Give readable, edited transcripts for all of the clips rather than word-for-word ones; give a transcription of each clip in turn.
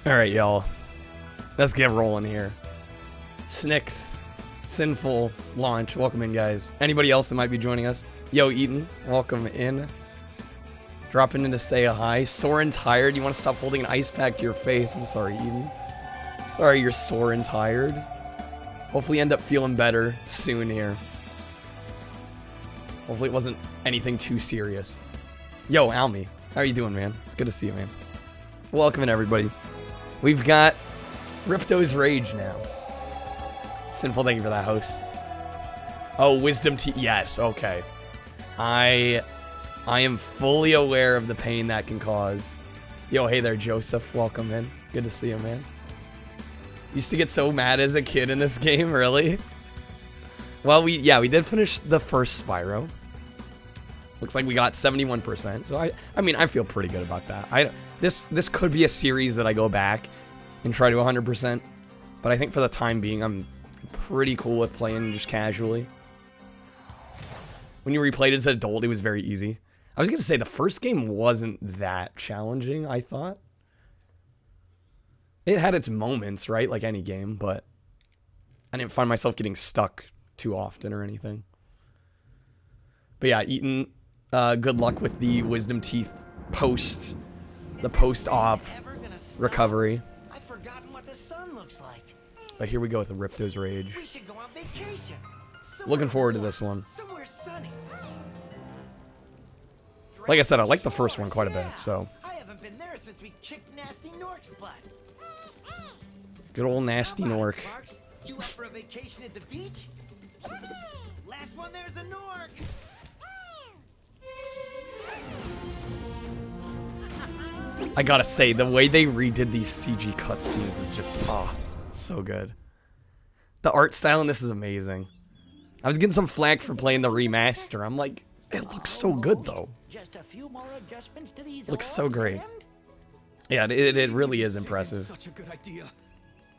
Alright, y'all. Let's get rolling here. Snicks, Sinful, Launch. Welcome in, guys. Anybody else that might be joining us? Yo, Eaton, welcome in. Dropping in to say a hi. Sore and tired. You want to stop holding an ice pack to your face. I'm sorry, Eaton. Sorry you're sore and tired. Hopefully you end up feeling better soon here. Hopefully it wasn't anything too serious. Yo, Almy. How are you doing, man? It's good to see you, man. Welcome in, everybody. We've got Ripto's Rage now. Sinful, thank you for that, host. Oh, Wisdom Teeth. Yes, okay. I am fully aware of the pain that can cause. Yo, hey there, Joseph. Welcome in. Good to see you, man. Used to get so mad as a kid in this game, really? Well, we did finish the first Spyro. Looks like we got 71%. So I mean, I feel pretty good about that. This could be a series that I go back and try to 100%, but I think for the time being, I'm pretty cool with playing just casually. When you replayed it as an adult, it was very easy. I was gonna say the first game wasn't that challenging, I thought. It had its moments, right? Like any game, but I didn't find myself getting stuck too often or anything. But yeah, Eaton, good luck with the Wisdom Teeth post-op recovery. I've forgotten what the sun looks like. But here we go with the Ripto's Rage. We should go on vacation. Looking forward to this one. Somewhere sunny. Like I said, I like the first one quite a bit, so. I haven't been there since we kicked Nasty Nork's butt. Good old Nasty Nork. Sparks, you up for a vacation at the beach? Last one there's a Nork. I gotta say, the way they redid these CG cutscenes is just, so good. The art style in this is amazing. I was getting some flack for playing the remaster. I'm like, it looks so good, though. Just a few more adjustments to these. Looks so great. Yeah, it really is impressive. Such a good idea.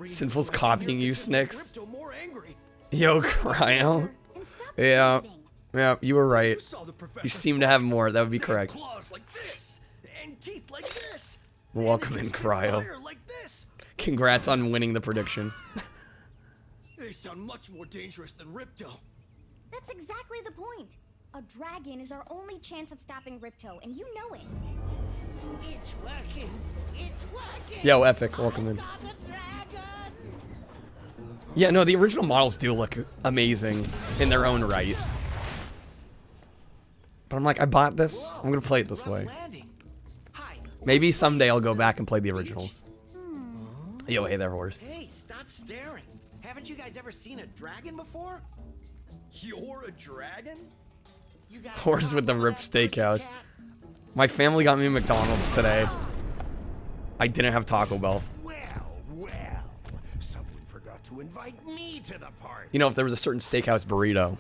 Sinful's copying you, Snicks. Yo, Cryo. Yeah, you were right. You seem to have more. That would be correct. Welcome in, Cryo. Congrats on winning the prediction. They sound much more dangerous than Ripto. That's exactly the point. A dragon is our only chance of stopping Ripto, and you know it. It's working. It's working. Yo, Epic, welcome in. Yeah, no, the original models do look amazing in their own right. But I'm like, I bought this. I'm gonna play it this way. Maybe someday I'll go back and play the originals. Yo, hey there, horse. Hey, stop staring. Haven't you guys ever seen a dragon before? You're a dragon? You got Horse with the Rip Steakhouse. My family got me McDonald's today. I didn't have Taco Bell. Well, someone forgot to invite me to the party. You know, if there was a certain steakhouse burrito,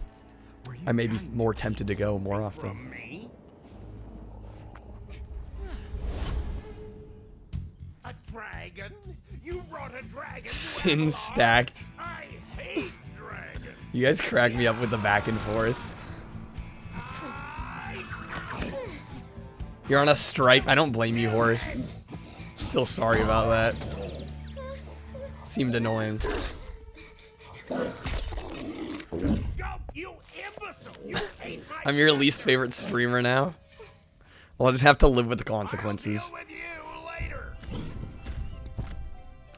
I may be more tempted to go more often. From me? A dragon? You brought a dragon? Sin stacked. I hate dragons. You guys crack me up with the back and forth. You're on a strike. I don't blame you, horse. Still sorry about that. Seemed annoying. Go, you imbecile! You hate my I'm your least favorite streamer now. Well, I'll just have to live with the consequences. I'll deal with you later.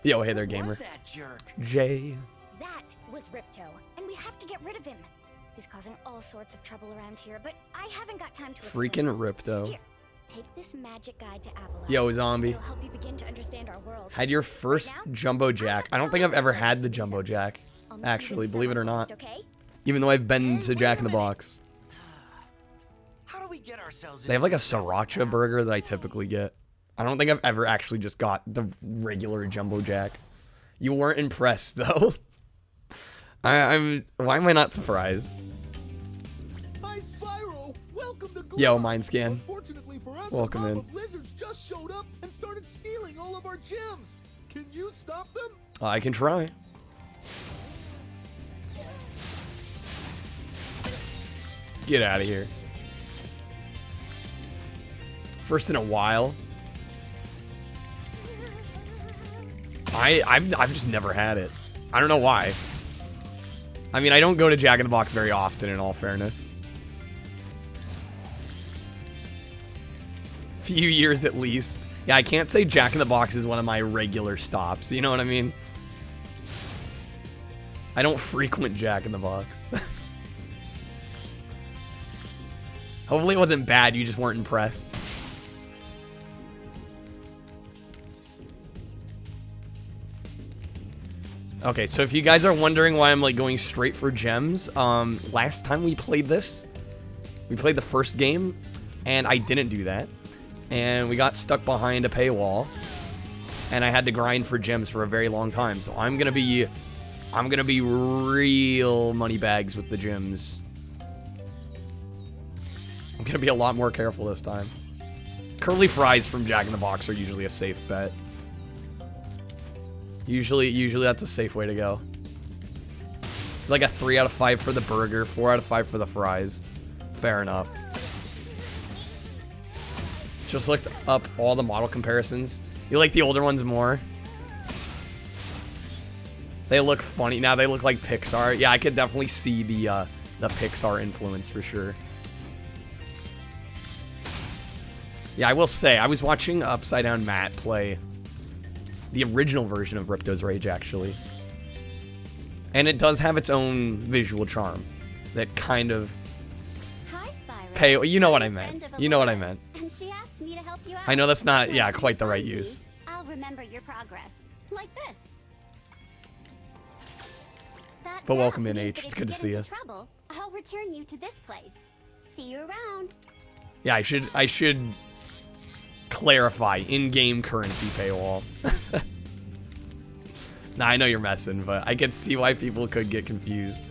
Yo, hey there, gamer. What's that jerk? Jay. That was Ripto, and we have to get rid of him. He's causing all sorts of trouble around here, but I haven't got time to explain. Freaking Ripto. Here, take this magic guide to Avalon. Yo, zombie. It'll help you begin to understand our world. Had your first Jumbo Jack. I don't think I've ever had the Jumbo Jack. Actually, believe it or not. Okay? Even though I've been to Jack in the Box. How do we get ourselves? They have like a sriracha burger that I typically get. I don't think I've ever actually just got the regular Jumbo Jack. You weren't impressed, though. I'm. Why am I not surprised? Hi, Spyro. Welcome to Yo, mind scan. Unfortunately for us, Welcome a mob in. of lizards just showed up and started stealing all of our gems. Can you stop them? I can try. Get out of here. First in a while. I've just never had it. I don't know why. I mean, I don't go to Jack in the Box very often, in all fairness. Few years at least. Yeah, I can't say Jack in the Box is one of my regular stops. You know what I mean? I don't frequent Jack in the Box. Hopefully it wasn't bad, you just weren't impressed. Okay, so if you guys are wondering why I'm like going straight for gems, last time we played this, we played the first game, and I didn't do that. And we got stuck behind a paywall, and I had to grind for gems for a very long time. So I'm gonna be real money bags with the gems. I'm gonna be a lot more careful this time. Curly fries from Jack in the Box are usually a safe bet. Usually that's a safe way to go. It's like a 3 out of 5 for the burger, 4 out of 5 for the fries. Fair enough. Just looked up all the model comparisons. You like the older ones more? They look funny. Now they look like Pixar. Yeah, I could definitely see the Pixar influence for sure. Yeah, I will say, I was watching Upside Down Matt play the original version of Ripto's Rage, actually. And it does have its own visual charm that kind of... Hi, Spyro. You know what I meant. You know what I meant. And she asked me to help you out. I know that's not, yeah, quite the right use. I'll remember your progress. Like this. But welcome in, H. It's good to see you. Trouble, I'll return you to this place. See you around. Yeah, I should clarify in-game currency paywall. Nah, I know you're messing, but I can see why people could get confused.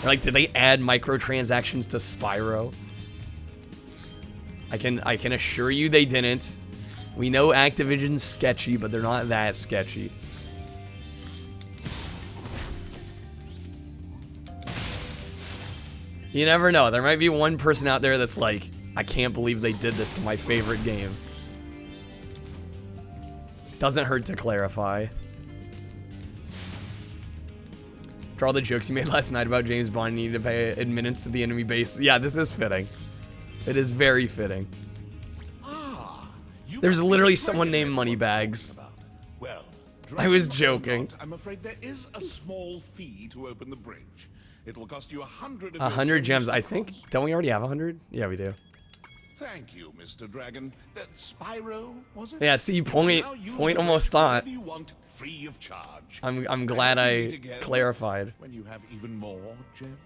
Like, did they add microtransactions to Spyro? I can assure you they didn't. We know Activision's sketchy, but they're not that sketchy. You never know. There might be one person out there that's like, I can't believe they did this to my favorite game. Doesn't hurt to clarify. For all the jokes you made last night about James Bond needing to pay admittance to the enemy base. Yeah, this is fitting. It is very fitting. There's literally someone named Moneybags. Well, I was joking. I'm afraid there is a small fee to open the bridge. It will cost you 100 gems. I think. Don't we already have 100? Yeah, we do. Thank you, Mr. Dragon. That Spyro, was it? Yeah, see, point almost thought. You want free of charge. I'm glad I clarified. When you have even more gems.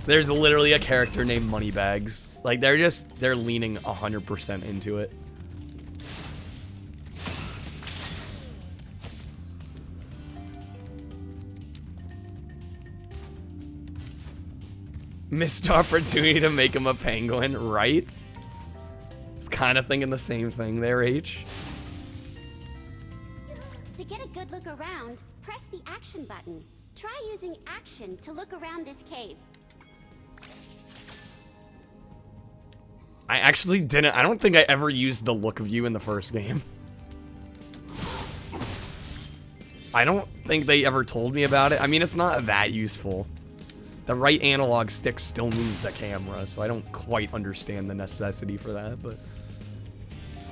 There's literally a character named Moneybags. Like, they're leaning 100% into it. Missed opportunity to make him a penguin, right? It's kind of thinking the same thing there, H. To get a good look around, press the action button. Try using action to look around this cave. I actually didn't. I don't think I ever used the look of you in the first game. I don't think they ever told me about it. I mean, it's not that useful. The right analog stick still moves the camera, so I don't quite understand the necessity for that, but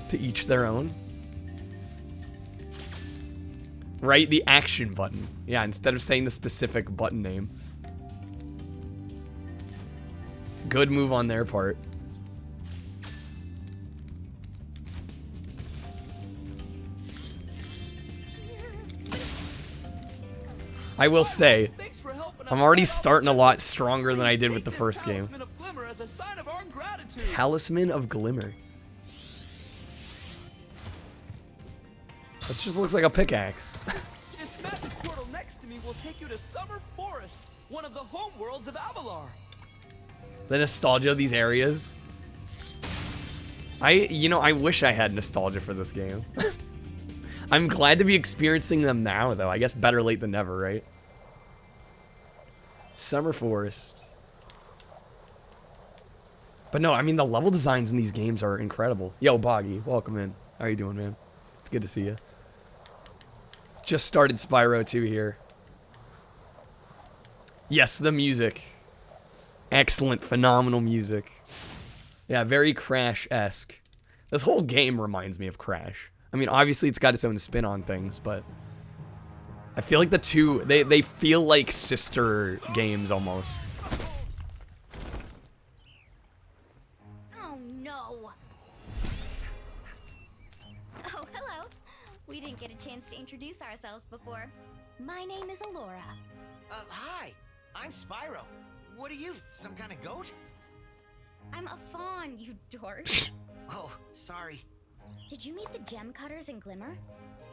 to each their own. Right, the action button. Yeah, instead of saying the specific button name. Good move on their part. I will say, I'm already starting a lot stronger than I did with the first game. Talisman of Glimmer. That just looks like a pickaxe. This magic portal next to me will take you to Summer Forest, one of the home worlds of Avalar. The nostalgia of these areas. I wish I had nostalgia for this game. I'm glad to be experiencing them now, though. I guess better late than never, right? Summer Forest. But no, I mean, the level designs in these games are incredible. Yo, Boggy, welcome in. How are you doing, man? It's good to see you. Just started Spyro 2 here. Yes, the music. Excellent, phenomenal music. Yeah, very Crash-esque. This whole game reminds me of Crash. I mean, obviously it's got its own spin on things, but I feel like the two, they feel like sister games almost. Oh no! Oh, hello. We didn't get a chance to introduce ourselves before. My name is Alora. Hi. I'm Spyro. What are you, some kind of goat? I'm a fawn, you dork. Oh, sorry. Did you meet the gem cutters in Glimmer?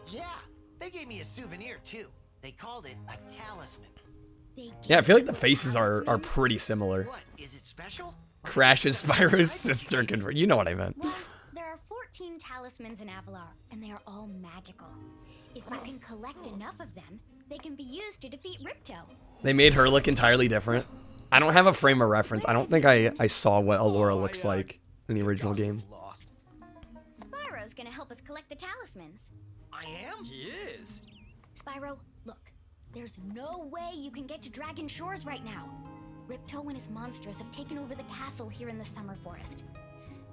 Yeah, they gave me a souvenir too. They called it a talisman. Yeah, I feel like the faces are pretty similar. What, is it special? Crash is Spyro's sister. You know what I meant. Well, there are 14 talismans in Avalar, and they are all magical. If you can collect enough of them, they can be used to defeat Ripto. They made her look entirely different. I don't have a frame of reference. I don't think I saw what Alora looks like in the original game. Spyro's gonna help us collect the talismans. I am? He is. Spyro, look. There's no way you can get to Dragon Shores right now. Ripto and his monsters have taken over the castle here in the Summer Forest.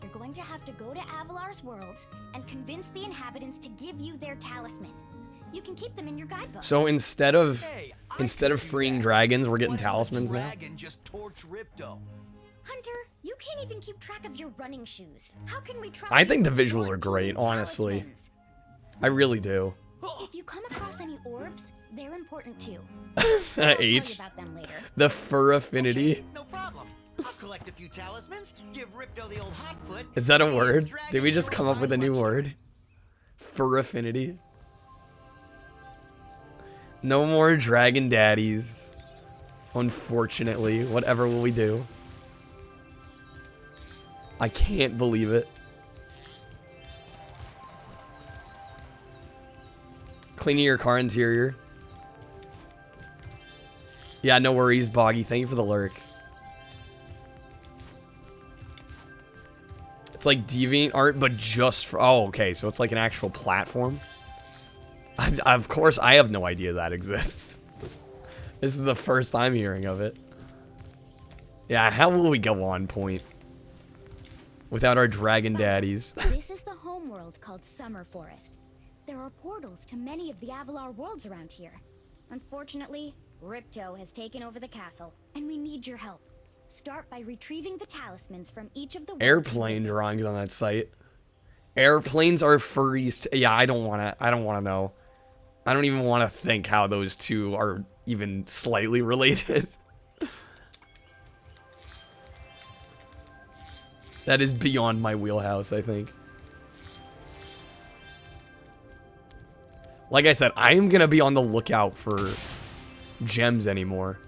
You're going to have to go to Avalar's worlds and convince the inhabitants to give you their talisman. You can keep them in your guidebook. So instead of Hey, freeing dragons, we're getting talismans now. Dragon just torch Ripto. Hunter, you can't even keep track of your running shoes. How can we trust I you think the with visuals are great, 14 honestly. talismans? I really do. If you come across any orbs, they're important too. I'll tell you H. about them later. The fur affinity. Okay, no problem. I'll collect a few talismans, give Ripto the old hot foot. Is that a and word? Dragon Did we just Shores come up by with a new lunchtime. word? Fur affinity. No more dragon daddies. Unfortunately, whatever will we do? I can't believe it. Cleaning your car interior. Yeah, no worries, Boggy. Thank you for the lurk. It's like Deviant Art, but just for... Oh, okay. So it's like an actual platform. Of course, I have no idea that exists. This is the first time hearing of it. Yeah, how will we go on point without our dragon daddies? This is the homeworld called Summer Forest. There are portals to many of the Avalar worlds around here. Unfortunately, Ripto has taken over the castle, and we need your help. Start by retrieving the talismans from each of the worlds. Airplane drawings on that site. Airplanes are furries. Yeah, I don't want to know. I don't even want to think how those two are even slightly related. That is beyond my wheelhouse, I think. Like I said, I am going to be on the lookout for gems anymore.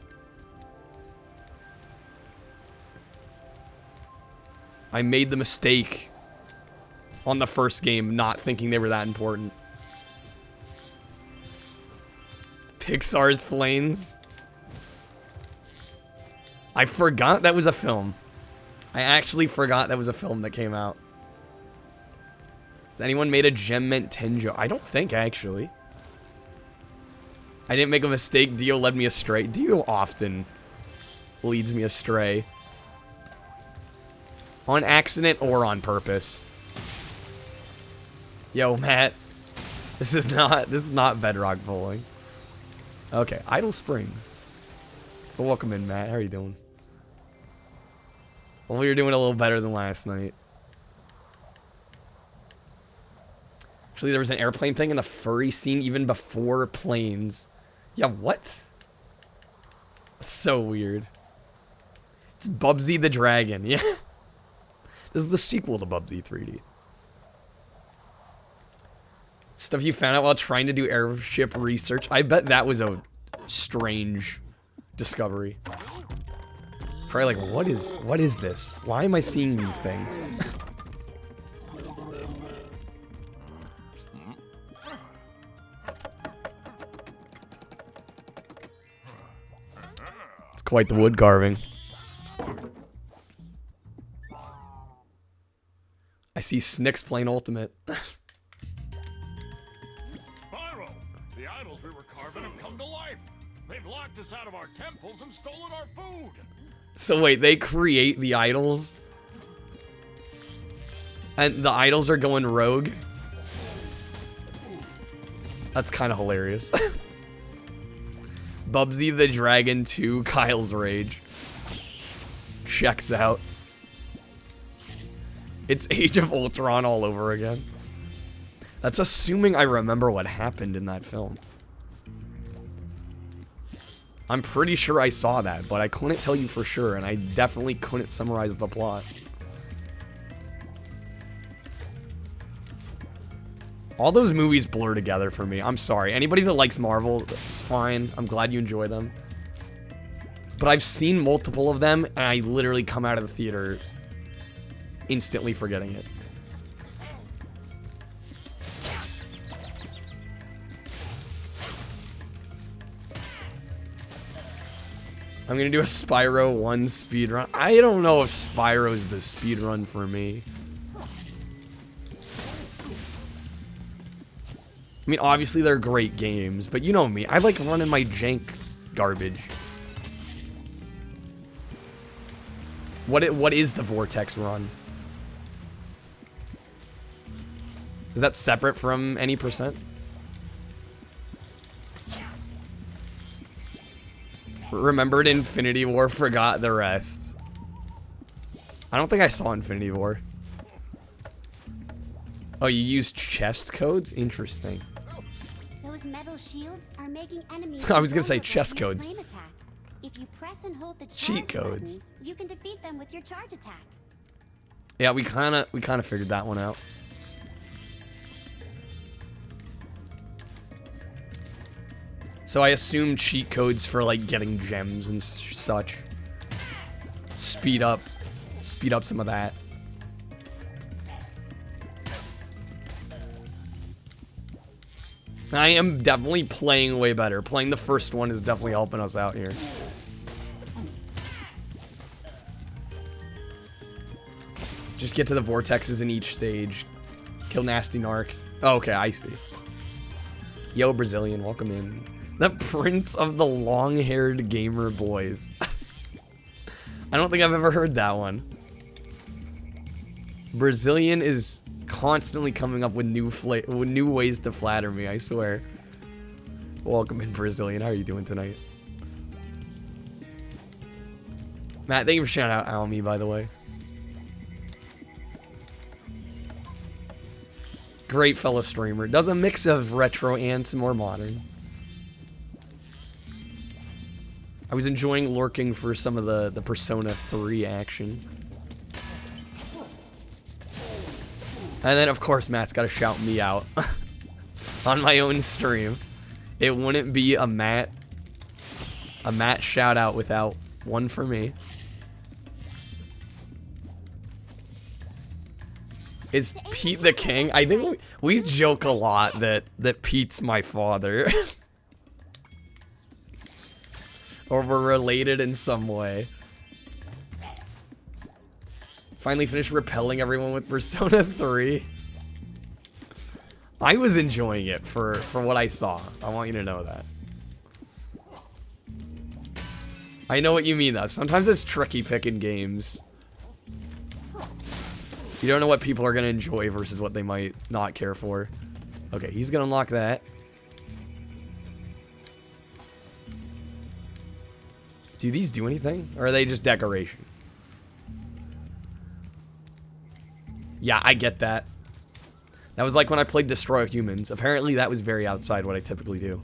I made the mistake on the first game not thinking they were that important. Pixar's Planes. I forgot that was a film. I actually forgot that was a film that came out. Has anyone made a gem meant Tenjo? I don't think, actually. I didn't make a mistake. Dio led me astray. Dio often leads me astray. On accident or on purpose. Yo, Matt. This is not bedrock bowling. Okay, Idle Springs. Well, welcome in, Matt. How are you doing? Well, you're doing a little better than last night. Actually, there was an airplane thing in the furry scene even before planes. Yeah, what? That's so weird. It's Bubsy the Dragon, yeah. This is the sequel to Bubsy 3D. Stuff you found out while trying to do airship research. I bet that was a strange discovery. Probably like, what is this? Why am I seeing these things? It's quite the wood carving. I see Snicks playing Ultimate. They've locked us out of our temples and stolen our food. So wait, they create the idols? And the idols are going rogue? That's kind of hilarious. Bubsy the Dragon 2, Kyle's Rage. Checks out. It's Age of Ultron all over again. That's assuming I remember what happened in that film. I'm pretty sure I saw that, but I couldn't tell you for sure, and I definitely couldn't summarize the plot. All those movies blur together for me. I'm sorry. Anybody that likes Marvel, it's fine. I'm glad you enjoy them. But I've seen multiple of them, and I literally come out of the theater instantly forgetting it. I'm gonna do a Spyro 1 speedrun. I don't know if Spyro's the speedrun for me. I mean, obviously they're great games, but you know me. I like running my jank garbage. What is the Vortex run? Is that separate from any percent? Remembered Infinity War, forgot the rest. I don't think I saw Infinity War. Oh, you used chest codes? Interesting. Those metal shields are making enemies. I was gonna say chest codes. If you press and hold the Cheat codes. button, you can defeat them with your charge attack. Yeah, we kind of figured that one out. So I assume cheat codes for like getting gems and such. Speed up some of that. I am definitely playing way better. Playing the first one is definitely helping us out here. Just get to the vortexes in each stage. Kill Nasty Narc. Oh, okay, I see. Yo, Brazilian, welcome in. The Prince of the Long-Haired Gamer Boys. I don't think I've ever heard that one. Brazilian is constantly coming up with new ways to flatter me, I swear. Welcome in, Brazilian. How are you doing tonight? Matt, thank you for shouting out Almy, by the way. Great fellow streamer. Does a mix of retro and some more modern. I was enjoying lurking for some of the Persona 3 action. And then, of course, Matt's got to shout me out on my own stream. It wouldn't be a Matt shout out without one for me. Is Pete the king? I think we joke a lot that Pete's my father. Or we're related in some way. Finally finished repelling everyone with Persona 3. I was enjoying it for what I saw. I want you to know that. I know what you mean though. Sometimes it's tricky picking games. You don't know what people are going to enjoy versus what they might not care for. Okay, he's going to unlock that. Do these do anything? Or are they just decoration? Yeah, I get that. That was like when I played Destroy Humans. Apparently that was very outside what I typically do.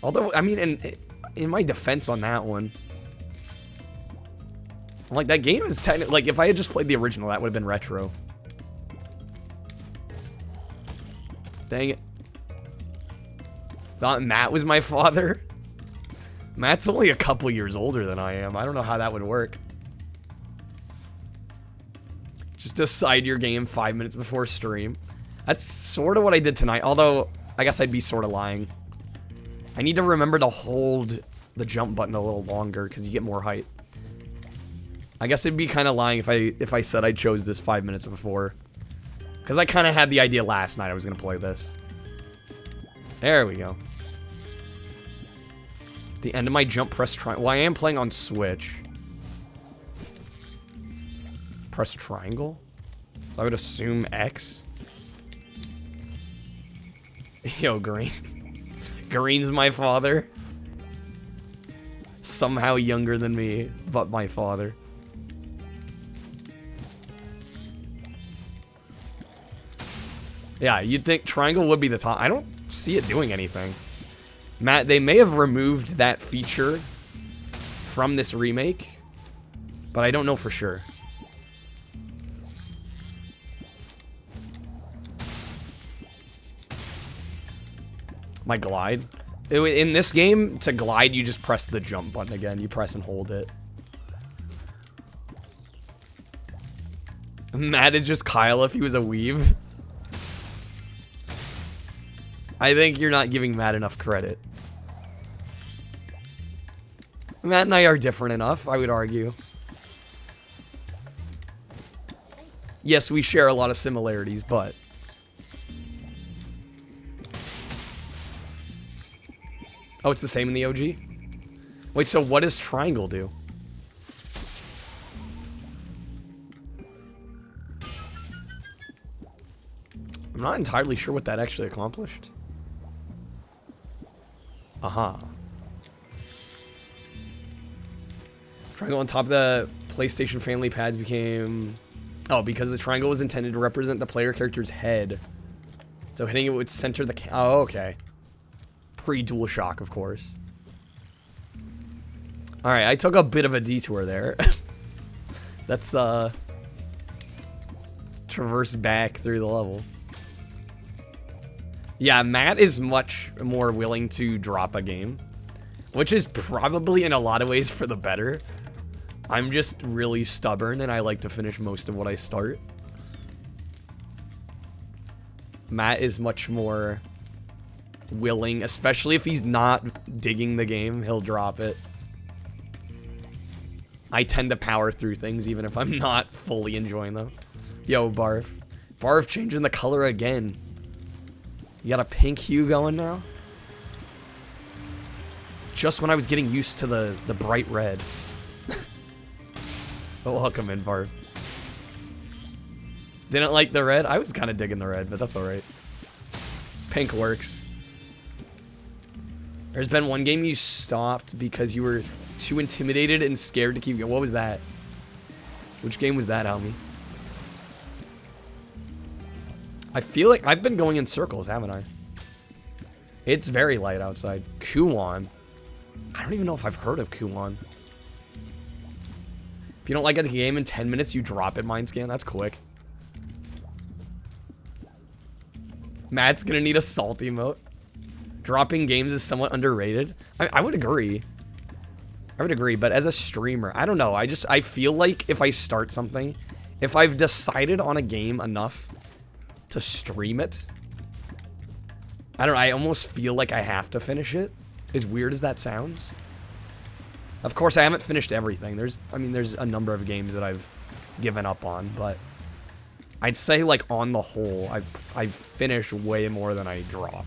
Although, I mean, in my defense on that one, like, that game is technically, like, if I had just played the original, that would have been retro. Dang it. Thought Matt was my father? Matt's only a couple years older than I am. I don't know how that would work. Just decide your game 5 minutes before stream. That's sort of what I did tonight, although I guess I'd be sort of lying. I need to remember to hold the jump button a little longer because you get more height. I guess it'd be kind of lying if I said I chose this 5 minutes before. Because I kind of had the idea last night I was going to play this. There we go. The end of my jump, press triangle. Well, I am playing on Switch. Press triangle? So I would assume X. Yo, Green. Green's my father. Somehow younger than me, but my father. Yeah, you'd think triangle would be the top. I don't see it doing anything. Matt, they may have removed that feature from this remake, but I don't know for sure. My glide. In this game, to glide, you just press the jump button again. You press and hold it. Matt is just Kyle if he was a weave. I think you're not giving Matt enough credit. Matt and I are different enough, I would argue. Yes, we share a lot of similarities, but... Oh, it's the same in the OG? Wait, so what does triangle do? I'm not entirely sure what that actually accomplished. Aha. Triangle on top of the PlayStation family pads became... Oh, because the triangle was intended to represent the player character's head. So hitting it would center the... Oh, okay. Pre-DualShock, of course. Alright, I took a bit of a detour there. Let's, traverse back through the level. Yeah, Matt is much more willing to drop a game, which is probably in a lot of ways for the better. I'm just really stubborn and I like to finish most of what I start. Matt is much more willing, especially if he's not digging the game, he'll drop it. I tend to power through things even if I'm not fully enjoying them. Yo, Barf. Barf changing the color again. You got a pink hue going now? Just when I was getting used to the bright red. But welcome in, Barf. Didn't like the red? I was kind of digging the red, but that's alright. Pink works. There's been one game you stopped because you were too intimidated and scared to keep going. What was that? Which game was that, homie? I feel like I've been going in circles, haven't I? It's very light outside. Kuwan. I don't even know if I've heard of Kuwan. If you don't like a game in 10 minutes, you drop it, Mindscan. That's quick. Matt's gonna need a salt emote. Dropping games is somewhat underrated. I would agree. I would agree, but as a streamer, I don't know. I feel like if I start something, if I've decided on a game enough to stream it, I don't know, I almost feel like I have to finish it. As weird as that sounds. Of course, I haven't finished everything. There's a number of games that I've given up on, but I'd say, like, on the whole, I've finished way more than I drop.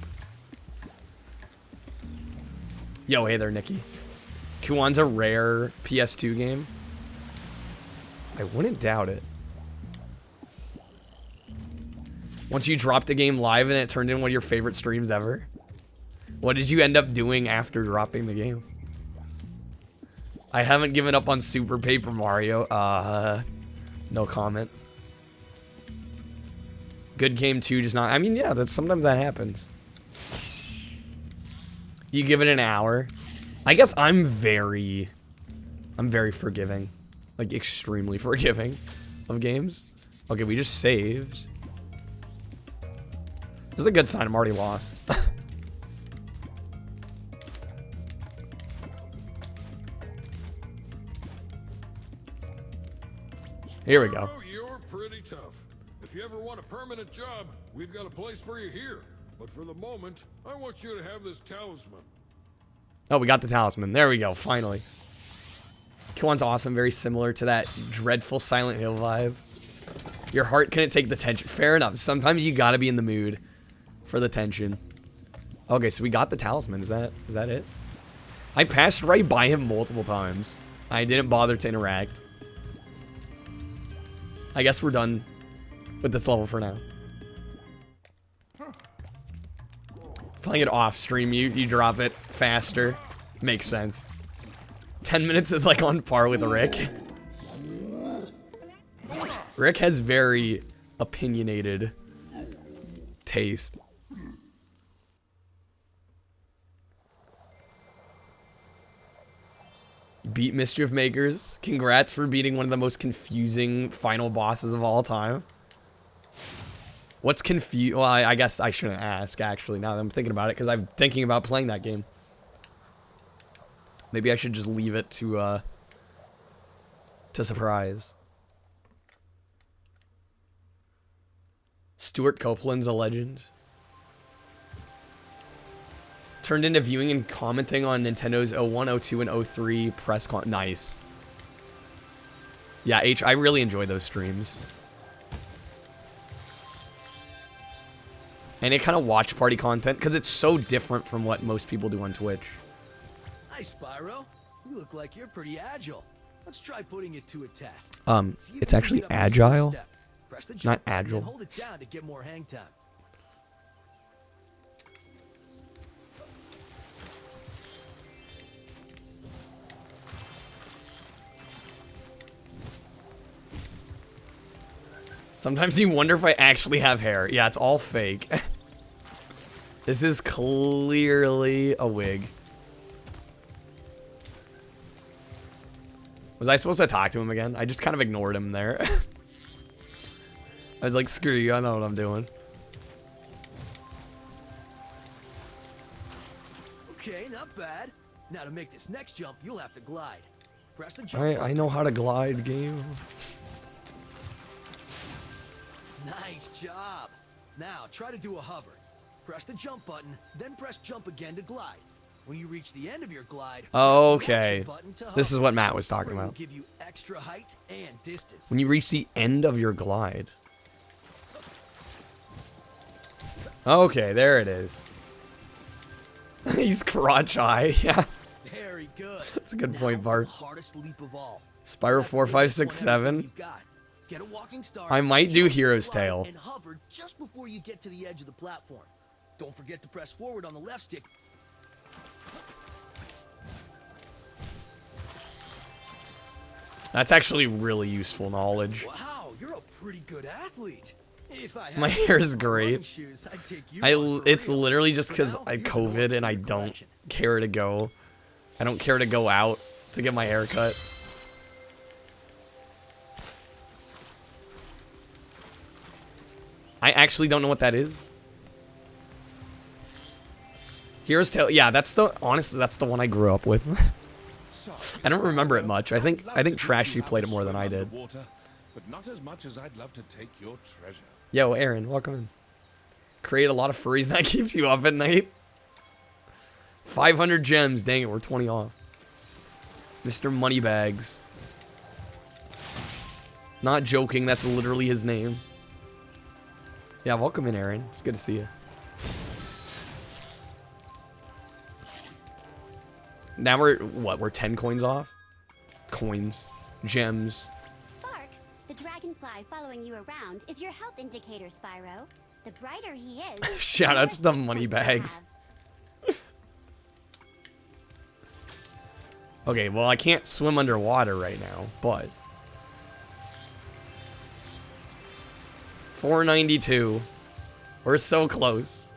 Yo, hey there, Nikki. Kuwan's a rare PS2 game. I wouldn't doubt it. Once you dropped a game live and it turned in one of your favorite streams ever, what did you end up doing after dropping the game? I haven't given up on Super Paper Mario. No comment. Good game too, just not. I mean, yeah, sometimes that happens. You give it an hour. I guess I'm very forgiving. Like, extremely forgiving of games. Okay, we just saved. This is a good sign I'm already lost. Here we go. You're pretty tough. If you ever want a permanent job, we've got a place for you here. But for the moment, I want you to have this talisman. Oh, we got the talisman. There we go, finally. Kuwan's awesome, very similar to that dreadful Silent Hill vibe. Your heart couldn't take the tension. Fair enough. Sometimes you gotta be in the mood for the tension. Okay, so we got the talisman. Is that it? I passed right by him multiple times. I didn't bother to interact. I guess we're done with this level for now. Playing it off stream, you drop it faster. Makes sense. 10 minutes is like on par with Rick. Rick has very opinionated taste. Beat Mischief Makers. Congrats for beating one of the most confusing final bosses of all time. What's confused? Well, I guess I shouldn't ask, actually, now that I'm thinking about it, because I'm thinking about playing that game. Maybe I should just leave it to surprise. Stuart Copeland's a legend. Turned into viewing and commenting on Nintendo's 01, 02, and 03 press con. Nice. Yeah, I really enjoy those streams. And it kind of watch party content because it's so different from what most people do on Twitch. Hi, Spyro. You look like you're pretty agile. Let's try putting it to a test. It's actually agile, not agile. Hold it down to get more hang time. Sometimes you wonder if I actually have hair. Yeah, it's all fake. This is clearly a wig. Was I supposed to talk to him again? I just kind of ignored him there. I was like, screw you, I know what I'm doing. Okay, not bad. Now to make this next jump, you'll have to glide. Press the jump. I know how to glide, game. Nice job. Now try to do a hover. Press the jump button, then press jump again to glide. When you reach the end of your glide, okay. This is what Matt was talking about. Give you extra height and distance. When you reach the end of your glide. Okay, there it is. He's crotch high, yeah. Very good. That's a good point, Bart. Hardest leap of all. Spyro 4, 5, 6, 7. Get a walking start. I might do Hero's Tale. And hover just before you get to the edge of the platform. Don't forget to press forward on the left stick. That's actually really useful knowledge. Wow, you're a pretty good athlete. If I My hair is great. Shoes, I'd take you It's literally just because I COVID and I don't care to go. I don't care to go out to get my hair cut. I actually don't know what that is. Hero's Tale. Yeah, honestly, that's the one I grew up with. I don't remember it much. I think Trashy played it more than I did. But not as much as I'd love to take your treasure. Yo, Aaron, welcome in. Create a lot of furries that keeps you up at night. 500 gems. Dang it, we're 20 off. Mr. Moneybags. Not joking, that's literally his name. Yeah, welcome in, Aaron. It's good to see you. Now we're 10 coins off? Coins. Gems. Sparks, the dragonfly following you around is your health indicator, Spyro. The brighter he is... Shoutouts to the Moneybags. Okay, well, I can't swim underwater right now, but... 492. We're so close.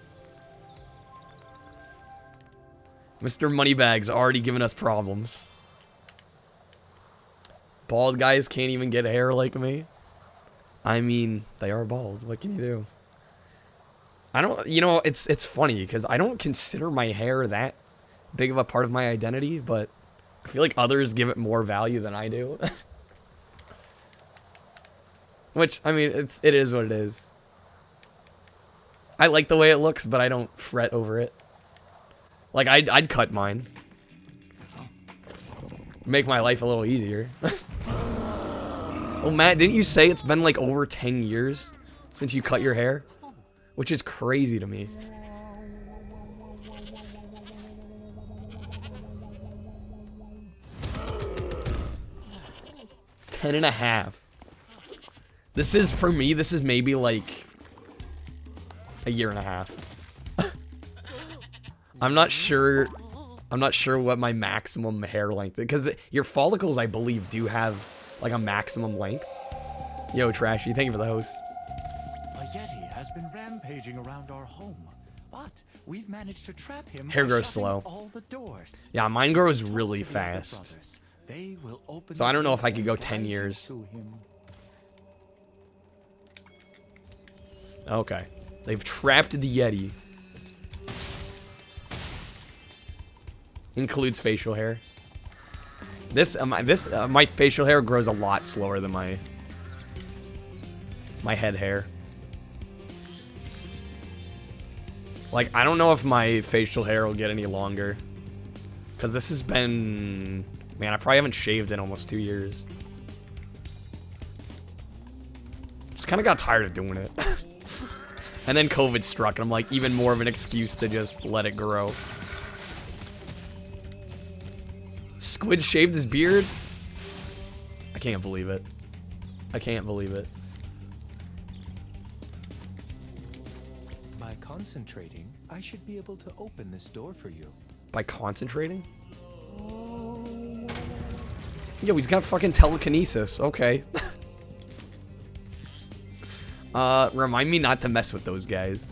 Mr. Moneybags already giving us problems. Bald guys can't even get hair like me. I mean, they are bald. What can you do? I don't, it's funny because I don't consider my hair that big of a part of my identity, but I feel like others give it more value than I do. Which, I mean, it is what it is. I like the way it looks, but I don't fret over it. Like, I'd cut mine. Make my life a little easier. Well, Matt, didn't you say it's been like over 10 years since you cut your hair? Which is crazy to me. 10.5. This is, for me, this is maybe like a year and a half. I'm not sure what my maximum hair length is, because your follicles, I believe, do have like a maximum length. Yo, Trashy, thank you for the host. A Yeti has been rampaging around our home, but we've managed to trap him. Hair by grows shutting slow. all the doors. Yeah, mine grows Talk really to the other fast. brothers. They will open So the I don't know if I gates could go and 10 guide you years. to him. Okay. They've trapped the Yeti. Includes facial hair. My facial hair grows a lot slower than my head hair. Like, I don't know if my facial hair will get any longer. Because this has been... Man, I probably haven't shaved in almost 2 years. Just kind of got tired of doing it. And then COVID struck, and I'm like, even more of an excuse to just let it grow. Squid shaved his beard? I can't believe it. I can't believe it. By concentrating, I should be able to open this door for you. By concentrating? Yo, he's got fucking telekinesis. Okay. Remind me not to mess with those guys.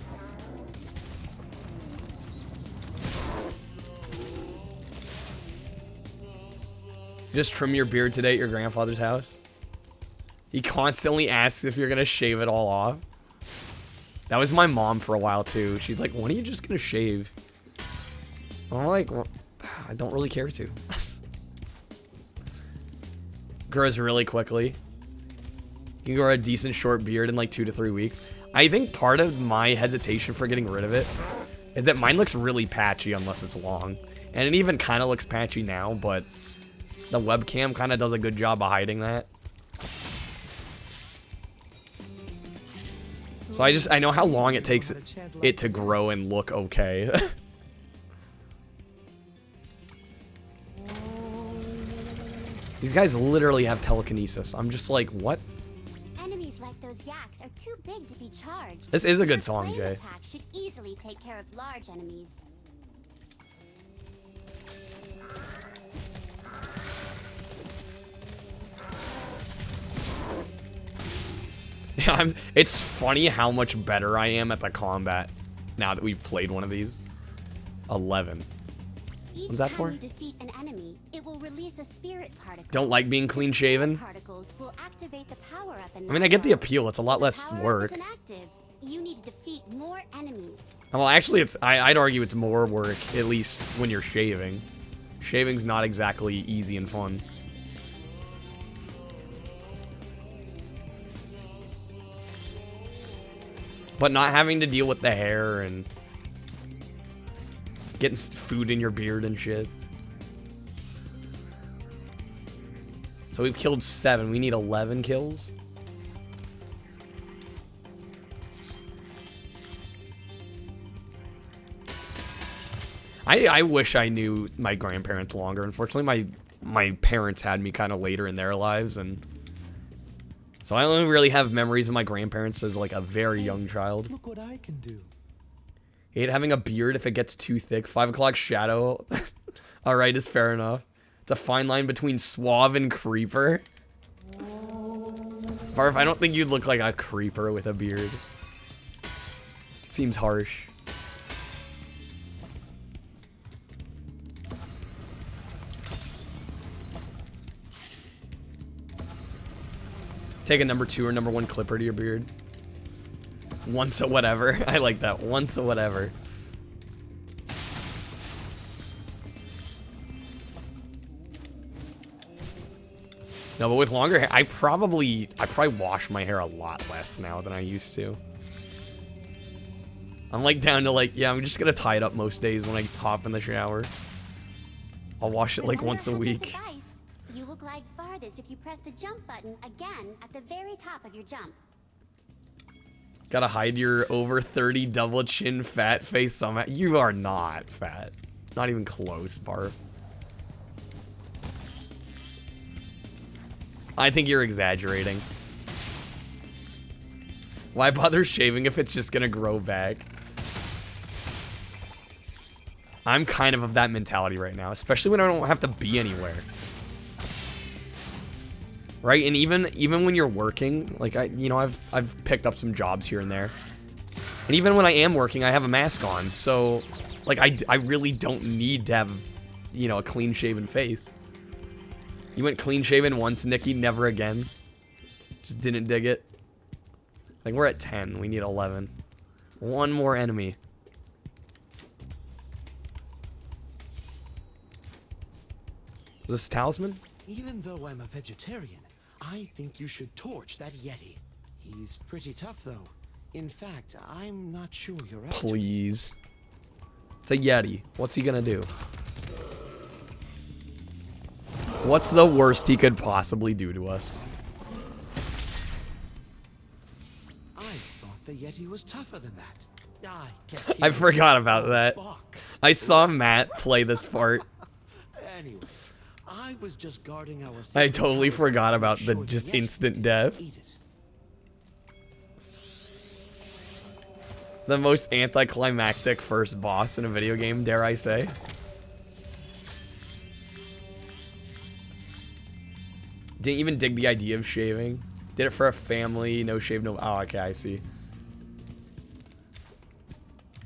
Just trim your beard today at your grandfather's house? He constantly asks if you're gonna shave it all off. That was my mom for a while too. She's like, when are you just gonna shave? I'm like, well, I don't really care to. Grows really quickly. You can grow a decent short beard in like 2 to 3 weeks. I think part of my hesitation for getting rid of it is that mine looks really patchy unless it's long. And it even kind of looks patchy now, but the webcam kind of does a good job of hiding that. So I know how long it takes it to grow and look okay. These guys literally have telekinesis. I'm just like, what? Enemies like those yaks are too big to be charged. This is a good Your song, flame Jay. attack should easily take care of large enemies. Yeah, it's funny how much better I am at the combat now that we've played one of these. 11. What's that for? Each time you defeat an enemy, it will release a spirit particle. Don't like being clean shaven? Particles will activate the power-up in I mean, I get the appeal. It's a lot less power-up work. isn't active. You need to defeat more enemies. Well, actually, I'd argue it's more work, at least when you're shaving. Shaving's not exactly easy and fun. But not having to deal with the hair and getting food in your beard and shit. So we've killed 7. We need 11 kills. I wish I knew my grandparents longer. Unfortunately, my parents had me kind of later in their lives, and so I only really have memories of my grandparents as like a very young child. Look what I can do. Hate having a beard if it gets too thick. 5 o'clock shadow. Alright, is fair enough. It's a fine line between suave and creeper. Barf, I don't think you'd look like a creeper with a beard. It seems harsh. Take a number 2 or number 1 clipper to your beard. Once a whatever. I like that. Once a whatever. No, but with longer hair, I probably wash my hair a lot less now than I used to. I'm like down to like, yeah, I'm just gonna tie it up most days when I hop in the shower. I'll wash it like once a week. You will glide farthest if you press the jump button again at the very top of your jump. Gotta hide your over 30 double chin fat face somehow. You are not fat. Not even close, Barf. I think you're exaggerating. Why bother shaving if it's just gonna grow back? I'm kind of that mentality right now, especially when I don't have to be anywhere. Right? And even when you're working, like I've picked up some jobs here and there. And even when I am working, I have a mask on. So like I really don't need to have, you know, a clean shaven face. You went clean shaven once, Nikki, never again. Just didn't dig it. Like, we're at 10. We need 11. One more enemy. Is this talisman? Even though I'm a vegetarian, I think you should torch that Yeti. He's pretty tough, though. In fact, I'm not sure you're up to it. Please. It's a Yeti. What's he gonna do? What's the worst he could possibly do to us? I thought the Yeti was tougher than that. I guess I forgot about that. I saw Matt play this part. Anyway, I was just guarding our I totally forgot about the just instant death. The most anticlimactic first boss in a video game, dare I say. Didn't even dig the idea of shaving. Did it for a family, no shave, no... Oh, okay, I see.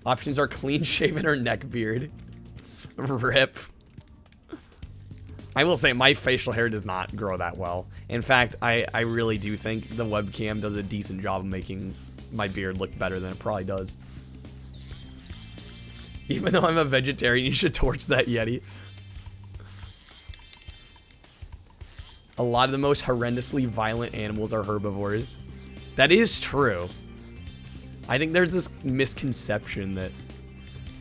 Options are clean shaven or neck beard. Rip. I will say my facial hair does not grow that well. In fact, I really do think the webcam does a decent job of making my beard look better than it probably does. Even though I'm a vegetarian, you should torch that Yeti. A lot of the most horrendously violent animals are herbivores. That is true. I think there's this misconception that,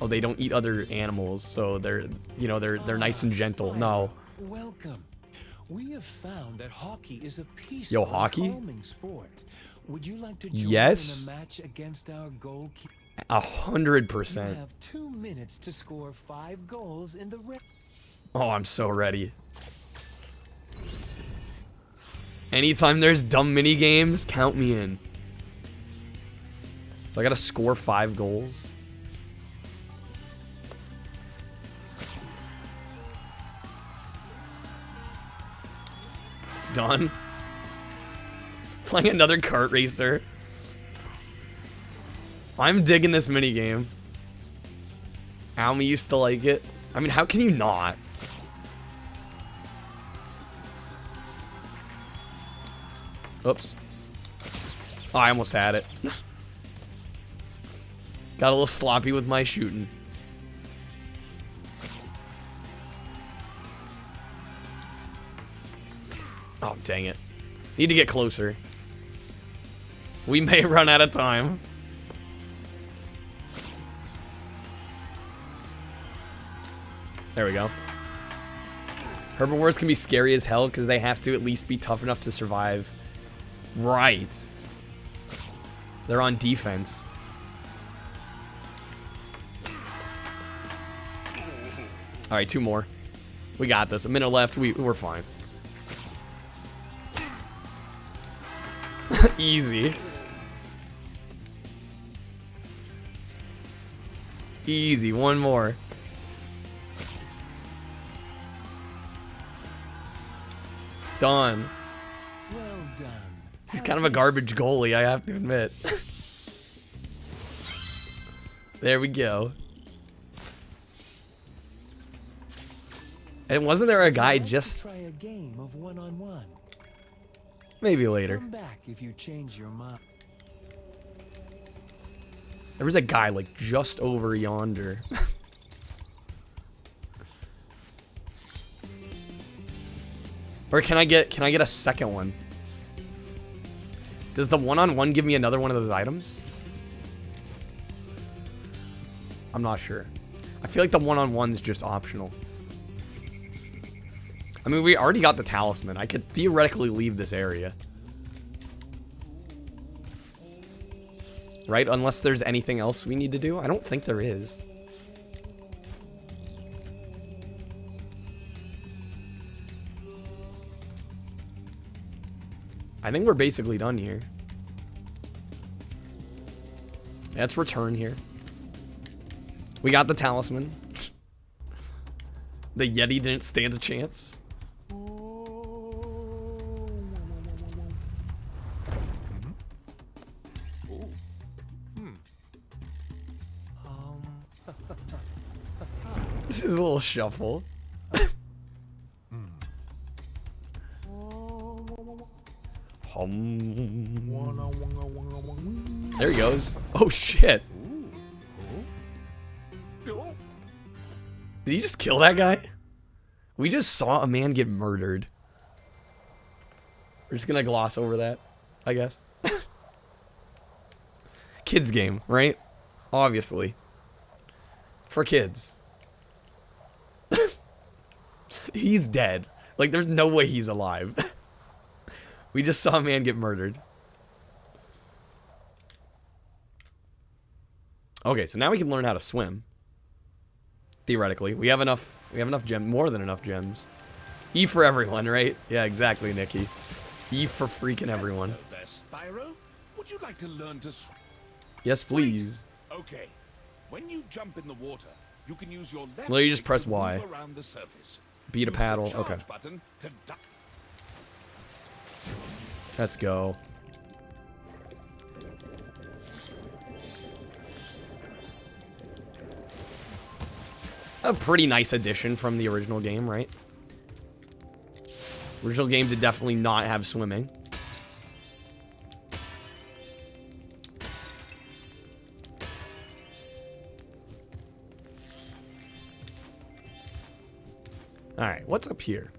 oh, they don't eat other animals, so they're, you know, they're nice and gentle. No. Welcome. We have found that hockey is a peaceful, Yo, hockey? calming sport. Would you like to join Yes. in a match against our goalkeeper? 100%. You have 2 minutes to score 5 goals in the red. Oh, I'm so ready. Anytime there's dumb mini games, count me in. So I gotta score 5 goals. Done. Playing another kart racer. I'm digging this mini game. Almy used to like it. I mean, how can you not? Oops. Oh, I almost had it. Got a little sloppy with my shooting. Oh, dang it. Need to get closer. We may run out of time. There we go. Herbivores can be scary as hell because they have to at least be tough enough to survive. Right. They're on defense. Alright, 2 more. We got this. A minute left. We're fine. Easy. Easy. 1 more. Done. Well done. He's kind of a garbage goalie, I have to admit. There we go. And wasn't there a guy just... Try a game of one-on-one. Maybe later. Come back if you change your mind. There was a guy like just over yonder. Or can I get a second one? Does the one-on-one give me another one of those items? I'm not sure. I feel like the one-on-one is just optional. I mean, we already got the talisman. I could theoretically leave this area. Right? Unless there's anything else we need to do. I don't think there is. I think we're basically done here. Let's return here. We got the talisman. The Yeti didn't stand a chance. This is a little shuffle. There he goes. Oh shit. Did he just kill that guy? We just saw a man get murdered. We're just gonna gloss over that, I guess. Kids game, right? Obviously. For kids. He's dead. Like, there's no way he's alive. We just saw a man get murdered. Okay, so now we can learn how to swim. Theoretically. We have enough gems, more than enough gems. E for everyone, right? Yeah, exactly, Nikki. E for freaking everyone. Hello there, Spyro. Would you like to learn to swim? Yes, please. Okay. When you jump in the water, you can use your left Well, you just stick press to Y. move around the surface. Beat a Use the paddle. charge Okay. button to duck. Let's go. A pretty nice addition from the original game, right? Original game did definitely not have swimming. Alright, what's up here?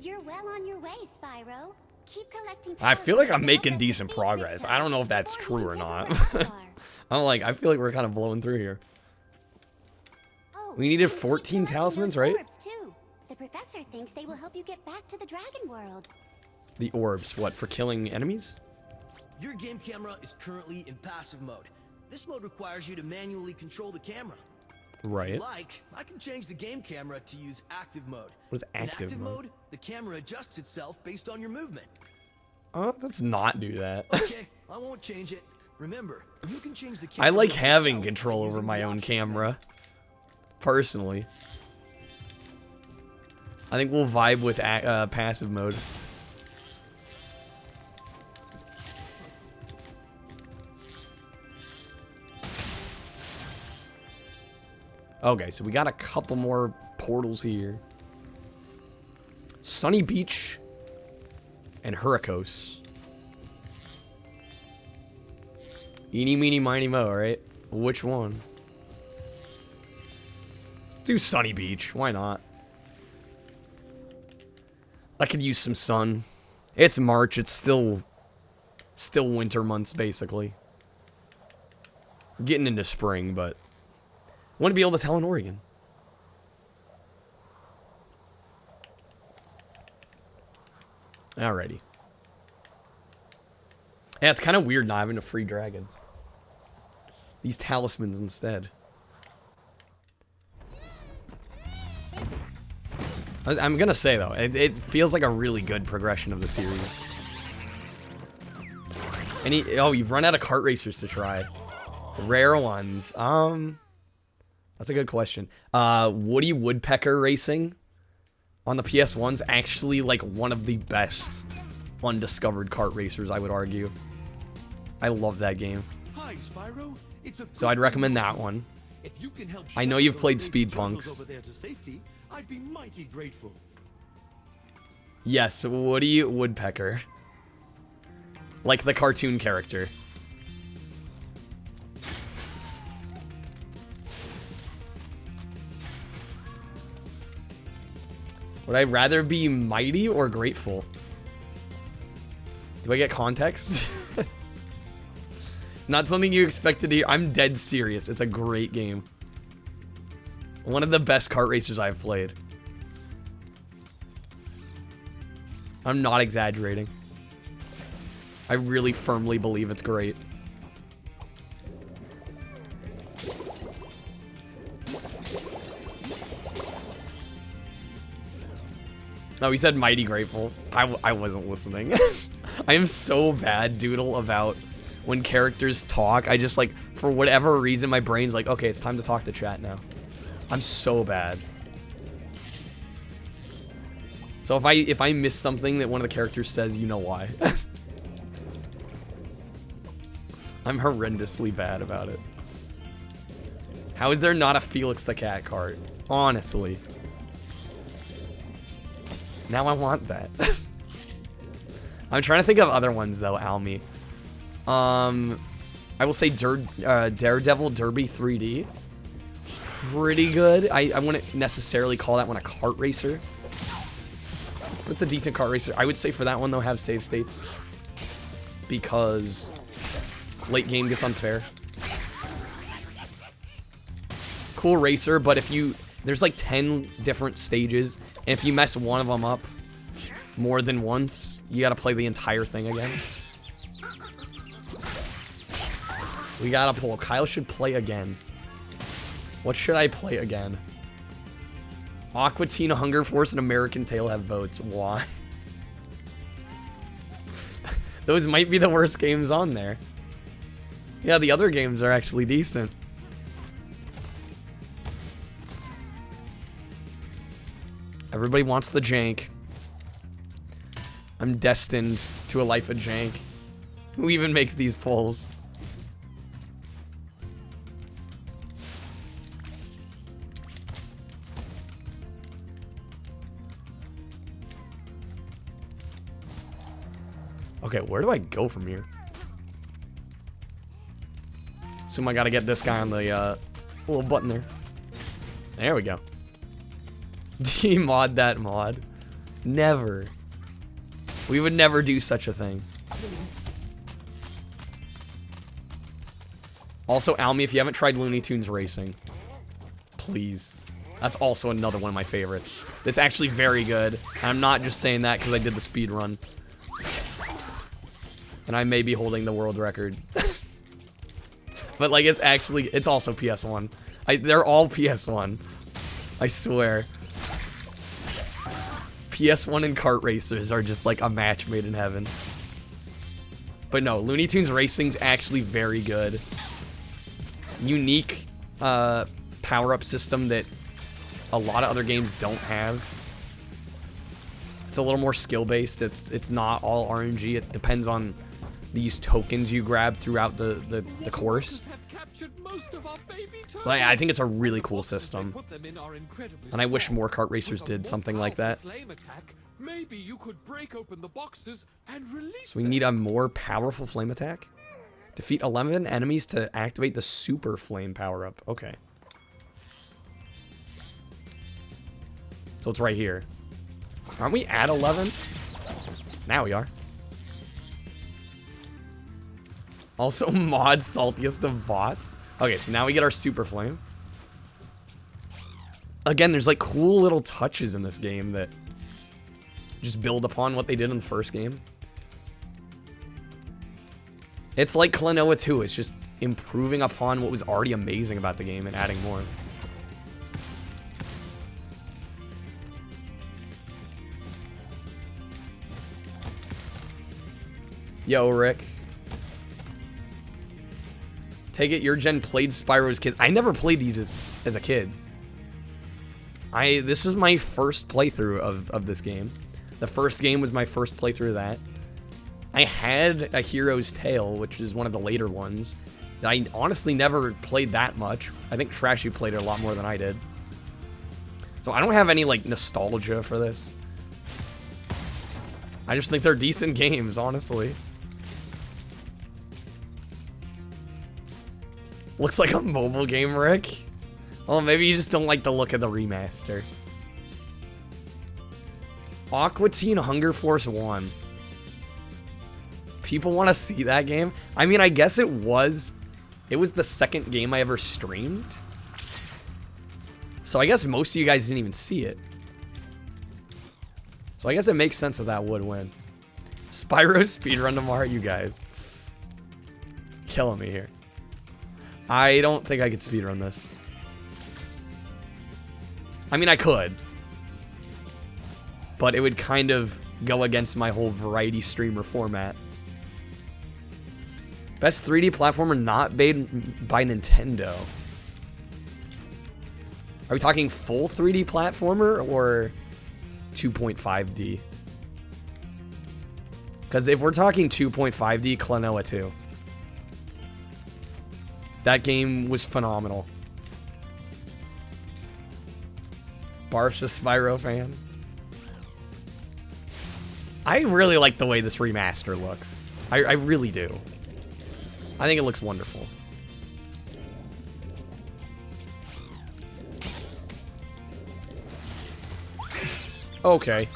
You're well on your way, Spyro. Keep collecting. I feel like I'm powers making to decent defeat progress. Ripto I don't know if that's before true he or can not. take over Avalar. I feel like we're kind of blowing through here. Oh, We needed and keep 14 collecting talismans, those right? orbs, too. The professor thinks they will help you get back to the dragon world. The orbs, what, for killing enemies? Your game camera is currently in passive mode. This mode requires you to manually control the camera. If Right. you like, I can change the game camera to use active mode. What is In active active mode? mode, the camera adjusts itself based on your movement. Let's not do that. Okay, I won't change it. Remember, you can change the I camera like mode having yourself control by over using my the own options camera. Personally. I think we'll vibe with passive mode. Okay, so we got a couple more portals here. Sunny Beach and Hurricos. Eeny, meeny, miny, mo, right? Which one? Let's do Sunny Beach. Why not? I could use some sun. It's March. It's still winter months, basically. Getting into spring, but want to be able to tell in Oregon. Alrighty. Yeah, it's kind of weird not having to free dragons. These talismans instead. I'm gonna say though, it feels like a really good progression of the series. Oh, you've run out of kart racers to try. Rare ones. That's a good question. Woody Woodpecker Racing on the PS1's actually like one of the best undiscovered kart racers, I would argue. I love that game. Hi, Spyro. It's a So I'd recommend that one. If you can help I know shepherd you've those played baby Speed turtles Punks. over there to safety, I'd be mighty grateful. Yes, Woody Woodpecker. Like the cartoon character. Would I rather be mighty or grateful? Do I get context? Not something you expected to hear. I'm dead serious. It's a great game. One of the best kart racers I've played. I'm not exaggerating. I really firmly believe it's great. Oh, he said mighty grateful. I wasn't listening. I am so bad, Doodle, about when characters talk. I just, like, for whatever reason, my brain's like, okay, it's time to talk to chat now. I'm so bad. So if I miss something that one of the characters says, you know why. I'm horrendously bad about it. How is there not a Felix the Cat cart? Honestly. Now I want that. I'm trying to think of other ones though, Almy. I will say Daredevil Derby 3D. Pretty good. I wouldn't necessarily call that one a kart racer. But it's a decent kart racer. I would say for that one though, have save states. Because late game gets unfair. Cool racer, but if you... There's like 10 different stages, and if you mess one of them up more than once, you gotta play the entire thing again. We got a poll. Kyle should play again. What should I play again? Aqua Teen, Hunger Force, and American Tail have votes. Why? Those might be the worst games on there. Yeah, the other games are actually decent. Everybody wants the jank. I'm destined to a life of jank. Who even makes these polls? Okay, where do I go from here? Assume I gotta get this guy on the little button there. There we go. Demod that mod. Never. We would never do such a thing. Also, Almy, if you haven't tried Looney Tunes Racing, please. That's also another one of my favorites. It's actually very good. And I'm not just saying that because I did the speed run. And I may be holding the world record. But like, it's also PS1. They're all PS1. I swear. PS1 and kart racers are just like a match made in heaven. But no, Looney Tunes Racing's actually very good. Unique power-up system that a lot of other games don't have. It's a little more skill-based. It's not all RNG. It depends on these tokens you grab throughout the course. But I think it's a really cool system. And I wish more kart racers did something like that. Maybe you could break open the boxes and release So we need a more powerful flame attack. Defeat 11 enemies to activate the super flame power-up. Okay. So it's right here. Aren't we at 11? Now we are. Also, mod saltiest of bots. Okay, so now we get our super flame. Again, there's like cool little touches in this game that just build upon what they did in the first game. It's like Klonoa 2. It's just improving upon what was already amazing about the game and adding more. Yo, Rick. Take it your gen played Spyro's kids. I never played these as a kid. This is my first playthrough of this game. The first game was my first playthrough of that. I had a Hero's Tale, which is one of the later ones. That I honestly never played that much. I think Trashy played it a lot more than I did. So I don't have any like nostalgia for this. I just think they're decent games, honestly. Looks like a mobile game, Rick. Well, maybe you just don't like the look of the remaster. Aqua Teen Hunger Force 1. People want to see that game? I mean, I guess it was the second game I ever streamed. So I guess most of you guys didn't even see it. So I guess it makes sense that would win. Spyro speedrun tomorrow, you guys. Killing me here. I don't think I could speedrun this. I mean, I could. but it would kind of go against my whole variety streamer format. Best 3D platformer not made by Nintendo. Are we talking full 3D platformer or 2.5D? Because if we're talking 2.5D, Klonoa 2. That game was phenomenal. Barf's a Spyro fan. I really like the way this remaster looks. I really do. I think it looks wonderful. Okay.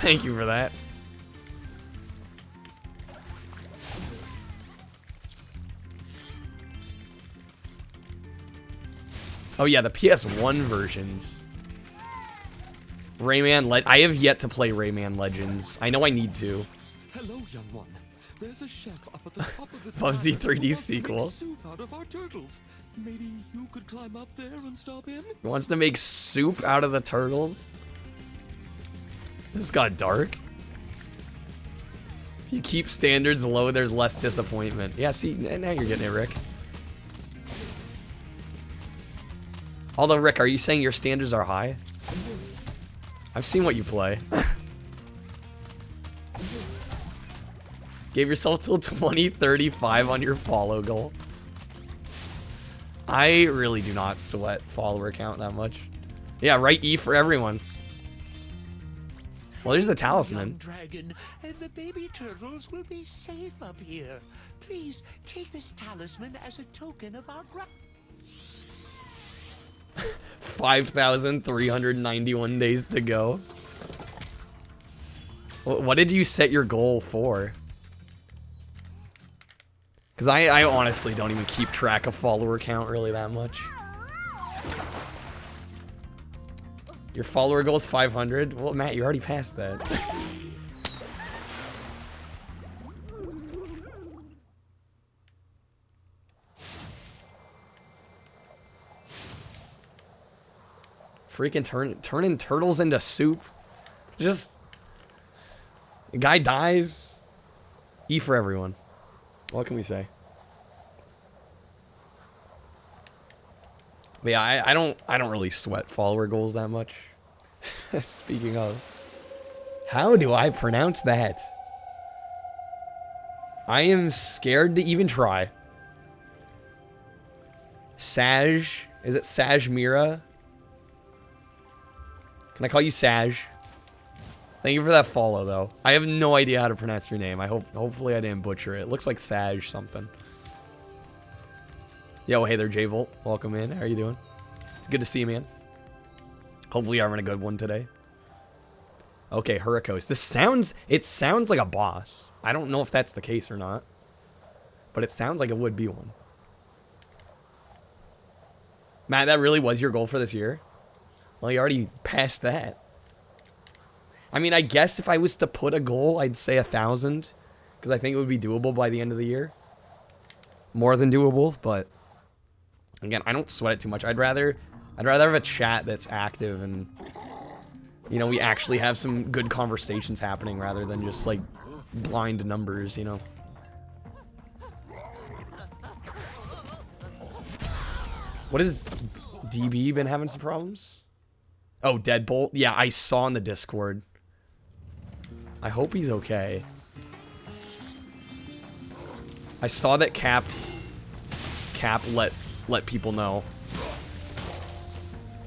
Thank you for that. Oh yeah, the PS1 versions. Rayman I have yet to play Rayman Legends. I know I need to. Hello, young one. There's a chef up at the top of this Bubsy mountain 3D who wants to sequel. make soup out of our turtles. Maybe you could climb up there and stop him? He wants to make soup out of the turtles. This got dark. If you keep standards low, there's less disappointment. Yeah, see, now you're getting it, Rick. Although, Rick, are you saying your standards are high? I've seen what you play. Gave yourself till 2035 on your follow goal. I really do not sweat follower count that much. Yeah, right E for everyone. Well, there's the talisman. Dragon, and the baby turtles will be safe up here. Please take this talisman as a token of our gratitude. 5,391 days to go. What did you set your goal for? Because I honestly don't even keep track of follower count really that much. Your follower goal is 500? Well, Matt, you already passed that. Freaking turning turtles into soup. Just... a guy dies. E for everyone. What can we say? But yeah, I don't really sweat follower goals that much. Speaking of, how do I pronounce that? I am scared to even try. Saj, is it Saj Mira? Can I call you Saj? Thank you for that follow, though. I have no idea how to pronounce your name. Hopefully I didn't butcher it. It looks like Saj something. Yo, hey there, J-Volt. Welcome in. How are you doing? It's good to see you, man. Hopefully you're having a good one today. Okay, Hurricos. It sounds like a boss. I don't know if that's the case or not. But it sounds like it would be one. Matt, that really was your goal for this year? Well, you already passed that. I mean, I guess if I was to put a goal, I'd say 1,000. Because I think it would be doable by the end of the year. More than doable, but... again, I don't sweat it too much. I'd rather have a chat that's active and... you know, we actually have some good conversations happening rather than just, like, blind numbers, you know? What has DB been having some problems? Oh, Deadbolt? Yeah, I saw in the Discord. I hope he's okay. I saw that Cap let people know.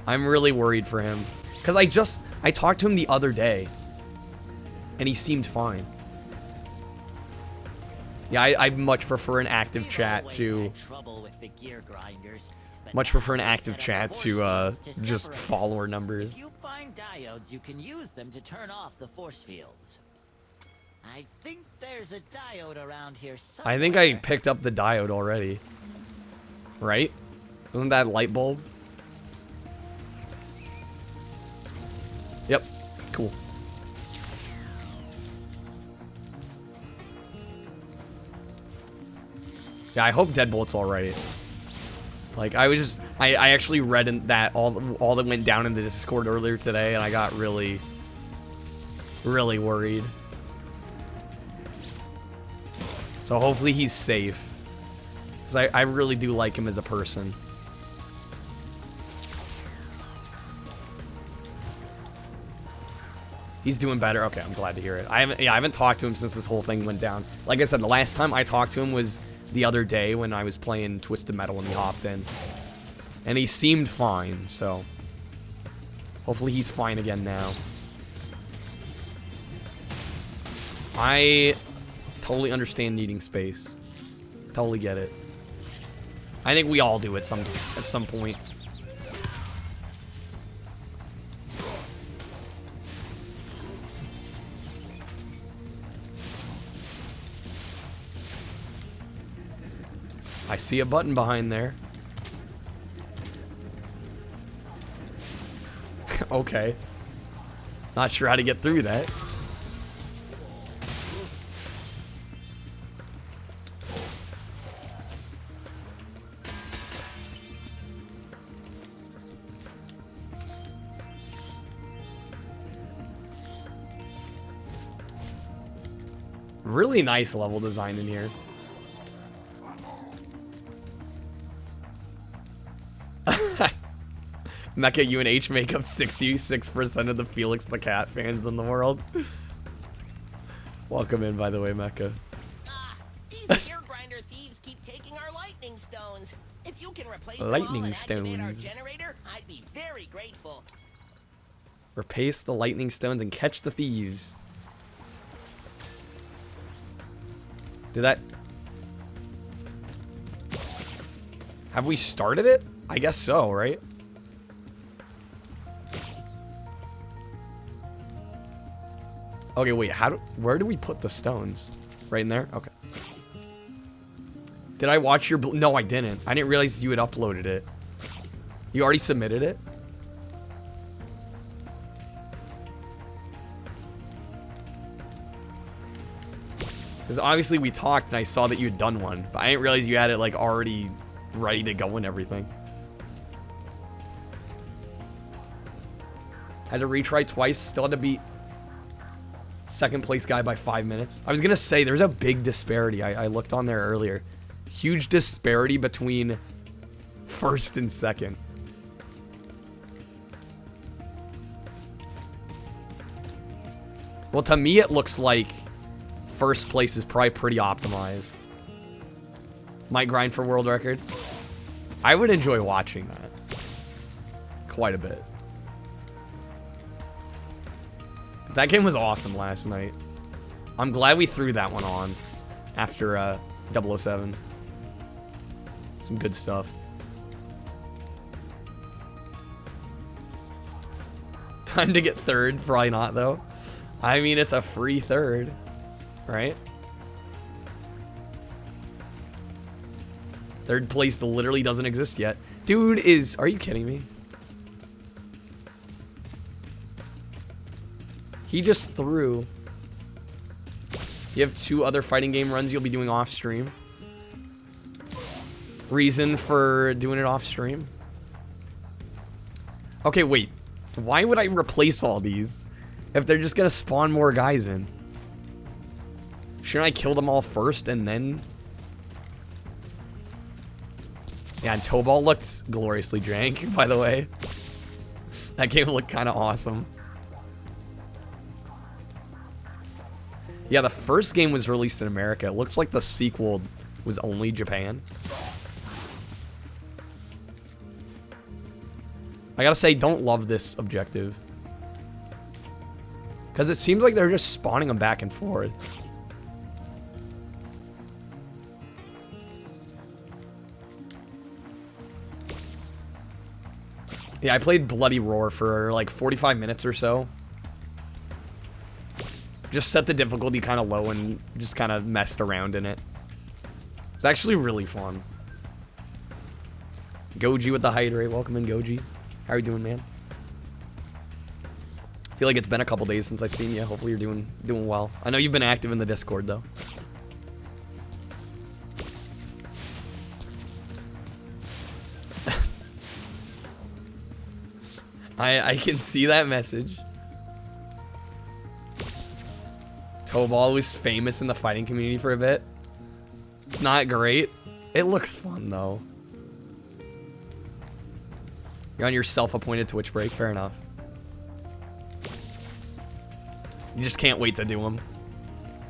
I'm really worried for him. Because I talked to him the other day. And he seemed fine. Yeah, I much prefer an active chat to... much prefer an active chat to just follower numbers. If you find diodes, you can use them to turn off the force fields. I think there's a diode around here somewhere. I think I picked up the diode already. Right? Wasn't that light bulb? Yep. Cool. Yeah, I hope Deadbolt's alright. Like, I actually read in that all that went down in the Discord earlier today, and I got really, really worried. So hopefully he's safe. Because I really do like him as a person. He's doing better. Okay, I'm glad to hear it. I haven't talked to him since this whole thing went down. Like I said, the last time I talked to him was the other day when I was playing Twisted Metal and he hopped in. And he seemed fine, so hopefully he's fine again now. I totally understand needing space. Totally get it. I think we all do at some point. I see a button behind there. Okay. Not sure how to get through that. Really nice level design in here. Mecha UNH make up 66% of the Felix the Cat fans in the world. Welcome in, by the way, Mecha. These ear grinder thieves keep taking our lightning stones. If you can replace them all and activate our generator, I'd be very grateful. Replace the lightning stones and catch the thieves. Did that... Have we started it? I guess so, right? Okay, wait, where do we put the stones? Right in there? Okay. Did I watch your... No, I didn't. I didn't realize you had uploaded it. You already submitted it? Because obviously we talked and I saw that you had done one, but I didn't realize you had it like already ready to go and everything. Had to retry twice, still had to beat second place guy by 5 minutes. I was gonna say, there's a big disparity. I looked on there earlier. Huge disparity between first and second. Well, to me it looks like first place is probably pretty optimized. Might grind for world record. I would enjoy watching that. Quite a bit. That game was awesome last night. I'm glad we threw that one on after 007. Some good stuff. Time to get third? Probably not, though. I mean, it's a free third, right? Third place literally doesn't exist yet. Dude is... Are you kidding me? He just threw... You have 2 other fighting game runs you'll be doing off stream. Reason for doing it off stream? Okay, wait. Why would I replace all these if they're just gonna spawn more guys in? Shouldn't I kill them all first and then... Yeah, and Tobal looked gloriously jank, by the way. That game looked kind of awesome. Yeah, the first game was released in America. It looks like the sequel was only Japan. I gotta say, don't love this objective. Because it seems like they're just spawning them back and forth. Yeah, I played Bloody Roar for like 45 minutes or so. Just set the difficulty kind of low and just kind of messed around in it. It's actually really fun. Goji with the hydrate. Welcome in, Goji. How are you doing, man? I feel like it's been a couple days since I've seen you. Hopefully you're doing well. I know you've been active in the Discord, though. I can see that message. Tobal was famous in the fighting community for a bit. It's not great. It looks fun, though. You're on your self-appointed Twitch break. Fair enough. You just can't wait to do them.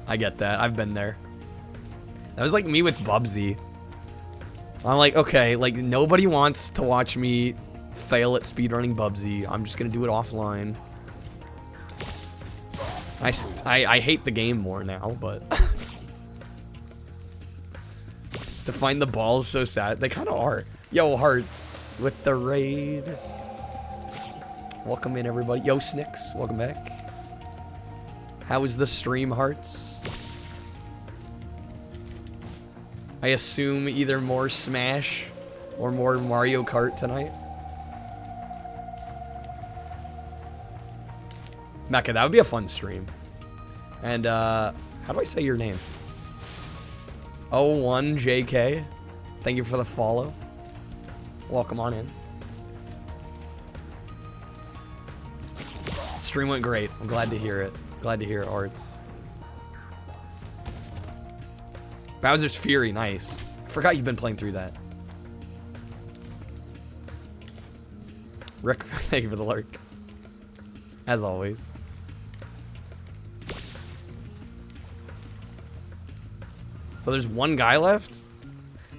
I get that. I've been there. That was like me with Bubsy. I'm like, okay, like, nobody wants to watch me fail at speedrunning Bubsy. I'm just gonna do it offline. I hate the game more now, but... to find the balls so sad. They kind of are. Yo, Hearts with the raid. Welcome in, everybody. Yo, Snicks, welcome back. How was the stream, Hearts? I assume either more Smash or more Mario Kart tonight. Mecca, that would be a fun stream. And, how do I say your name? 01JK. Thank you for the follow. Welcome on in. Stream went great. I'm glad to hear it. Glad to hear it, Arts. Bowser's Fury, nice. I forgot you've been playing through that. Rick, thank you for the lurk. As always. So there's one guy left?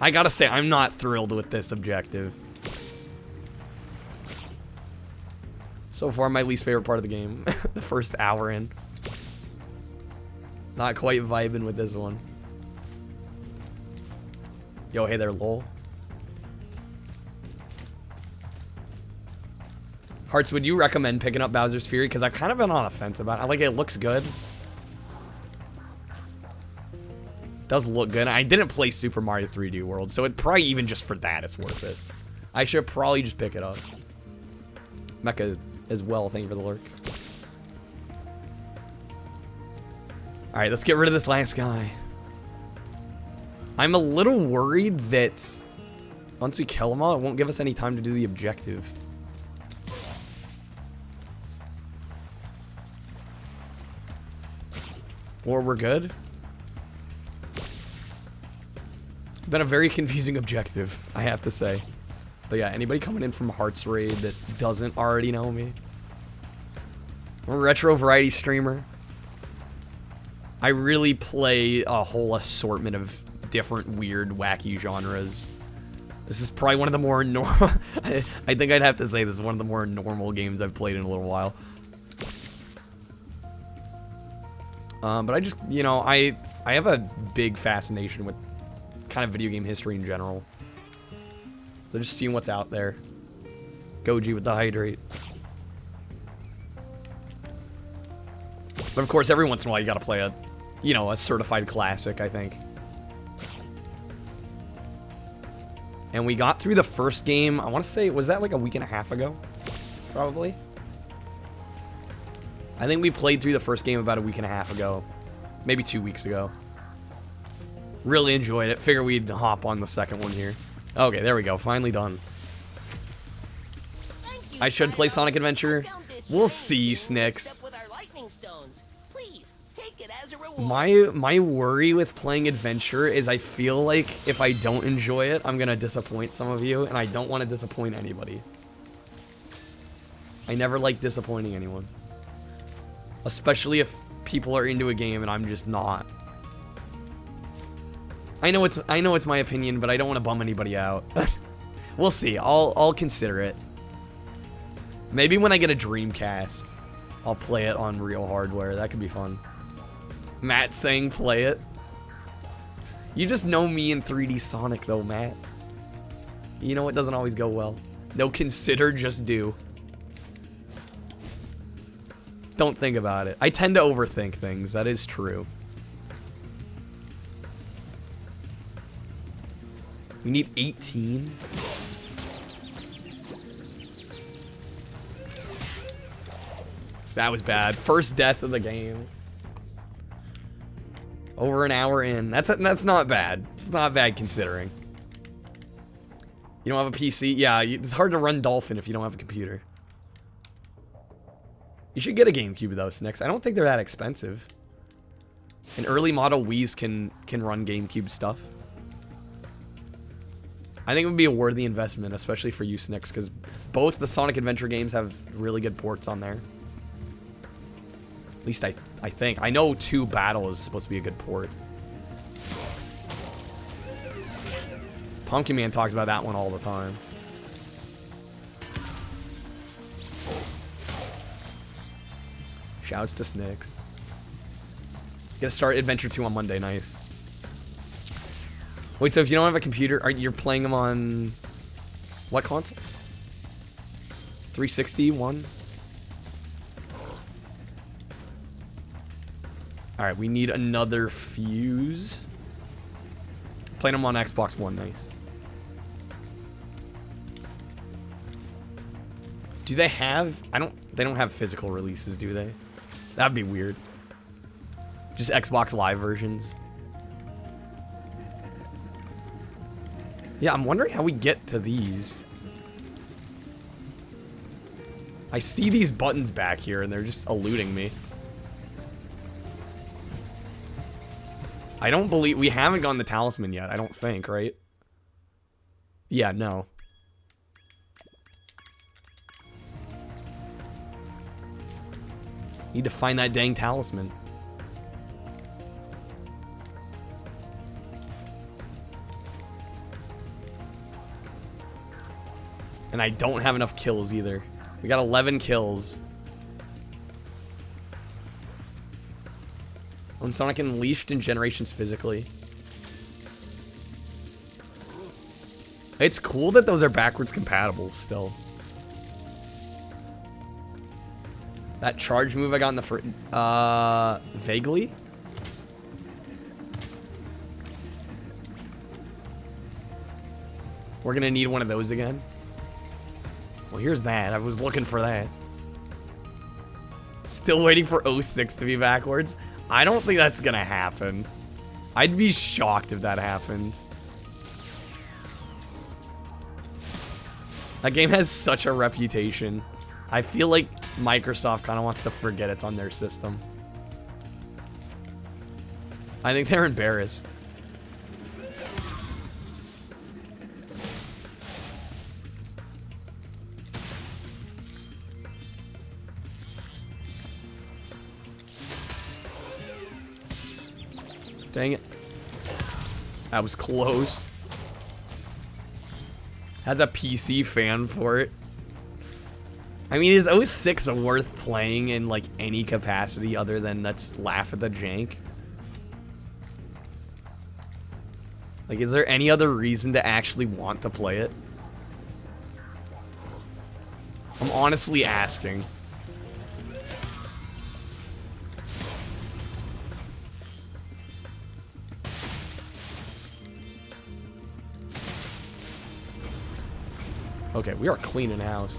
I gotta say, I'm not thrilled with this objective. So far, my least favorite part of the game. The first hour in. Not quite vibing with this one. Yo, hey there, lol. Hearts, would you recommend picking up Bowser's Fury? Because I've kind of been on a fence about it. Like, it looks good. Does look good. I didn't play Super Mario 3D World, so it probably even just for that, it's worth it. I should probably just pick it up. Mecha as well, thank you for the lurk. Alright, let's get rid of this last guy. I'm a little worried that once we kill them all, it won't give us any time to do the objective. Or we're good. Been a very confusing objective, I have to say. But yeah, anybody coming in from Hearts Raid that doesn't already know me? I'm a retro variety streamer. I really play a whole assortment of different weird, wacky genres. This is probably one of the more normal... I think I'd have to say this is one of the more normal games I've played in a little while. But I just, you know, I have a big fascination with kind of video game history in general. So just seeing what's out there. Goji with the hydrate. But of course, every once in a while you gotta play a, you know, a certified classic, I think. And we got through the first game, I want to say, was that like a week and a half ago? Probably. I think we played through the first game about a week and a half ago. Maybe 2 weeks ago. Really enjoyed it. Figure we'd hop on the second one here. Okay, there we go. Finally done. I should play Sonic Adventure. We'll see, Snicks. My worry with playing Adventure is I feel like if I don't enjoy it, I'm gonna disappoint some of you, and I don't want to disappoint anybody. I never like disappointing anyone. Especially if people are into a game and I'm just not. I know it's my opinion, but I don't want to bum anybody out. We'll see. I'll consider it. Maybe when I get a Dreamcast, I'll play it on real hardware. That could be fun. Matt saying play it. You just know me in 3D Sonic though, Matt. You know it doesn't always go well. No consider, just do. Don't think about it. I tend to overthink things. That is true. We need 18. That was bad. First death of the game. Over an hour in. That's not bad. It's not bad considering. You don't have a PC? Yeah, it's hard to run Dolphin if you don't have a computer. You should get a GameCube though, Snicks. I don't think they're that expensive. And early model Wii's can run GameCube stuff. I think it would be a worthy investment, especially for you, Snicks, because both the Sonic Adventure games have really good ports on there. At least I think. I know 2 Battle is supposed to be a good port. Pumpkin Man talks about that one all the time. Shouts to Snicks. Gonna start Adventure 2 on Monday, nice. Wait, so if you don't have a computer, you're playing them on what console? 360, one? Alright, we need another fuse. Playing them on Xbox One, nice. Do they have, they don't have physical releases, do they? That'd be weird. Just Xbox Live versions. Yeah, I'm wondering how we get to these. I see these buttons back here and they're just eluding me. I don't believe, we haven't gotten the talisman yet, I don't think, right? Yeah, no. Need to find that dang talisman. And I don't have enough kills either. We got 11 kills. On Sonic Unleashed in Generations physically. It's cool that those are backwards compatible still. That charge move I got in the first... vaguely? We're gonna need one of those again. Well, here's that. I was looking for that. Still waiting for 06 to be backwards. I don't think that's gonna happen. I'd be shocked if that happened. That game has such a reputation. I feel like Microsoft kind of wants to forget it's on their system. I think they're embarrassed. Dang it. That was close. Has a PC fan for it. I mean, is 06 worth playing in, like, any capacity other than let's laugh at the jank? Like, is there any other reason to actually want to play it? I'm honestly asking. Okay, we are cleaning house.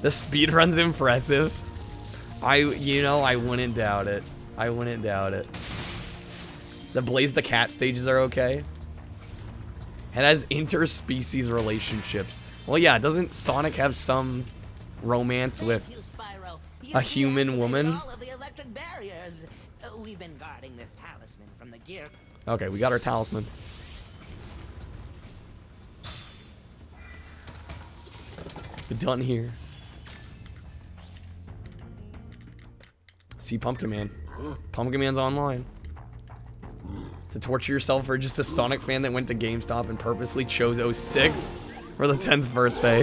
The speedrun's impressive. You know, I wouldn't doubt it. I wouldn't doubt it. The Blaze the Cat stages are okay. It has interspecies relationships. Well, yeah, doesn't Sonic have some romance with a human woman? All of the electric barriers. We've been guarding this talisman from the gear. Okay, we got our talisman. We're done here. See Pumpkin Man. Pumpkin Man's online. To torture yourself for just a Sonic fan that went to GameStop and purposely chose 06 for the 10th birthday.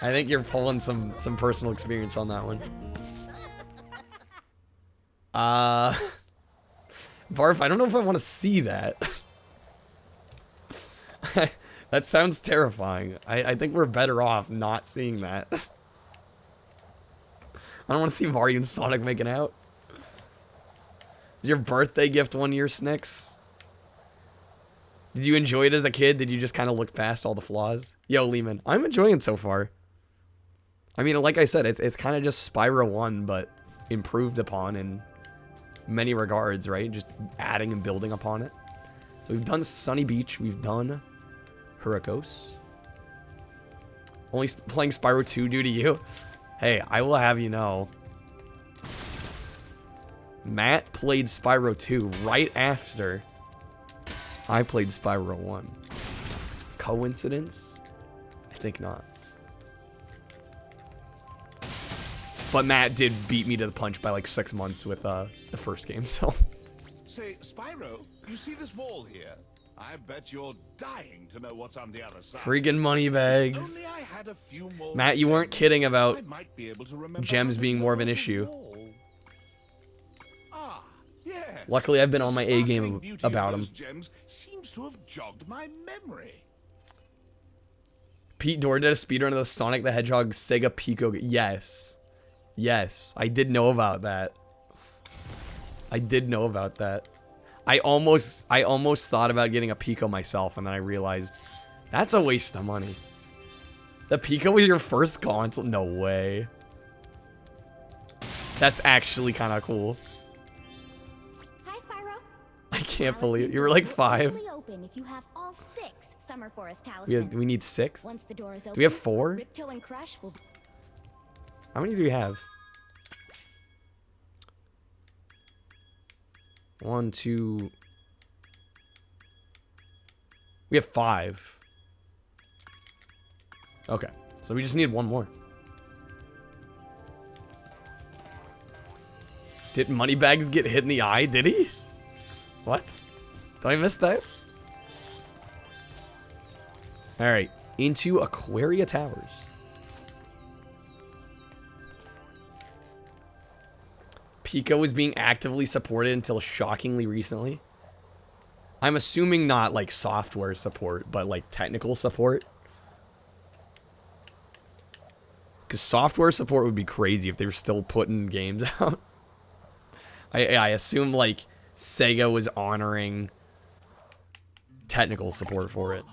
I think you're pulling some personal experience on that one. Barf, I don't know if I want to see that. That sounds terrifying. I think we're better off not seeing that. I don't want to see Mario and Sonic making out. Your birthday gift one year, Snicks? Did you enjoy it as a kid? Did you just kind of look past all the flaws? Yo, Lehman, I'm enjoying it so far. I mean, like I said, it's kind of just Spyro 1, but improved upon in many regards, right? Just adding and building upon it. So we've done Sunny Beach. We've done Hurricos. Only playing Spyro 2 due to you. Hey, I will have you know, Matt played Spyro 2 right after I played Spyro 1. Coincidence? I think not. But Matt did beat me to the punch by like 6 months with the first game, so. Say, Spyro, you see this wall here? I bet you're dying to know what's on the other side. Freaking money bags. Only I had a few more Matt, you weren't gems, kidding about I might be able to remember gems how to being more of an build a issue. wall. Ah, yes. Luckily, I've been on my A Sparkling game beauty about of him. those gems seems to have jogged my memory. Pete Dore did a speedrun of the Sonic the Hedgehog Sega Pico. Yes. Yes, I did know about that. I did know about that. I almost thought about getting a Pico myself, and then I realized that's a waste of money. The Pico was your first console? No way. That's actually kind of cool. Hi, Spyro. I can't believe you were like 5. Only open if you have all 6 Summer Forest talismans. We need 6. Once the door is open, Do we have 4? Ripto and Crush will. How many do we have? 1, 2. We have 5. Okay, so we just need 1 more. Did Moneybags get hit in the eye? Did he? What? Did I miss that? Alright, into Aquaria Towers. Pico was being actively supported until shockingly recently. I'm assuming not like software support, but like technical support. Because software support would be crazy if they were still putting games out. I assume like Sega was honoring technical support for it.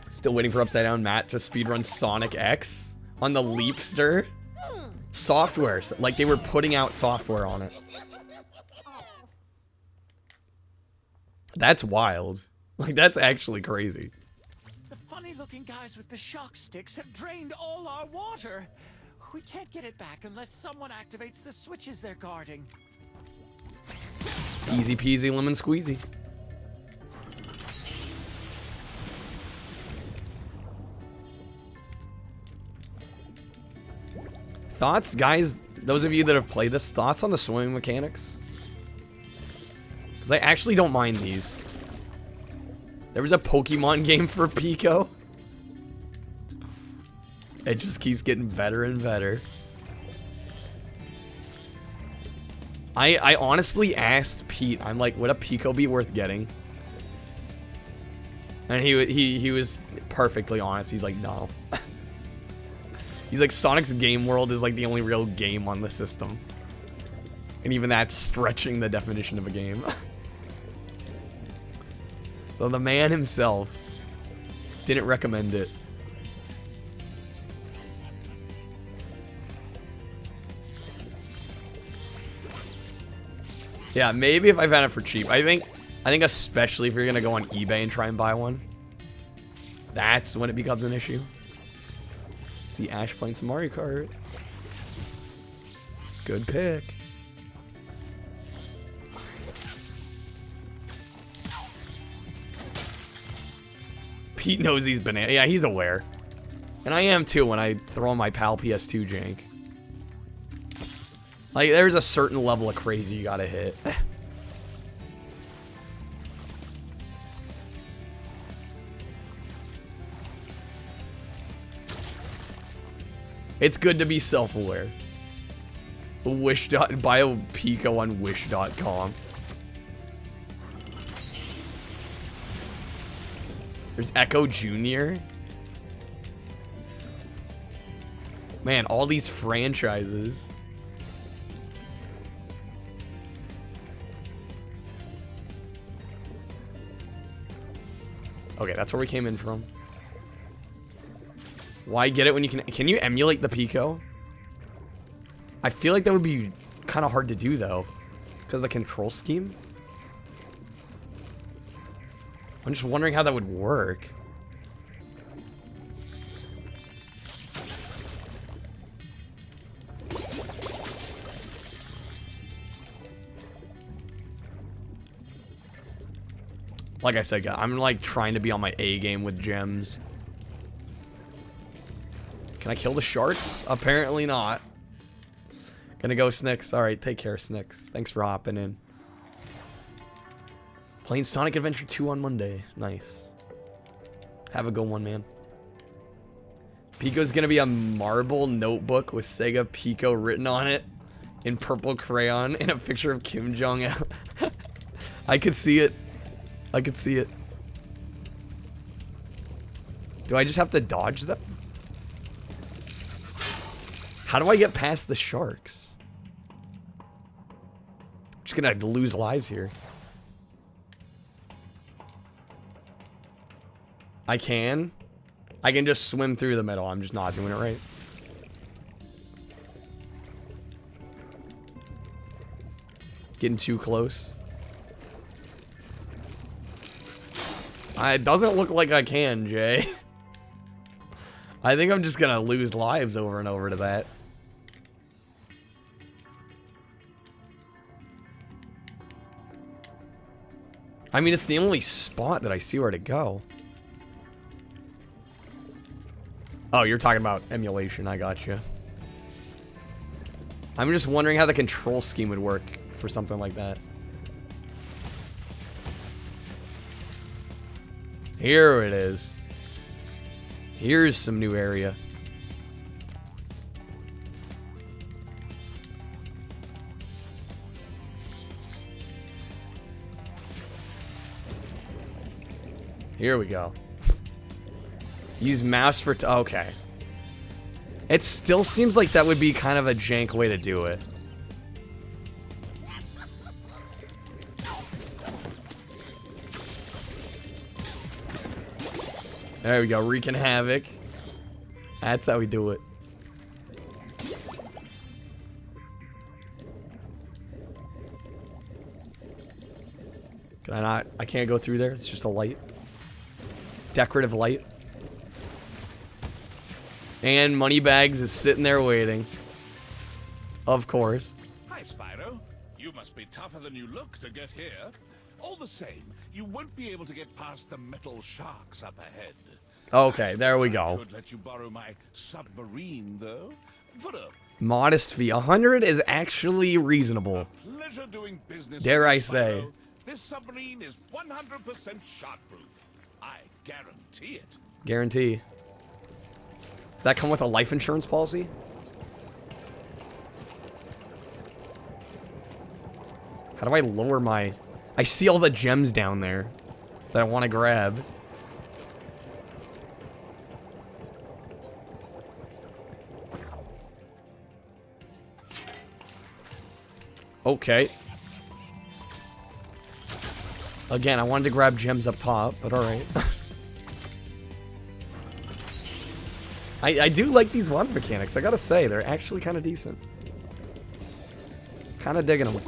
Still waiting for Upside Down Matt to speedrun Sonic X on the Leapster. Software, like they were putting out software on it. That's wild. Like that's actually crazy. The funny-looking guys with the shock sticks have drained all our water. We can't get it back unless someone activates the switches they're guarding. Easy peasy lemon squeezy. Thoughts, guys? Those of you that have played this, thoughts on the swimming mechanics? Because I actually don't mind these. There was a Pokemon game for Pico. It just keeps getting better and better. I honestly asked Pete, I'm like, would a Pico be worth getting? And he was perfectly honest. He's like, no. He's like, Sonic's Game World is like the only real game on the system. And even that's stretching the definition of a game. So the man himself didn't recommend it. Yeah, maybe if I found it for cheap. I think especially if you're gonna go on eBay and try and buy one, that's when it becomes an issue. See Ash playing some Mario Kart. Good pick. Pete knows he's banana. Yeah, he's aware. And I am too when I throw on my PAL PS2 jank. Like, there's a certain level of crazy you gotta hit. It's good to be self-aware. Buy a Pico on wish.com. There's Echo Jr. Man, all these franchises. Okay, that's where we came in from. Why get it when you can you emulate the Pico? I feel like that would be kind of hard to do though, because of the control scheme. I'm just wondering how that would work. Like I said, guys, I'm like trying to be on my A game with gems. Can I kill the sharks? Apparently not. Gonna go Snicks. Alright, take care, Snicks. Thanks for hopping in. Playing Sonic Adventure 2 on Monday. Nice. Have a good one, man. Pico's gonna be a marble notebook with Sega Pico written on it in purple crayon and a picture of Kim Jong-un. I could see it. I could see it. Do I just have to dodge them? How do I get past the sharks? I'm just gonna lose lives here. I can just swim through the middle. I'm just not doing it right. Getting too close. It doesn't look like I can, Jay. I think I'm just gonna lose lives over and over to that. I mean, it's the only spot that I see where to go. Oh, you're talking about emulation. I gotcha. I'm just wondering how the control scheme would work for something like that. Here it is. Here's some new area. Here we go. Use mouse for okay. It still seems like that would be kind of a jank way to do it. There we go, wreaking havoc. That's how we do it. Can I not? I can't go through there. It's just a light. Decorative light. And Moneybags is sitting there waiting. Of course. Hi, Spyro. You must be tougher than you look to get here. All the same, you won't be able to get past the metal sharks up ahead. Okay, there we go. I could let you borrow my submarine, though, for a Modest fee. 100 is actually reasonable. pleasure doing business. Dare with I you, say. Spyro. This submarine is 100% shark-proof. I guarantee it. Guarantee. That come with a life insurance policy? How do I lower my... I see all the gems down there that I want to grab. Okay. Again, I wanted to grab gems up top, but alright. I do like these water mechanics, I gotta say. They're actually kind of decent. Kind of digging them.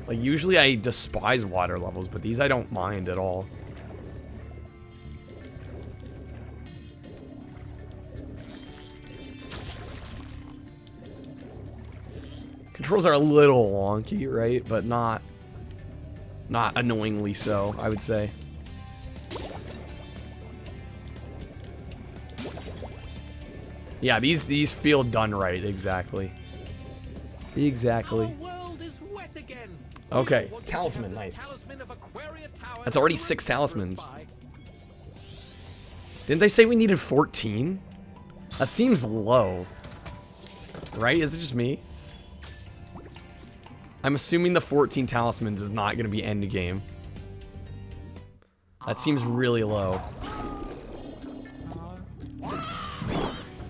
Like, usually I despise water levels, but these I don't mind at all. Controls are a little wonky, right? But not annoyingly so, I would say. Yeah, these feel done right, exactly. Exactly. Okay, talisman, nice. That's already 6 talismans. Didn't they say we needed 14? That seems low. Right? Is it just me? I'm assuming the 14 talismans is not going to be end game. That seems really low.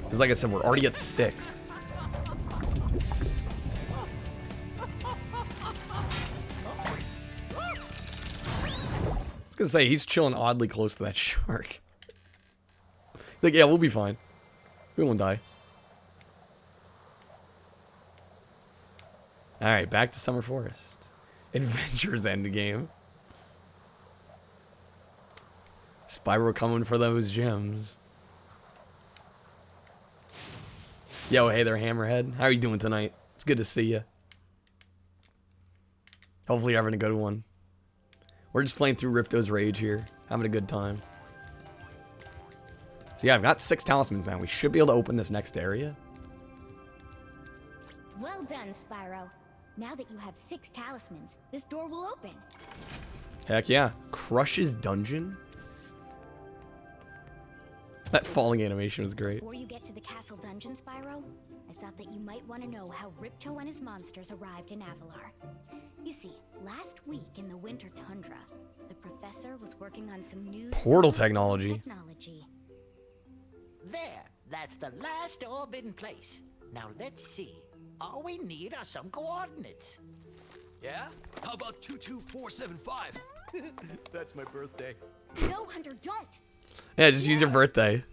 Because like I said, we're already at 6. I was gonna say, he's chilling oddly close to that shark. Like, yeah, we'll be fine. We won't die. Alright, back to Summer Forest. Adventures endgame. Spyro coming for those gems. Yo, hey there, Hammerhead. How are you doing tonight? It's good to see you. Hopefully you're having a good one. We're just playing through Ripto's Rage here. Having a good time. So yeah, I've got 6 talismans now. We should be able to open this next area. Well done, Spyro. Now that you have 6 talismans, this door will open. Heck yeah. Crush's Dungeon? That falling animation was great. Before you get to the castle dungeon, Spyro, I thought that you might want to know how Ripto and his monsters arrived in Avalar. You see, last week in the winter tundra, the professor was working on some new portal technology. There, that's the last orb in place. Now let's see. All we need are some coordinates. Yeah? How about 22475? That's my birthday. No, Hunter, don't! Yeah, just use your birthday.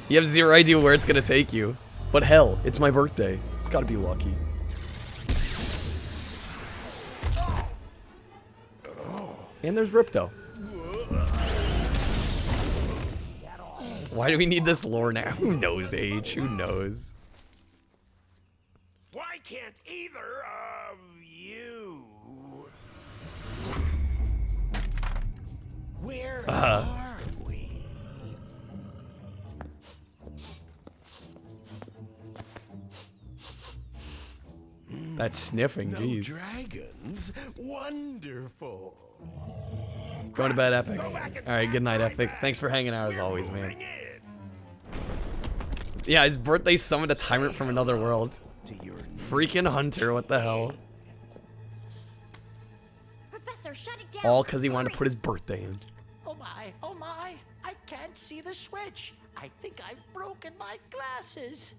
You have 0 idea where it's gonna take you. But hell, it's my birthday. It's gotta be lucky. And there's Ripto. Why do we need this lore now? Who knows, Age? Who knows? Why can't either of you? Where are we? That's sniffing, No jeez. dragons? Wonderful. Going to bed, Epic. Alright, good night, Epic. Thanks for hanging out as always, man. Yeah, his birthday summoned a tyrant from another world. Freaking Hunter, what the hell? Professor, shut it down! All because he wanted to put his birthday in. Oh my, I can't see the switch. I think I've broken my glasses.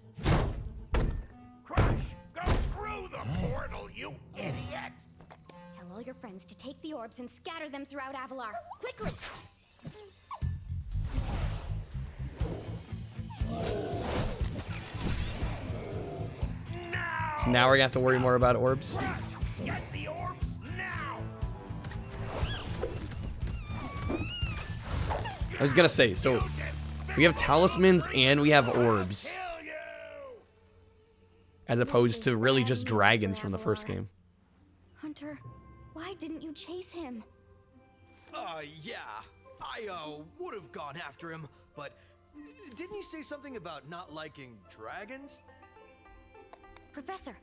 Crush, go through the portal, you idiot! Tell all your friends to take the orbs and scatter them throughout Avalar. Quickly! So now we're gonna have to worry more about orbs. Get the orbs now! I was gonna say, so we have talismans and we have orbs. As opposed to really just dragons from the first game. Hunter, why didn't you chase him? Yeah. I, would have gone after him, but didn't he say something about not liking dragons? Professor,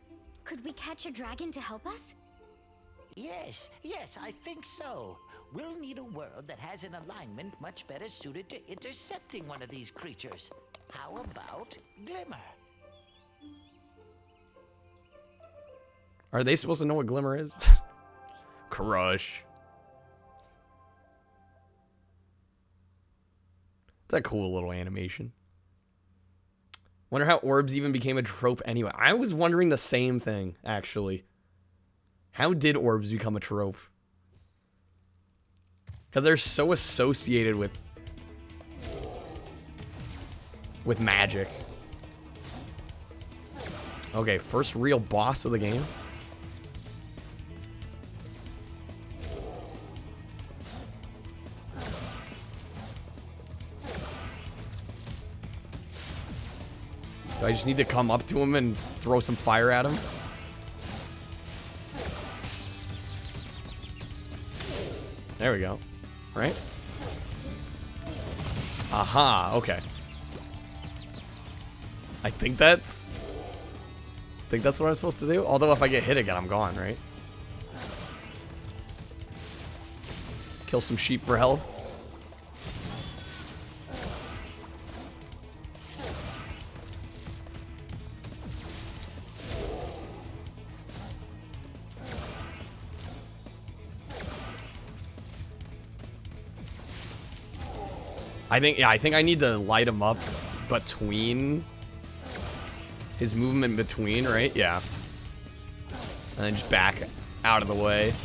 could we catch a dragon to help us? Yes, I think so. We'll need a world that has an alignment much better suited to intercepting one of these creatures. How about Glimmer? Are they supposed to know what Glimmer is? Crush. It's a cool little animation. Wonder how orbs even became a trope anyway. I was wondering the same thing, actually. How did orbs become a trope? Because they're so associated with magic. Okay, first real boss of the game. Do I just need to come up to him and throw some fire at him? There we go. Right? Aha, okay. I think that's what I'm supposed to do. Although if I get hit again, I'm gone, right? Kill some sheep for health. I think I need to light him up between his movement between, right? Yeah. And then just back out of the way.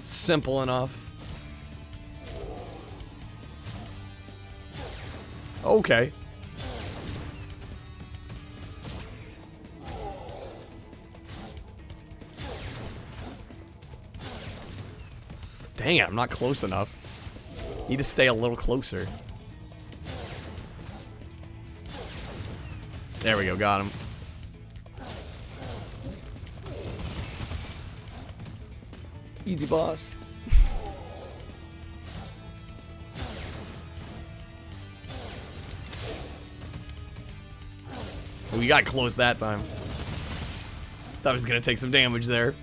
Simple enough. Okay. Dang it, I'm not close enough. Need to stay a little closer. There we go, got him. Easy boss. We got close that time. Thought I was gonna take some damage there.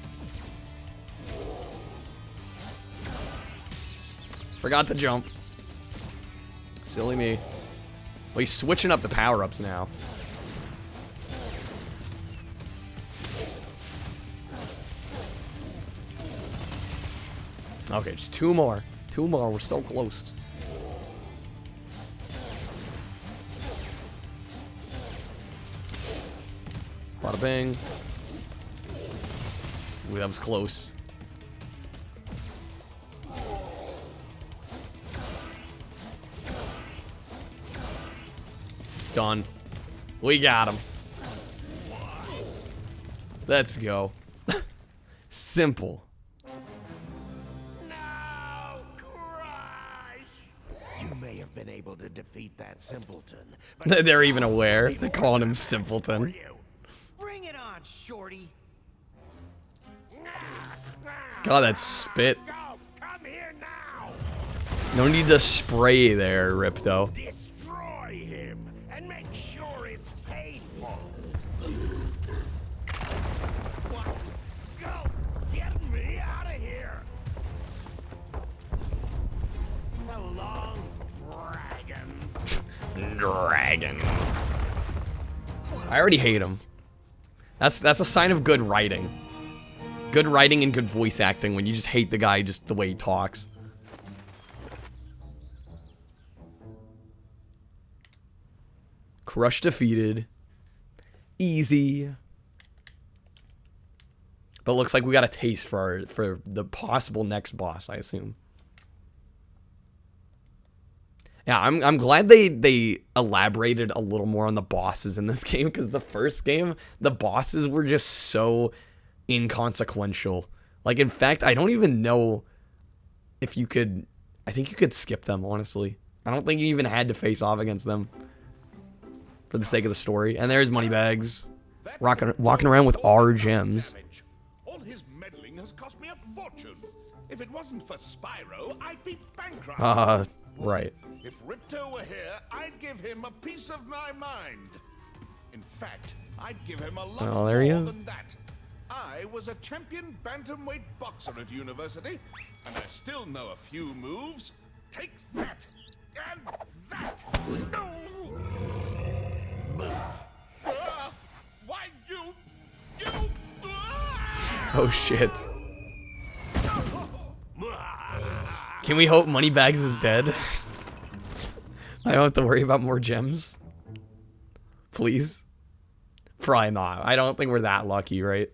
Forgot to jump. Silly me. Well, he's switching up the power-ups now. Okay, just 2 more. 2 more, we're so close. Bada bing. Ooh, that was close. Done. We got him. Let's go. Simple. You may have been able to defeat that simpleton. They're even aware. They're calling him simpleton. Bring it on, shorty. God, that spit. No need to spray there, Ripto. Destroy him and make sure it's painful. What? Go! Get me out of here! So long, Dragon. I already hate him. That's a sign of good writing. Good writing and good voice acting when you just hate the guy just the way he talks. Crush defeated. Easy. But it looks like we got a taste for the possible next boss, I assume. Yeah, I'm glad they elaborated a little more on the bosses in this game, because the first game, the bosses were just so inconsequential. Like, in fact, I don't even know if you could... I think you could skip them, honestly. I don't think you even had to face off against them for the sake of the story. And there's Moneybags walking around with our gems. All his meddling has cost me a fortune. If it wasn't for Spyro, I'd be bankrupt. Right. If Ripto were here, I'd give him a piece of my mind. In fact, I'd give him a lot more than that. I was a champion bantamweight boxer at university, and I still know a few moves. Take that, and that. Why you? Oh shit. Can we hope Moneybags is dead? I don't have to worry about more gems. Please? Probably not. I don't think we're that lucky, right?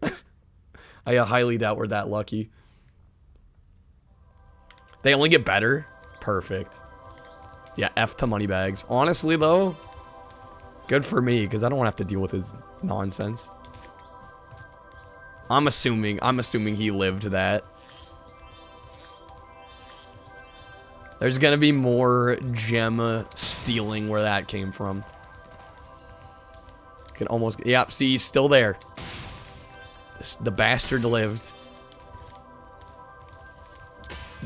I highly doubt we're that lucky. They only get better? Perfect. Yeah, F to Moneybags. Honestly, though, good for me, because I don't want to have to deal with his nonsense. I'm assuming he lived that. There's gonna be more gem stealing where that came from. Can almost, yeah, see, he's still there. The bastard lived.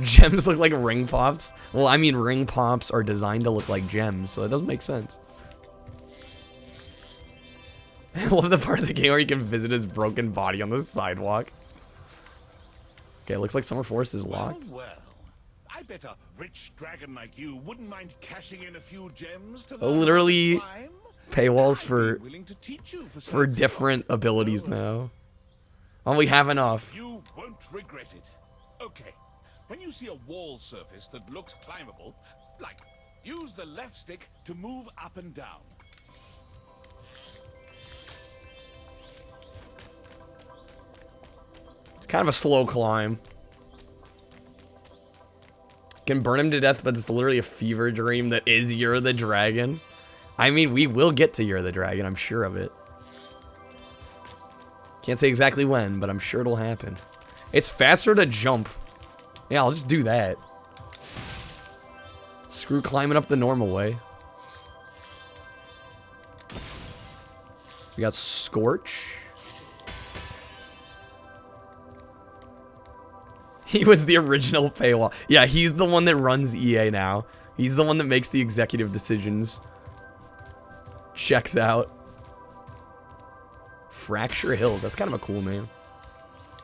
Gems look like ring pops. Well, I mean, ring pops are designed to look like gems, so it doesn't make sense. I love the part of the game where you can visit his broken body on the sidewalk. Okay, it looks like Summer Forest is locked. Well, I bet a rich dragon like you wouldn't mind cashing in a few gems to literally paywalls for different abilities now. Oh, we have enough. You won't regret it. Okay, when you see a wall surface that looks climbable, like, use the left stick to move up and down. Kind of a slow climb. Can burn him to death, but it's literally a fever dream that is You're the Dragon. I mean, we will get to You're the Dragon, I'm sure of it. Can't say exactly when, but I'm sure it'll happen. It's faster to jump. Yeah, I'll just do that. Screw climbing up the normal way. We got Scorch. He was the original paywall. Yeah, he's the one that runs EA now. He's the one that makes the executive decisions. Checks out. Fracture Hills. That's kind of a cool name.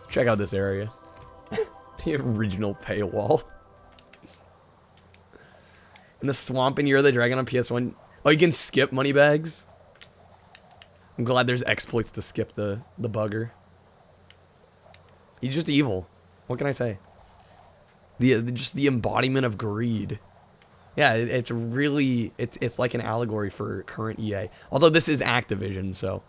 Check out this area. The original paywall. In the swamp and You're the Dragon on PS1. Oh, you can skip Moneybags. I'm glad there's exploits to skip the bugger. He's just evil. What can I say? Just the embodiment of greed. Yeah, it's really it's like an allegory for current EA. Although this is Activision, so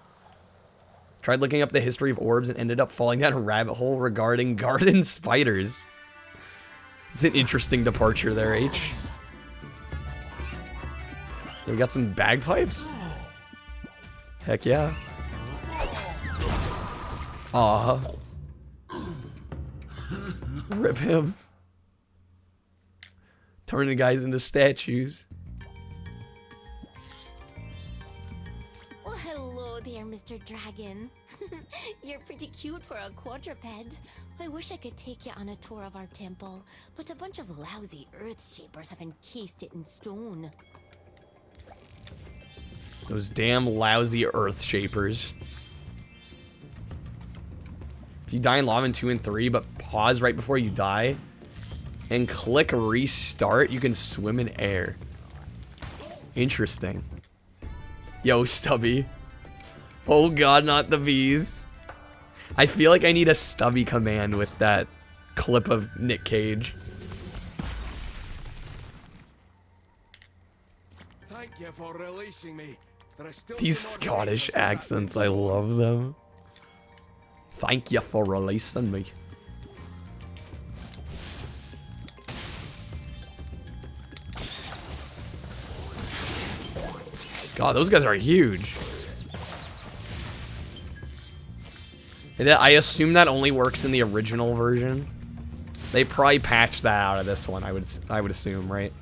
tried looking up the history of orbs and ended up falling down a rabbit hole regarding garden spiders. It's an interesting departure there, H. We got some bagpipes? Heck yeah. Aw. Rip him. Turning guys into statues. Well, hello there, Mr. Dragon. You're pretty cute for a quadruped. I wish I could take you on a tour of our temple, but a bunch of lousy earth shapers have encased it in stone. Those damn lousy earth shapers. If you die in lava in 2 and 3, but pause right before you die and click restart, you can swim in air. Interesting. Yo, Stubby. Oh god, not the bees. I feel like I need a Stubby command with that clip of Nick Cage. Thank you for releasing me. These Scottish accents, I love them. Thank you for releasing me. God, those guys are huge. And I assume that only works in the original version. They probably patched that out of this one, I would assume, right?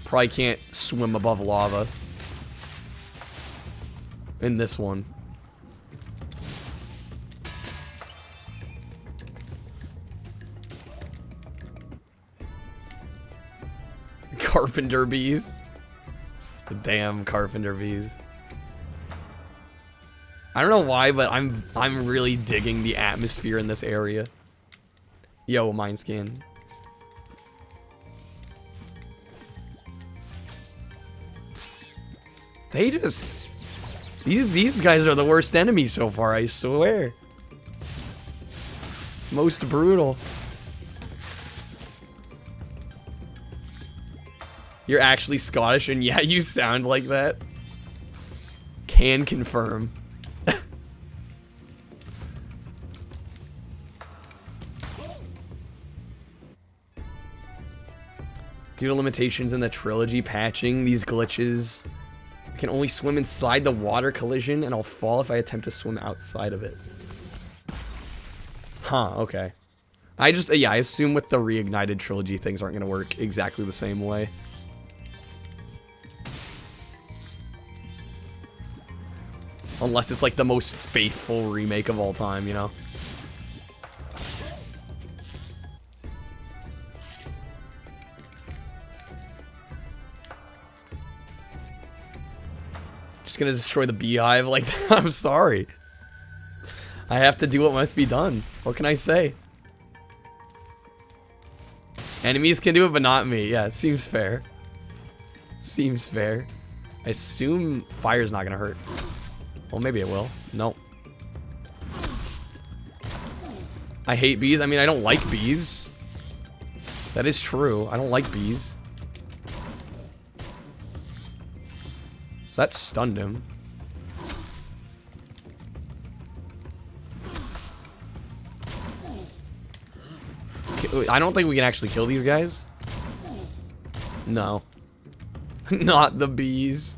Probably can't swim above lava in this one. Carpenter bees. The damn carpenter bees. I don't know why, but I'm really digging the atmosphere in this area. Yo, mine scan. They just these guys are the worst enemies so far, I swear. Most brutal. You're actually Scottish, and yeah, you sound like that. Can confirm. Due to limitations in the Trilogy patching, these glitches, I can only swim inside the water collision, and I'll fall if I attempt to swim outside of it. Huh, okay. I assume with the Reignited Trilogy, things aren't going to work exactly the same way. Unless it's like the most faithful remake of all time, you know? Just gonna destroy the beehive like that? I'm sorry. I have to do what must be done. What can I say? Enemies can do it, but not me. Yeah, it seems fair. Seems fair. I assume fire's not gonna hurt. Well, maybe it will. Nope. I hate bees. I mean, I don't like bees. That is true. I don't like bees. So that stunned him. I don't think we can actually kill these guys. No. Not the bees.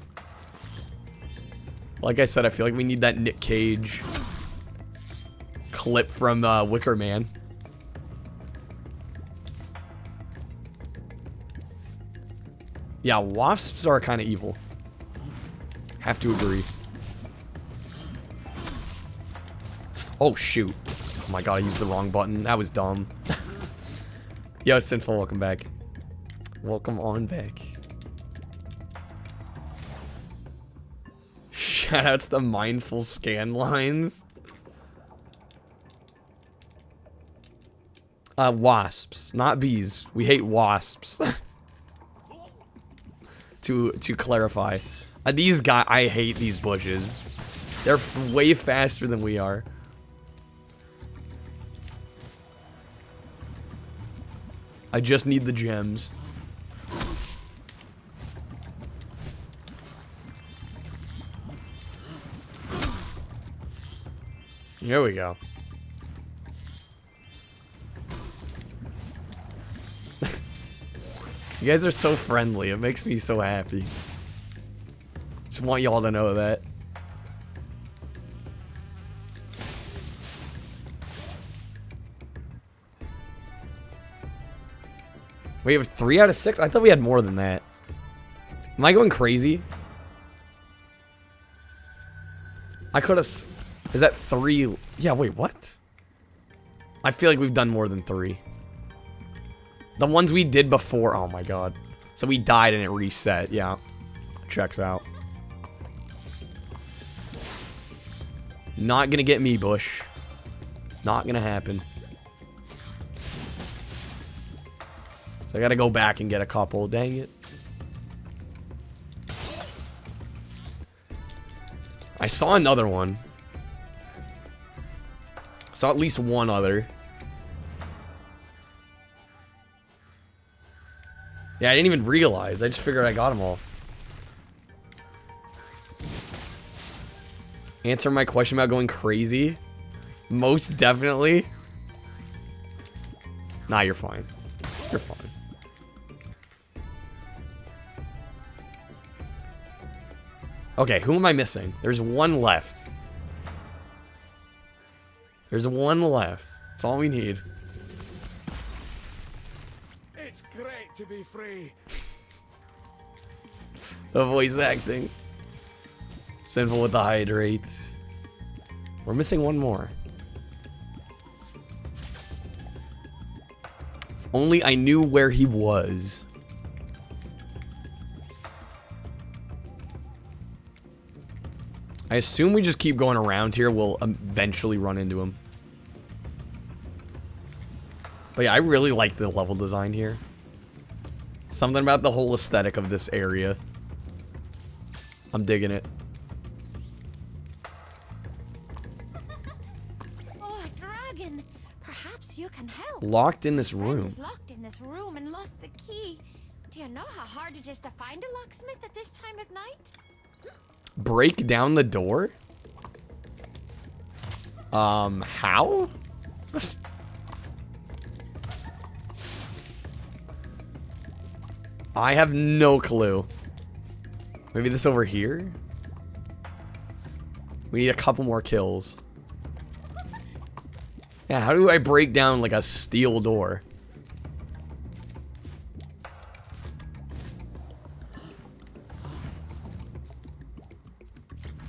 Like I said, I feel like we need that Nick Cage clip from Wicker Man. Yeah, wasps are kind of evil. Have to agree. Oh, shoot. Oh my god, I used the wrong button. That was dumb. Yo, Sinful, welcome back. Welcome on back. Shoutouts to Mindful Scan Lines. Wasps, not bees. We hate wasps. to clarify. These guys, I hate these bushes. They're way faster than we are. I just need the gems. Here we go. You guys are so friendly. It makes me so happy. Just want y'all to know that. We have 3 out of 6? I thought we had more than that. Am I going crazy? I could have... Is that 3? Yeah, wait, what? I feel like we've done more than 3. The ones we did before... Oh my god. So we died and it reset. Yeah. Checks out. Not gonna get me, Bush. Not gonna happen. So I gotta go back and get a couple. Dang it. I saw another one. Saw at least one other. Yeah, I didn't even realize. I just figured I got them all. Answer my question about going crazy? Most definitely. Nah, you're fine. You're fine. Okay, who am I missing? There's one left. There's one left. That's all we need. It's great to be free. The voice acting. Sinful with the hydrate. We're missing one more. If only I knew where he was. I assume we just keep going around here. We'll eventually run into him. But yeah, I really like the level design here. Something about the whole aesthetic of this area. I'm digging it. Oh, dragon! Perhaps you can help. Locked in this room. Is locked in this room and lost the key. Do you know how hard it is to find a locksmith at this time of night? Break down the door? How? I have no clue. Maybe this over here? We need a couple more kills. Yeah, how do I break down like a steel door?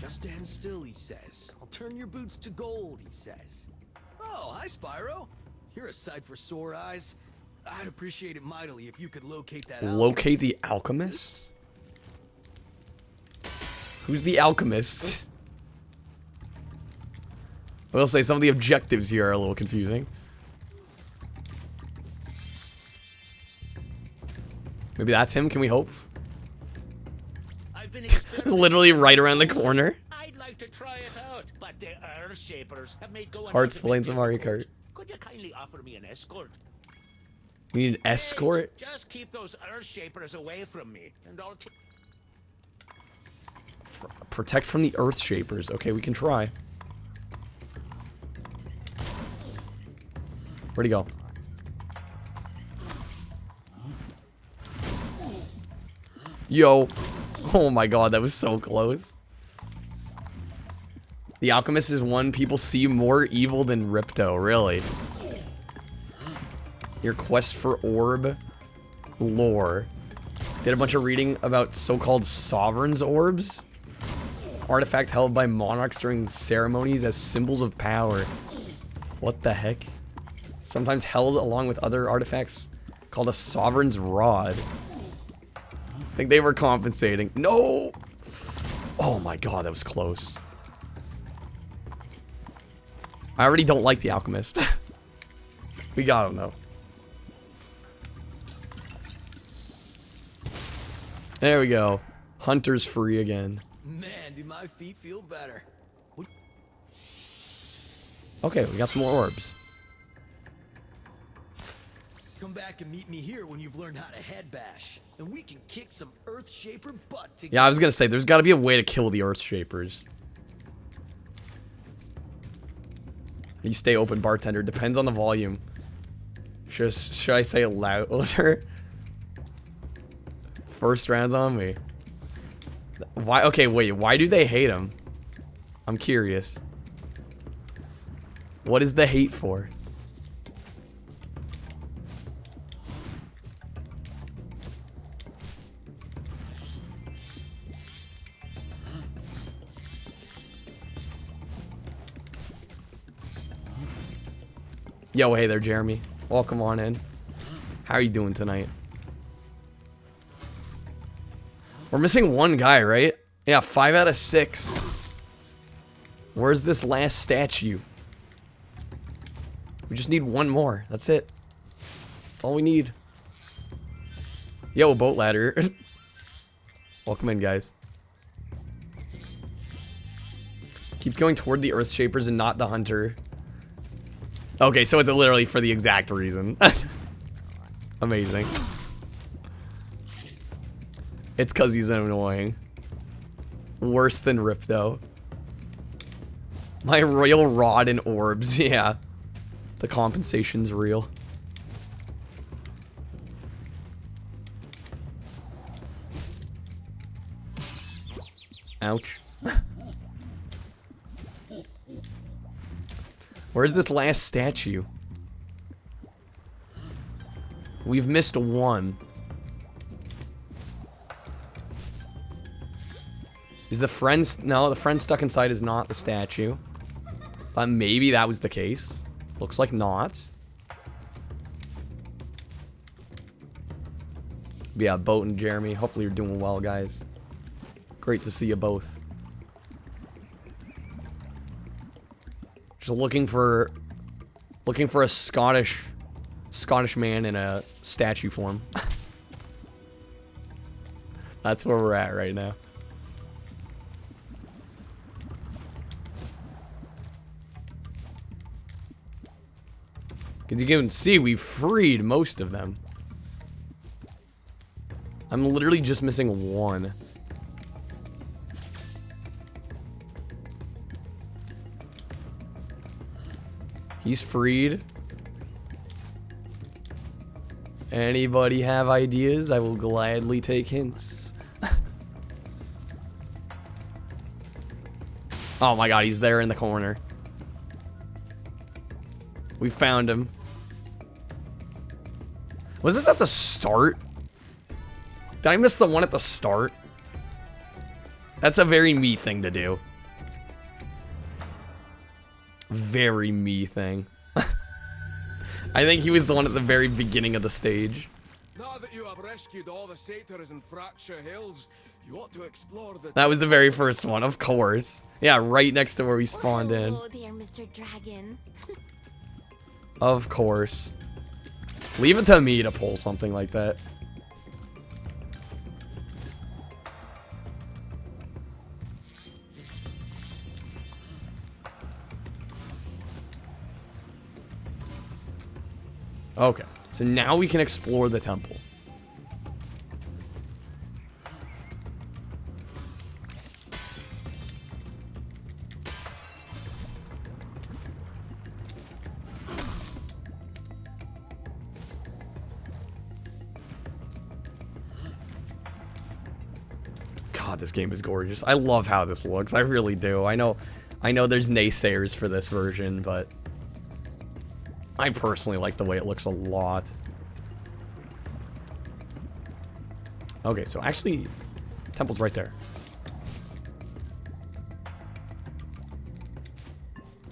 Stand still, he says. I'll turn your boots to gold, he says. Oh, hi, Spyro. You're a sight for sore eyes. I'd appreciate it mightily if you could locate that Locate the alchemist? Who's the alchemist? I will say some of the objectives here are a little confusing. Maybe that's him? Can we hope? Literally right around the corner. I'd like to try it out, but the Earth Shapers have made going. Hearts Flames of Mario Kart. Could you kindly offer me an escort? We need an escort? Just keep those Earth Shapers away from me, and I'll Protect from the Earth Shapers. Okay, we can try. Where'd he go? Yo. Oh my god, that was so close. The Alchemist is one people see more evil than Ripto, really. Your quest for orb lore. Did a bunch of reading about so-called sovereign's orbs. artifact held by monarchs during ceremonies as symbols of power. What the heck? Sometimes held along with other artifacts called a sovereign's rod. I think they were compensating. No! Oh my god, that was close. I already don't like the alchemist. We got him though. There we go. Hunter's free again. Man, do my feet feel better. Okay, we got some more orbs. Come back and meet me here when you've learned how to head bash, and we can kick some Earth Shaper butt together. Yeah, I was gonna say, there's gotta be a way to kill the Earth Shapers. You stay open, bartender. Depends on the volume. Should I say it louder? First round's on me. Why? Okay, wait. Why do they hate him? I'm curious. What is the hate for? Yo, hey there, Jeremy. Welcome on in. How are you doing tonight? We're missing one guy, right? Yeah, 5 out of 6. Where's this last statue? We just need one more. That's it. That's all we need. Yo, boat ladder. Welcome in, guys. Keep going toward the Earth Shapers and not the Hunter. Okay, so it's literally for the exact reason. Amazing. It's because he's annoying. Worse than Ripto. My royal rod and orbs, yeah. The compensation's real. Ouch. Where's this last statue? We've missed one. Is the friend... No, the friend stuck inside is not the statue. But maybe that was the case. Looks like not. Yeah, Boat and Jeremy. Hopefully you're doing well, guys. Great to see you both. Just looking for a Scottish man in a statue form. That's where we're at right now. As you can see, we've freed most of them. I'm literally just missing one. He's freed. Anybody have ideas? I will gladly take hints. Oh my god, he's there in the corner. We found him. Wasn't that the start? Did I miss the one at the start? That's a very me thing to do. Very me thing. I think he was the one at the very beginning of the stage. Now that you have rescued all the satyrs in Fracture Hills, you ought to explore the... That was the very first one, of course. Yeah, right next to where we spawned in. Oh, there, Mr. Dragon. Of course. Leave it to me to pull something like that. Okay, so now we can explore the temple. God, this game is gorgeous. I love how this looks. I really do. I know there's naysayers for this version, but I personally like the way it looks a lot. Okay, so actually, temple's right there.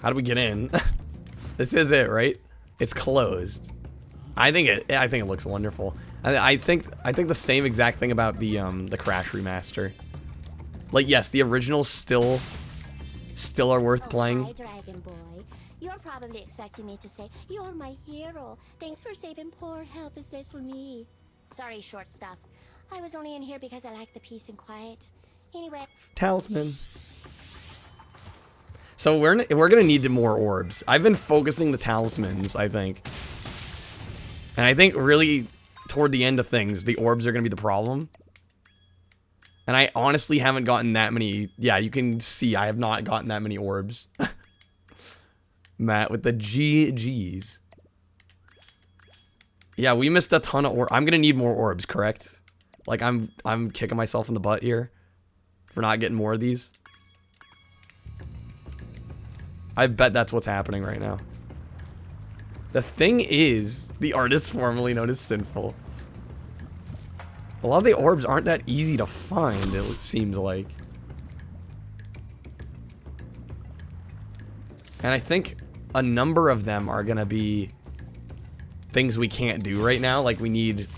How do we get in? This is it, right? It's closed. I think it looks wonderful. I think the same exact thing about the Crash remaster. Like, yes, the originals still are worth playing. Hi, Dragon Boy. You're probably expecting me to say, "You're my hero. Thanks for saving poor, helpless little me." Sorry, short stuff. I was only in here because I like the peace and quiet. Anyway. Talisman. So we're gonna need more orbs. I've been focusing the talismans, I think. And I think really toward the end of things, the orbs are gonna be the problem. And I honestly haven't gotten that many. Yeah, you can see I have not gotten that many orbs. Matt with the GGs. Yeah, we missed a ton of orbs. I'm gonna need more orbs, correct? Like I'm kicking myself in the butt here for not getting more of these. I bet that's what's happening right now. The thing is, the artist formerly known as Sinful. A lot of the orbs aren't that easy to find, it seems like. And I think a number of them are gonna be things we can't do right now, like we need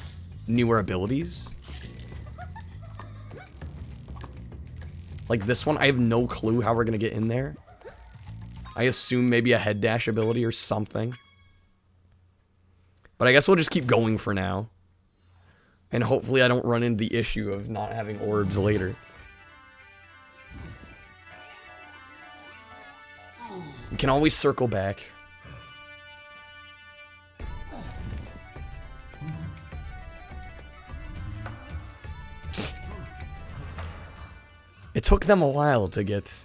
newer abilities. Like this one, I have no clue how we're gonna get in there. I assume maybe a head dash ability or something. But I guess we'll just keep going for now. And hopefully I don't run into the issue of not having orbs later. We can always circle back. It took them a while to get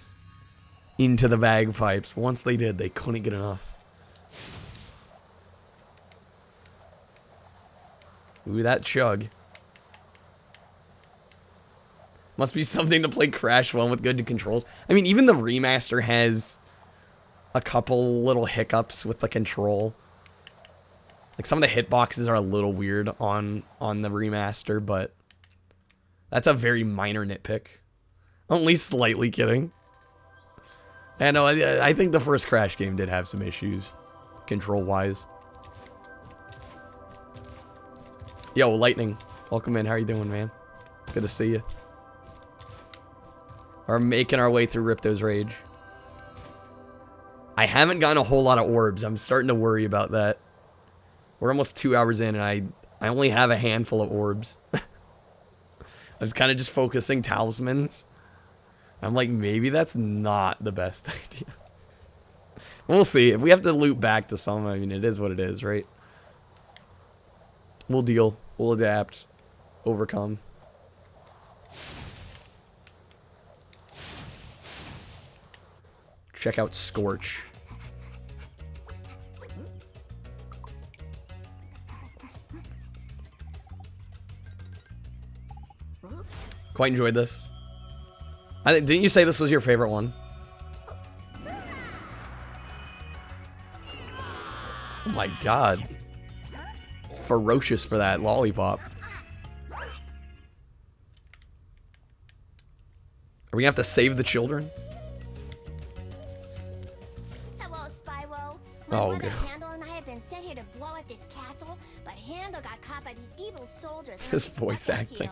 into the bagpipes. Once they did, they couldn't get enough. Ooh, that chug. Must be something to play Crash 1 with good controls. I mean, even the remaster has a couple little hiccups with the control. Like, some of the hitboxes are a little weird on the remaster, but that's a very minor nitpick. Only slightly kidding. And no, I think the first Crash game did have some issues, control-wise. Yo, Lightning, welcome in. How are you doing, man? Good to see you. We're making our way through Ripto's Rage. I haven't gotten a whole lot of orbs. I'm starting to worry about that. We're almost 2 hours in, and I only have a handful of orbs. I was kind of just focusing talismans. I'm like, maybe that's not the best idea. We'll see. If we have to loop back to some, I mean, it is what it is, right? We'll deal. We'll adapt. Overcome. Check out Scorch. Quite enjoyed this. Didn't you say this was your favorite one? Oh my god. Ferocious for that lollipop. Are we gonna have to save the children? Hello, Spyro. Oh, My brother God. Handel and I have been sent here to blow up this castle, but Handel got caught by these evil soldiers. and This I'm stuck voice in acting. here.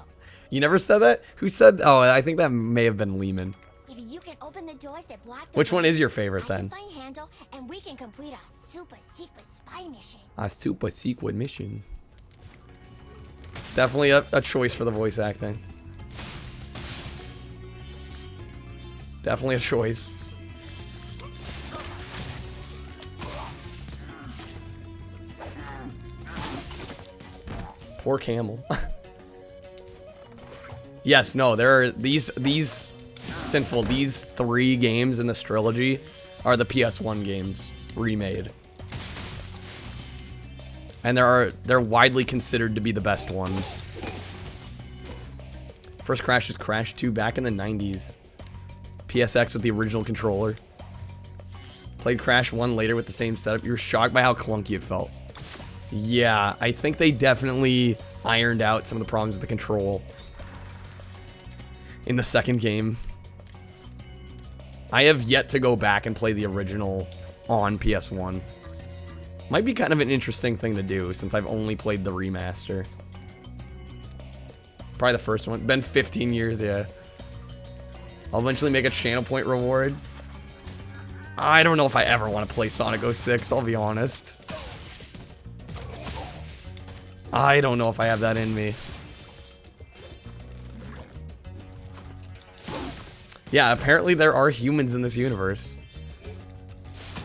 You never said that? Who said? Oh, I think that may have been Lehman. If you can open the doors that block the Which one way, is your favorite I can then? find Handel, and we can complete a super secret spy mission. A super secret mission. Definitely a choice for the voice acting. Definitely a choice. Poor camel. Yes, no, there are these Sinful, these 3 games in this trilogy are the PS1 games remade. And they're widely considered to be the best ones. First Crash was Crash 2 back in the 90s. PSX with the original controller. Played Crash 1 later with the same setup. You were shocked by how clunky it felt. Yeah, I think they definitely ironed out some of the problems with the control in the second game. I have yet to go back and play the original on PS1. Might be kind of an interesting thing to do since I've only played the remaster. Probably the first one. Been 15 years, yeah. I'll eventually make a channel point reward. I don't know if I ever want to play Sonic 06, I'll be honest. I don't know if I have that in me. Yeah, apparently there are humans in this universe.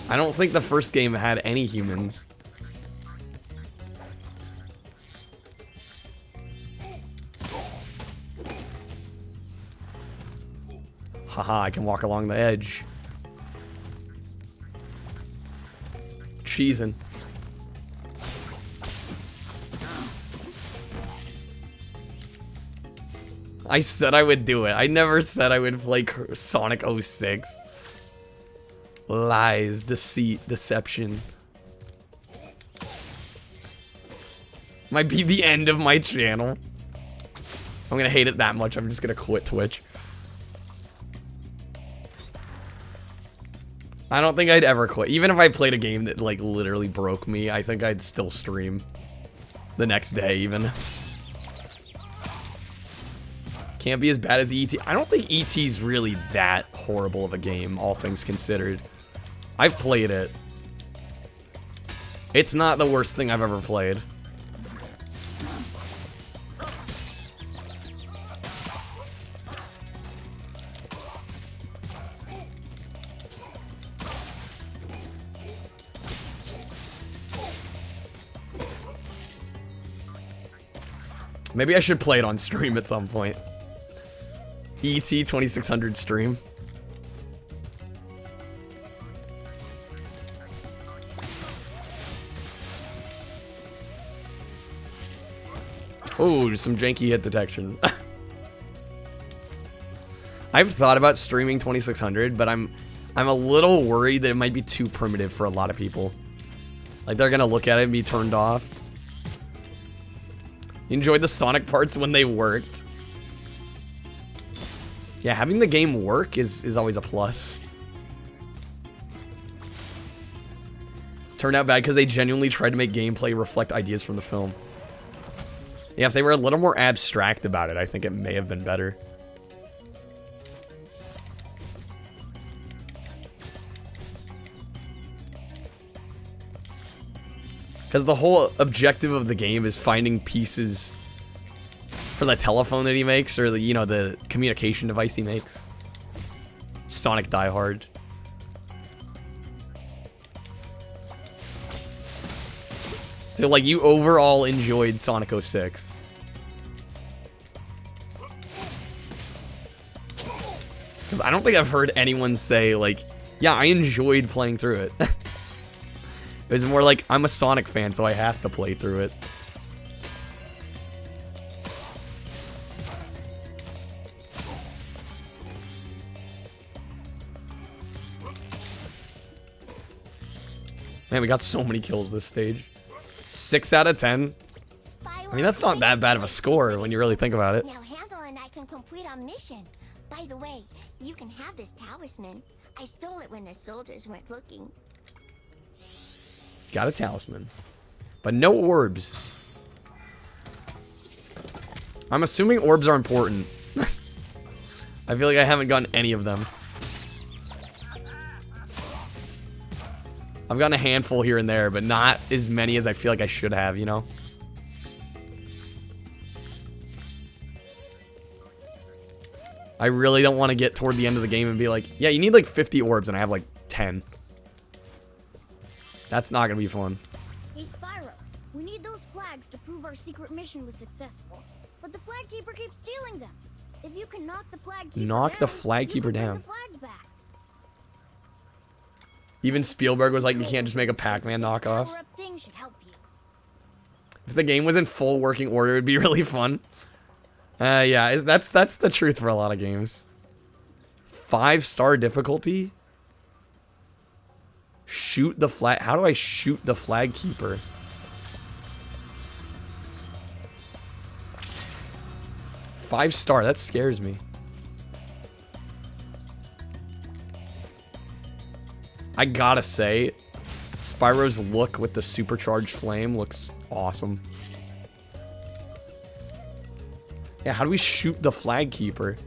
I don't think the first game had any humans. Haha, I can walk along the edge. Cheesin'. I said I would do it. I never said I would play Sonic 06. Lies, deceit, deception. Might be the end of my channel. I'm gonna hate it that much, I'm just gonna quit Twitch. I don't think I'd ever quit. Even if I played a game that, like, literally broke me, I think I'd still stream. The next day, even. Can't be as bad as E.T. I don't think E.T.'s really that horrible of a game, all things considered. I've played it. It's not the worst thing I've ever played. Maybe I should play it on stream at some point. E.T. 2600 stream. Oh, some janky hit detection. I've thought about streaming 2600, but I'm a little worried that it might be too primitive for a lot of people. Like, they're gonna look at it and be turned off. You enjoyed the Sonic parts when they worked. Yeah, having the game work is always a plus. Turned out bad because they genuinely tried to make gameplay reflect ideas from the film. Yeah, if they were a little more abstract about it, I think it may have been better. Because the whole objective of the game is finding pieces for the telephone that he makes, or the, you know, the communication device he makes. Sonic Die Hard. So, like, you overall enjoyed Sonic 06. Because I don't think I've heard anyone say, like, yeah, I enjoyed playing through it. It was more like, I'm a Sonic fan, so I have to play through it. Man, we got so many kills this stage. 6 out of 10. I mean, that's not that bad of a score when you really think about it. Now Handel and I can complete our mission. By the way, you can have this talisman. I stole it when the soldiers weren't looking. Got a talisman. But no orbs. I'm assuming orbs are important. I feel like I haven't gotten any of them. I've gotten a handful here and there, but not as many as I feel like I should have, you know? I really don't want to get toward the end of the game and be like, yeah, you need like 50 orbs, and I have like 10. That's not gonna be fun. Hey, Spyro, we need those flags to prove our secret mission was successful. But the flag keeper keeps stealing them. If you can knock the flag keeper down, the flags back. Even Spielberg was like, you can't just make a Pac-Man knockoff. If the game was in full working order, it'd be really fun. Yeah, that's the truth for a lot of games. 5-star difficulty? Shoot the flag. How do I shoot the flag keeper? Five-star, that scares me. I gotta say, Spyro's look with the supercharged flame looks awesome. Yeah, how do we shoot the flag keeper?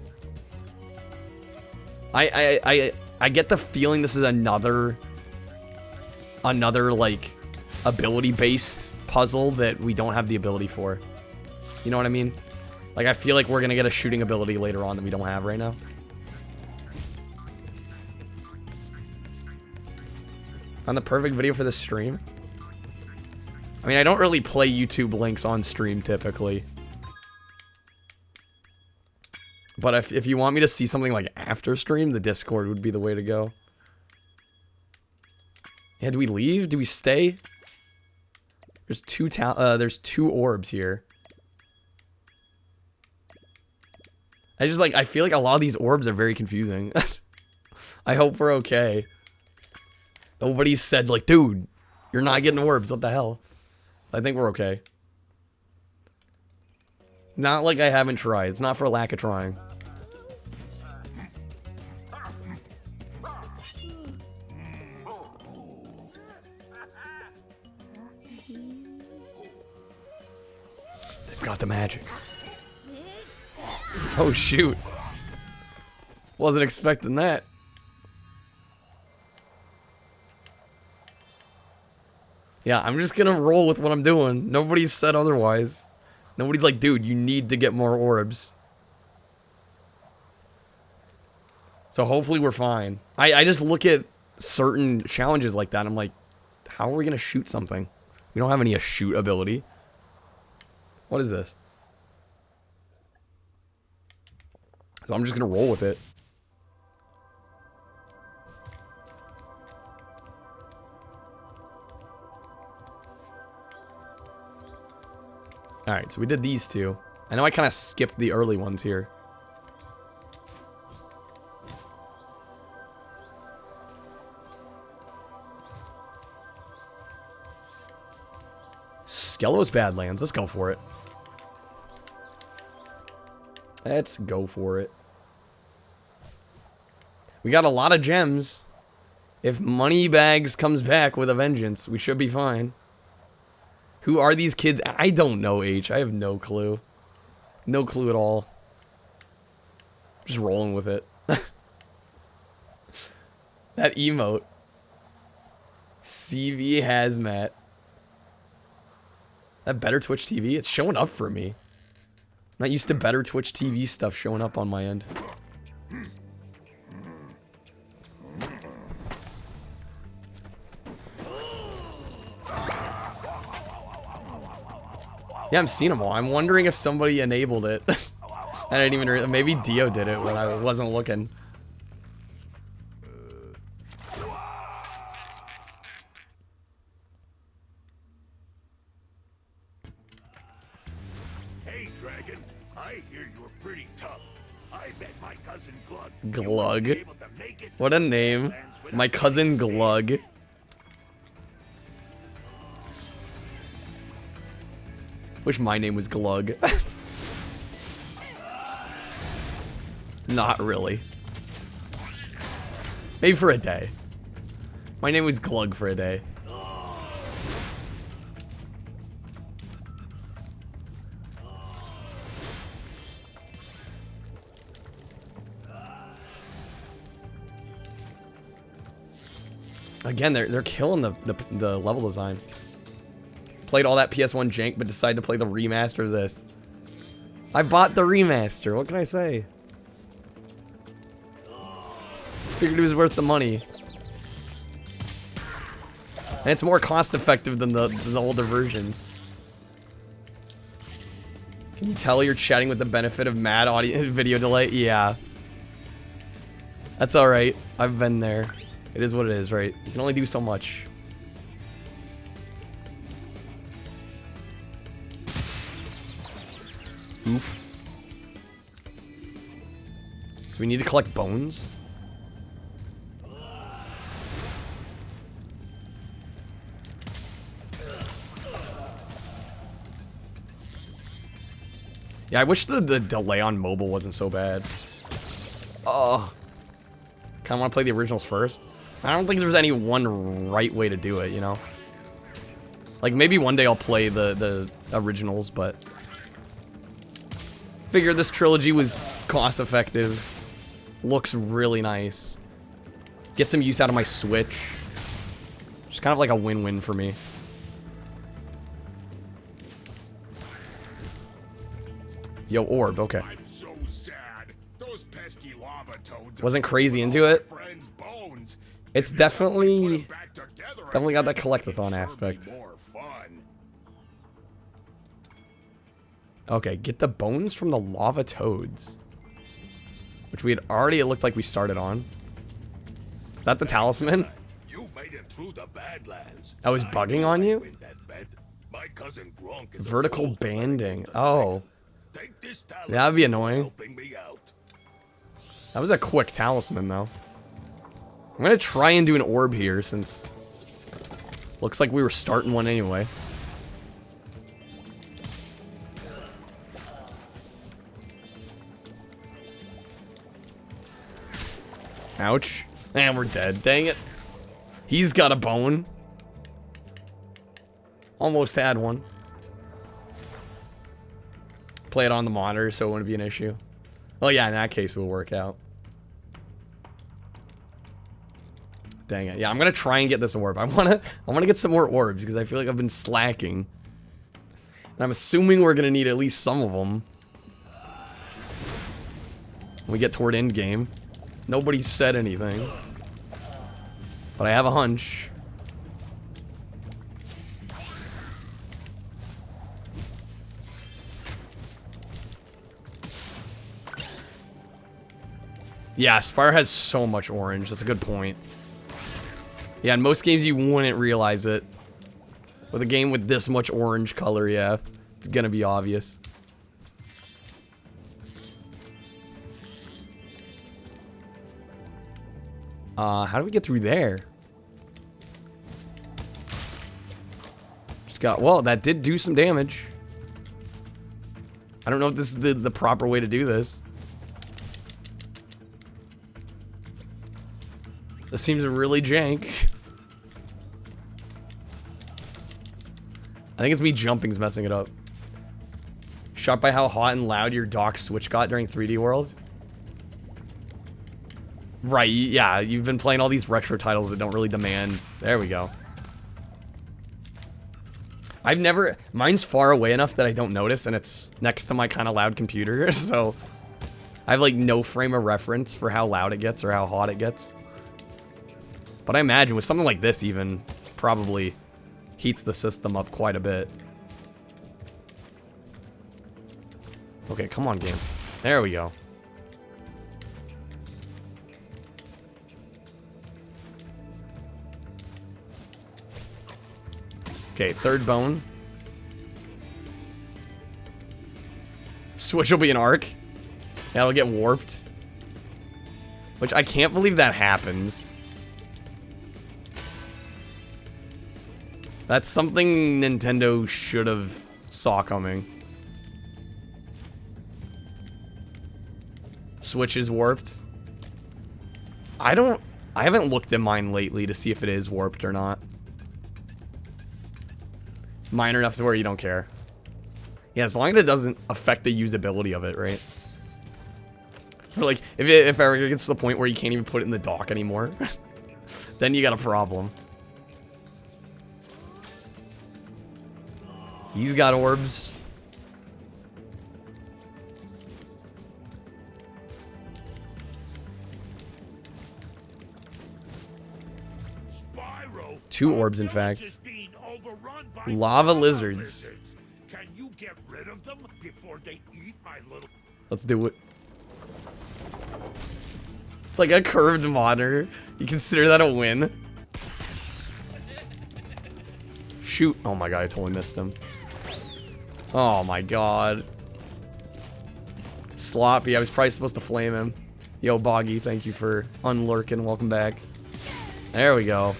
I get the feeling this is another like ability-based puzzle that we don't have the ability for. You know what I mean? Like, I feel like we're gonna get a shooting ability later on that we don't have right now. On the perfect video for the stream? I mean, I don't really play YouTube links on stream typically. But if you want me to see something like after stream, the Discord would be the way to go. Yeah, do we leave? Do we stay? There's two orbs here. I feel like a lot of these orbs are very confusing. I hope we're okay. Nobody said, like, dude, you're not getting orbs. What the hell? I think we're okay. Not like I haven't tried. It's not for lack of trying. They've got the magic. Oh, shoot. Wasn't expecting that. Yeah, I'm just gonna roll with what I'm doing. Nobody's said otherwise. Nobody's like, dude, you need to get more orbs. So hopefully we're fine. I just look at certain challenges like that, and I'm like, how are we gonna shoot something? We don't have any shoot ability. What is this? So I'm just gonna roll with it. Alright, so we did these two. I know I kind of skipped the early ones here. Skelos Badlands. Let's go for it. Let's go for it. We got a lot of gems. If Moneybags comes back with a vengeance, we should be fine. Who are these kids? I don't know, H. I have no clue. No clue at all. Just rolling with it. That emote. CV Hazmat. That Better Twitch TV? It's showing up for me. I'm not used to Better Twitch TV stuff showing up on my end. Yeah, I'm seeing them all. I'm wondering if somebody enabled it. I didn't even maybe Dio did it when I wasn't looking. Hey, Dragon. I hear you're pretty tough. I bet my cousin Glug. Glug? What a name. My cousin Glug. Wish my name was Glug. Not really. Maybe for a day. My name was Glug for a day. Again, they're killing the level design. Played all that PS1 jank, but decided to play the remaster of this. I bought the remaster. What can I say? Figured it was worth the money. And it's more cost effective than the older versions. Can you tell you're chatting with the benefit of mad audio video delay? Yeah. That's alright. I've been there. It is what it is, right? You can only do so much. Oof. Do we need to collect bones? Yeah, I wish the delay on mobile wasn't so bad. Oh. Kinda wanna play the originals first. I don't think there's any one right way to do it, you know? Like, maybe one day I'll play the originals, but... Figured this trilogy was cost-effective. Looks really nice. Get some use out of my Switch. Just kind of like a win-win for me. Yo, orb, okay. I'm so sad. Those pesky lava toads Wasn't crazy into it. It's definitely got that collectathon aspect. Okay, get the bones from the lava toads. Which we had already, it looked like we started on. Is that the talisman? You made it through the Badlands. I was bugging on you? My cousin Gronk is Vertical banding. Oh. That'd be annoying. That was a quick talisman, though. I'm gonna try and do an orb here, since... Looks like we were starting one anyway. Ouch. And we're dead. Dang it. He's got a bone. Almost had one. Play it on the monitor so it wouldn't be an issue. Well, yeah, in that case it will work out. Dang it. Yeah, I'm gonna try and get this orb. I wanna get some more orbs because I feel like I've been slacking. And I'm assuming we're gonna need at least some of them when we get toward end game. Nobody said anything, but I have a hunch. Yeah, Spyro has so much orange. That's a good point. Yeah, in most games you wouldn't realize it. With a game with this much orange color, yeah, it's gonna be obvious. How do we get through there? Just got, well, that did do some damage. I don't know if this is the proper way to do this. This seems really jank. I think it's me jumping's messing it up. Shocked by how hot and loud your dock Switch got during 3D World? Right, yeah, you've been playing all these retro titles that don't really demand... There we go. I've never... Mine's far away enough that I don't notice, and it's next to my kind of loud computer, so... I have, like, no frame of reference for how loud it gets or how hot it gets. But I imagine with something like this even, probably heats the system up quite a bit. Okay, come on, game. There we go. Okay, third bone. Switch will be an arc. That'll get warped. Which I can't believe that happens. That's something Nintendo should have saw coming. Switch is warped. I haven't looked at mine lately to see if it is warped or not. Minor enough to where you don't care. Yeah, as long as it doesn't affect the usability of it, right? Or like, if it ever gets to the point where you can't even put it in the dock anymore, then you got a problem. He's got orbs. Spyro, 2 orbs, in fact. Lava lizards. Can you get rid of them before they eat my little... Let's do it. It's like a curved monitor. You consider that a win? Shoot. Oh my god, I totally missed him. Oh my god. Sloppy. I was probably supposed to flame him. Yo, Boggy, thank you for unlurking. Welcome back. There we go.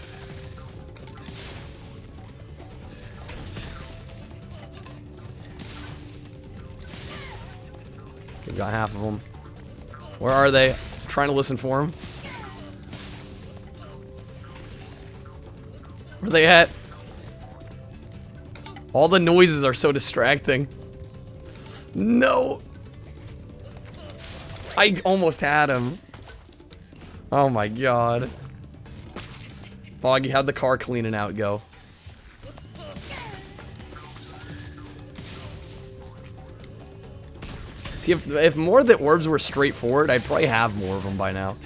Okay, got half of them. Where are they? I'm trying to listen for them. Where are they at? All the noises are so distracting. No! I almost had him. Oh my god. Foggy, how'd the car cleaning out go? See, if more of the orbs were straightforward, I'd probably have more of them by now.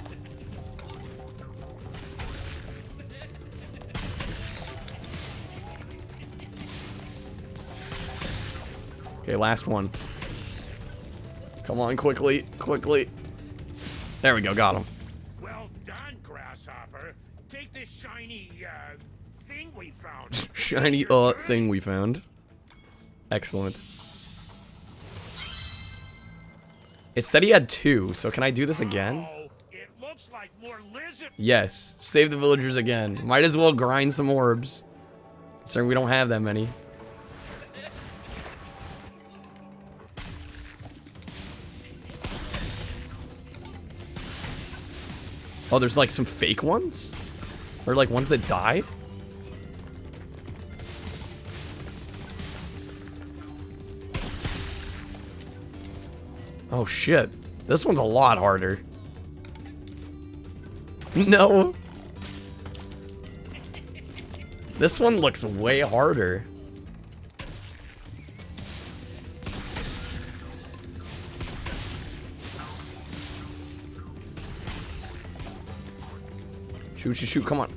Okay, last one. Come on, quickly, quickly. There we go, got him. Well done, Grasshopper. Take this shiny, thing we found. Shiny, thing we found. Excellent. It said he had 2, so can I do this again? It looks like more lizard. Yes, save the villagers again. Might as well grind some orbs. Considering we don't have that many. Oh, there's like some fake ones? Or like ones that die? Oh shit. This one's a lot harder. No. This one looks way harder. Shoot, shoot, shoot, come on.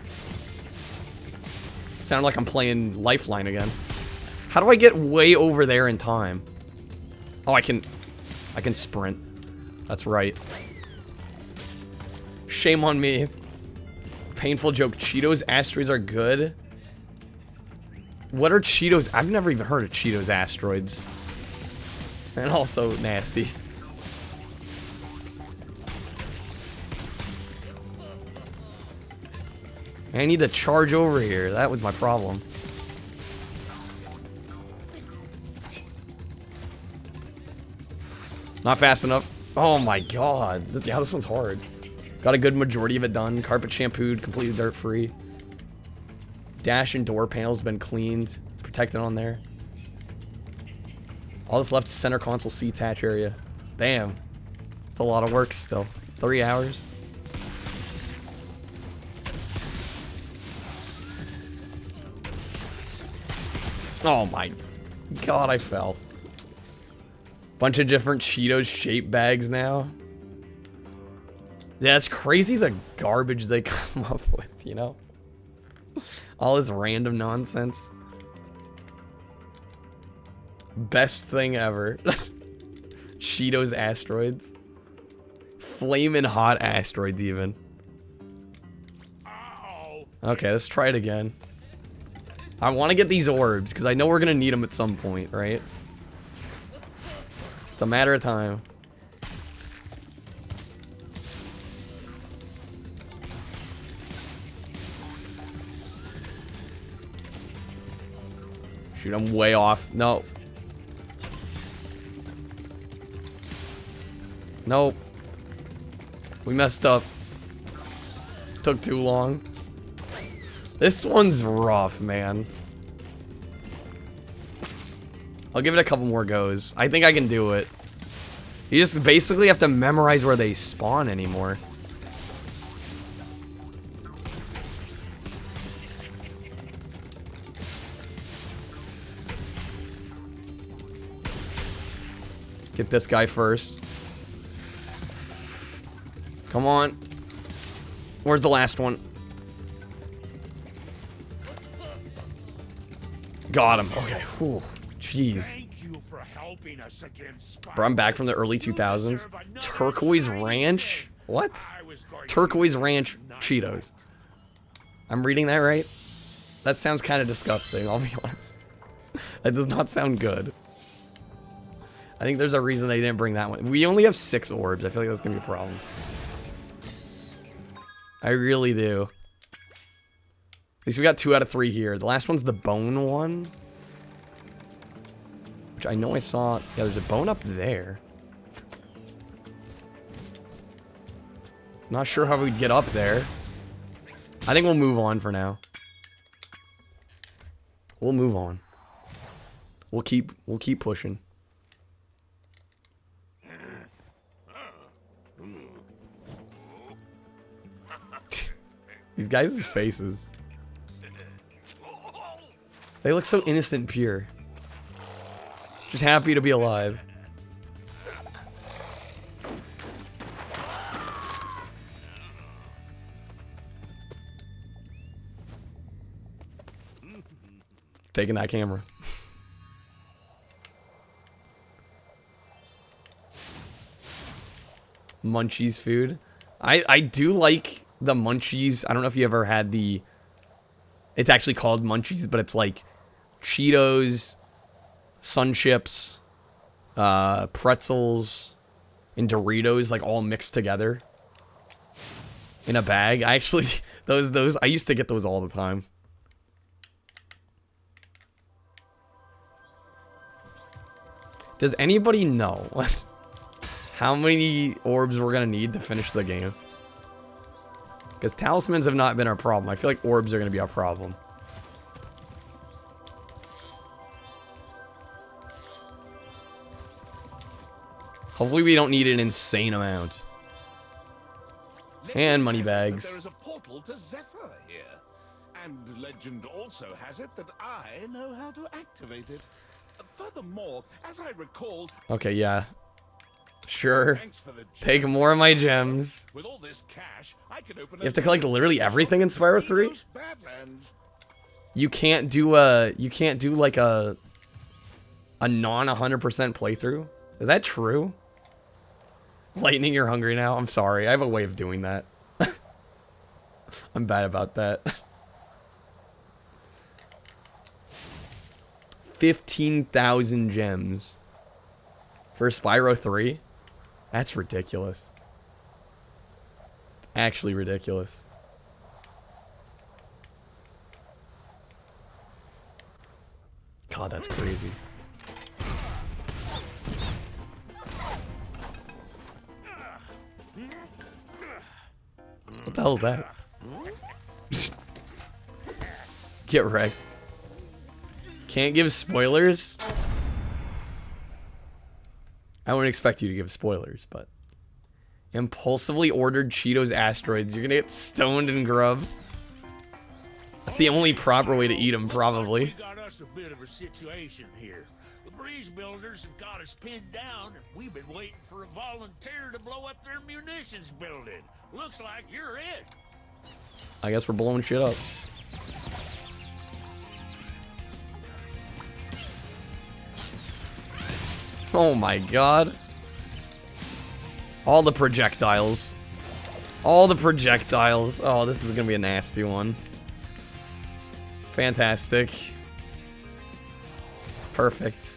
Sound like I'm playing Lifeline again. How do I get way over there in time? Oh, I can sprint. That's right. Shame on me. Painful joke. Cheetos asteroids are good. What are Cheetos? I've never even heard of Cheetos asteroids. And also nasty. I need to charge over here. That was my problem. Not fast enough. Oh my god. Yeah, this one's hard. Got a good majority of it done. Carpet shampooed, completely dirt free. Dash and door panels been cleaned. Protected on there. All that's left is center console C-attach area. Damn. It's a lot of work still. 3 hours. Oh my god, I fell. Bunch of different Cheetos shape bags now. Yeah, it's crazy the garbage they come up with, you know? All this random nonsense. Best thing ever. Cheetos asteroids. Flamin' hot asteroids even. Okay, let's try it again. I want to get these orbs, because I know we're going to need them at some point, right? It's a matter of time. Shoot, I'm way off. No. Nope. We messed up. Took too long. This one's rough, man. I'll give it a couple more goes. I think I can do it. You just basically have to memorize where they spawn anymore. Get this guy first. Come on. Where's the last one? Got him. Okay. Whew. Jeez. Thank you for helping us against Spyro. Bro, I'm back from the early 2000s. Turquoise Ranch? What? Turquoise Ranch Cheetos. I'm reading that right? That sounds kind of disgusting, I'll be honest. That does not sound good. I think there's a reason they didn't bring that one. We only have 6 orbs. I feel like that's going to be a problem. I really do. At least we got 2 out of 3 here. The last one's the bone one. Which I know I saw. Yeah, there's a bone up there. Not sure how we'd get up there. I think we'll move on for now. We'll move on. We'll keep pushing. These guys' faces. They look so innocent and pure. Just happy to be alive. Taking that camera. Munchies food. I do like the Munchies. I don't know if you ever had the... It's actually called Munchies, but it's like Cheetos, Sun Chips, pretzels, and Doritos, like all mixed together in a bag. I actually... Those I used to get those all the time. Does anybody know how many orbs we're going to need to finish the game? Because talismans have not been our problem. I feel like orbs are going to be our problem. Hopefully we don't need an insane amount. And money bags. There is a portal to Zephyr here. And legend also has it that I know how to activate it. Furthermore, as I recall... Okay, yeah. Sure. Take more of my gems. With all this cash, I can open You have to collect literally everything in Spyro 3? You can't do like a non 100% playthrough? Is that true? Lightning, you're hungry now? I'm sorry. I have a way of doing that. I'm bad about that. 15,000 gems for Spyro 3? That's ridiculous. Actually ridiculous. God, that's crazy. What the hell is that? Get wrecked. Can't give spoilers? I wouldn't expect you to give spoilers, but... Impulsively ordered Cheetos asteroids. You're gonna get stoned and grub. That's the only proper way to eat them, probably. We got us a bit of a situation here. The breeze builders have got us pinned down, and we've been waiting for a volunteer to blow up their munitions building. Looks like you're it. I guess we're blowing shit up. Oh my god. All the projectiles. All the projectiles. Oh, this is gonna be a nasty one. Fantastic. Perfect.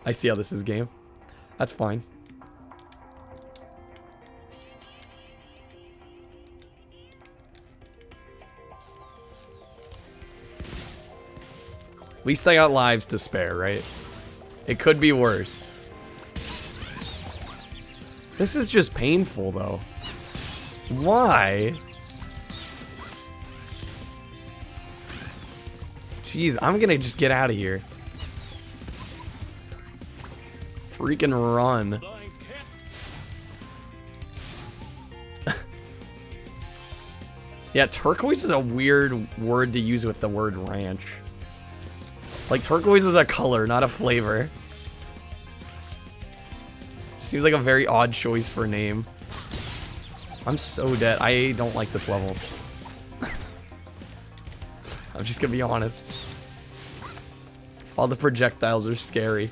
I see how this is, game. That's fine. At least I got lives to spare, right? It could be worse. This is just painful, though. Why? Jeez, I'm gonna just get out of here. Freaking run. Yeah, turquoise is a weird word to use with the word ranch. Like, turquoise is a color, not a flavor. Seems like a very odd choice for a name. I'm so dead. I don't like this level. I'm just gonna be honest. All the projectiles are scary.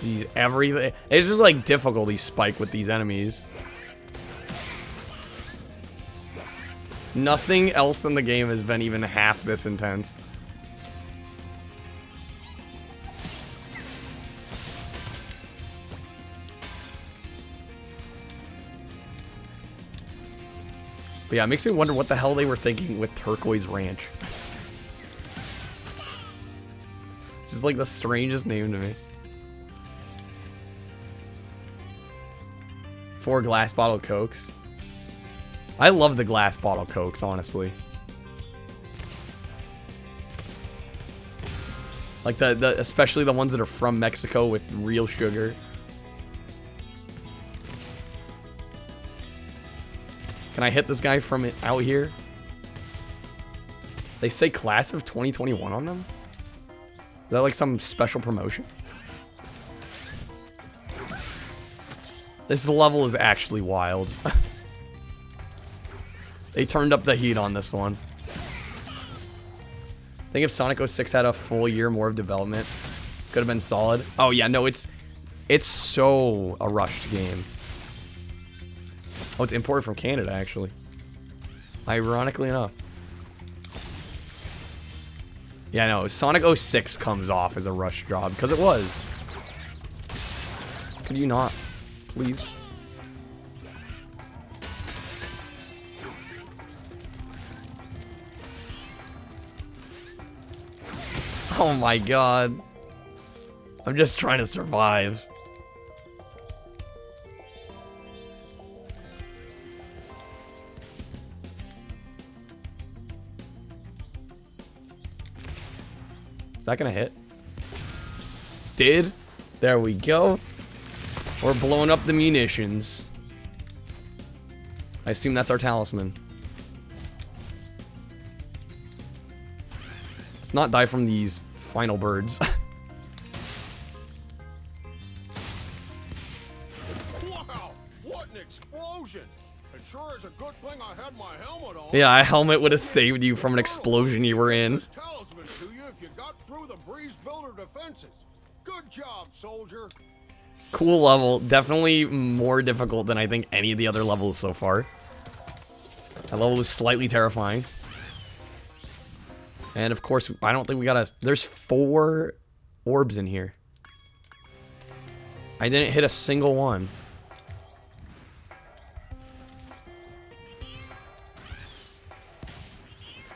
Jeez, everything. It's just like difficulty spike with these enemies. Nothing else in the game has been even half this intense. But yeah, it makes me wonder what the hell they were thinking with Turquoise Ranch. Just like the strangest name to me. 4 glass bottle Cokes. I love the glass bottle Cokes, honestly. Like especially the ones that are from Mexico with real sugar. Can I hit this guy from out here? They say class of 2021 on them? Is that like some special promotion? This level is actually wild. They turned up the heat on this one. I think if Sonic 06 had a full year more of development, could have been solid. Oh yeah, no, it's so a rushed game. Oh, it's imported from Canada, actually. Ironically enough. Yeah, no, Sonic 06 comes off as a rush job, because it was. Could you not, please? Oh my god. I'm just trying to survive. Is that gonna hit? Did? There we go. We're blowing up the munitions. I assume that's our talisman. If not, die from these final birds. Wow! What an explosion! It sure is a good thing I had my helmet on. Yeah, a helmet would have saved you from an explosion you were in. Talisman to you if you got through the breeze builder defenses. Good job, soldier. Cool level. Definitely more difficult than I think any of the other levels so far. That level was slightly terrifying. And of course, I don't think we gotta... There's 4 orbs in here. I didn't hit a single one.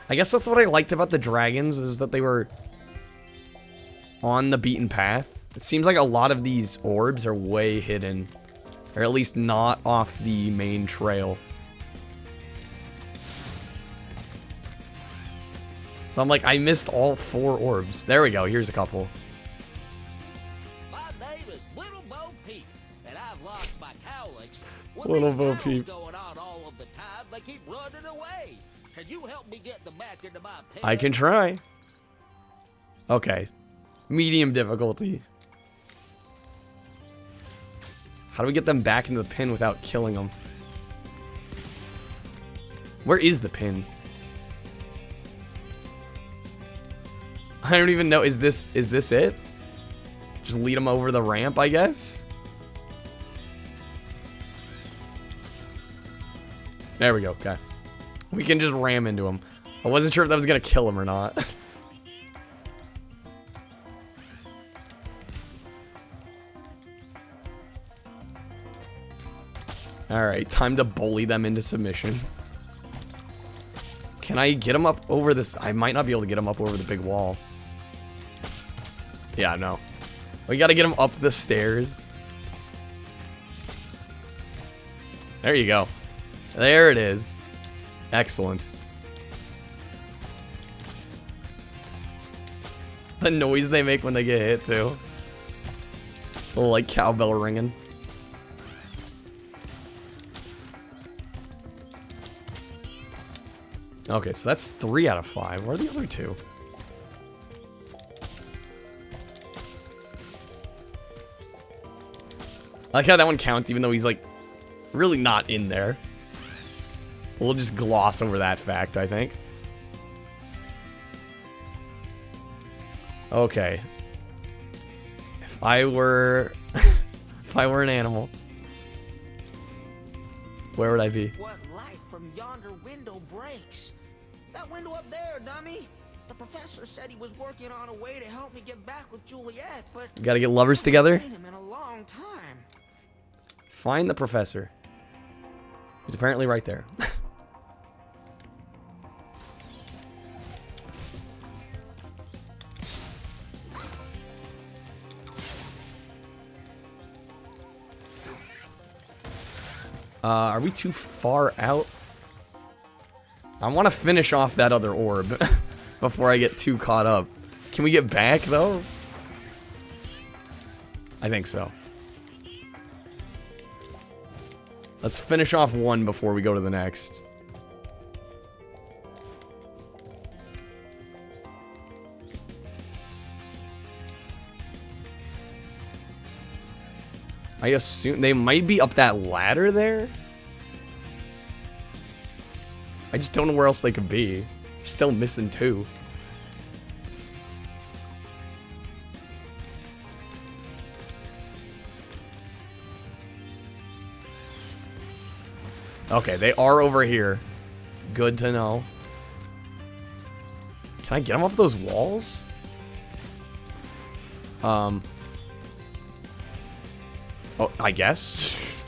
I guess that's what I liked about the dragons, is that they were on the beaten path. It seems like a lot of these orbs are way hidden. Or at least not off the main trail. So I'm like, I missed all 4 orbs. There we go, here's a couple. My name is Little Bo Peep, and I've lost my cowlicks. Little Bo Peep. Going on all of the time, they keep running away. Can you help me get them back into my pen? I can try. Okay. Medium difficulty. How do we get them back into the pin without killing them? Where is the pin? I don't even know. Is this it? Just lead them over the ramp, I guess? There we go. Okay. We can just ram into him. I wasn't sure if that was going to kill him or not. Alright, time to bully them into submission. Can I get him up over this? I might not be able to get him up over the big wall. Yeah, no. We gotta get him up the stairs. There you go. There it is. Excellent. The noise they make when they get hit, too. A little, like, cowbell ringing. Okay, so that's 3 out of 5. Where are the other 2? I like how that one counts, even though he's, like, really not in there. We'll just gloss over that fact, I think. Okay. If I were... if I were an animal, where would I be? What light from yonder window breaks? That window up there, dummy. The professor said he was working on a way to help me get back with Juliet, but You gotta get lovers together? I haven't seen him in a long time. Find the professor. He's apparently right there. Are we too far out? I want to finish off that other orb before I get too caught up. Can we get back, though? I think so. Let's finish off one before we go to the next. I assume they might be up that ladder there. I just don't know where else they could be. Still missing 2. Okay, they are over here. Good to know. Can I get them up those walls? Oh, I guess.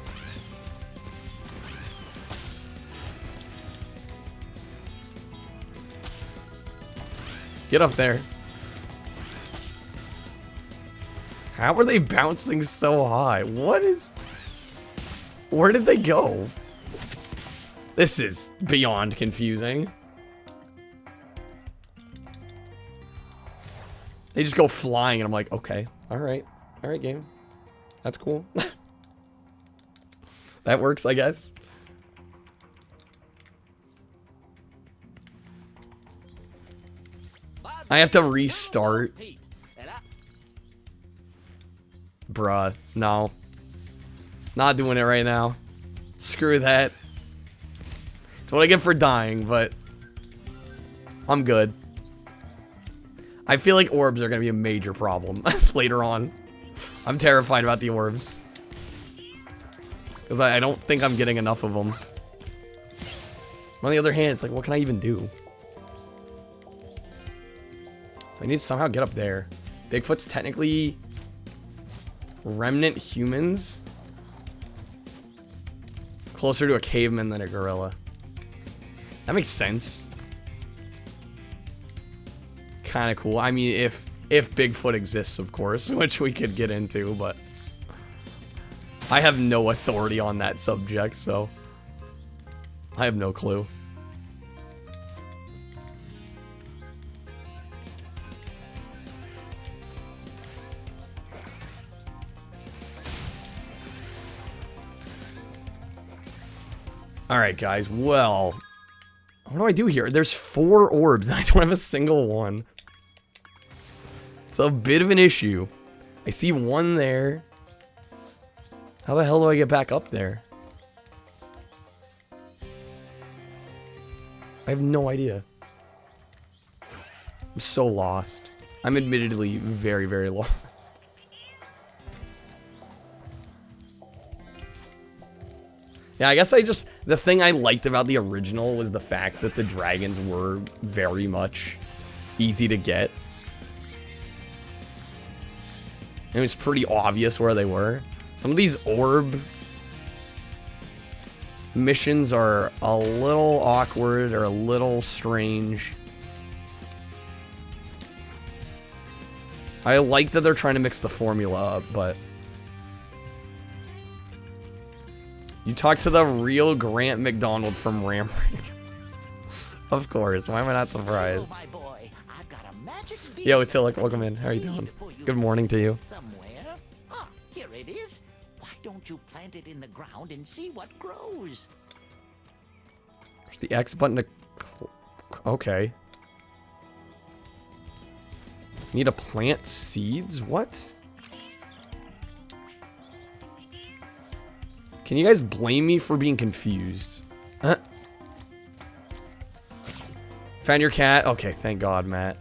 Get up there. How are they bouncing so high? What is... Where did they go? This is beyond confusing. They just go flying and I'm like, okay, alright. Alright, game. That's cool. That works, I guess. I have to restart. Bruh, no. Not doing it right now. Screw that. It's what I get for dying, but I'm good. I feel like orbs are going to be a major problem later on. I'm terrified about the orbs. Because I don't think I'm getting enough of them. On the other hand, it's like, what can I even do? So I need to somehow get up there. Bigfoot's technically remnant humans. Closer to a caveman than a gorilla. That makes sense. Kind of cool. I mean, if Bigfoot exists, of course, which we could get into, but I have no authority on that subject, so I have no clue. Alright, guys, well, what do I do here? There's 4 orbs, and I don't have a single one. It's a bit of an issue. I see one there. How the hell do I get back up there? I have no idea. I'm so lost. I'm admittedly very, very lost. Yeah, I guess the thing I liked about the original was the fact that the dragons were very much easy to get. It was pretty obvious where they were. Some of these orb missions are a little awkward or a little strange. I like that they're trying to mix the formula up, but... You talk to the real Grant McDonald from Ram Ring. Of course, why am I not surprised? Hello, my boy. I've got a magic bean. Yo, Tillich, welcome in. How are you doing? Good morning to you. Somewhere. Ah, here it is. Why don't you plant it in the ground and see what grows? There's the X button to... Okay. Need to plant seeds? What? Can you guys blame me for being confused? Found your cat? Okay, thank God, Matt.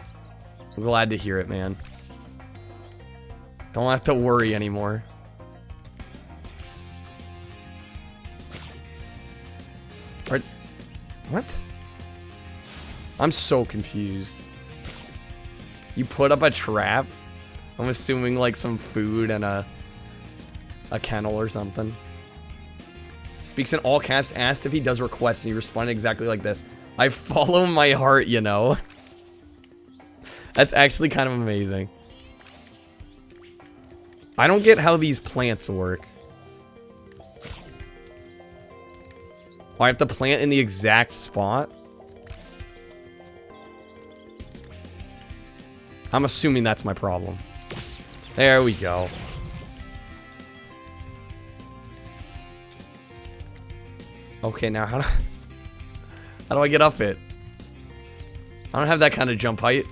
I'm glad to hear it, man. Don't have to worry anymore. What? I'm so confused. You put up a trap? I'm assuming like some food and a kennel or something. Speaks in all caps, asked if he does requests, and he responded exactly like this. I follow my heart, you know. That's actually kind of amazing. I don't get how these plants work. Oh, I have to plant in the exact spot? I'm assuming that's my problem. There we go. Okay, now how do I get up it? I don't have that kind of jump height.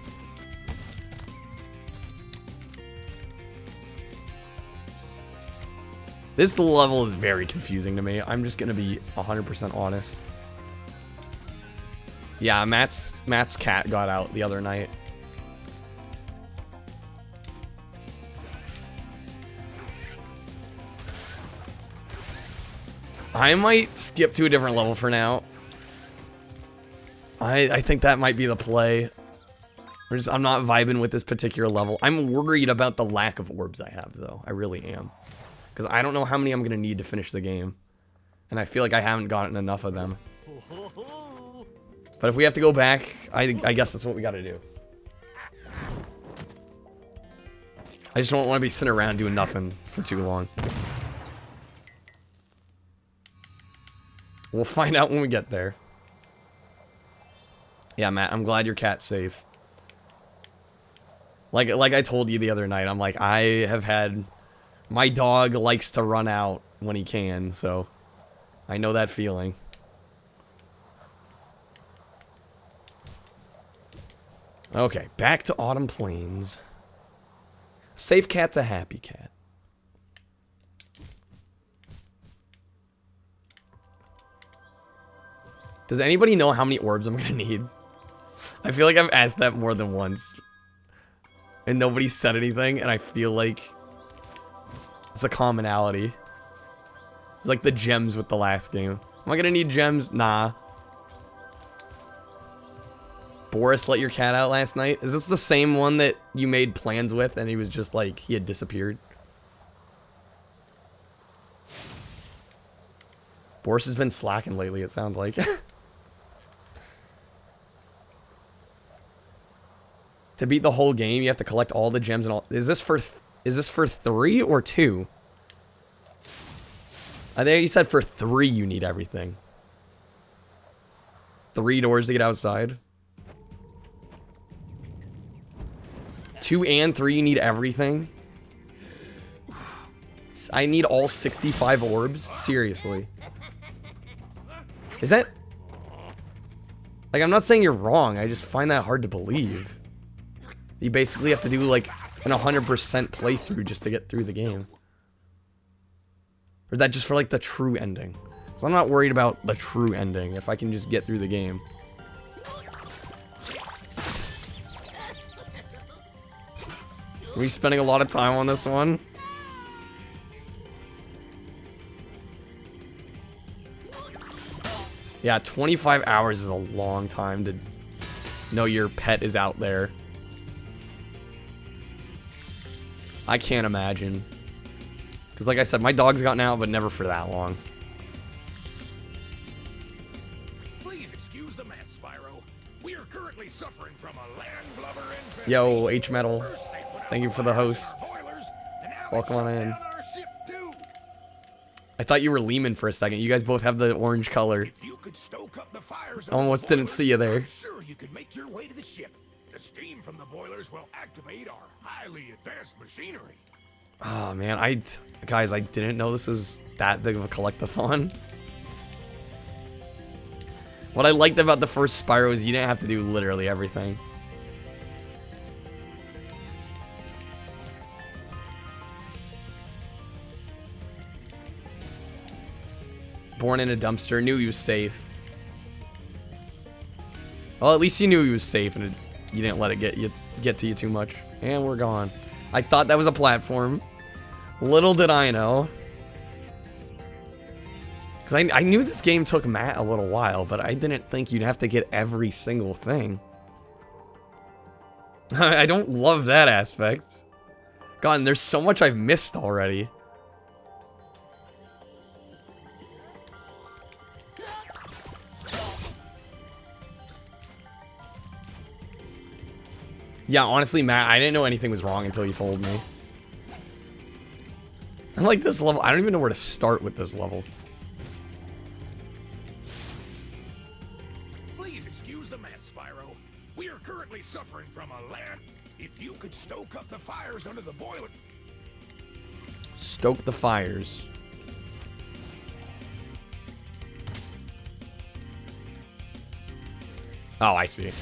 This level is very confusing to me. I'm just gonna be 100% honest. Yeah, Matt's cat got out the other night. I might skip to a different level for now. I think that might be the play. I'm not vibing with this particular level. I'm worried about the lack of orbs I have, though. I really am. Because I don't know how many I'm going to need to finish the game. And I feel like I haven't gotten enough of them. But if we have to go back, I guess that's what we got to do. I just don't want to be sitting around doing nothing for too long. We'll find out when we get there. Yeah, Matt, I'm glad your cat's safe. Like I told you the other night, I'm like, I have had... My dog likes to run out when he can, so... I know that feeling. Okay, back to Autumn Plains. Safe cat's a happy cat. Does anybody know how many orbs I'm gonna need? I feel like I've asked that more than once. And nobody said anything, and I feel like it's a commonality. It's like the gems with the last game. Am I gonna need gems? Nah. Boris let your cat out last night? Is this the same one that you made plans with and he was just like, he had disappeared? Boris has been slacking lately, it sounds like. To beat the whole game, you have to collect all the gems and all. Is this for 3 or 2? I think you said for 3 you need everything. 3 doors to get outside. 2 and 3 you need everything. I need all 65 orbs? Seriously. Is that... Like, I'm not saying you're wrong. I just find that hard to believe. You basically have to do, like, an 100% playthrough just to get through the game. Or is that just for, like, the true ending? Because I'm not worried about the true ending if I can just get through the game. Are we spending a lot of time on this one? Yeah, 25 hours is a long time to know your pet is out there. I can't imagine. Because like I said, my dog's gotten out, but never for that long. Please excuse the mess, Spyro. We are currently suffering from a land blubber infestation. Yo, H-Metal. Thank you for the host. Welcome on in. I thought you were Lehman for a second. You guys both have the orange color. Almost didn't see you there. Sure, you could make your way to the ship. The steam from the boilers will activate our highly advanced machinery. Oh man, guys, I didn't know this was that big of a collectathon. What I liked about the first Spyro is you didn't have to do literally everything. Born in a dumpster, knew he was safe. Well, at least you knew he was safe and you didn't let it get to you too much. And we're gone. I thought that was a platform. Little did I know. Because I knew this game took Matt a little while, but I didn't think you'd have to get every single thing. I don't love that aspect. God, and there's so much I've missed already. Yeah, honestly, Matt, I didn't know anything was wrong until you told me. I like this level. I don't even know where to start with this level. currently suffering from a land. If you could stoke up the fires under the boiler. Stoke the fires. Oh, I see.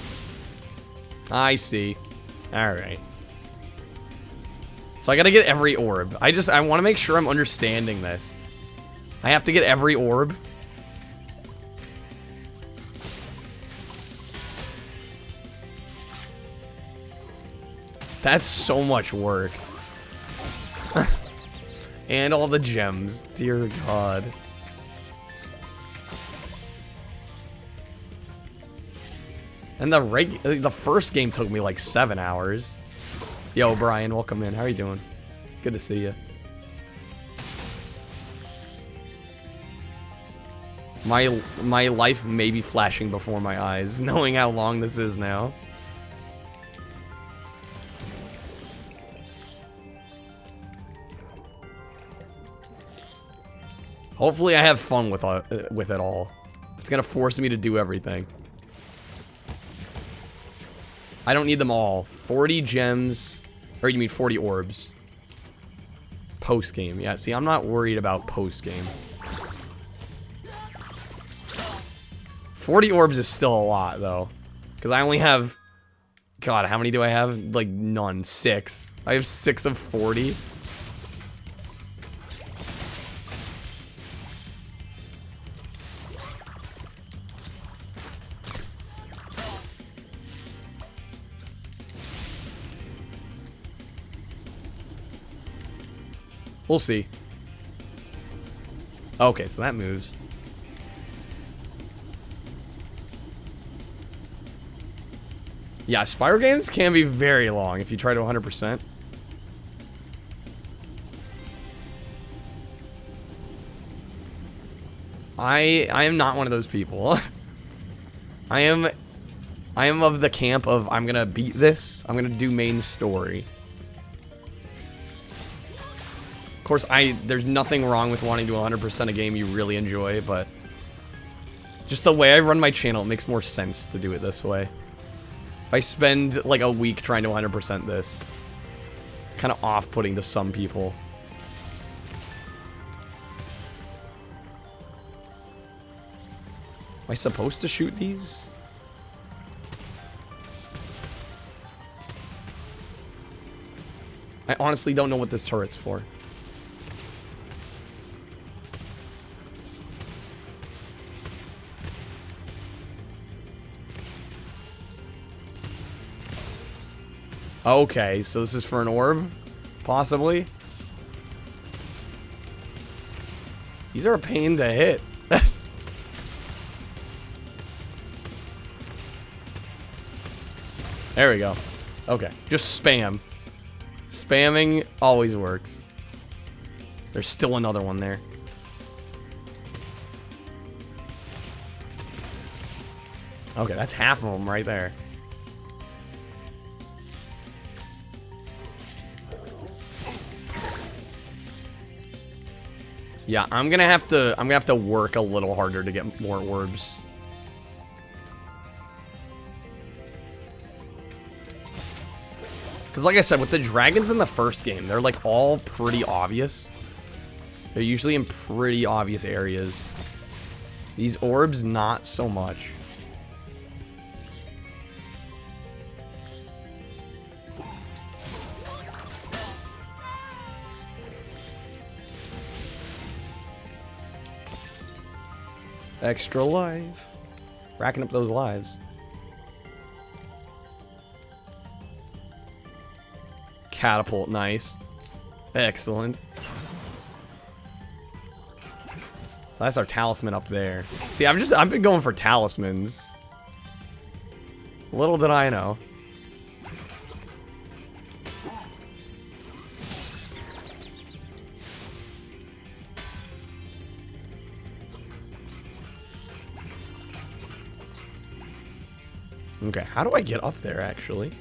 I see. Alright. So I gotta get every orb. I want to make sure I'm understanding this. I have to get every orb. That's so much work. And all the gems. Dear God. And the first game took me like 7 hours. Yo, Brian, welcome in. How are you doing? Good to see you. My life may be flashing before my eyes, knowing how long this is now. Hopefully I have fun with it all. It's gonna force me to do everything. I don't need them all. 40 gems. Or you mean 40 orbs. Post-game. Yeah, see, I'm not worried about post-game. 40 orbs is still a lot, though. Because I only have... God, how many do I have? Like, none. 6. I have 6 of 40. We'll see. Okay, so that moves. Yeah, Spyro games can be very long if you try to 100%. I am not one of those people. I am of the camp of I'm gonna beat this. I'm gonna do main story. Of course, there's nothing wrong with wanting to 100% a game you really enjoy, but just the way I run my channel, it makes more sense to do it this way. If I spend like a week trying to 100% this, it's kind of off-putting to some people. Am I supposed to shoot these? I honestly don't know what this turret's for. Okay, so this is for an orb? Possibly? These are a pain to hit. There we go. Okay, just spam. Spamming always works. There's still another one there. Okay, that's half of them right there. Yeah, I'm gonna have to work a little harder to get more orbs. Because like I said, with the dragons in the first game, they're like all pretty obvious. They're usually in pretty obvious areas. These orbs, not so much. Extra life. Racking up those lives. Catapult, nice. Excellent. So that's our talisman up there. See, I've been going for talismans. Little did I know. Okay, how do I get up there, actually?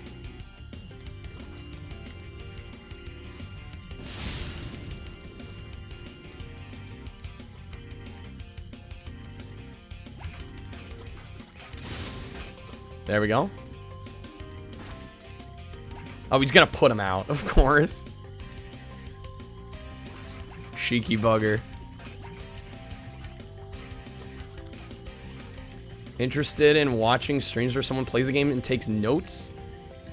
There we go. Oh, he's gonna put him out, of course. Cheeky bugger. Interested in watching streams where someone plays a game and takes notes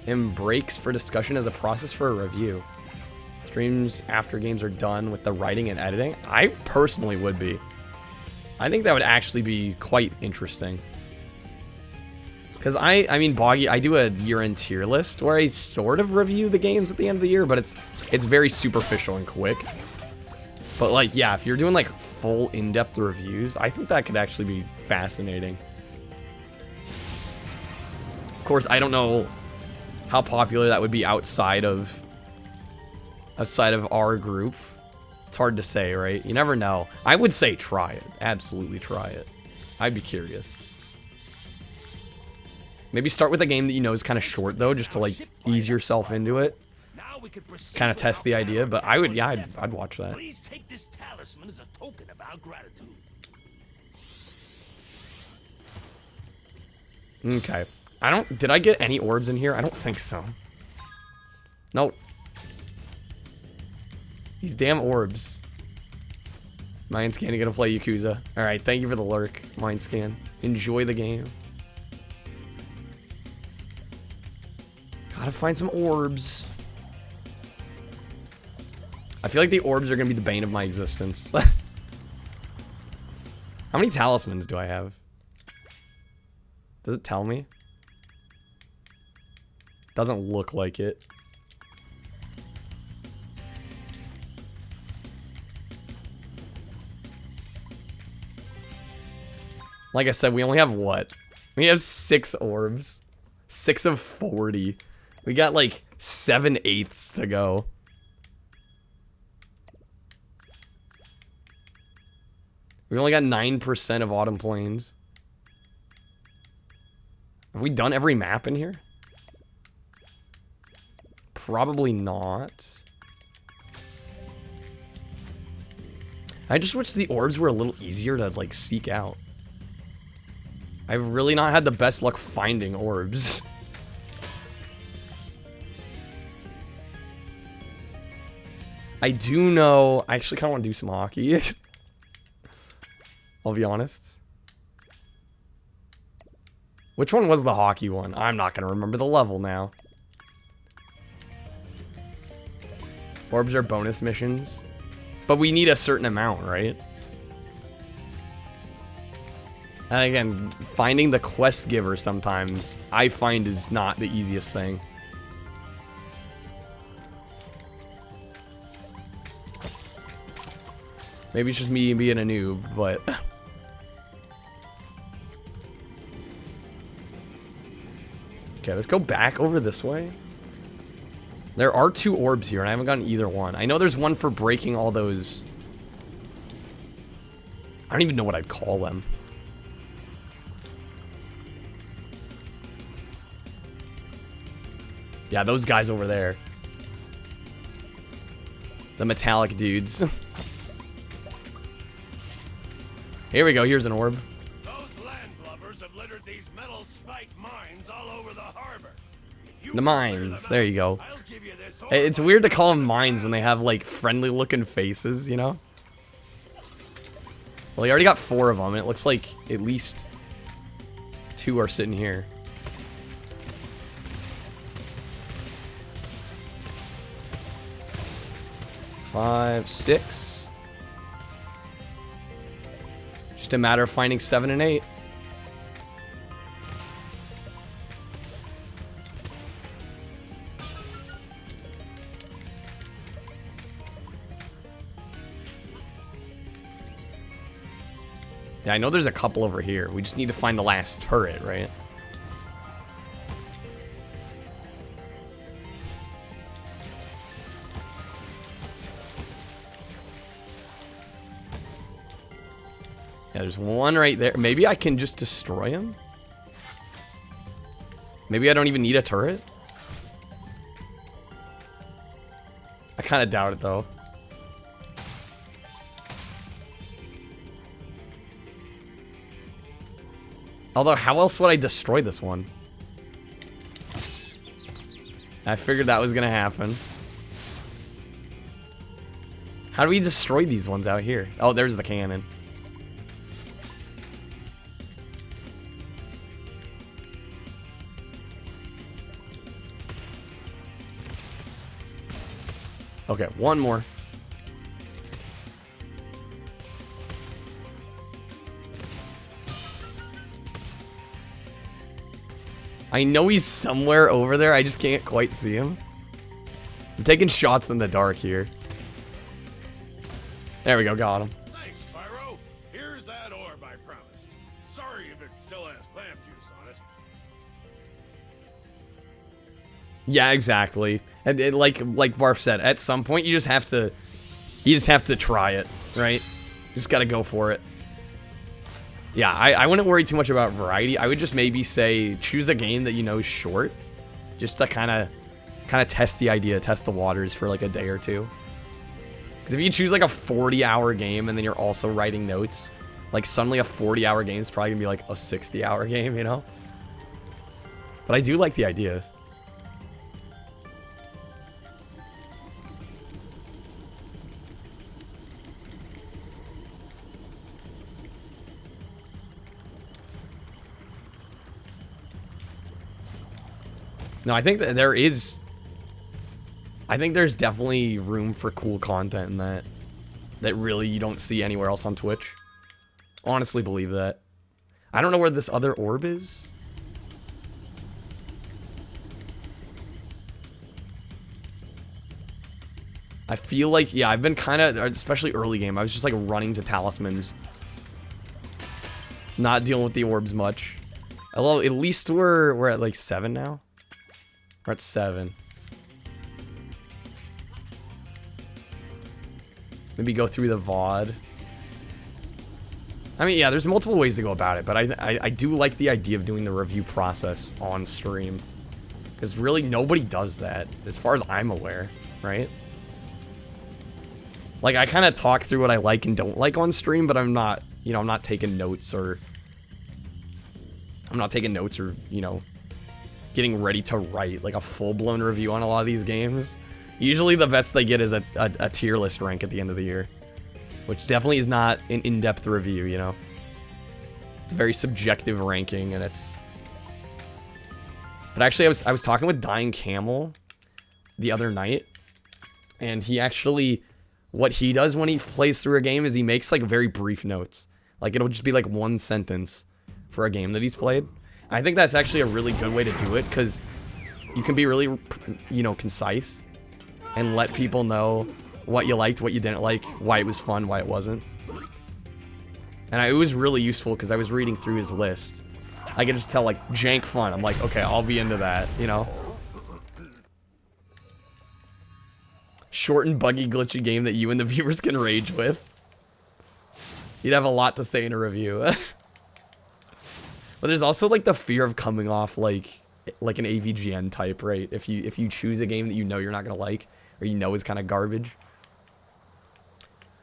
and breaks for discussion as a process for a review. Streams after games are done with the writing and editing. I personally would be. I think that would actually be quite interesting. Because I mean, Boggy, I do a year-end tier list where I sort of review the games at the end of the year, but it's very superficial and quick. But like, yeah, if you're doing like full in-depth reviews, I think that could actually be fascinating. Of course, I don't know how popular that would be outside of our group. It's hard to say, right? You never know. I would say try it. Absolutely try it. I'd be curious. Maybe start with a game that you know is kind of short, though, just to, like, ease yourself into it. Kind of test the idea, but I would, yeah, I'd watch that. Please take this talisman as a token of our gratitude. Okay. Did I get any orbs in here? I don't think so. Nope. These damn orbs. Mindscan, you gonna play Yakuza. Alright, thank you for the lurk, Mindscan. Enjoy the game. Gotta find some orbs. I feel like the orbs are gonna be the bane of my existence. How many talismans do I have? Does it tell me? Doesn't look like it. Like I said, we only have what? We have 6 orbs. 6 of 40. We got like 7/8 to go. We only got 9% of Autumn Plains. Have we done every map in here? Probably not. I just wish the orbs were a little easier to, like, seek out. I've really not had the best luck finding orbs. I do know... I actually kind of want to do some hockey. I'll be honest. Which one was the hockey one? I'm not going to remember the level now. Orbs are bonus missions. But we need a certain amount, right? And again, finding the quest giver sometimes, I find is not the easiest thing. Maybe it's just me being a noob, but... Okay, let's go back over this way. There are 2 orbs here, and I haven't gotten either one. I know there's one for breaking all those... I don't even know what I'd call them. Yeah, those guys over there. The metallic dudes. Here we go, here's an orb. Those landlubbers have littered these metal spike mines all over the harbor. The mines, there you go. It's weird to call them mines when they have, like, friendly looking faces, you know? Well, you already got 4 of them, and it looks like at least 2 are sitting here. Five, 6. Just a matter of finding 7 and 8. Yeah, I know there's a couple over here. We just need to find the last turret, right? Yeah, there's one right there. Maybe I can just destroy him? Maybe I don't even need a turret? I kind of doubt it, though. Although, how else would I destroy this one? I figured that was gonna happen. How do we destroy these ones out here? Oh, there's the cannon. Okay, one more. I know he's somewhere over there. I just can't quite see him. I'm taking shots in the dark here. There we go. Got him. Thanks, Spyro. Here's that orb I promised. Sorry if it still has clam juice on it. Yeah, exactly. And like Barf said, at some point you just have to try it, right? You just gotta go for it. Yeah, I wouldn't worry too much about variety. I would just maybe say choose a game that you know is short, just to kind of test the idea, test the waters for like a day or two. Because if you choose like a 40-hour game and then you're also writing notes, like suddenly a 40-hour game is probably gonna be like a 60-hour game, you know? But I do like the idea. No, I think that there is... I think there's definitely room for cool content in that. That really you don't see anywhere else on Twitch. Honestly believe that. I don't know where this other orb is. I feel like, yeah, I've been kind of, especially early game, I was just like running to talismans. Not dealing with the orbs much. Although, at least we're at like 7 now. We're at 7. Maybe go through the VOD. I mean, yeah, there's multiple ways to go about it, but I do like the idea of doing the review process on stream. Because really, nobody does that, as far as I'm aware, right? Like, I kind of talk through what I like and don't like on stream, but I'm not, you know, I'm not taking notes or... you know, getting ready to write, like, a full-blown review on a lot of these games. Usually the best they get is a tier list rank at the end of the year. Which definitely is not an in-depth review, you know? It's a very subjective ranking, and it's... But actually, I was talking with Dying Camel the other night, and he actually... What he does when he plays through a game is he makes, like, very brief notes. Like, it'll just be, like, one sentence for a game that he's played. I think that's actually a really good way to do it, because you can be really, you know, concise and let people know what you liked, what you didn't like, why it was fun, why it wasn't. And it was really useful because I was reading through his list. I could just tell, like, jank fun. I'm like, okay, I'll be into that, you know? Short and buggy, glitchy game that you and the viewers can rage with. You'd have a lot to say in a review. But there's also, like, the fear of coming off like an AVGN type, right? If you choose a game that you know you're not gonna like, or you know is kind of garbage.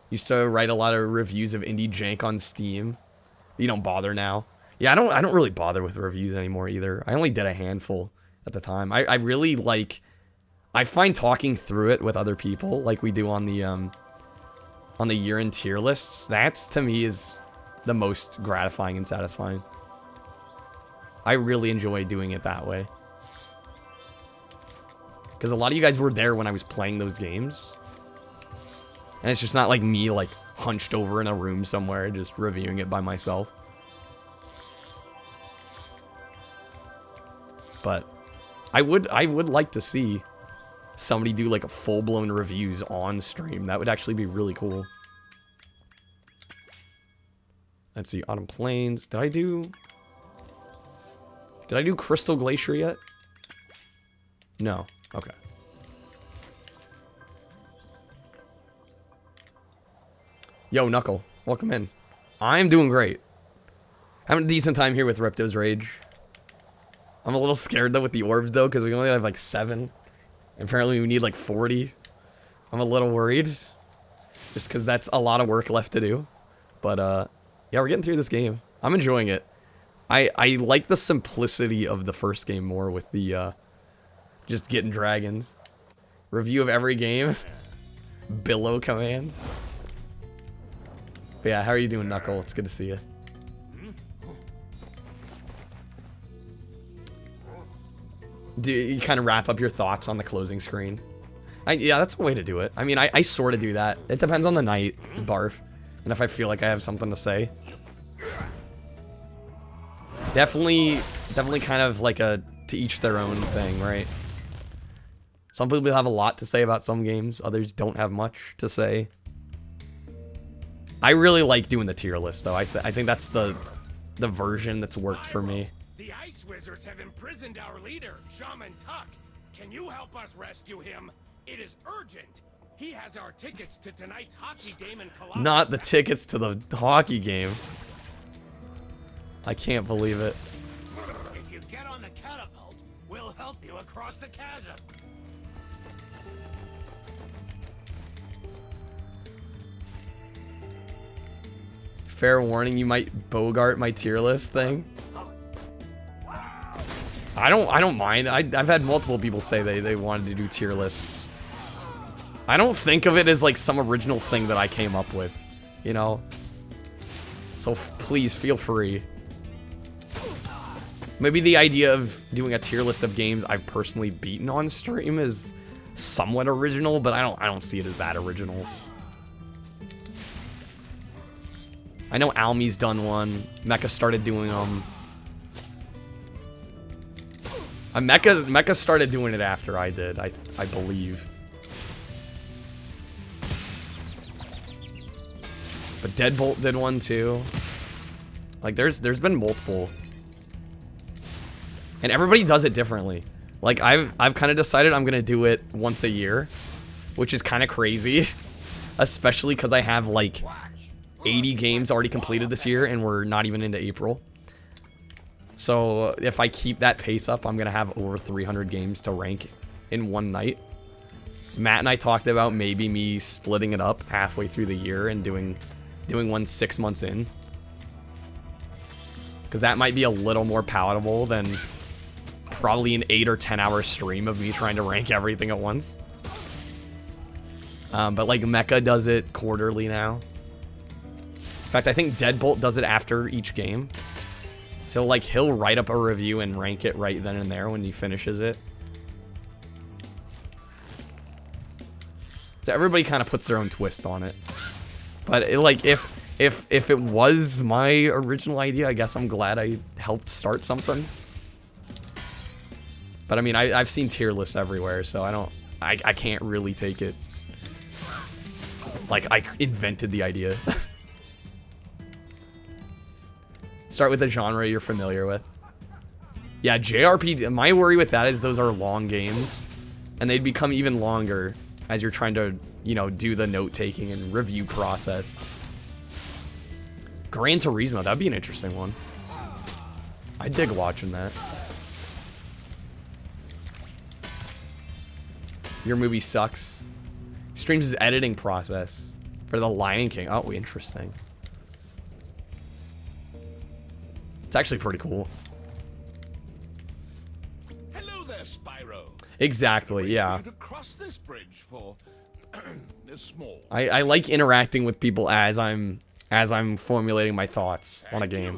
Used to write a lot of reviews of indie jank on Steam. You don't bother now. Yeah, I don't really bother with reviews anymore either. I only did a handful at the time. I really like... I find talking through it with other people, like we do on the year-end tier lists, that's, to me, is the most gratifying and satisfying. I really enjoy doing it that way. Because a lot of you guys were there when I was playing those games. And it's just not like me, like, hunched over in a room somewhere, just reviewing it by myself. But I would like to see somebody do, like, a full-blown reviews on stream. That would actually be really cool. Let's see, Autumn Plains. Did I do Crystal Glacier yet? No. Okay. Yo, Knuckle. Welcome in. I'm doing great. Having a decent time here with Ripto's Rage. I'm a little scared, though, with the orbs, though, because we only have, like, 7. Apparently, we need, like, 40. I'm a little worried. Just because that's a lot of work left to do. But, yeah, we're getting through this game. I'm enjoying it. I like the simplicity of the first game more with the Just getting dragons. Review of every game. Billow command. But yeah, how are you doing, Knuckle? It's good to see you. Do you kind of wrap up your thoughts on the closing screen? Yeah, that's a way to do it. I mean, I sort of do that. It depends on the night, barf. And if I feel like I have something to say. Definitely kind of like a to each their own thing, right? Some people have a lot to say about some games. Others don't have much to say. I really like doing the tier list, though. I think that's the version that's worked for me. The Ice Wizards have imprisoned our leader, Shaman Tuck. Can you help us rescue him? It is urgent. He has our tickets to tonight's hockey game in Columbus. Not the tickets to the hockey game. I can't believe it. If you get on the catapult, we'll help you across the chasm. Fair warning, you might bogart my tier list thing. I don't mind. I've had multiple people say they wanted to do tier lists. I don't think of it as like some original thing that I came up with, you know? So please feel free. Maybe the idea of doing a tier list of games I've personally beaten on stream is somewhat original, but I don't see it as that original. I know Almi's done one. Mecha started doing them. Mecha started doing it after I did, I believe. But Deadbolt did one too. Like there's been multiple. And everybody does it differently. Like I've kind of decided I'm gonna do it once a year, which is kind of crazy, especially because I have like 80 games already completed this year and we're not even into April. So if I keep that pace up, I'm gonna have over 300 games to rank in one night. Matt and I talked about maybe me splitting it up halfway through the year and doing one 6 months in, because that might be a little more palatable than probably an 8 or 10 hour stream of me trying to rank everything at once. But like Mecha does it quarterly now. In fact, I think Deadbolt does it after each game. So like he'll write up a review and rank it right then and there when he finishes it. So everybody kind of puts their own twist on it. But it, like if it was my original idea, I guess I'm glad I helped start something. But I mean, I've seen tier lists everywhere, so I can't really take it like I invented the idea. Start with a genre you're familiar with. Yeah, JRPG, my worry with that is those are long games, and they'd become even longer as you're trying to, you know, do the note-taking and review process. Gran Turismo, that'd be an interesting one. I dig watching that. Your movie sucks. Streams his editing process for The Lion King. Oh, interesting. It's actually pretty cool. Hello there, Spyro. Exactly, yeah. To cross this bridge for this small. I like interacting with people as I'm formulating my thoughts on a game.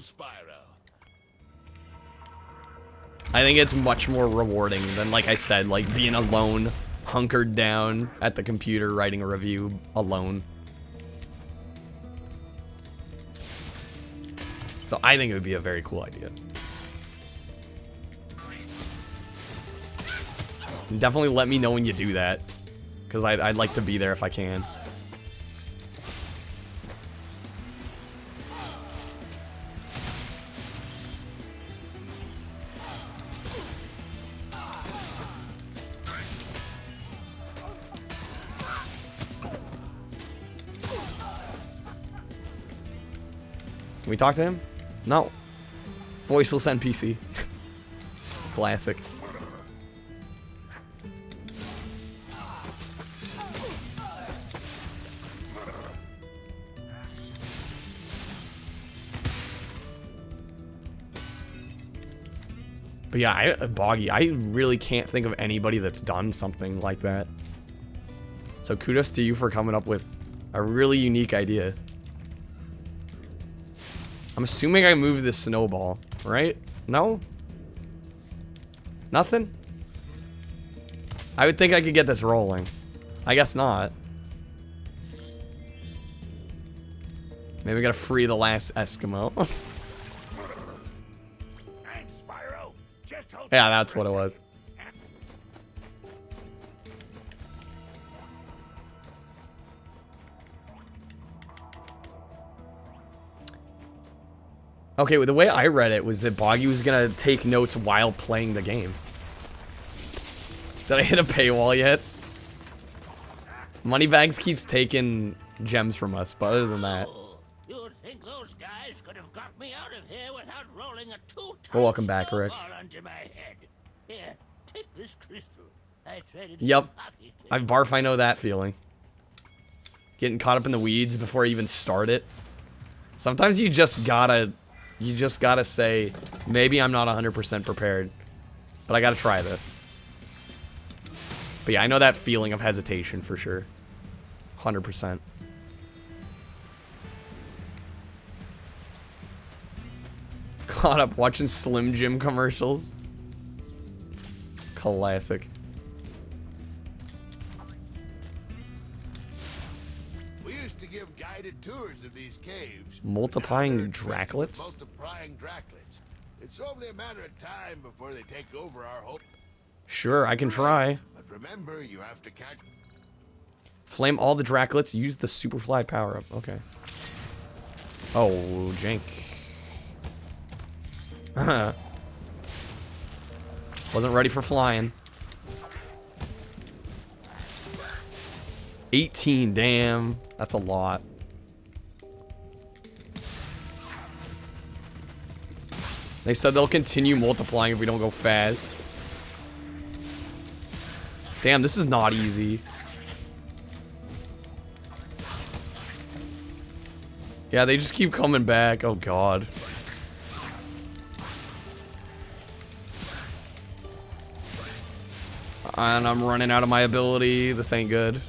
I think it's much more rewarding than, like I said, like being alone, hunkered down at the computer writing a review alone. So I think it would be a very cool idea. Definitely let me know when you do that, because I'd like to be there if I can. Can we talk to him? No. Voiceless NPC. Classic. But yeah, Boggy, I really can't think of anybody that's done something like that. So kudos to you for coming up with a really unique idea. I'm assuming I moved this snowball, right? No? Nothing? I would think I could get this rolling. I guess not. Maybe we gotta free the last Eskimo. Thanks, Spyro. Just hold Yeah, that's what it was. Okay, well, the way I read it was that Boggy was gonna take notes while playing the game. Did I hit a paywall yet? Moneybags keeps taking gems from us, but other than that. You'd think those guys could have got me out of here without rolling a 2-ton Well, welcome back, Rick. snowball onto my head. Here, take this crystal. I traded Yep. some hockey sticks. I barf, I know that feeling. Getting caught up in the weeds before I even start it. Sometimes you just gotta say, maybe I'm not 100% prepared, but I gotta try this. But yeah, I know that feeling of hesitation for sure. 100%. Caught up watching Slim Jim commercials. Classic. We used to give guided tours of these caves. Multiplying Draclets? Multiplying Draclets. It's only a matter of time before they take over our whole... Sure, I can try. But remember, you have to catch... Flame all the Draclets. Use the Superfly power-up. Okay. Oh, jank. Wasn't ready for flying. 18, damn. That's a lot. They said they'll continue multiplying if we don't go fast. Damn, this is not easy. Yeah, they just keep coming back. Oh, God. And I'm running out of my ability. This ain't good.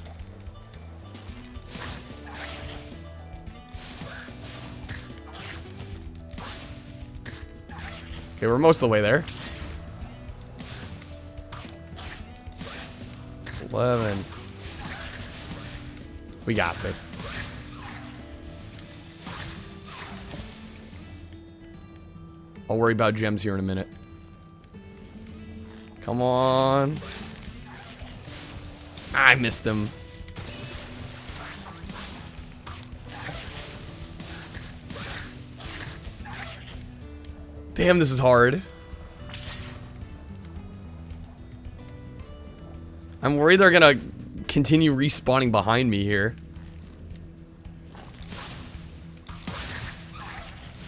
Okay, we're most of the way there. 11. We got this. I'll worry about gems here in a minute. Come on. I missed him. Damn, this is hard. I'm worried they're gonna continue respawning behind me here.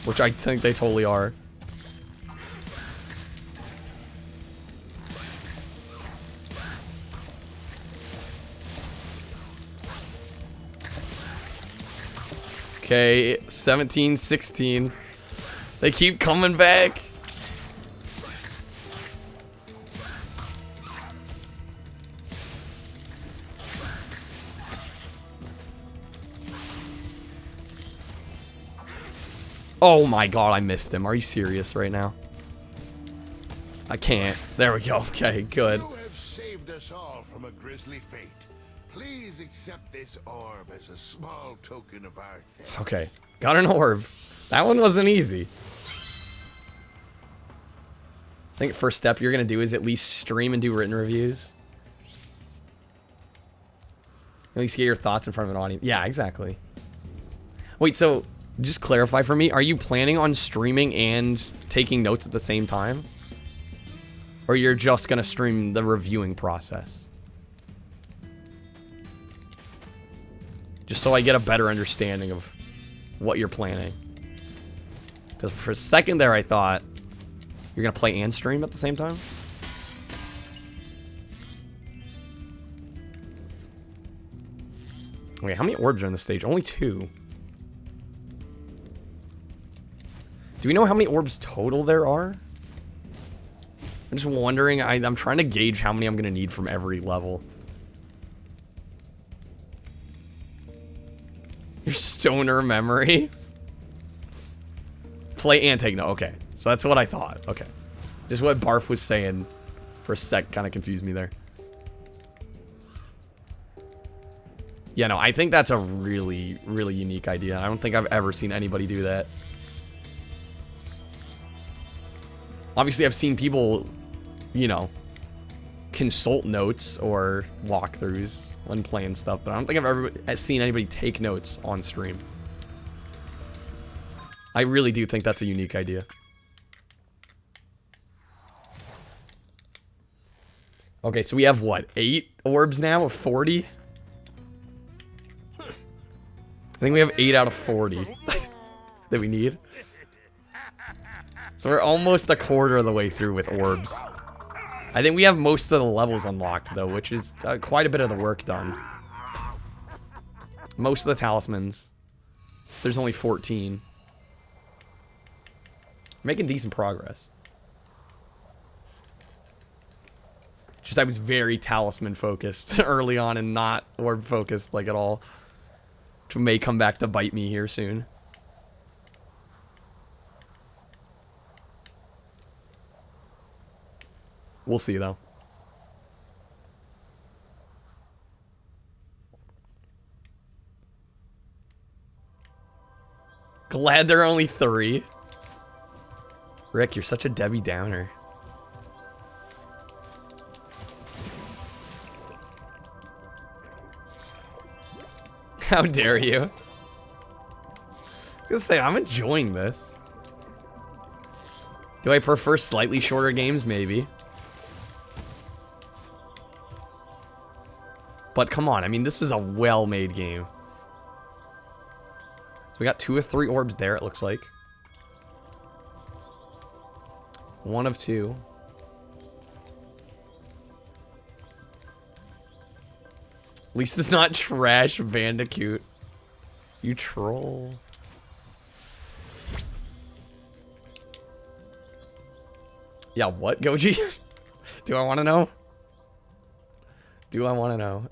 Which I think they totally are. Okay, 17, 16. They keep coming back. Oh my God, I missed him. Are you serious right now? I can't. There we go. Okay, good. You have saved us all from a grisly fate. Please accept this orb as a small token of our thanks. Okay, got an orb. That one wasn't easy. I think first step you're gonna do is at least stream and do written reviews. At least get your thoughts in front of an audience. Yeah, exactly. Wait, so just clarify for me, are you planning on streaming and taking notes at the same time? Or you're just gonna stream the reviewing process? Just so I get a better understanding of what you're planning. Because for a second there I thought you're gonna play and stream at the same time? Wait, how many orbs are in this stage? Only 2. Do we know how many orbs total there are? I'm just wondering, I'm trying to gauge how many I'm going to need from every level. Your stoner memory? Play and take note. Okay, so that's what I thought. Okay. Just what Barf was saying for a sec kind of confused me there. Yeah, no, I think that's a really, really unique idea. I don't think I've ever seen anybody do that. Obviously, I've seen people, you know, consult notes or walkthroughs when playing stuff, but I don't think I've ever seen anybody take notes on stream. I really do think that's a unique idea. Okay, so we have what, 8 orbs now of 40? I think we have 8 out of 40 that we need. So we're almost a quarter of the way through with orbs. I think we have most of the levels unlocked, though, which is quite a bit of the work done. Most of the talismans. There's only 14. Making decent progress. Just I was very talisman focused early on and not orb focused like at all. Which may come back to bite me here soon. We'll see though. Glad there are only 3. Rick, you're such a Debbie Downer. How dare you? I was gonna say, I'm enjoying this. Do I prefer slightly shorter games? Maybe. But come on, I mean, this is a well-made game. So we got 2 of 3 orbs there, it looks like. 1 of 2. At least it's not Trash Bandicoot. You troll. Yeah, what, Goji? Do I want to know? Do I want to know?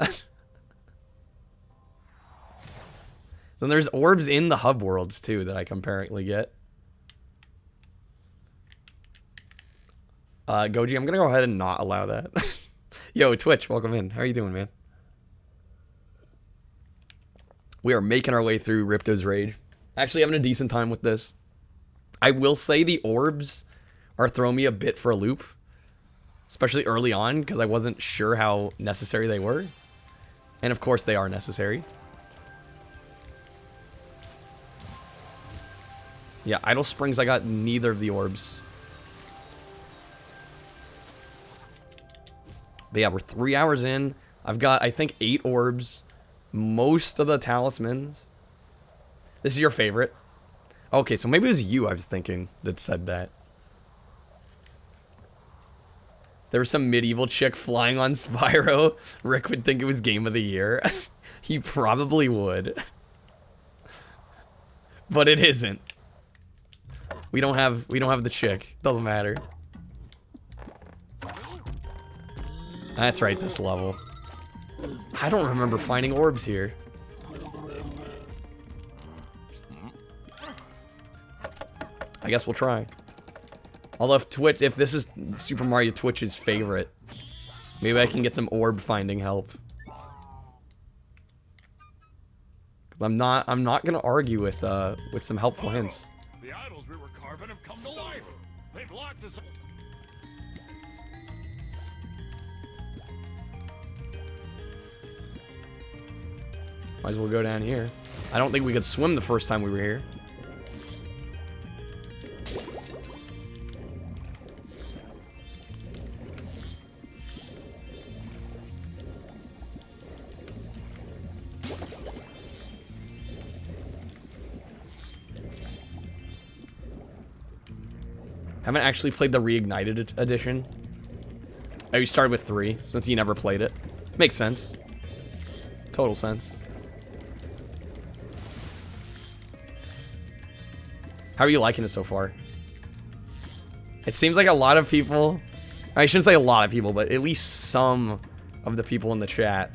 Then there's orbs in the hub worlds, too, that I can apparently get. Goji, I'm going to go ahead and not allow that. Yo, Twitch, welcome in. How are you doing, man? We are making our way through Ripto's Rage. Actually having a decent time with this. I will say the orbs are throwing me a bit for a loop. Especially early on, because I wasn't sure how necessary they were. And of course they are necessary. Yeah, Idle Springs, I got neither of the orbs. But yeah, we're 3 hours in. I've got, I think, 8 orbs. Most of the talismans. This is your favorite? Okay, so maybe it was you I was thinking that said that. There was some medieval chick flying on Spyro. Rick would think it was Game of the Year. He probably would. But it isn't. We don't have the chick. Doesn't matter. That's right, this level. I don't remember finding orbs here. I guess we'll try. Although if this is Super Mario Twitch's favorite, maybe I can get some orb finding help. Cause I'm not gonna argue with some helpful hints. The idols we were carving have come to life. They've locked us. Might as well go down here. I don't think we could swim the first time we were here. Haven't actually played the Reignited edition. Oh, you started with 3, since you never played it. Makes sense. Total sense. How are you liking it so far? It seems like a lot of people I shouldn't say a lot of people, but at least some of the people in the chat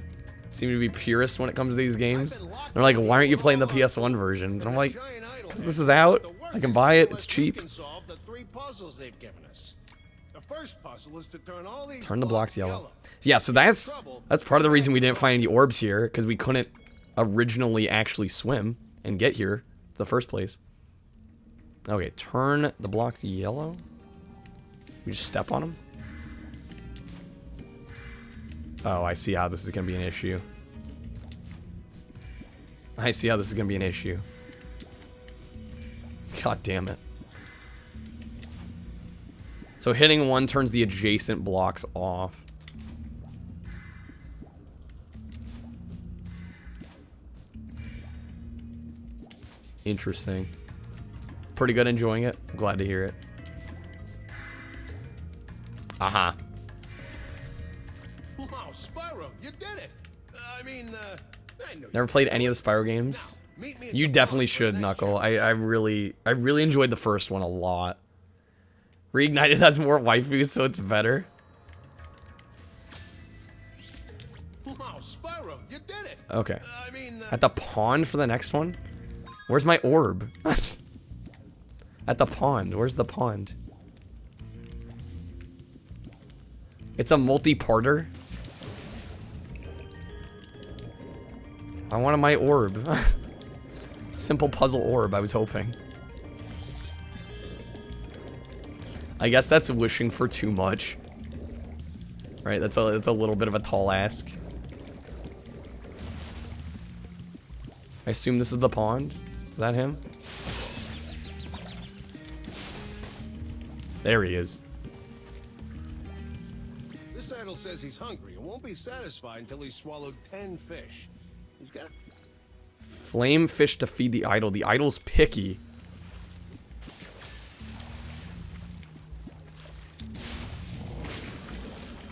seem to be purists when it comes to these games. They're like, why aren't you playing the PS1 versions? And I'm like, because this is out. I can buy it. It's cheap. Turn the blocks yellow. Yeah, so that's part of the reason we didn't find any orbs here, because we couldn't originally actually swim and get here in the first place. Okay, turn the blocks yellow. We just step on them. Oh, I see how this is going to be an issue. I see how this is going to be an issue. God damn it. So hitting one turns the adjacent blocks off. Interesting. Pretty good, enjoying it. I'm glad to hear it. Uh-huh. Wow, Spyro, you did it. I mean, I know. Never played any of the Spyro games. You definitely should, Knuckle. I really enjoyed the first one a lot. Reignited has more waifus, so it's better. Wow, Spyro, you did it. Okay. At the pond for the next one? Where's my orb? At the pond. Where's the pond? It's a multi-parter. I wanted my orb. Simple puzzle orb, I was hoping. I guess that's wishing for too much. Right, that's a little bit of a tall ask. I assume this is the pond. Is that him? There he is. This idol says he's hungry and won't be satisfied until he's swallowed 10 fish. He's got Flame fish to feed the idol. The idol's picky.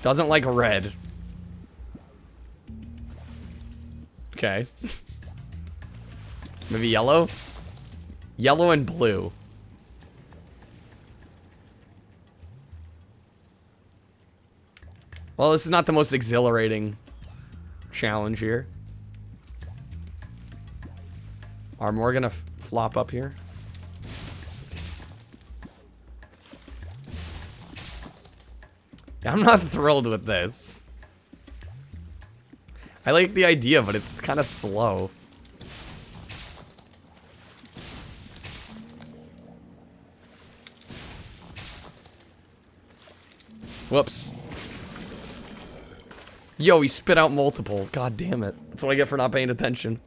Doesn't like red. Okay. Maybe yellow? Yellow and blue. Well, this is not the most exhilarating challenge here. Are more gonna flop up here? I'm not thrilled with this. I like the idea, but it's kind of slow. Whoops. Yo, he spit out multiple. God damn it. That's what I get for not paying attention.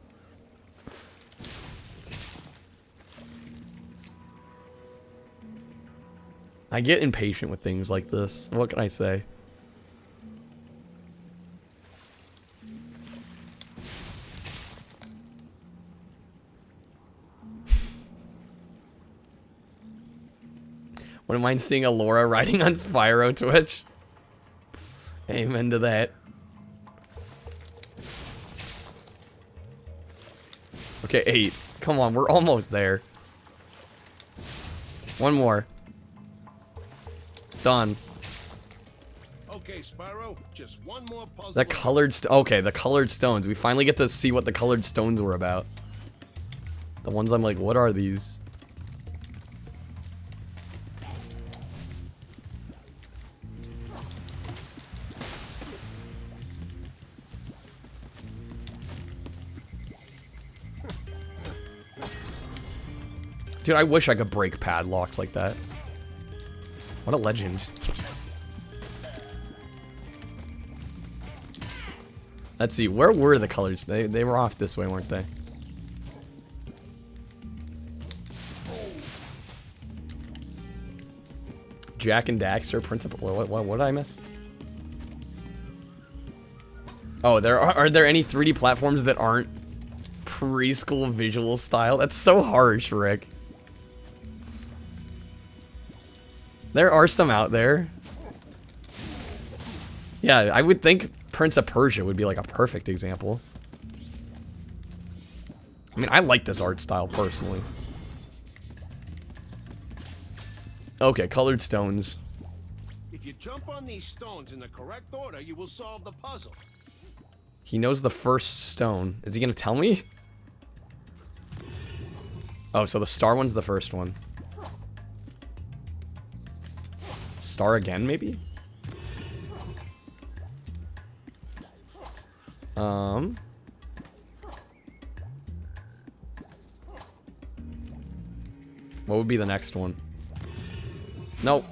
I get impatient with things like this. What can I say? Wouldn't mind seeing Alora riding on Spyro Twitch. Amen to that. Okay, 8. Come on, we're almost there. One more. Done. Okay, Spyro, just one more puzzle. The colored okay, the colored stones. We finally get to see what the colored stones were about. The ones I'm like, what are these? Dude, I wish I could break padlocks like that. What a legend. Let's see, where were the colors? They were off this way, weren't they? Jack and Daxter, Principal. What did I miss? Oh, are there any 3D platforms that aren't preschool visual style? That's so harsh, Rick. There are some out there. Yeah, I would think Prince of Persia would be like a perfect example. I mean, I like this art style personally. Okay, colored stones. you jump on these stones in the correct order, you will solve the puzzle. He knows the first stone. Is he gonna tell me? Oh, so the star one's the first one. Star again, maybe? What would be the next one? Nope.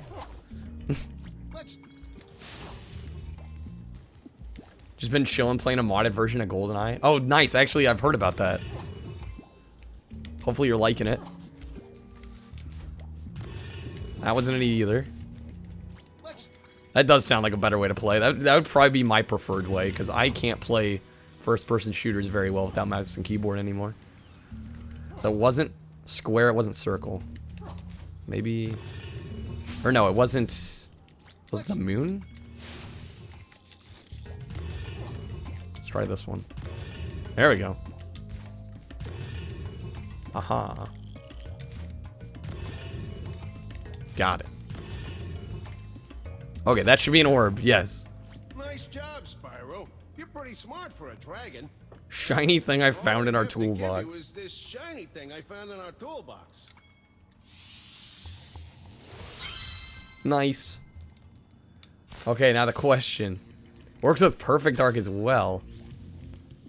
Just been chilling playing a modded version of GoldenEye. Oh, nice. Actually, I've heard about that. Hopefully you're liking it. That wasn't any either. That does sound like a better way to play. That would probably be my preferred way, because I can't play first-person shooters very well without mouse and keyboard anymore. So it wasn't square, it wasn't circle. Maybe... Or no, it wasn't... Was it the moon? Let's try this one. There we go. Aha. Got it. Okay, that should be an orb, yes. Nice job, Spyro. You're pretty smart for a dragon. Shiny thing I found in our toolbox. Was this shiny thing I found in our toolbox? Nice. Okay, now the question. Works with Perfect Dark as well.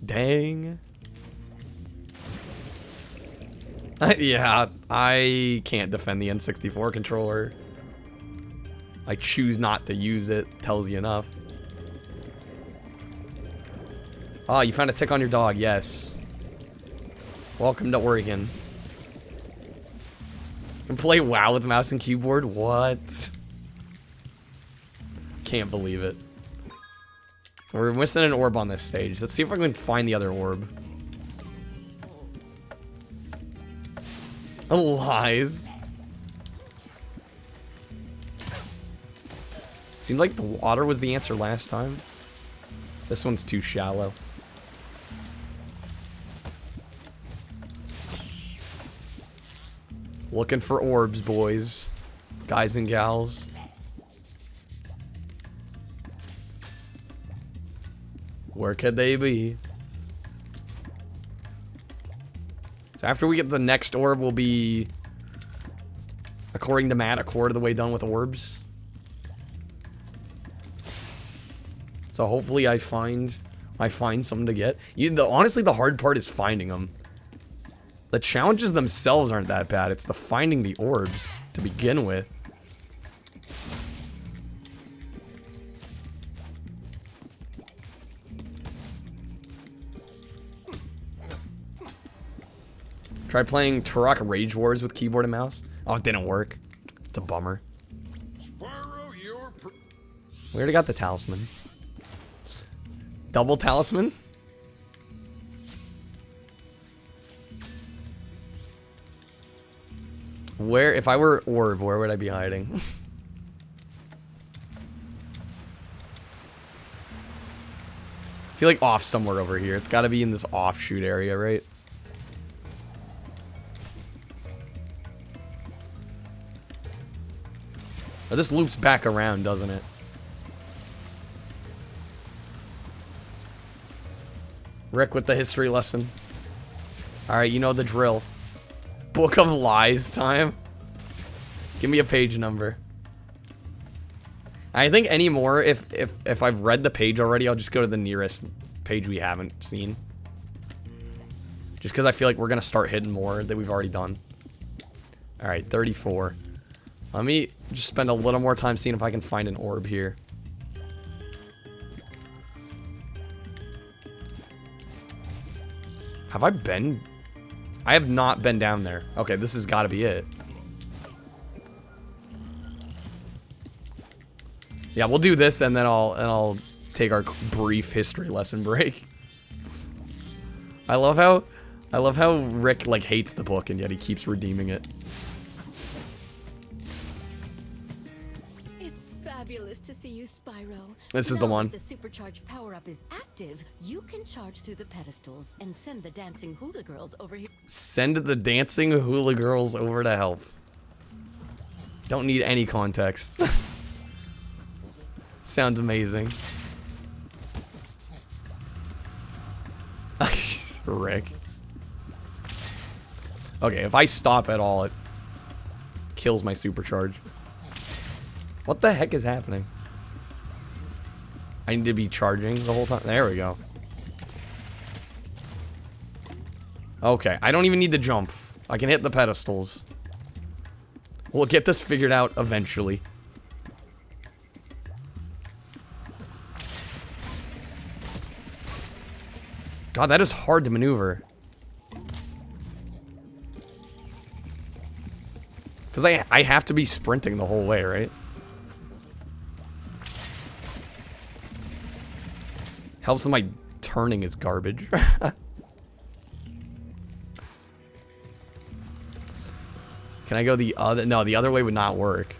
Dang. Yeah, I can't defend the N64 controller. I choose not to use it. Tells you enough. Oh, you found a tick on your dog. Yes. Welcome to Oregon. And play WoW with mouse and keyboard? What? Can't believe it. We're missing an orb on this stage. Let's see if I can find the other orb. Lies. Seemed like the water was the answer last time. This one's too shallow. Looking for orbs, boys. Guys and gals. Where could they be? So after we get the next orb, we'll be, according to Matt, a quarter of the way done with orbs. So hopefully I find something to get. Honestly, the hard part is finding them. The challenges themselves aren't that bad. It's the finding the orbs to begin with. Try playing Turok Rage Wars with keyboard and mouse. Oh, it didn't work. It's a bummer. Spyro, you're We already got the talisman. Double talisman? Where, if I were orb, where would I be hiding? I feel like off somewhere over here. It's gotta be in this offshoot area, right? Oh, this loops back around, doesn't it? Rick with the history lesson. Alright, you know the drill. Book of Lies time. Give me a page number. I think anymore, if I've read the page already, I'll just go to the nearest page we haven't seen. Just because I feel like we're going to start hitting more that we've already done. Alright, 34. Let me just spend a little more time seeing if I can find an orb here. Have I been? I have not been down there. Okay, this has got to be it. Yeah, we'll do this and then I'll take our brief history lesson break. I love how Rick like hates the book and yet he keeps redeeming it. It's fabulous to see you, Spyro. This is Now the one. that the supercharged power-up is active, you can charge through the pedestals and send the dancing hula girls over here. Send the dancing hula girls over to help. Don't need any context. Sounds amazing. Rick. Okay, if I stop at all, it kills my supercharge. What the heck is happening? I need to be charging the whole time. There we go. Okay, I don't even need to jump. I can hit the pedestals. We'll get this figured out eventually. God, that is hard to maneuver. Because I have to be sprinting the whole way, right? Helps when my turning is garbage. Can I go the other? No, the other way would not work.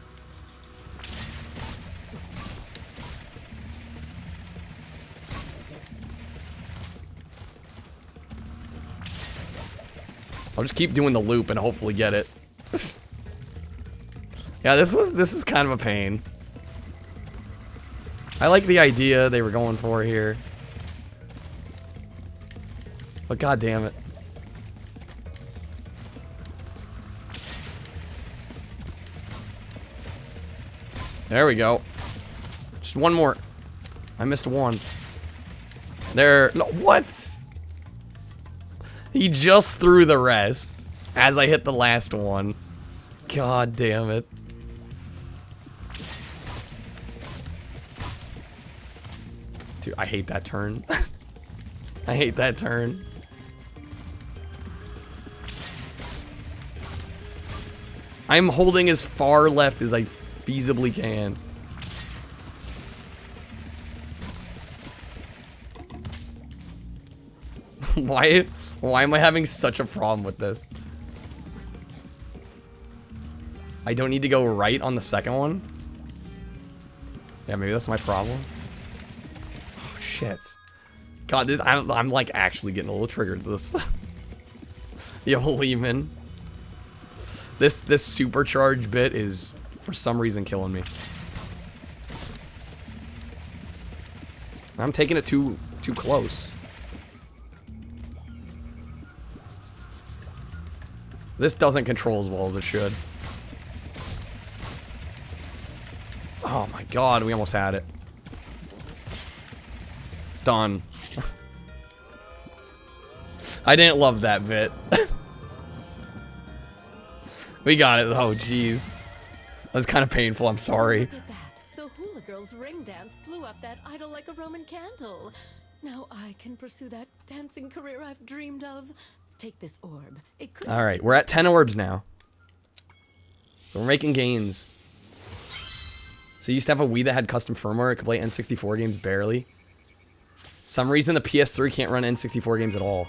I'll just keep doing the loop and hopefully get it. Yeah, this is kind of a pain. I like the idea they were going for here. But god damn it. There we go. Just one more. I missed one. There. No, what? He just threw the rest as I hit the last one. God damn it. Dude, I hate that turn. I hate that turn. I'm holding as far left as I feasibly can. Why am I having such a problem with this? I don't need to go right on the second one? Yeah, maybe that's my problem. Oh, shit. God, this I'm like actually getting a little triggered to this. Yo, Lehman. This supercharge bit is for some reason killing me. I'm taking it too close. This doesn't control as well as it should. Oh my god, we almost had it. Done. I didn't love that bit. We got it though, jeez. That was kind of painful, I'm sorry. Look at that. The hula girl's ring dance blew up that idol like a Roman candle. Now I can pursue that dancing career I've dreamed of. Take this orb. It could. All right, we're at 10 orbs now. So we're making gains. So you used to have a Wii that had custom firmware. It could play N64 games barely. Some reason the PS3 can't run N64 games at all.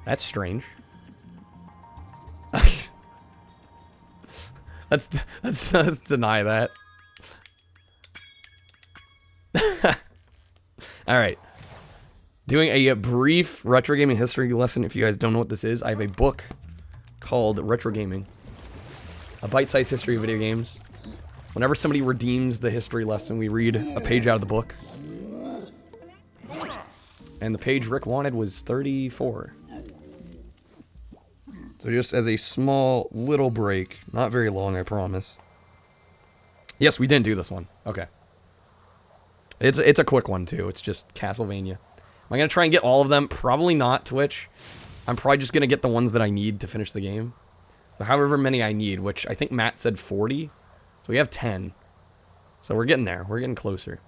That's strange. Let's deny that. All right. Doing a brief retro gaming history lesson. If you guys don't know what this is, I have a book called Retro Gaming. A bite-sized history of video games. Whenever somebody redeems the history lesson, we read a page out of the book. And the page Rick wanted was 34. So just as a small little break, not very long, I promise. Yes, we didn't do this one. Okay. It's a quick one too. It's just Castlevania. Am I going to try and get all of them? Probably not, Twitch. I'm probably just going to get the ones that I need to finish the game. So however many I need, which I think Matt said 40. So we have 10. So we're getting there. We're getting closer.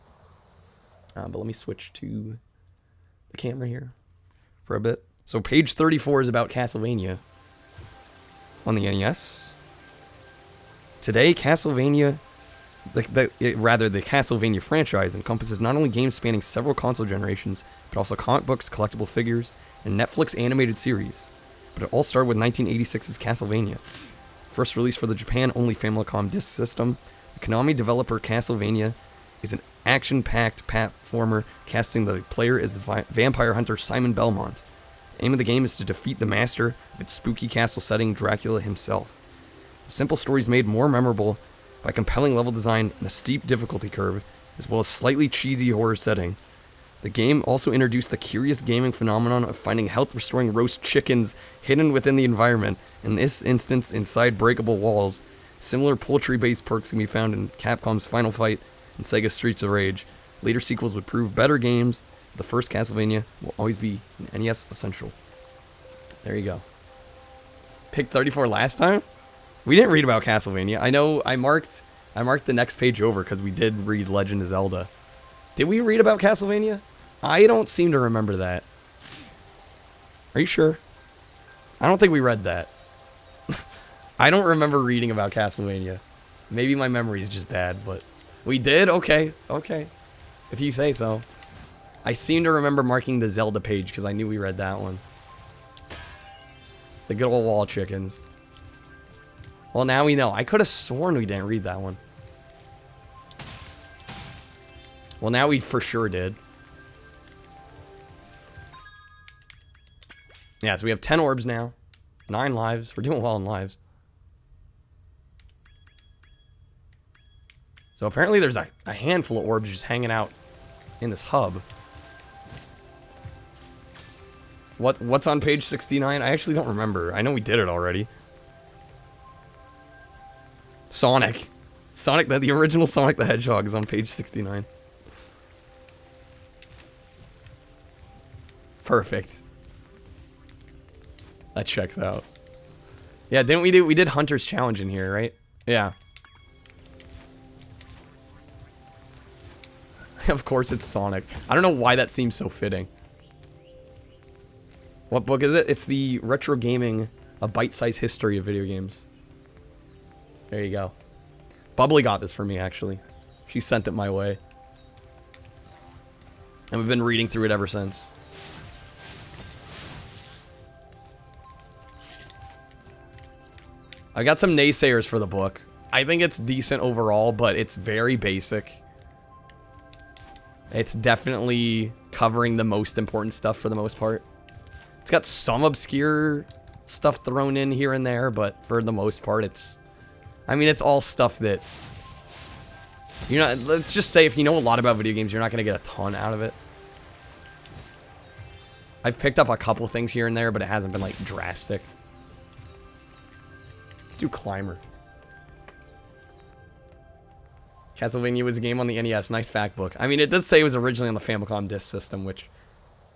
But let me switch to the camera here for a bit. So page 34 is about Castlevania on the NES. Today, Castlevania... the Castlevania franchise encompasses not only games spanning several console generations, but also comic books, collectible figures, and Netflix animated series. But it all started with 1986's Castlevania. First released for the Japan-only Famicom Disk System, the Konami developer Castlevania is an action-packed platformer casting the player as the vampire hunter Simon Belmont. The aim of the game is to defeat the master of its spooky castle setting, Dracula himself. The simple story is made more memorable by compelling level design and a steep difficulty curve as well as slightly cheesy horror setting. The game also introduced the curious gaming phenomenon of finding health-restoring roast chickens hidden within the environment, in this instance inside breakable walls. Similar poultry-based perks can be found in Capcom's Final Fight and Sega Streets of Rage. Later sequels would prove better games. The first Castlevania will always be an NES essential. There you go. Picked 34 last time? We didn't read about Castlevania. I know I marked the next page over because we did read Legend of Zelda. Did we read about Castlevania? I don't seem to remember that. Are you sure? I don't think we read that. I don't remember reading about Castlevania. Maybe my memory is just bad, but we did? Okay, okay. If you say so. I seem to remember marking the Zelda page because I knew we read that one. The good old wall chickens. Well, now we know. I could have sworn we didn't read that one. Well, now we for sure did. Yeah, so we have 10 orbs now. 9 lives. We're doing well in lives. So apparently there's a handful of orbs just hanging out in this hub. What's on page 69? I actually don't remember. I know we did it already. Sonic. The original Sonic the Hedgehog is on page 69. Perfect. That checks out. Yeah, didn't we did Hunter's Challenge in here, right? Yeah. Of course it's Sonic. I don't know why that seems so fitting. What book is it? It's the Retro Gaming, A Bite-Sized History of Video Games. There you go. Bubbly got this for me, actually. She sent it my way. And we've been reading through it ever since. I got some naysayers for the book. I think it's decent overall, but it's very basic. It's definitely covering the most important stuff for the most part. It's got some obscure stuff thrown in here and there, but for the most part, it's... I mean, it's all stuff that... You know, let's just say if you know a lot about video games, you're not going to get a ton out of it. I've picked up a couple things here and there, but it hasn't been, like, drastic. Let's do Climber. Castlevania was a game on the NES. Nice fact book. I mean, it did say it was originally on the Famicom Disk System, which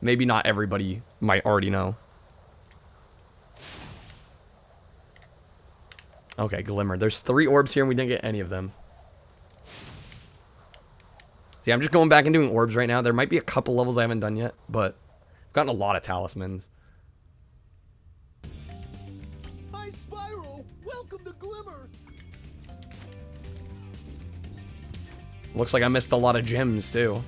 maybe not everybody might already know. Okay, Glimmer. There's 3 orbs here and we didn't get any of them. See, I'm just going back and doing orbs right now. There might be a couple levels I haven't done yet, but I've gotten a lot of talismans. Hi, Spyro! Welcome to Glimmer! Looks like I missed a lot of gems, too.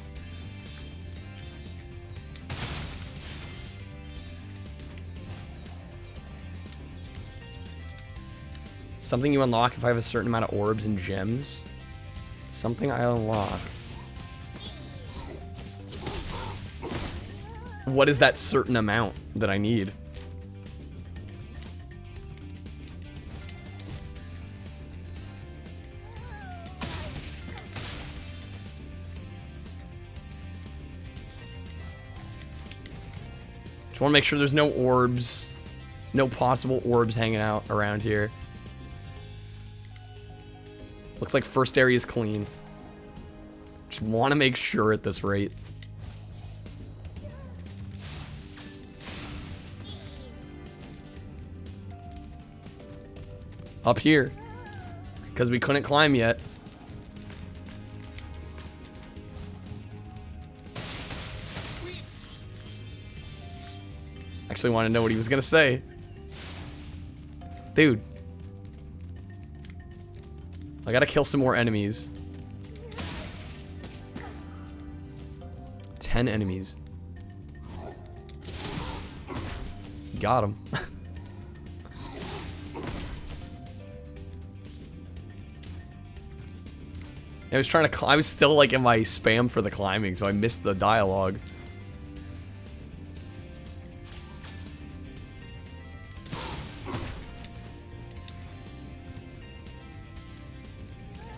Something you unlock if I have a certain amount of orbs and gems. Something I unlock. What is that certain amount that I need? Just want to make sure there's no orbs. No possible orbs hanging out around here. Looks like first area is clean. Just want to make sure at this rate. Up here. Because we couldn't climb yet. Actually want to know what he was going to say. Dude. I gotta kill some more enemies. 10 enemies. Got him. I was still like in my spam for the climbing, so I missed the dialogue.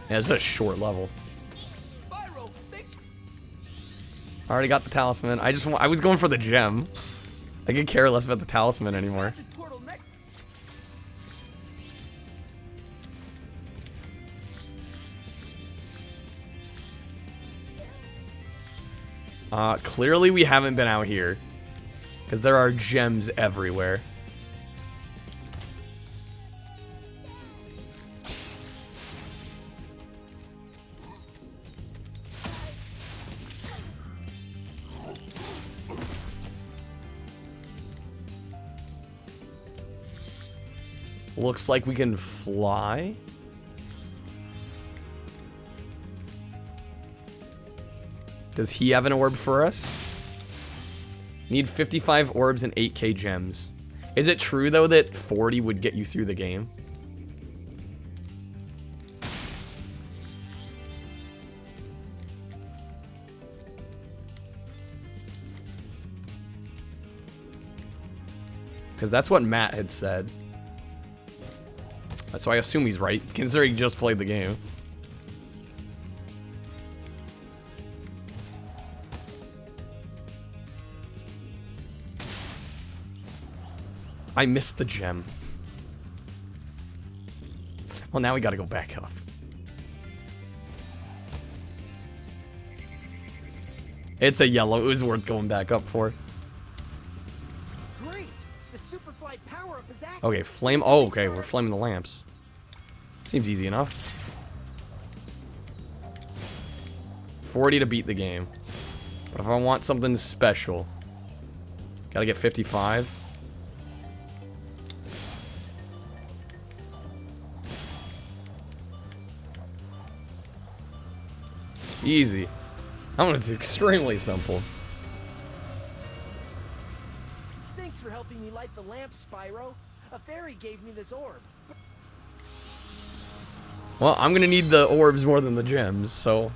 Yeah, this is a short level. Spyro, I already got the talisman. I was going for the gem. I could care less about the talisman anymore. Clearly we haven't been out here. Because there are gems everywhere. Looks like we can fly. Does he have an orb for us? Need 55 orbs and 8k gems. Is it true, though, that 40 would get you through the game? Because that's what Matt had said. So I assume he's right, considering he just played the game. I missed the gem. Well, now we gotta go back up. It's a yellow. It was worth going back up for. Great. The super flight power-up is active. Okay, flame. Oh, okay. We're flaming the lamps. Seems easy enough. 40 to beat the game. But if I want something special, gotta get 55. Easy. It's extremely simple. Thanks for helping me light the lamp, Spyro. A fairy gave me this orb. Well, I'm gonna need the orbs more than the gems, so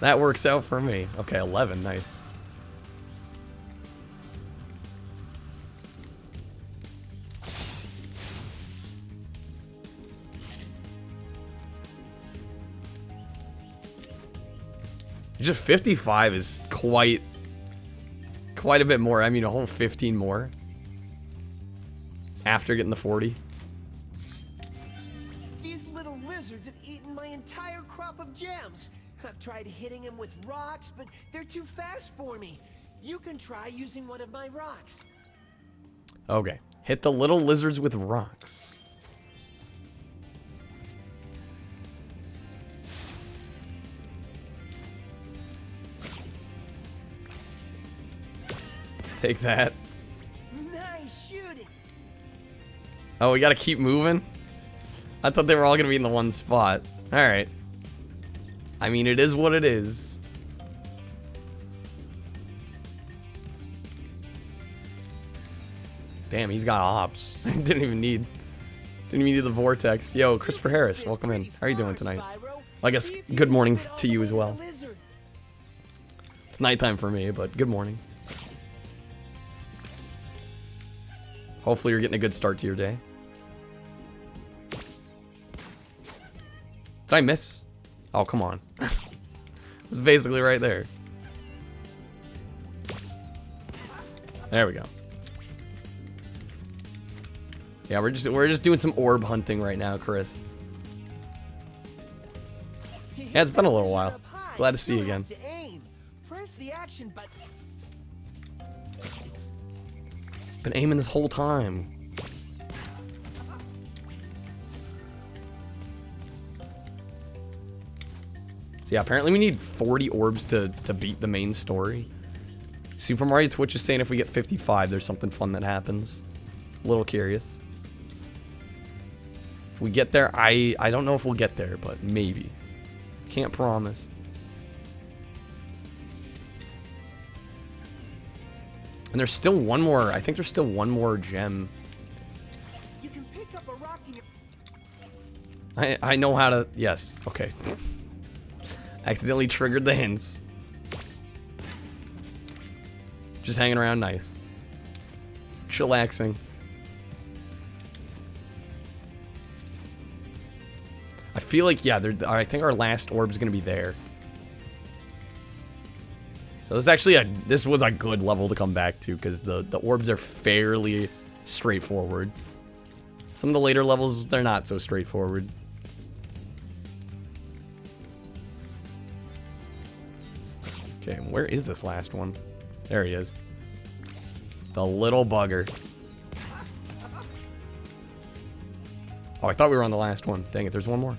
that works out for me. Okay, 11, nice. Just 55 is quite a bit more. I mean, a whole 15 more after getting the 40. These little lizards have eaten my entire crop of gems. I've tried hitting them with rocks, but they're too fast for me. You can try using one of my rocks. Okay, hit the little lizards with rocks. Take that. Nice shooting. Oh, we gotta keep moving? I thought they were all gonna be in the one spot. Alright. I mean, it is what it is. Damn, he's got ops. Didn't even need the vortex. Yo, Christopher Harris, welcome in. How are you doing tonight? Well, I guess good morning to you as well. It's nighttime for me, but good morning. Hopefully you're getting a good start to your day. Did I miss? Oh, come on. It's basically right there. There we go. Yeah, we're just doing some orb hunting right now, Chris. Yeah, it's been a little while. Glad to see you again. Press the action button. Been aiming this whole time. So yeah, apparently we need 40 orbs to beat the main story. Super Mario Twitch is saying if we get 55, there's something fun that happens. A little curious. If we get there, I don't know if we'll get there, but maybe. Can't promise. And there's still one more. I think there's still one more gem. You can pick up a rock in your... I know how to. Yes. Okay. Accidentally triggered the hints. Just hanging around nice. Chillaxing. I feel like, yeah, I think our last orb's gonna be there. So this was a good level to come back to because the orbs are fairly straightforward. Some of the later levels, they're not so straightforward. Okay, where is this last one? There he is. The little bugger. Oh, I thought we were on the last one. Dang it, there's one more.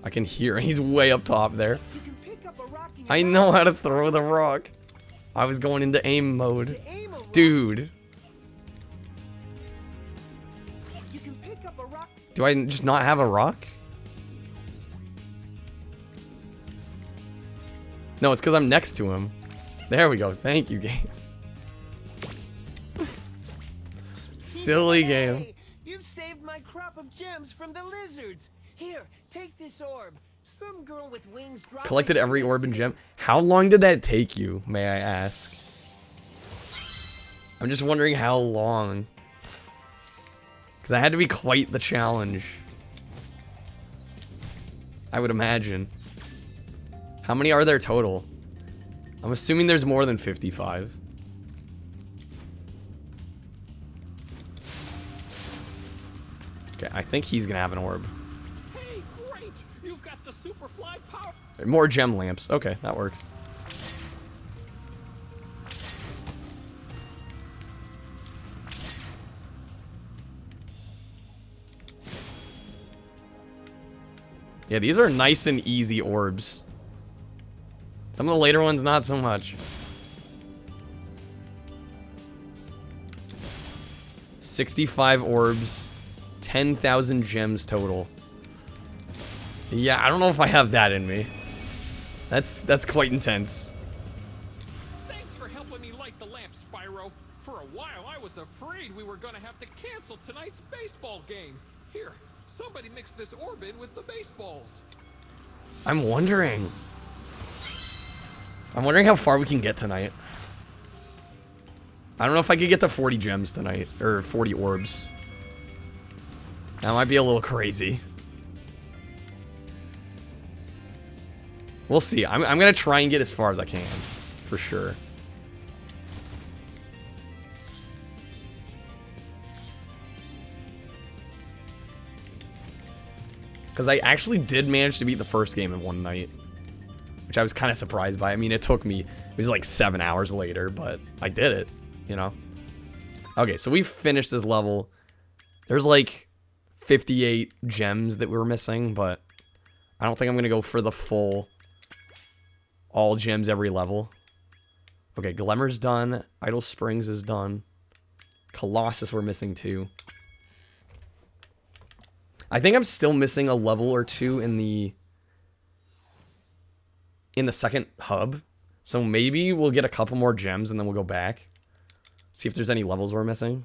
I can hear, he's way up top there. I know how to throw the rock. I was going into aim mode. Dude. Do I just not have a rock? No, it's because I'm next to him. There we go. Thank you, game. Silly game. You've saved my crop of gems from the lizards. Here, take this orb. Some girl with wings dropped. Collected every orb and gem. How long did that take you, may I ask? I'm just wondering how long. Because that had to be quite the challenge. I would imagine. How many are there total? I'm assuming there's more than 55. Okay, I think he's gonna have an orb. Hey, great! You've got the super fly power. More gem lamps. Okay, that works. Yeah, these are nice and easy orbs. Some of the later ones, not so much. 65 orbs, 10,000 gems total. Yeah, I don't know if I have that in me. That's quite intense. Thanks for helping me light the lamp, Spyro. For a while, I was afraid we were gonna have to cancel tonight's baseball game. Here, somebody mix this orb in with the baseballs. I'm wondering how far we can get tonight. I don't know if I could get to 40 gems tonight, or 40 orbs. That might be a little crazy. We'll see. I'm gonna try and get as far as I can, for sure. Because I actually did manage to beat the first game in one night. Which I was kind of surprised by. I mean, it took me, it was like 7 hours later, but I did it, you know? Okay, so we finished this level. There's like 58 gems that we were missing, but I don't think I'm going to go for the full, all gems every level. Okay, Glimmer's done. Idle Springs is done. Colossus we're missing 2. I think I'm still missing a level or 2 in the second hub. So maybe we'll get a couple more gems and then we'll go back. See if there's any levels we're missing.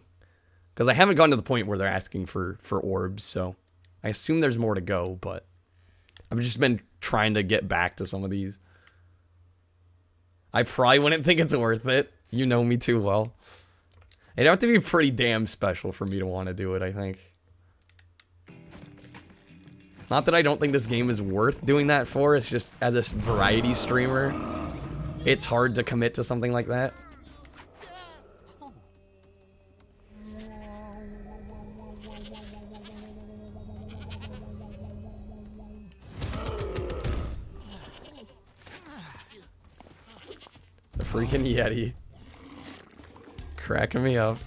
Because I haven't gotten to the point where they're asking for orbs, so I assume there's more to go, but I've just been trying to get back to some of these. I probably wouldn't think it's worth it. You know me too well. It'd have to be pretty damn special for me to want to do it, I think. Not that I don't think this game is worth doing that for, it's just as a variety streamer, it's hard to commit to something like that. The freaking Yeti. Cracking me up.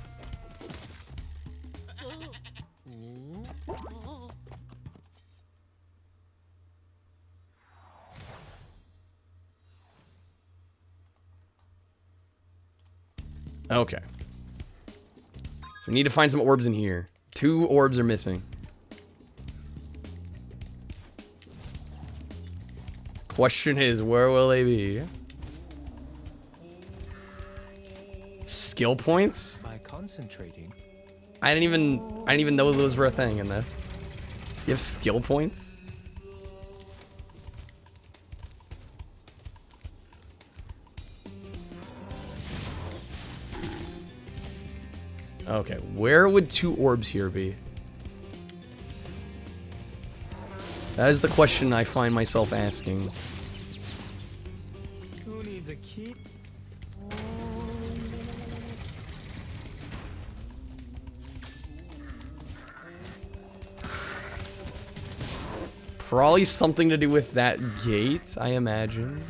Okay. So we need to find some orbs in here. 2 orbs are missing. Question is, where will they be? Skill points? By concentrating. I didn't even know those were a thing in this. You have skill points? Okay, where would 2 orbs here be? That is the question I find myself asking. Who needs a key? Probably something to do with that gate, I imagine.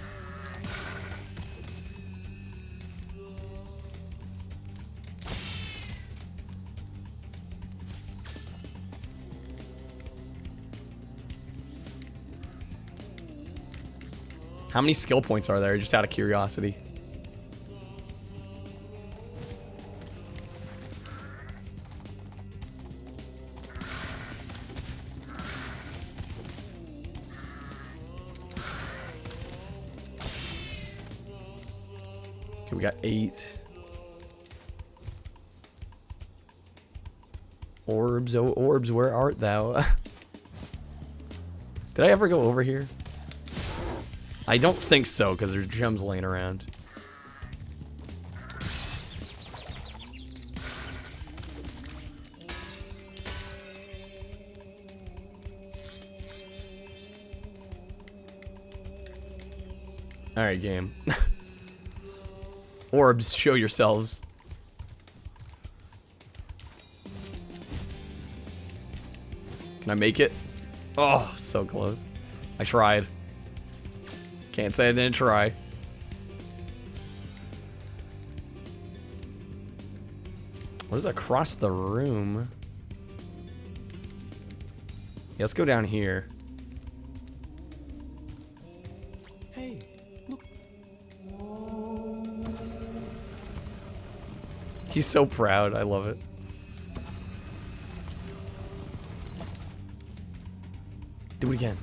How many skill points are there, just out of curiosity? Okay, we got 8. Orbs, oh orbs, where art thou? Did I ever go over here? I don't think so, because there's gems laying around. Alright, game. Orbs, show yourselves. Can I make it? Oh, so close. I tried. Can't say I didn't try. What is across the room? Yeah, let's go down here. Hey, look. He's so proud. I love it. Do it again.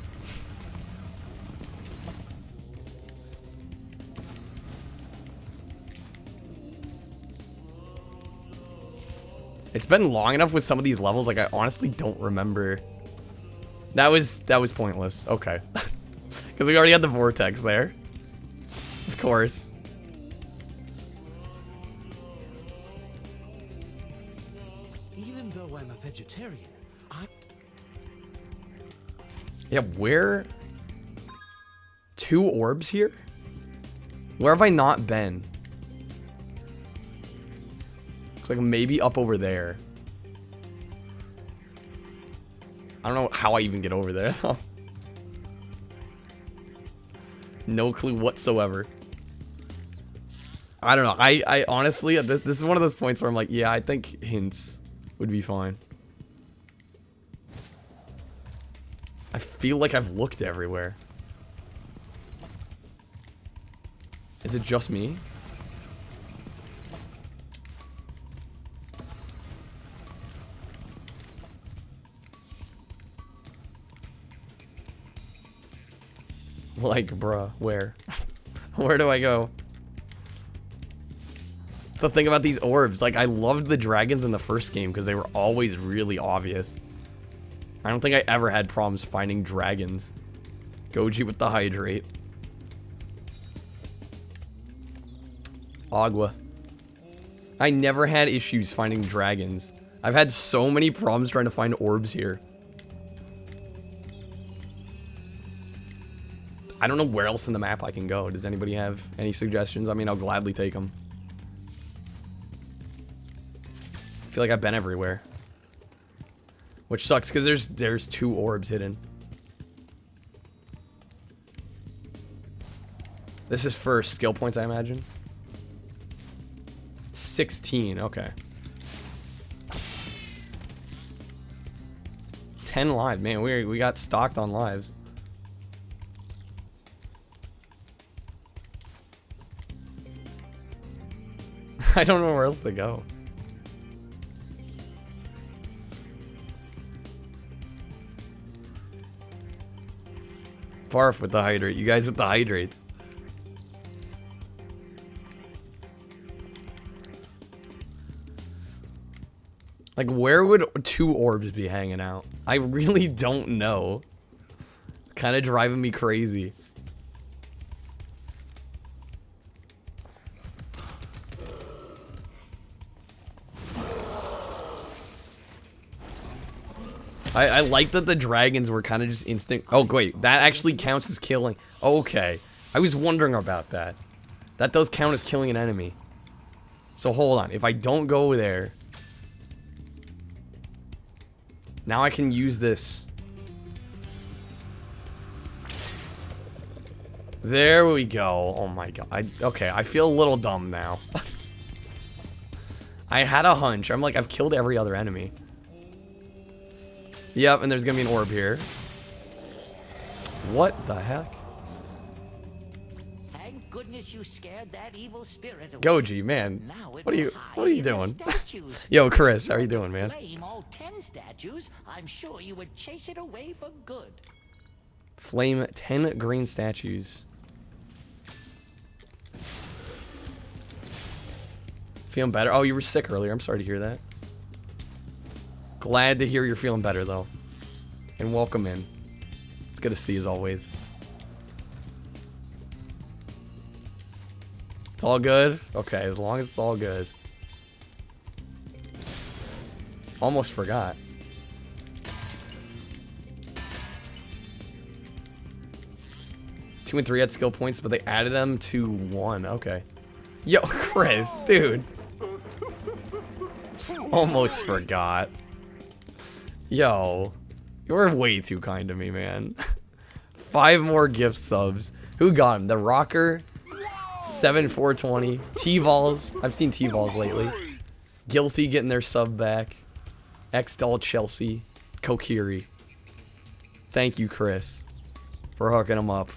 It's been long enough with some of these levels, like I honestly don't remember. That was pointless. Okay. Because we already had the vortex there. Of course. Even though I'm a vegetarian, Yeah, where? 2 orbs here? Where have I not been? Looks like maybe up over there. I don't know how I even get over there, though. No clue whatsoever. I don't know. I honestly, this is one of those points where I'm like, yeah, I think hints would be fine. I feel like I've looked everywhere. Is it just me? Like, bruh, where? Where do I go? That's the thing about these orbs. Like, I loved the dragons in the first game because they were always really obvious. I don't think I ever had problems finding dragons. Goji with the hydrate. Agua. I never had issues finding dragons. I've had so many problems trying to find orbs here. I don't know where else in the map I can go. Does anybody have any suggestions? I mean, I'll gladly take them. I feel like I've been everywhere. Which sucks because there's 2 orbs hidden. This is for skill points, I imagine. 16, okay. 10 lives. Man, we got stocked on lives. I don't know where else to go. Barf with the hydrate. You guys with the hydrates. Like, where would 2 orbs be hanging out? I really don't know. Kind of driving me crazy. I like that the dragons were kind of just instant. Oh, wait. That actually counts as killing. Okay. I was wondering about that. That does count as killing an enemy. So hold on. If I don't go there... Now I can use this. There we go. Oh my god. Okay, I feel a little dumb now. I had a hunch. I'm like, I've killed every other enemy. Yep, and there's gonna be an orb here. What the heck? Thank goodness you scared that evil spirit away. Goji, man. Now it What are you will hide in the doing? statues. Yo, Chris, how are you doing, man? Flame all 10 statues. I'm sure you would chase it away for good. Flame 10 green statues. Feeling better? Oh, you were sick earlier. I'm sorry to hear that. Glad to hear you're feeling better, though. And welcome in. It's good to see you, as always. It's all good? Okay, as long as it's all good. Almost forgot. Two and 3 had skill points, but they added them to 1. Okay. Yo, Chris, dude. Almost forgot. Yo, you're way too kind to me, man. 5 more gift subs. Who got him? The Rocker, 7420, T-Vols. I've seen T-Vols lately. Guilty getting their sub back. X-Doll Chelsea, Kokiri. Thank you, Chris, for hooking them up.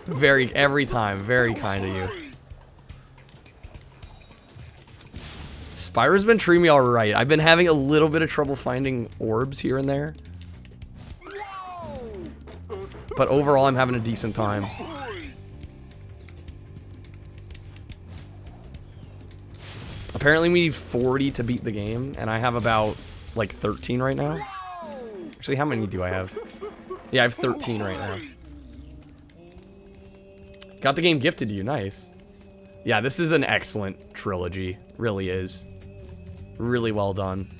Every time, very kind of you. Spyro's been treating me alright. I've been having a little bit of trouble finding orbs here and there. But overall, I'm having a decent time. Apparently, we need 40 to beat the game, and I have about, like, 13 right now. Actually, how many do I have? Yeah, I have 13 right now. Got the game gifted to you. Nice. Yeah, this is an excellent trilogy. Really is. Really well done.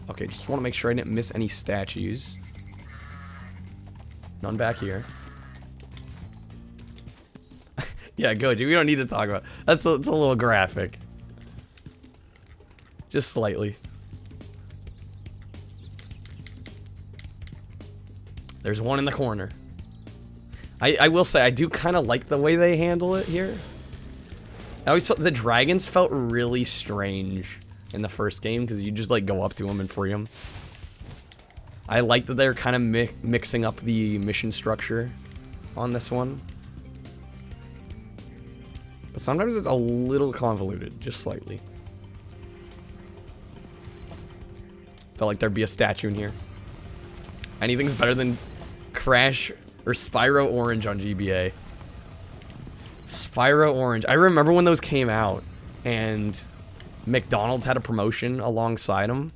Okay, just want to make sure I didn't miss any statues. None back here. Yeah, Goji, we don't need to talk about it. It's a little graphic. Just slightly. There's one in the corner. I will say, I do kind of like the way they handle it here. I always thought the dragons felt really strange in the first game, because you just, like, go up to them and free them. I like that they're kind of mixing up the mission structure on this one. But sometimes it's a little convoluted, just slightly. Felt like there'd be a statue in here. Anything's better than Crash or Spyro Orange on GBA. Spyro Orange. I remember when those came out, and McDonald's had a promotion alongside them.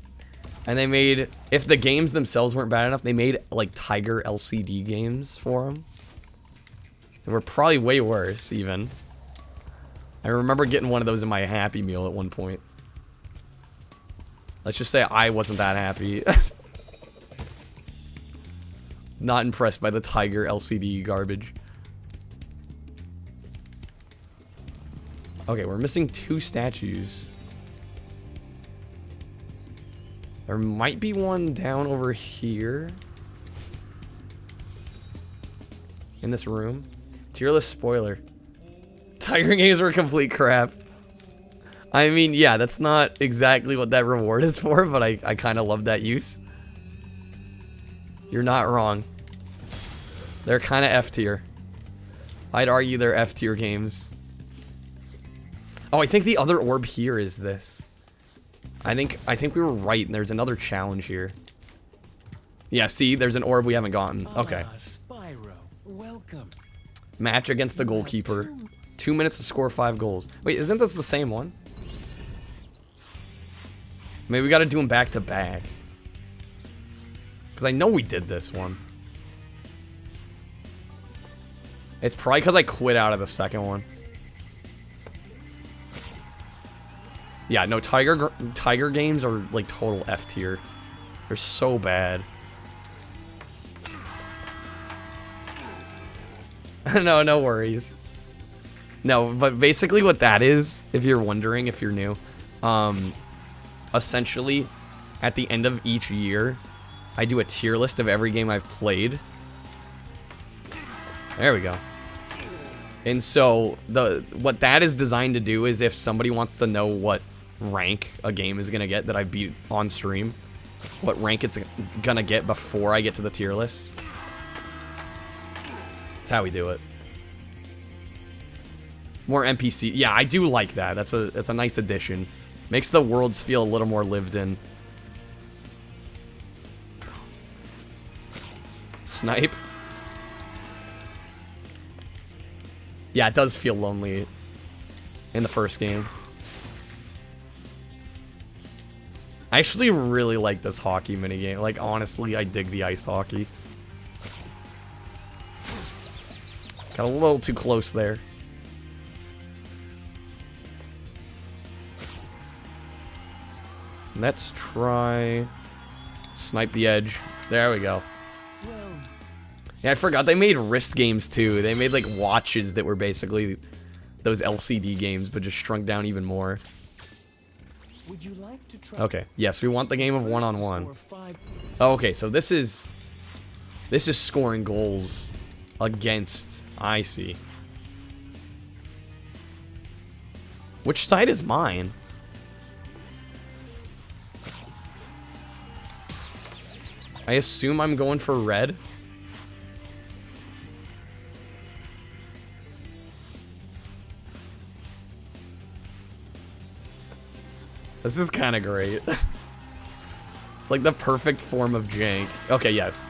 And they made, if the games themselves weren't bad enough, they made, like, Tiger LCD games for them. They were probably way worse, even. I remember getting one of those in my Happy Meal at one point. Let's just say I wasn't that happy. Not impressed by the Tiger LCD garbage. Okay, we're missing 2 statues. There might be one down over here. In this room. Tier list spoiler. Tiger games were complete crap. I mean, yeah, that's not exactly what that reward is for, but I kind of love that use. You're not wrong. They're kind of F tier. I'd argue they're F tier games. Oh, I think the other orb here is this. I think we were right, and there's another challenge here. Yeah, see, there's an orb we haven't gotten. Okay. Spyro, welcome. Match against the goalkeeper. 2 minutes to score 5 goals. Wait, isn't this the same one? Maybe we got to do them back to back. Because I know we did this one. It's probably because I quit out of the second one. Yeah, no, Tiger games are like total F tier. They're so bad. No, no worries. No, but basically what that is, if you're wondering, if you're new, essentially, at the end of each year, I do a tier list of every game I've played. There we go. And so, what that is designed to do is if somebody wants to know what rank a game is going to get that I beat on stream, what rank it's going to get before I get to the tier list. That's how we do it. More NPC. Yeah, I do like that. That's a nice addition. Makes the worlds feel a little more lived in. Snipe. Yeah, it does feel lonely in the first game. I actually really like this hockey minigame. Like, honestly, I dig the ice hockey. Got a little too close there. Let's try snipe the edge. There we go. Yeah, I forgot they made wrist games too. They made like watches that were basically those LCD games, but just shrunk down even more. Would you like to try? Okay, yes, we want the game of one-on-one. Oh, okay, so this is scoring goals against. I see. Which side is mine? I assume I'm going for red. This is kind of great. It's like the perfect form of jank. Okay, yes.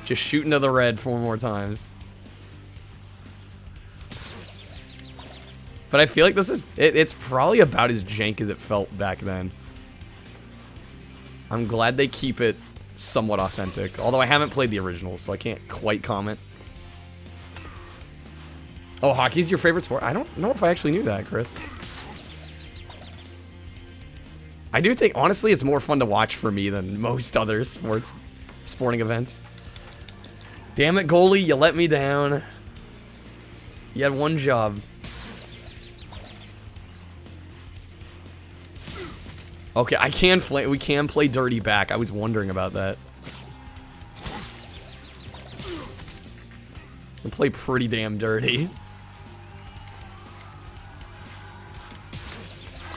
Just shoot into the red 4 more times. But I feel like this is... It's probably about as jank as it felt back then. I'm glad they keep it somewhat authentic. Although I haven't played the original, so I can't quite comment. Oh, hockey's your favorite sport? I don't know if I actually knew that, Chris. I do think, honestly, it's more fun to watch for me than most other sporting events. Damn it, goalie, you let me down. You had one job. Okay, we can play dirty back. I was wondering about that. We play pretty damn dirty.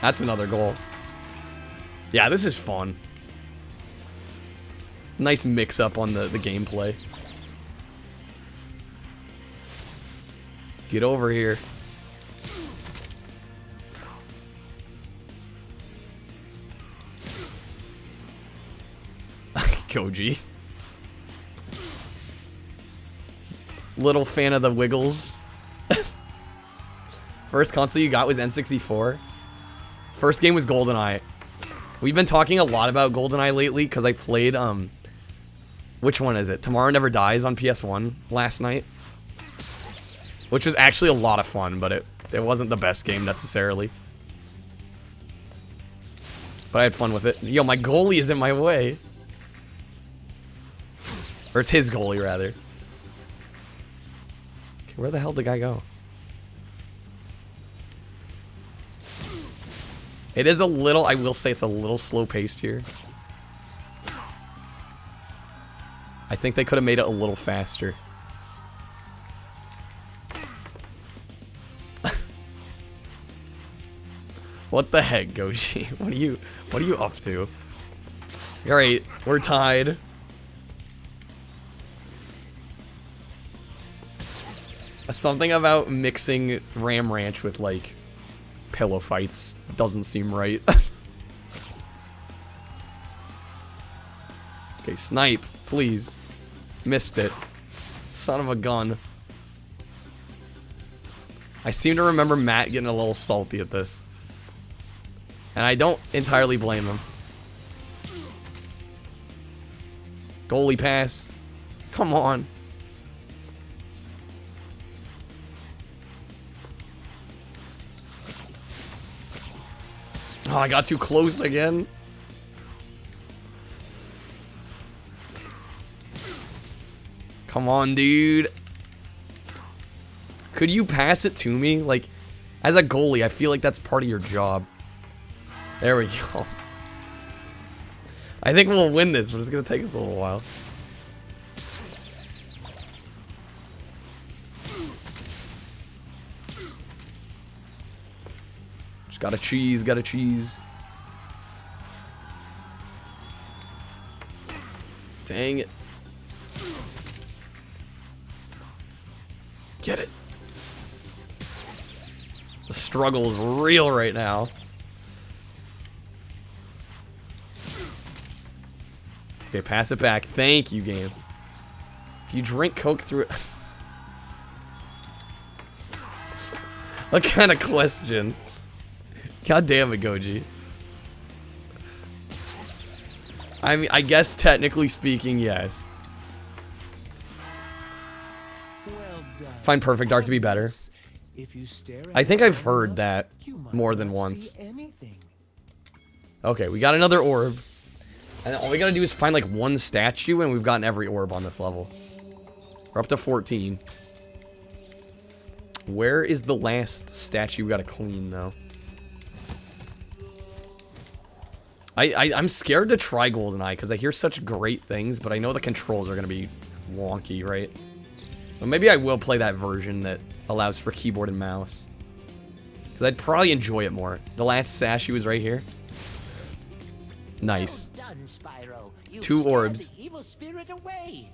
That's another goal. Yeah, this is fun. Nice mix-up on the gameplay. Get over here. Koji. Little fan of the Wiggles. First console you got was N64. First game was GoldenEye. We've been talking a lot about GoldenEye lately because I played, which one is it? Tomorrow Never Dies on PS1 last night. Which was actually a lot of fun, but it wasn't the best game necessarily. But I had fun with it. Yo, my goalie is in my way. Or it's his goalie, rather. Okay, where the hell did the guy go? It is a little, I will say it's a little slow-paced here. I think they could have made it a little faster. What the heck, Goshi? What are you up to? Alright, we're tied. Something about mixing Ram Ranch with, like, pillow fights doesn't seem right. Okay, snipe, please. Missed it. Son of a gun. I seem to remember Matt getting a little salty at this. And I don't entirely blame him. Goalie pass. Come on. Oh, I got too close again. Come on, dude. Could you pass it to me? Like, as a goalie, I feel like that's part of your job. There we go. I think we'll win this, but it's going to take us a little while. Just got a cheese, got a cheese. Dang it. Get it. The struggle is real right now. Okay, pass it back. Thank you, game. If you drink Coke through it... What kind of question? God damn it, Goji. I mean, I guess technically speaking, yes. Find Perfect Dark to be better. I think I've heard that more than once. Okay, we got another orb. And all we gotta do is find like one statue, and we've gotten every orb on this level. We're up to 14. Where is the last statue we gotta clean, though? I'm scared to try GoldenEye, because I hear such great things, but I know the controls are gonna be wonky, right? So maybe I will play that version that allows for keyboard and mouse. Because I'd probably enjoy it more. The last statue is right here. Nice. Well done, Spyro. You 2 scared orbs. the evil spirit away.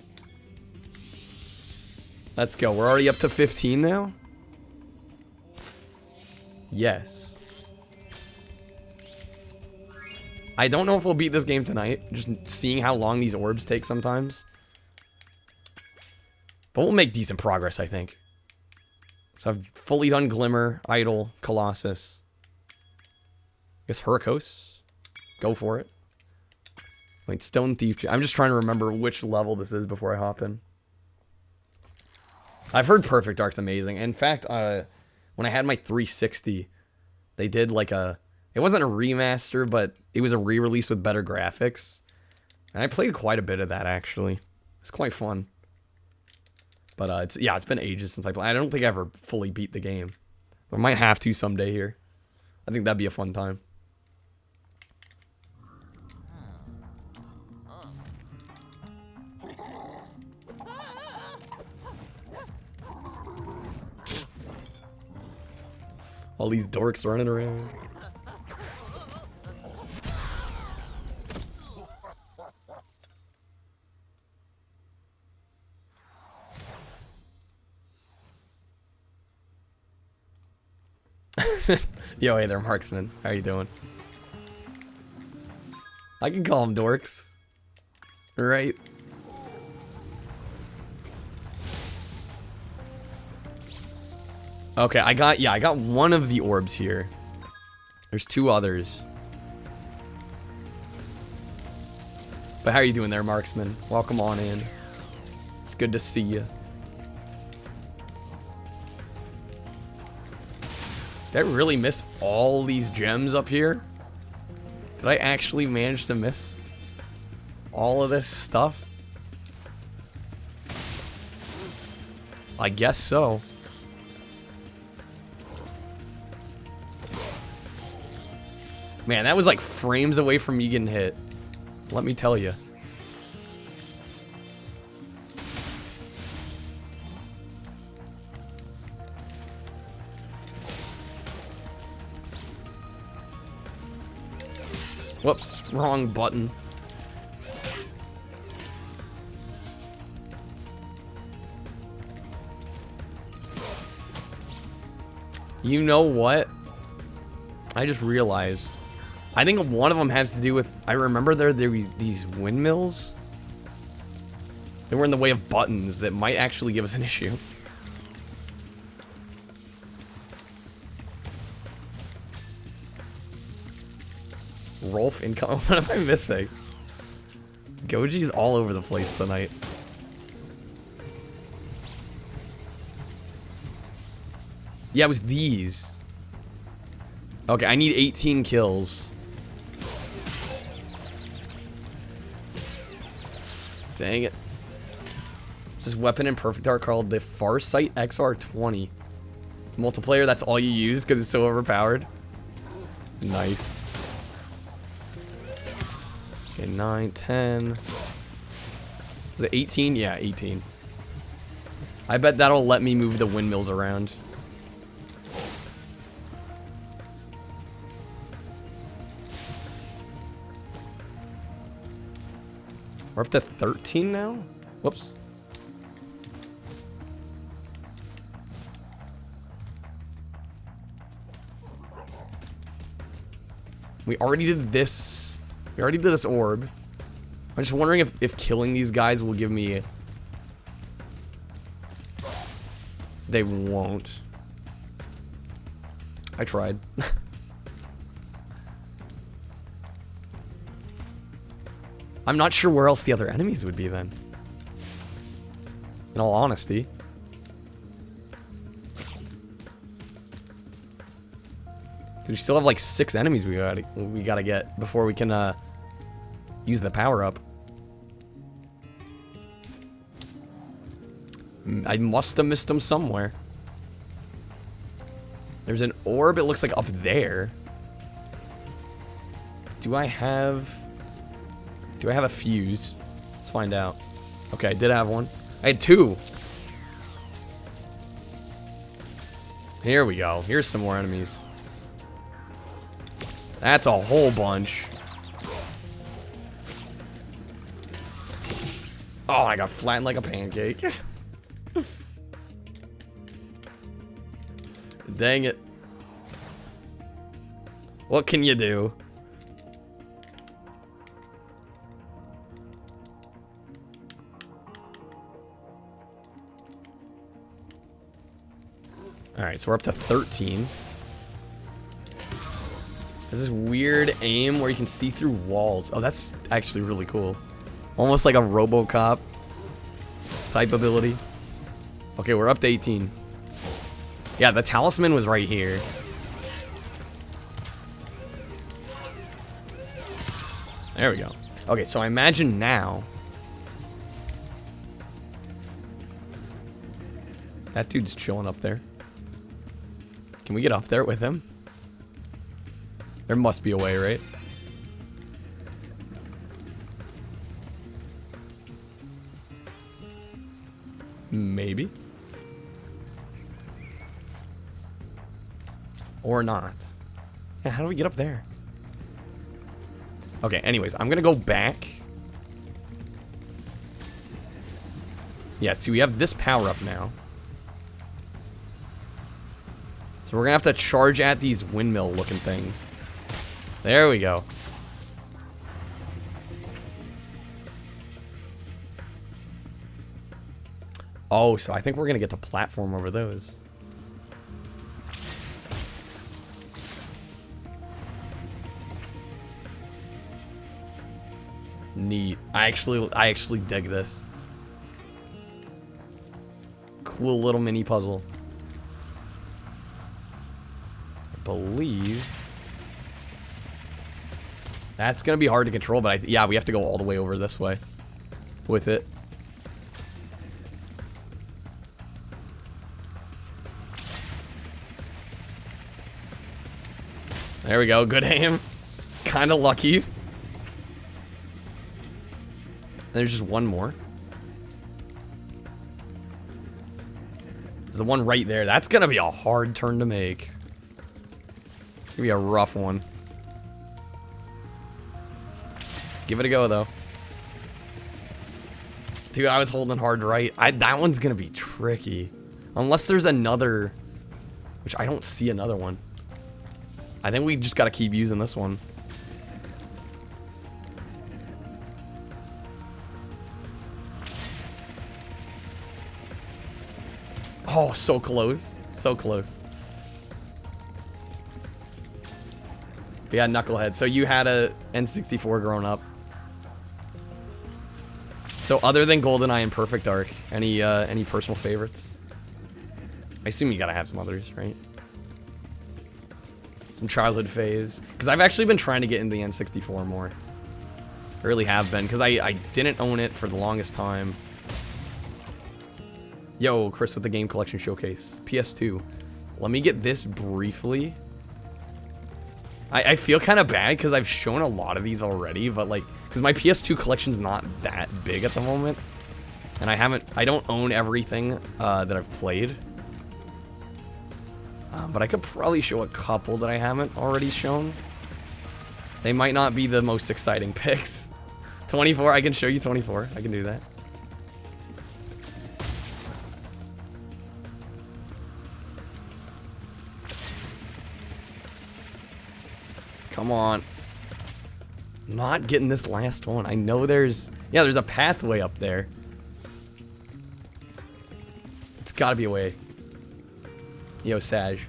Let's go. We're already up to 15 now? Yes. I don't know if we'll beat this game tonight. Just seeing how long these orbs take sometimes. But we'll make decent progress, I think. So I've fully done Glimmer, Idol, Colossus. I guess Hurricos. Go for it. Wait, Stone Thief. I'm just trying to remember which level this is before I hop in. I've heard Perfect Dark's amazing. In fact, when I had my 360, they did like a... It wasn't a remaster, but it was a re-release with better graphics. And I played quite a bit of that, actually. It's quite fun. But, it's been ages since I played. I don't think I ever fully beat the game. I might have to someday here. I think that'd be a fun time. All these dorks running around. Yo, hey there, Marksman. How you doing? I can call them dorks. Right? Okay, I got one of the orbs here. There's 2 others. But how are you doing there, Marksman? Welcome on in. It's good to see you. Did I really miss all these gems up here? Did I actually manage to miss all of this stuff? I guess so. Man, that was like frames away from me getting hit. Let me tell you. Whoops, wrong button. You know what? I just realized. I think one of them has to do with... I remember there were these windmills. They were in the way of buttons that might actually give us an issue. Rolf income. What am I missing? Goji's all over the place tonight. Yeah, it was these. Okay, I need 18 kills. Dang it. This weapon in Perfect Dark called the Farsight XR20. Multiplayer, that's all you use because it's so overpowered. Nice. Okay, 9, 10. Was it 18? Yeah, 18. I bet that'll let me move the windmills around. We're up to 13 now? Whoops. We already did this. We already did this orb. I'm just wondering if killing these guys will give me... They won't. I tried. I'm not sure where else the other enemies would be then. In all honesty. We still have like 6 enemies we gotta get before we can use the power up. I must have missed them somewhere. There's an orb, it looks like up there. Do I have a fuse? Let's find out. Okay, I did have one. I had 2. Here we go. Here's some more enemies. That's a whole bunch. Oh, I got flattened like a pancake. Dang it. What can you do? Alright, so we're up to 13. There's this weird aim where you can see through walls. Oh, that's actually really cool. Almost like a RoboCop type ability. Okay, we're up to 18. Yeah, the talisman was right here. There we go. Okay, so I imagine now... That dude's chilling up there. Can we get up there with him? There must be a way, right? Maybe. Or not. Yeah, how do we get up there? Okay, anyways, I'm gonna go back. Yeah, see, we have this power up now. So we're gonna have to charge at these windmill looking things. There we go. Oh, so I think we're gonna get the platform over those. Neat. I actually dig this. Cool little mini puzzle. I believe that's gonna be hard to control, but yeah, we have to go all the way over this way with it. There we go. Good aim. Kind of lucky. There's just one more. There's the one right there. That's gonna be a hard turn to make. It's gonna be a rough one. Give it a go, though. Dude, I was holding hard right. That one's gonna be tricky. Unless there's another... Which I don't see another one. I think we just gotta keep using this one. Oh, so close. So close. But yeah, Knucklehead. So you had a N64 growing up. So other than GoldenEye and Perfect Dark, any personal favorites? I assume you gotta have some others, right? Some childhood faves. Because I've actually been trying to get into the N64 more. I really have been, because I didn't own it for the longest time. Yo, Chris with the Game Collection Showcase. PS2. Let me get this briefly. I feel kind of bad because I've shown a lot of these already, but like, because my PS2 collection's not that big at the moment. And I don't own everything that I've played. But I could probably show a couple that I haven't already shown. They might not be the most exciting picks. 24, I can show you 24. I can do that. Come on. Not getting this last one. I know there's a pathway up there. It's gotta be a way. Yo, Saj.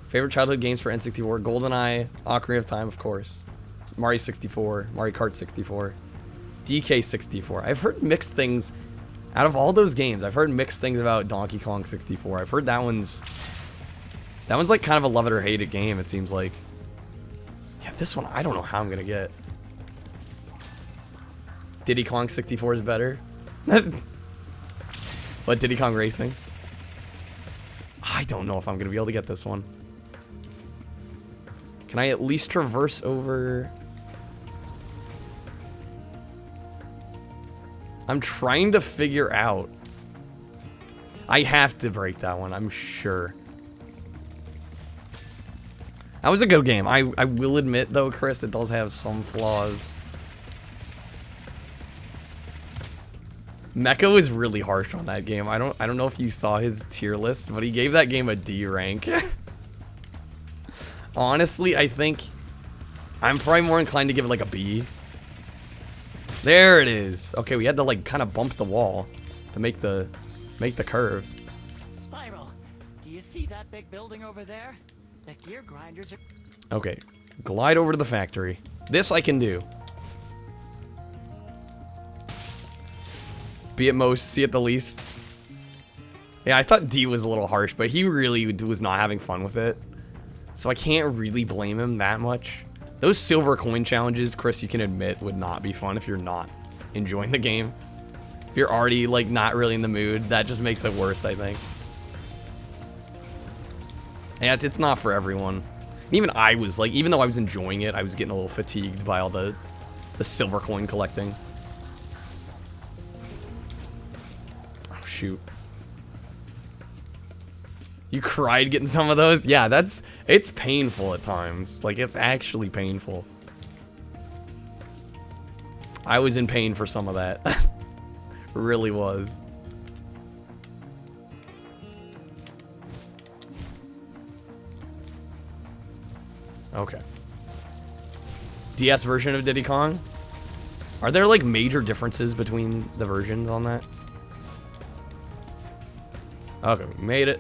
Favorite childhood games for N64? GoldenEye, Ocarina of Time, of course. Mario 64, Mario Kart 64, DK 64. I've heard mixed things. Out of all those games, I've heard mixed things about Donkey Kong 64. I've heard that one's like kind of a love it or hate it game, it seems like. Yeah, this one, I don't know how I'm gonna get. Diddy Kong 64 is better. What, Diddy Kong Racing? I don't know if I'm gonna be able to get this one. Can I at least traverse over? I'm trying to figure out. I have to break that one, I'm sure. That was a good game. I will admit, though, Chris, it does have some flaws. Mecha was really harsh on that game. I don't know if you saw his tier list, but he gave that game a D rank. Honestly, I think I'm probably more inclined to give it like a B. There it is. Okay, we had to like kind of bump the wall to make the curve. Spyro, do you see that big building over there? The gear grinders are... Okay, glide over to the factory. This I can do. B at most, C at the least. Yeah, I thought D was a little harsh, but he really was not having fun with it. So I can't really blame him that much. Those silver coin challenges, Chris, you can admit, would not be fun if you're not enjoying the game. If you're already, like, not really in the mood, that just makes it worse, I think. Yeah, it's not for everyone. And even I was, like, even though I was enjoying it, I was getting a little fatigued by all the silver coin collecting. Oh, shoot. You cried getting some of those? Yeah, it's painful at times. Like, it's actually painful. I was in pain for some of that. Really was. Okay. DS version of Diddy Kong? Are there, like, major differences between the versions on that? Okay, we made it.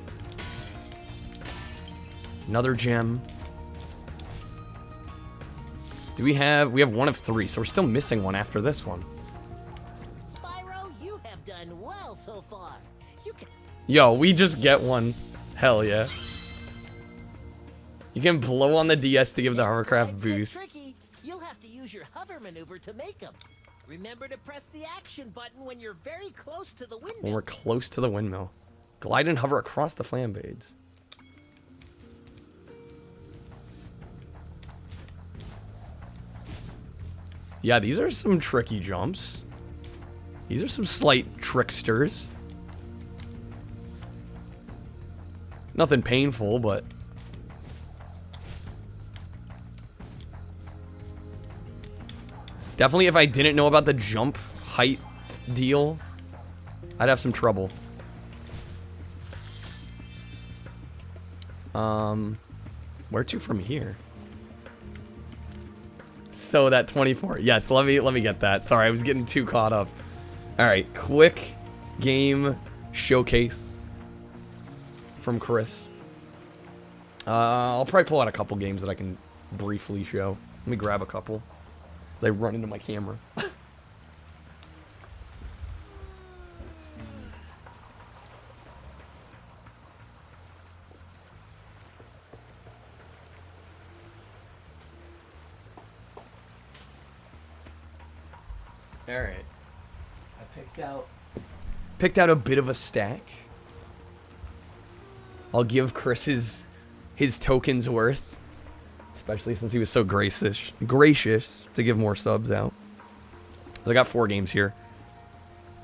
Another gem. Do we have one of 3, so we're still missing one after this one. Spyro, you have done well so far. You can... Yo, we just get one. Hell yeah. You can blow on the DS to give the hovercraft boost. Tricky. You'll have to use your hover maneuver to make them. Remember to press the action button when you're very close to the windmill. When we're close to the windmill. Glide and hover across the flambades. Yeah, these are some tricky jumps. These are some slight tricksters. Nothing painful, but... Definitely if I didn't know about the jump height deal, I'd have some trouble. Where to from here? So that 24. Yes, let me get that. Sorry, I was getting too caught up. All right, quick game showcase from Chris. I'll probably pull out a couple games that I can briefly show. Let me grab a couple as I run into my camera. Alright. I picked out a bit of a stack. I'll give Chris his tokens worth. Especially since he was so gracious to give more subs out. So I got 4 games here.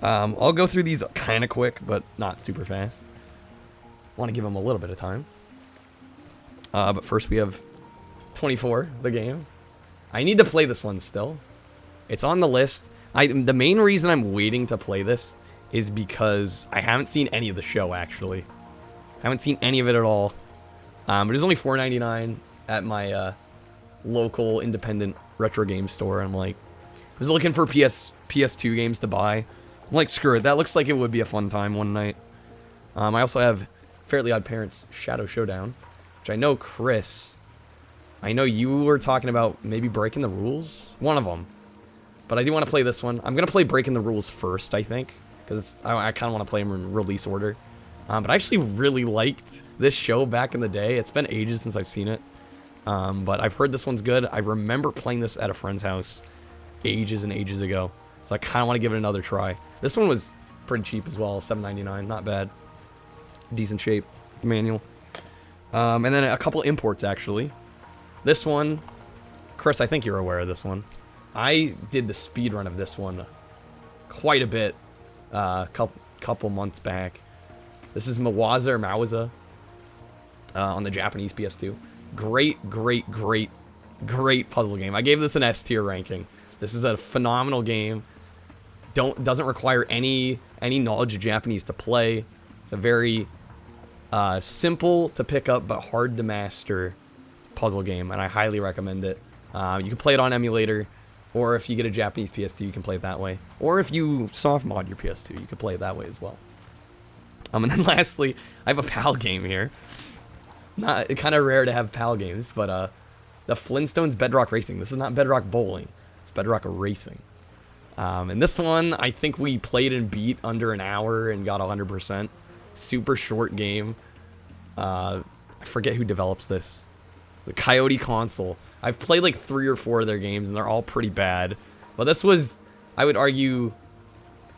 I'll go through these kind of quick, but not super fast. Want to give them a little bit of time. But first we have 24, the game. I need to play this one still. It's on the list. The main reason I'm waiting to play this is because I haven't seen any of the show, actually. I haven't seen any of it at all. But it was only $4.99 at my local independent retro game store. I'm like, I was looking for PS2 games to buy. I'm like, screw it. That looks like it would be a fun time one night. I also have Fairly Odd Parents Shadow Showdown, which I know Chris, I know you were talking about maybe breaking the rules. One of them. But I do want to play this one. I'm going to play Breaking the Rules first, I think. Because I kind of want to play them in release order. But I actually really liked this show back in the day. It's been ages since I've seen it. But I've heard this one's good. I remember playing this at a friend's house ages and ages ago. So I kind of want to give it another try. This one was pretty cheap as well. $7.99. Not bad. Decent shape. Manual. And then a couple imports, actually. This one, Chris, I think you're aware of this one. I did the speed run of this one quite a bit couple months back. This is Mawaza on the Japanese PS2. Great puzzle game. I gave this an S tier ranking. This is a phenomenal game. Doesn't require any knowledge of Japanese to play. It's a very simple to pick up but hard to master puzzle game, and I highly recommend it. You can play it on emulator, or if you get a Japanese PS2, you can play it that way. Or if you soft mod your PS2, you can play it that way as well. And then lastly, I have a PAL game here. Not kind of rare to have PAL games, but the Flintstones Bedrock Racing. This is not Bedrock Bowling. It's Bedrock Racing. And this one, I think we played and beat under an hour and got 100%. Super short game. I forget who develops this. The Coyote Console. I've played like 3 or 4 of their games, and they're all pretty bad. But this was, I would argue,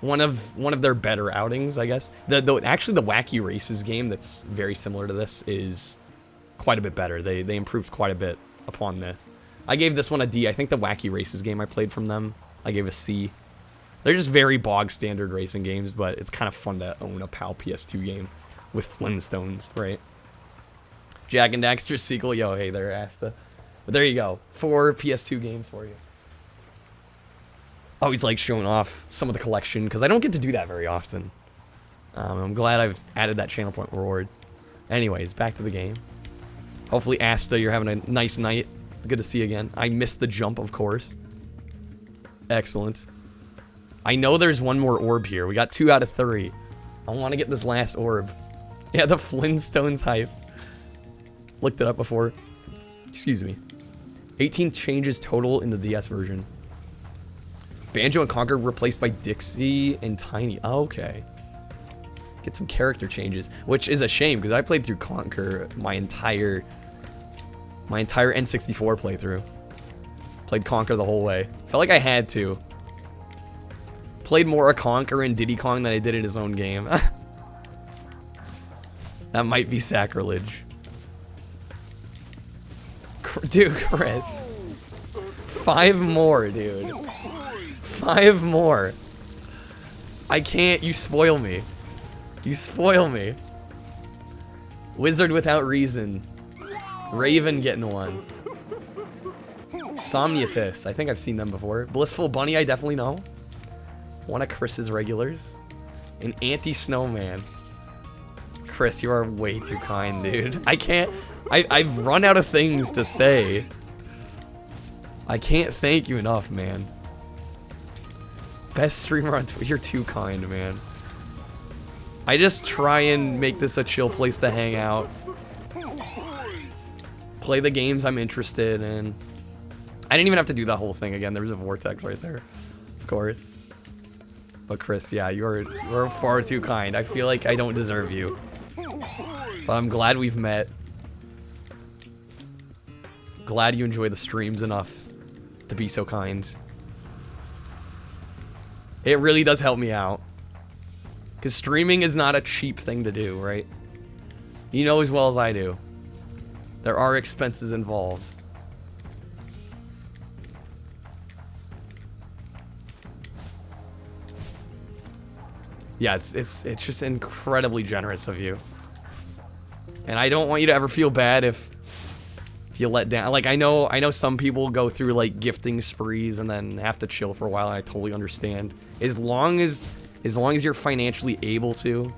one of their better outings, I guess. Actually, the Wacky Races game that's very similar to this is quite a bit better. They improved quite a bit upon this. I gave this one a D. I think the Wacky Races game I played from them, I gave a C. They're just very bog standard racing games, but it's kind of fun to own a PAL PS2 game with Flintstones, right? Jak and Daxter sequel. Yo, hey there, Asta. But there you go. 4 PS2 games for you. Always like showing off some of the collection, because I don't get to do that very often. I'm glad I've added that channel point reward. Anyways, back to the game. Hopefully, Asta, you're having a nice night. Good to see you again. I missed the jump, of course. Excellent. I know there's one more orb here. We got 2 out of 3. I want to get this last orb. Yeah, the Flintstones hype. Looked it up before. Excuse me. 18 changes total in the DS version. Banjo and Conker replaced by Dixie and Tiny. Oh, okay. Get some character changes, which is a shame because I played through Conker my entire N64 playthrough. Played Conker the whole way. Felt like I had to. Played more of Conker and Diddy Kong than I did in his own game. That might be sacrilege. Dude, Chris. 5 more, dude. 5 more. I can't. You spoil me. You spoil me. Wizard Without Reason. Raven getting one. Somniatus. I think I've seen them before. Blissful Bunny, I definitely know. One of Chris's regulars. An Anti-Snowman. Chris, you are way too kind, dude. I can't. I've run out of things to say. I can't thank you enough, man. Best streamer on Twitch. You're too kind, man. I just try and make this a chill place to hang out. Play the games I'm interested in. I didn't even have to do that whole thing again. There was a vortex right there. Of course. But Chris, yeah, you're far too kind. I feel like I don't deserve you. But I'm glad we've met. Glad you enjoy the streams enough to be so kind. It really does help me out. Because streaming is not a cheap thing to do, right? You know as well as I do. There are expenses involved. Yeah, it's just incredibly generous of you. And I don't want you to ever feel bad if you let down. Like I know some people go through like gifting sprees and then have to chill for a while, and I totally understand. As long as you're financially able to,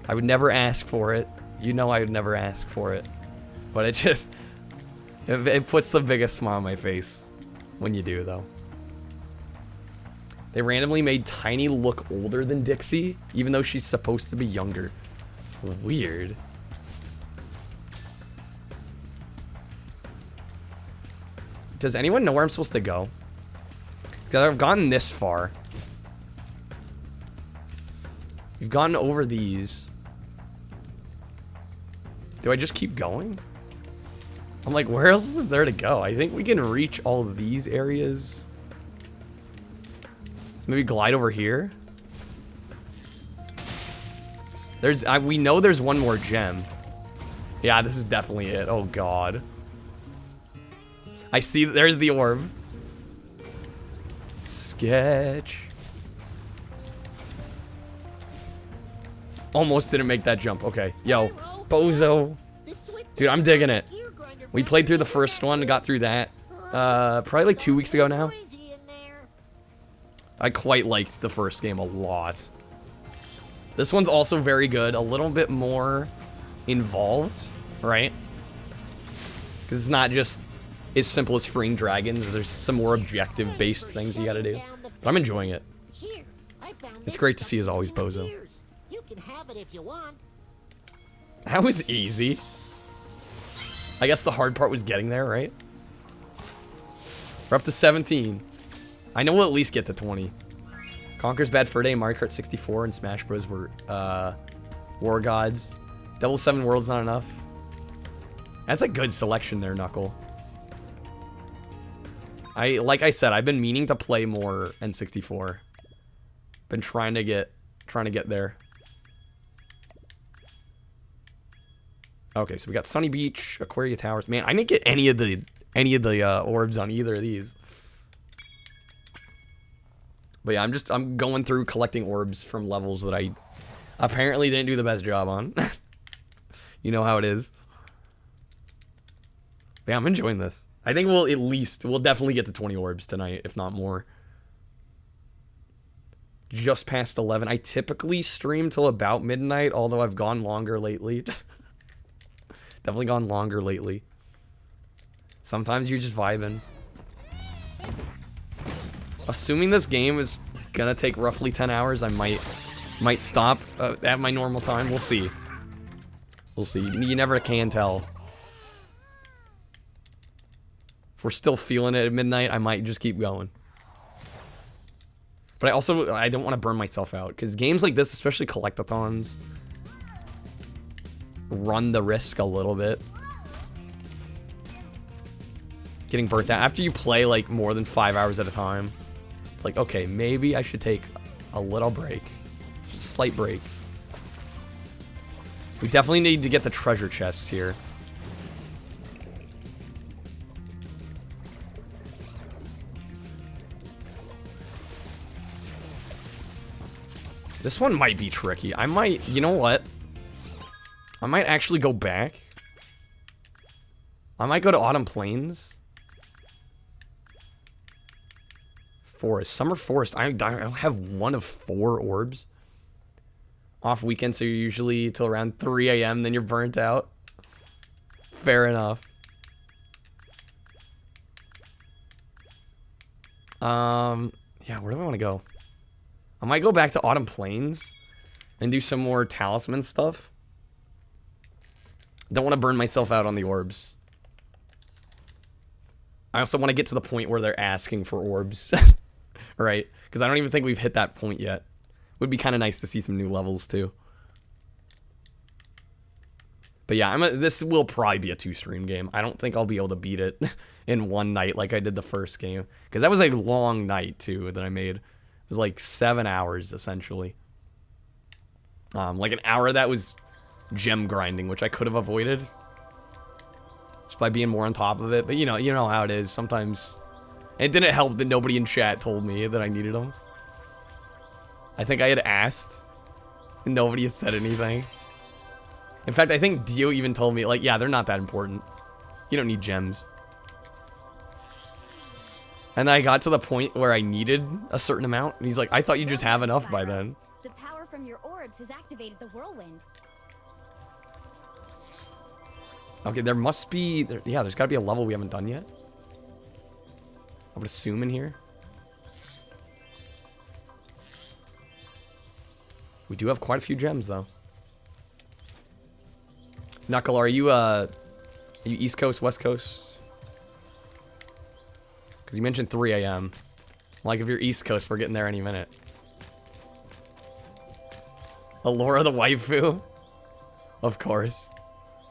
I would never ask for it. You know I would never ask for it. But it just it puts the biggest smile on my face when you do though. They randomly made Tiny look older than Dixie, even though she's supposed to be younger. Weird. Does anyone know where I'm supposed to go? Because I've gotten this far. You've gotten over these. Do I just keep going? I'm like, where else is there to go? I think we can reach all of these areas. Let's maybe glide over here. We know there's one more gem. Yeah, this is definitely it. Oh god. I see, there's the orb. Sketch. Almost didn't make that jump. Okay. Yo, bozo. Dude, I'm digging it. We played through the first one, got through that. Probably like 2 weeks ago now. I quite liked the first game a lot. This one's also very good. A little bit more involved, right? Because it's not just as simple as freeing dragons. There's some more objective-based things you gotta do. But I'm enjoying it. It's great to see as always, Bozo. You can have it if you want. That was easy. I guess the hard part was getting there, right? We're up to 17. I know we'll at least get to 20. Conker's Bad Fur Day, Mario Kart 64, and Smash Bros. Were War Gods. Double 7 Worlds not enough. That's a good selection there, Knuckle. Like I said, I've been meaning to play more N64. Been trying to get there. Okay, so we got Sunny Beach, Aquaria Towers. Man, I didn't get any of the orbs on either of these. But yeah, I'm going through collecting orbs from levels that I apparently didn't do the best job on. You know how it is. But yeah, I'm enjoying this. I think we'll definitely get to 20 orbs tonight, if not more. Just past 11. I typically stream till about midnight, although I've gone longer lately. Definitely gone longer lately. Sometimes you're just vibing. Assuming this game is gonna take roughly 10 hours, I might stop at my normal time. We'll see. We'll see. You never can tell. If we're still feeling it at midnight, I might just keep going. But I don't want to burn myself out, because games like this, especially collectathons, run the risk a little bit. Getting burnt out. After you play like more than 5 hours at a time, it's like, okay, maybe I should take a little break. Just a slight break. We definitely need to get the treasure chests here. This one might be tricky. I might, you know what? I might actually go back. I might go to Autumn Plains. Forest. Summer Forest. I have one of 4 orbs. Off weekend, so you're usually till around 3 a.m. Then you're burnt out. Fair enough. Yeah, where do I want to go? I might go back to Autumn Plains and do some more talisman stuff. Don't want to burn myself out on the orbs. I also want to get to the point where they're asking for orbs. Right? Because I don't even think we've hit that point yet. Would be kind of nice to see some new levels too. But yeah, this will probably be a 2-stream game. I don't think I'll be able to beat it in one night like I did the first game. Because that was a long night too that I made. was like 7 hours, essentially. Like an hour that was gem grinding, which I could have avoided just by being more on top of it. But you know how it is. Sometimes it didn't help that nobody in chat told me that I needed them. I think I had asked, and nobody had said anything. In fact, I think Dio even told me, like, yeah, they're not that important. You don't need gems. And I got to the point where I needed a certain amount, and he's like, I thought you'd just have enough by then. The power from your orbs has activated the whirlwind. Okay, there must be... yeah, there's got to be a level we haven't done yet. I would assume in here. We do have quite a few gems, though. Knuckle, are you East Coast, West Coast? Because you mentioned 3 a.m. Like, if you're East Coast, we're getting there any minute. Allura the waifu? Of course.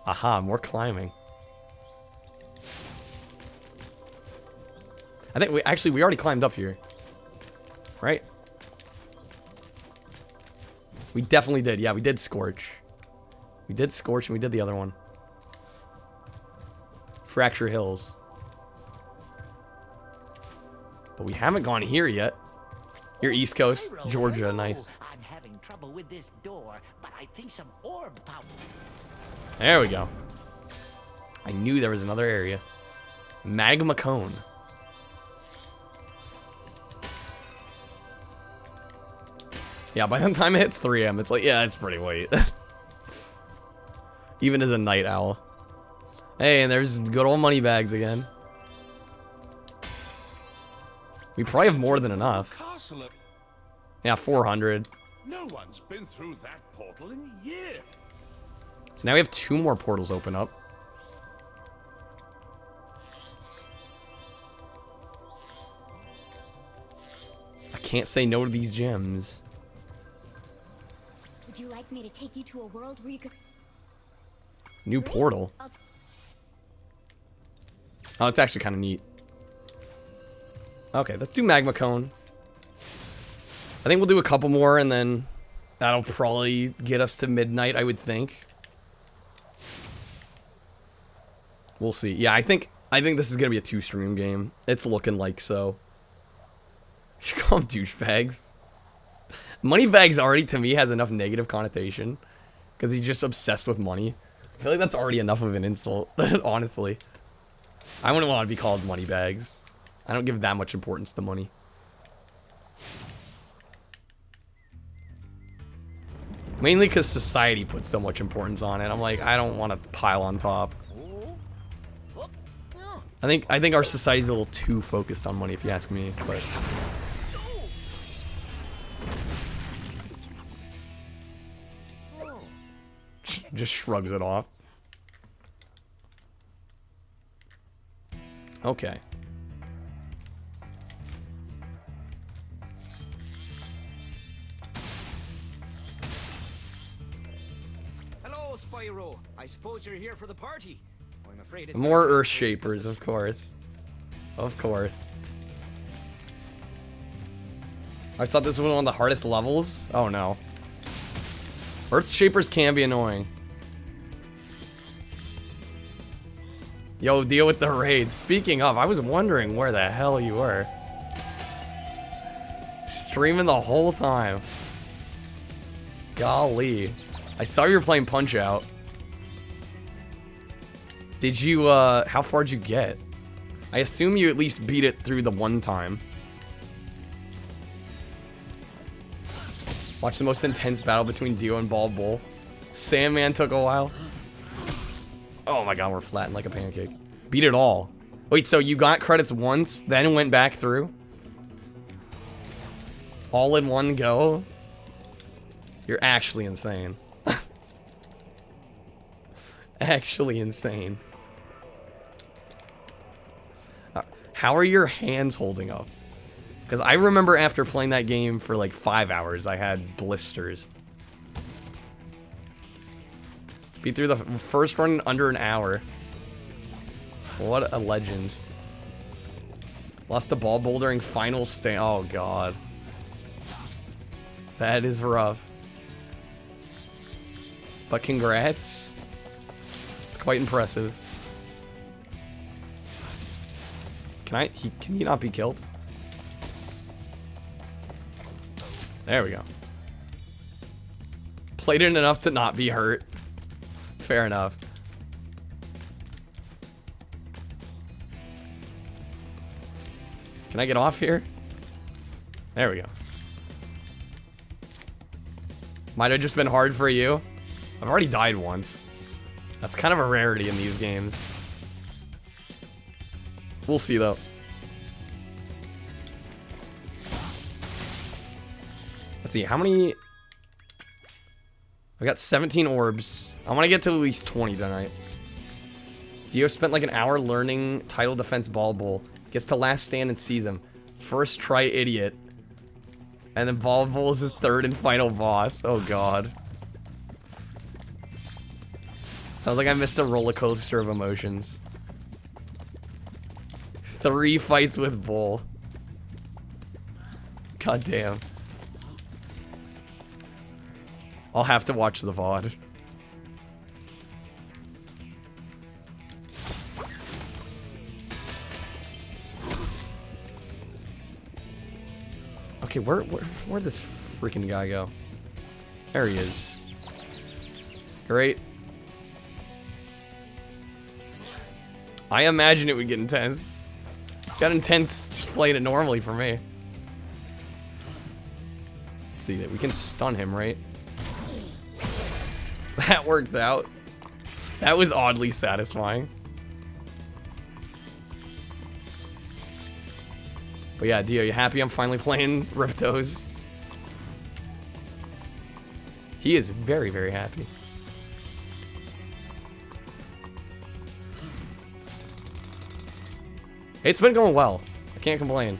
Aha, more climbing. I think we already climbed up here. Right? We definitely did. Yeah, we did Scorch. We did Scorch and we did the other one. Fracture Hills. But we haven't gone here yet. You're East Coast, Georgia, nice. I'm having trouble with this door, but I think some orb power. There we go. I knew there was another area. Magma Cone. Yeah, by the time it hits 3 a.m., it's like, yeah, it's pretty late. Even as a night owl. Hey, and there's good old money bags again. We probably have more than enough. Yeah, 400. No one's been through that portal in years. So now we have 2 more portals open up. I can't say no to these gems. Would you like me to take you to a world where you could... New portal. Oh, it's actually kind of neat. Okay, let's do Magma Cone. I think we'll do a couple more, and then that'll probably get us to midnight, I would think. We'll see. Yeah, I think this is gonna be a 2-stream game. It's looking like so. You should call them douchebags. Moneybags already, to me, has enough negative connotation. Because he's just obsessed with money. I feel like that's already enough of an insult, honestly. I wouldn't want to be called moneybags. I don't give that much importance to money. Mainly because society puts so much importance on it. I'm like, I don't want to pile on top. I think our society's a little too focused on money, if you ask me. But just shrugs it off. Okay. Hello, Spyro. I suppose you're here for the party. I'm afraid it's More Earth Shapers, of course. Of course. I thought this was one of the hardest levels. Oh no. Earth Shapers can be annoying. Yo, deal with the raid. Speaking of, I was wondering where the hell you were. Streaming the whole time. Golly. I saw you were playing Punch-Out. Did you, how far did you get? I assume you at least beat it through the one time. Watch the most intense battle between Dio and Bald Bull. Sandman took a while. Oh my god, we're flattened like a pancake. Beat it all. Wait, so you got credits once, then went back through? All in one go? You're actually insane. Actually insane. How are your hands holding up? Because I remember after playing that game for like 5 hours, I had blisters. Beat through the first run in under an hour. What a legend. Lost the ball bouldering final stand. Oh, God. That is rough. But congrats. It's quite impressive. Can he not be killed? There we go. Played it enough to not be hurt. Fair enough. Can I get off here? There we go. Might have just been hard for you. I've already died once. That's kind of a rarity in these games. We'll see though. Let's see, how many... I got 17 orbs. I want to get to at least 20 tonight. Theo spent like an hour learning Title Defense Ball Bowl. Gets to last stand and sees him. First try idiot. And then Ball Bowl is his third and final boss. Oh god. Sounds like I missed a roller coaster of emotions. 3 fights with Bull. God damn. I'll have to watch the VOD. Okay, where'd this freaking guy go? There he is. Great. I imagine it would get intense. Got intense just playing it normally for me. Let's see, we can stun him, right? That worked out. That was oddly satisfying. But yeah, Dio, you happy I'm finally playing Riptos? He is very, very happy. It's been going well. I can't complain.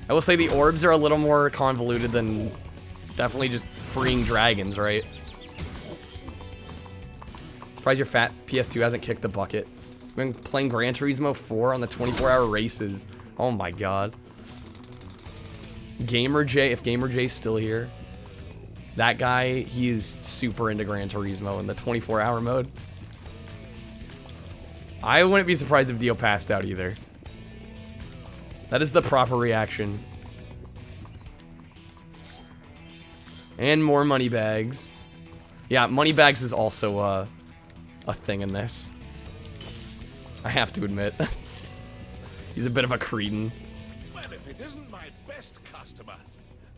I will say the orbs are a little more convoluted than definitely just freeing dragons, right? Surprised your fat PS2 hasn't kicked the bucket. I've been playing Gran Turismo 4 on the 24-hour races. Oh my god. Gamer J, if Gamer J's still here, that guy, he is super into Gran Turismo in the 24-hour mode. I wouldn't be surprised if Dio passed out either. That is the proper reaction. And more money bags. Yeah, money bags is also a thing in this. I have to admit. He's a bit of a cretin. Well, if it isn't my best customer,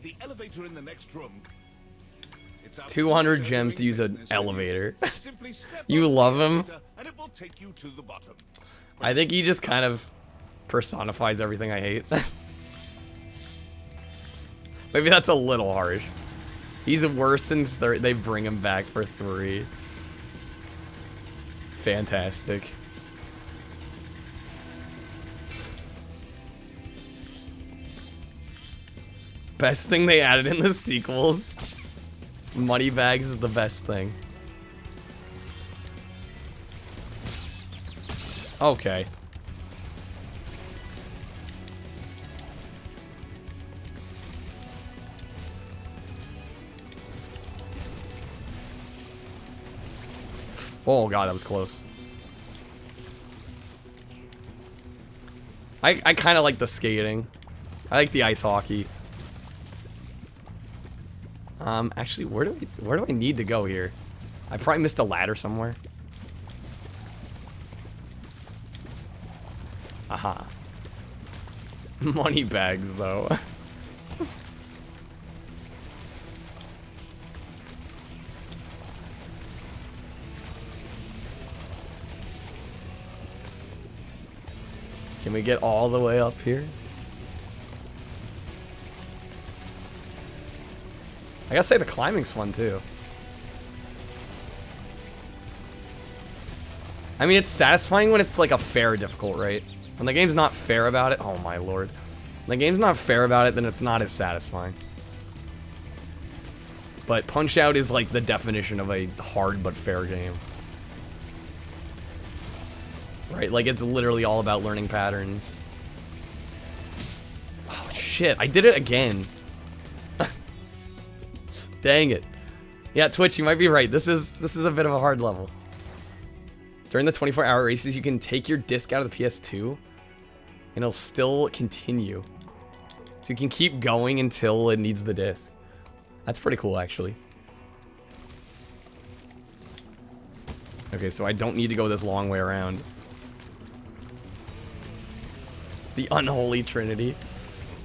the elevator in the next room. 200 gems to use an elevator. You love him? And it will take you to the bottom. I think he just kind of personifies everything I hate. Maybe that's a little harsh. He's worse than they bring him back for 3. Fantastic. Best thing they added in the sequels. Money bags is the best thing. Okay. Oh god, that was close. I kind of like the skating. I like the ice hockey. Actually, where do I need to go here? I probably missed a ladder somewhere. Aha. Money bags, though. Can we get all the way up here? I gotta say the climbing's fun too. I mean, it's satisfying when it's like a fair difficult, right? When the game's not fair about it, oh my lord. When the game's not fair about it, then it's not as satisfying. But Punch-Out is like the definition of a hard but fair game. Right, like it's literally all about learning patterns. Oh shit, I did it again. Dang it. Yeah, Twitch, you might be right. This is a bit of a hard level. During the 24-hour races, you can take your disc out of the PS2, and it'll still continue. So you can keep going until it needs the disc. That's pretty cool, actually. Okay, so I don't need to go this long way around. The unholy trinity.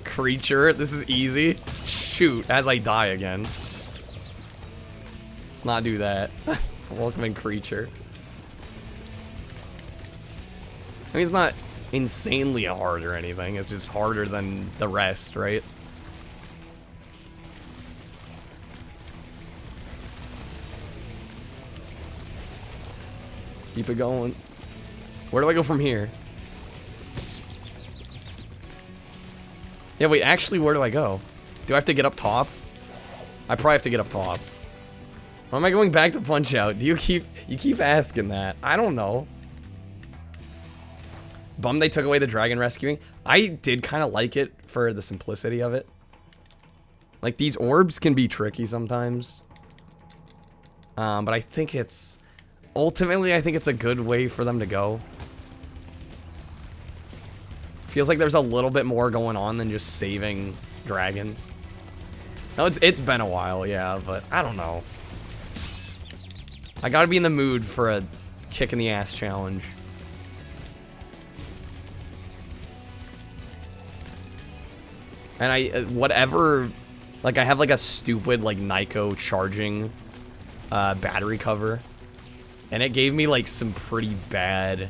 Creature, this is easy. Shoot, as I die again. Let's not do that. Welcome in, creature. I mean, it's not insanely hard or anything. It's just harder than the rest, right? Keep it going. Where do I go from here? Yeah, wait, actually, where do I go? Do I have to get up top? I probably have to get up top. Or am I going back to Punch-Out? You keep asking that. I don't know. Bummed they took away the dragon rescuing. I did kind of like it for the simplicity of it. Like, these orbs can be tricky sometimes. But I think it's... Ultimately, I think it's a good way for them to go. Feels like there's a little bit more going on than just saving dragons. No, it's been a while, yeah, but I don't know. I gotta be in the mood for a kick in the ass challenge. And whatever, like I have like a stupid like Nyko charging battery cover. And it gave me like some pretty bad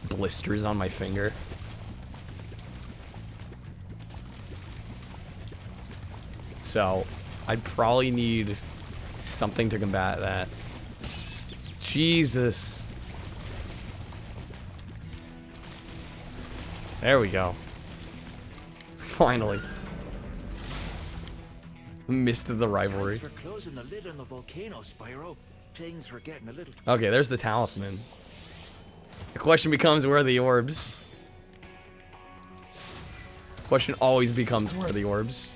blisters on my finger. So, I'd probably need something to combat that. Jesus. There we go. Finally. Missed the rivalry. Thanks for closing the lid on the volcano, Spyro. Things were getting a little... Okay, there's the talisman. The question becomes, where are the orbs? The question always becomes, where are the orbs?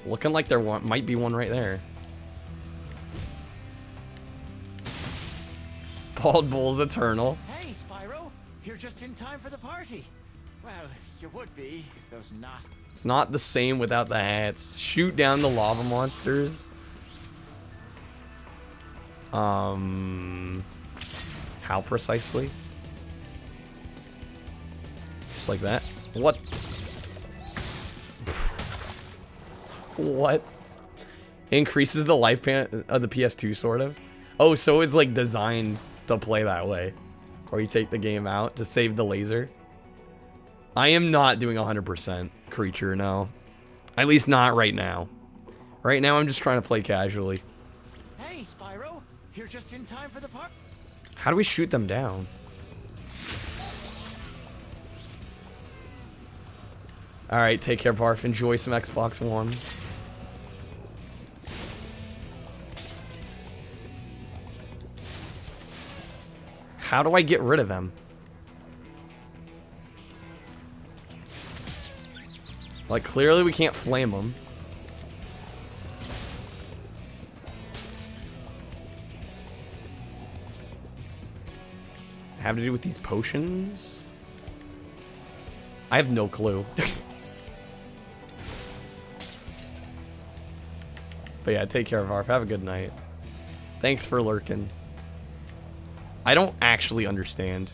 Looking like there might be one right there. Bald Bull's eternal. Hey, Spyro, you're just in time for the party. Well, you would be if those nasty... It's not the same without the hats. Shoot down the lava monsters. How precisely? Just like that. What? What? Increases the lifespan of the PS2, sort of. Oh, so it's like designed to play that way. Or you take the game out to save the laser. I am not doing 100% creature, no. At least not right now. Right now, I'm just trying to play casually. Hey, Spyro, you're just in time for the party. How do we shoot them down? Alright, take care, Barf. Enjoy some Xbox One. How do I get rid of them? Like, clearly we can't flame them. Have to do with these potions? I have no clue. But yeah, take care of Arf. Have a good night. Thanks for lurking. I don't actually understand.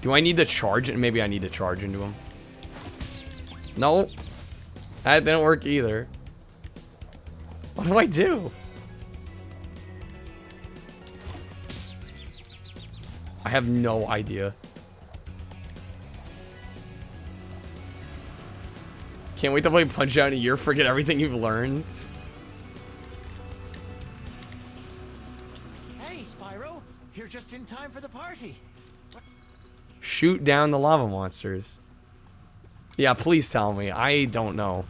Do I need to charge it? Maybe I need to charge into him. No. That didn't work either. What do I do? I have no idea. Can't wait to play Punch-Out in a year, forget everything you've learned. Hey, Spyro, you're just in time for the party. Shoot down the lava monsters. Yeah, please tell me. I don't know.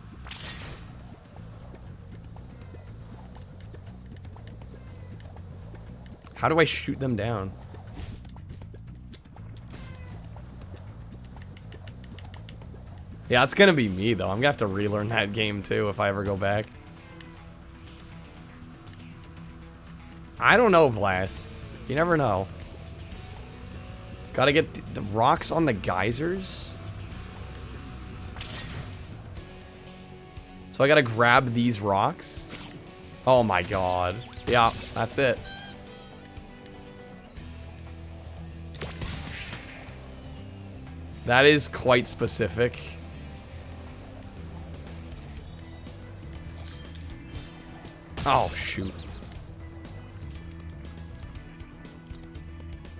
How do I shoot them down? Yeah, it's gonna be me, though. I'm gonna have to relearn that game, too, if I ever go back. I don't know, Blast. You never know. Gotta get the rocks on the geysers. So I gotta grab these rocks. Oh my god. Yeah, that's it. That is quite specific. Oh, shoot.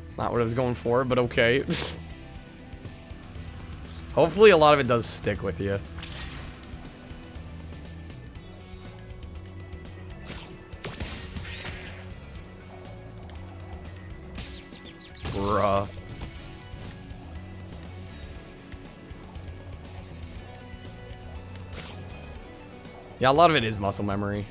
It's not what I was going for, but okay. Hopefully a lot of it does stick with you. Bruh. Yeah, a lot of it is muscle memory.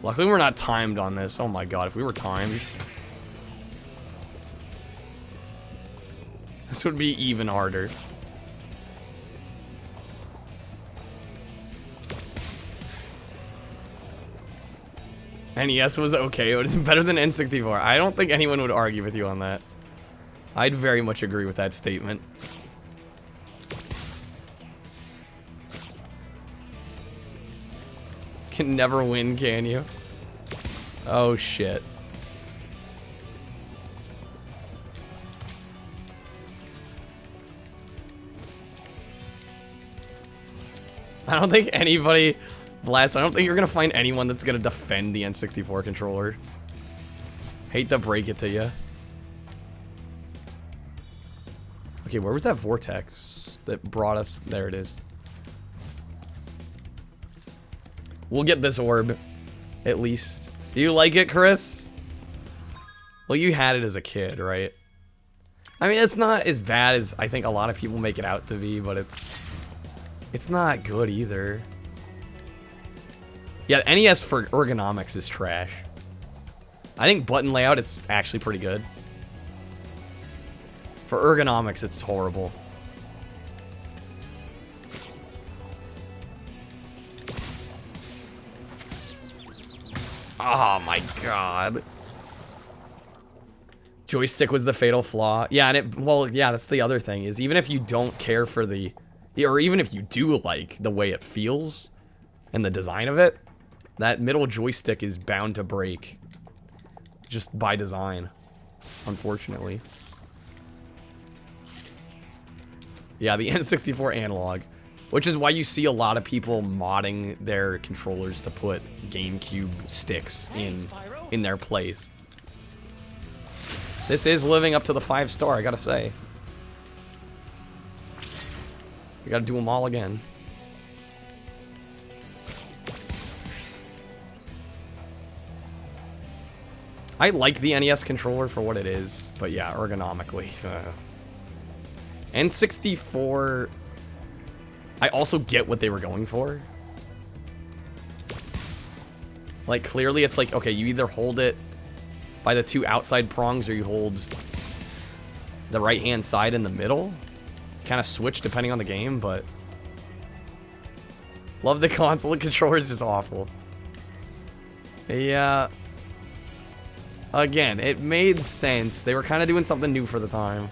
Luckily we're not timed on this. Oh my god, if we were timed, this would be even harder. NES was okay. It was better than N64. I don't think anyone would argue with you on that. I'd very much agree with that statement. Can never win, can you? Oh, shit. I don't think anybody... Blast, I don't think you're gonna find anyone that's gonna defend the N64 controller. Hate to break it to you. Okay, where was that vortex that brought us? There it is. We'll get this orb, at least. Do you like it, Chris? Well, you had it as a kid, right? I mean, it's not as bad as I think a lot of people make it out to be, but it's not good either. Yeah, NES for ergonomics is trash. I think button layout, it's actually pretty good. For ergonomics, it's horrible. Oh my god. Joystick was the fatal flaw. Yeah, and it, well, yeah, that's the other thing, is even if you don't care for the, or even if you do like the way it feels and the design of it, that middle joystick is bound to break. Just by design, unfortunately. Yeah, the N64 analog. Which is why you see a lot of people modding their controllers to put GameCube sticks in their place. This is living up to the 5-star, I gotta say. We gotta do them all again. I like the NES controller for what it is, but yeah, ergonomically. N64... I also get what they were going for. Like, clearly it's like, okay, you either hold it by the two outside prongs or you hold the right-hand side in the middle. Kind of switch depending on the game, but... Love the console controller, is just awful. Yeah. Again, it made sense. They were kind of doing something new for the time.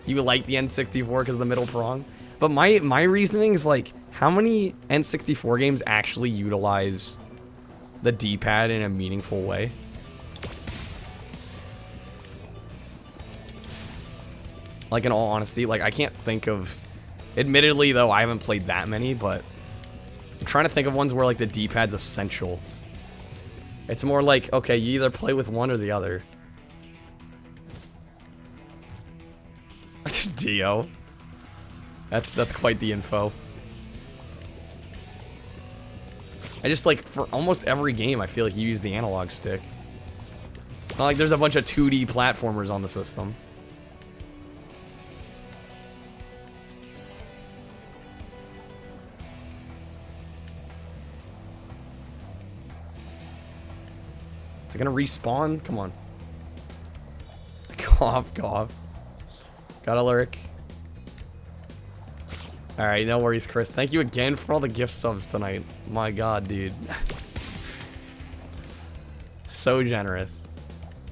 You like the N64 because of the middle prong? But my reasoning is like, how many N64 games actually utilize the D-pad in a meaningful way? Like, in all honesty, like, I can't think of... Admittedly, though, I haven't played that many, but... I'm trying to think of ones where, like, the D-pad's essential. It's more like, okay, you either play with one or the other. Dio. That's quite the info. I just, like, for almost every game, I feel like you use the analog stick. It's not like there's a bunch of 2D platformers on the system. Is it gonna respawn? Come on. Cough, cough. Got a lurk. Alright, no worries, Chris. Thank you again for all the gift subs tonight. My god, dude. So generous.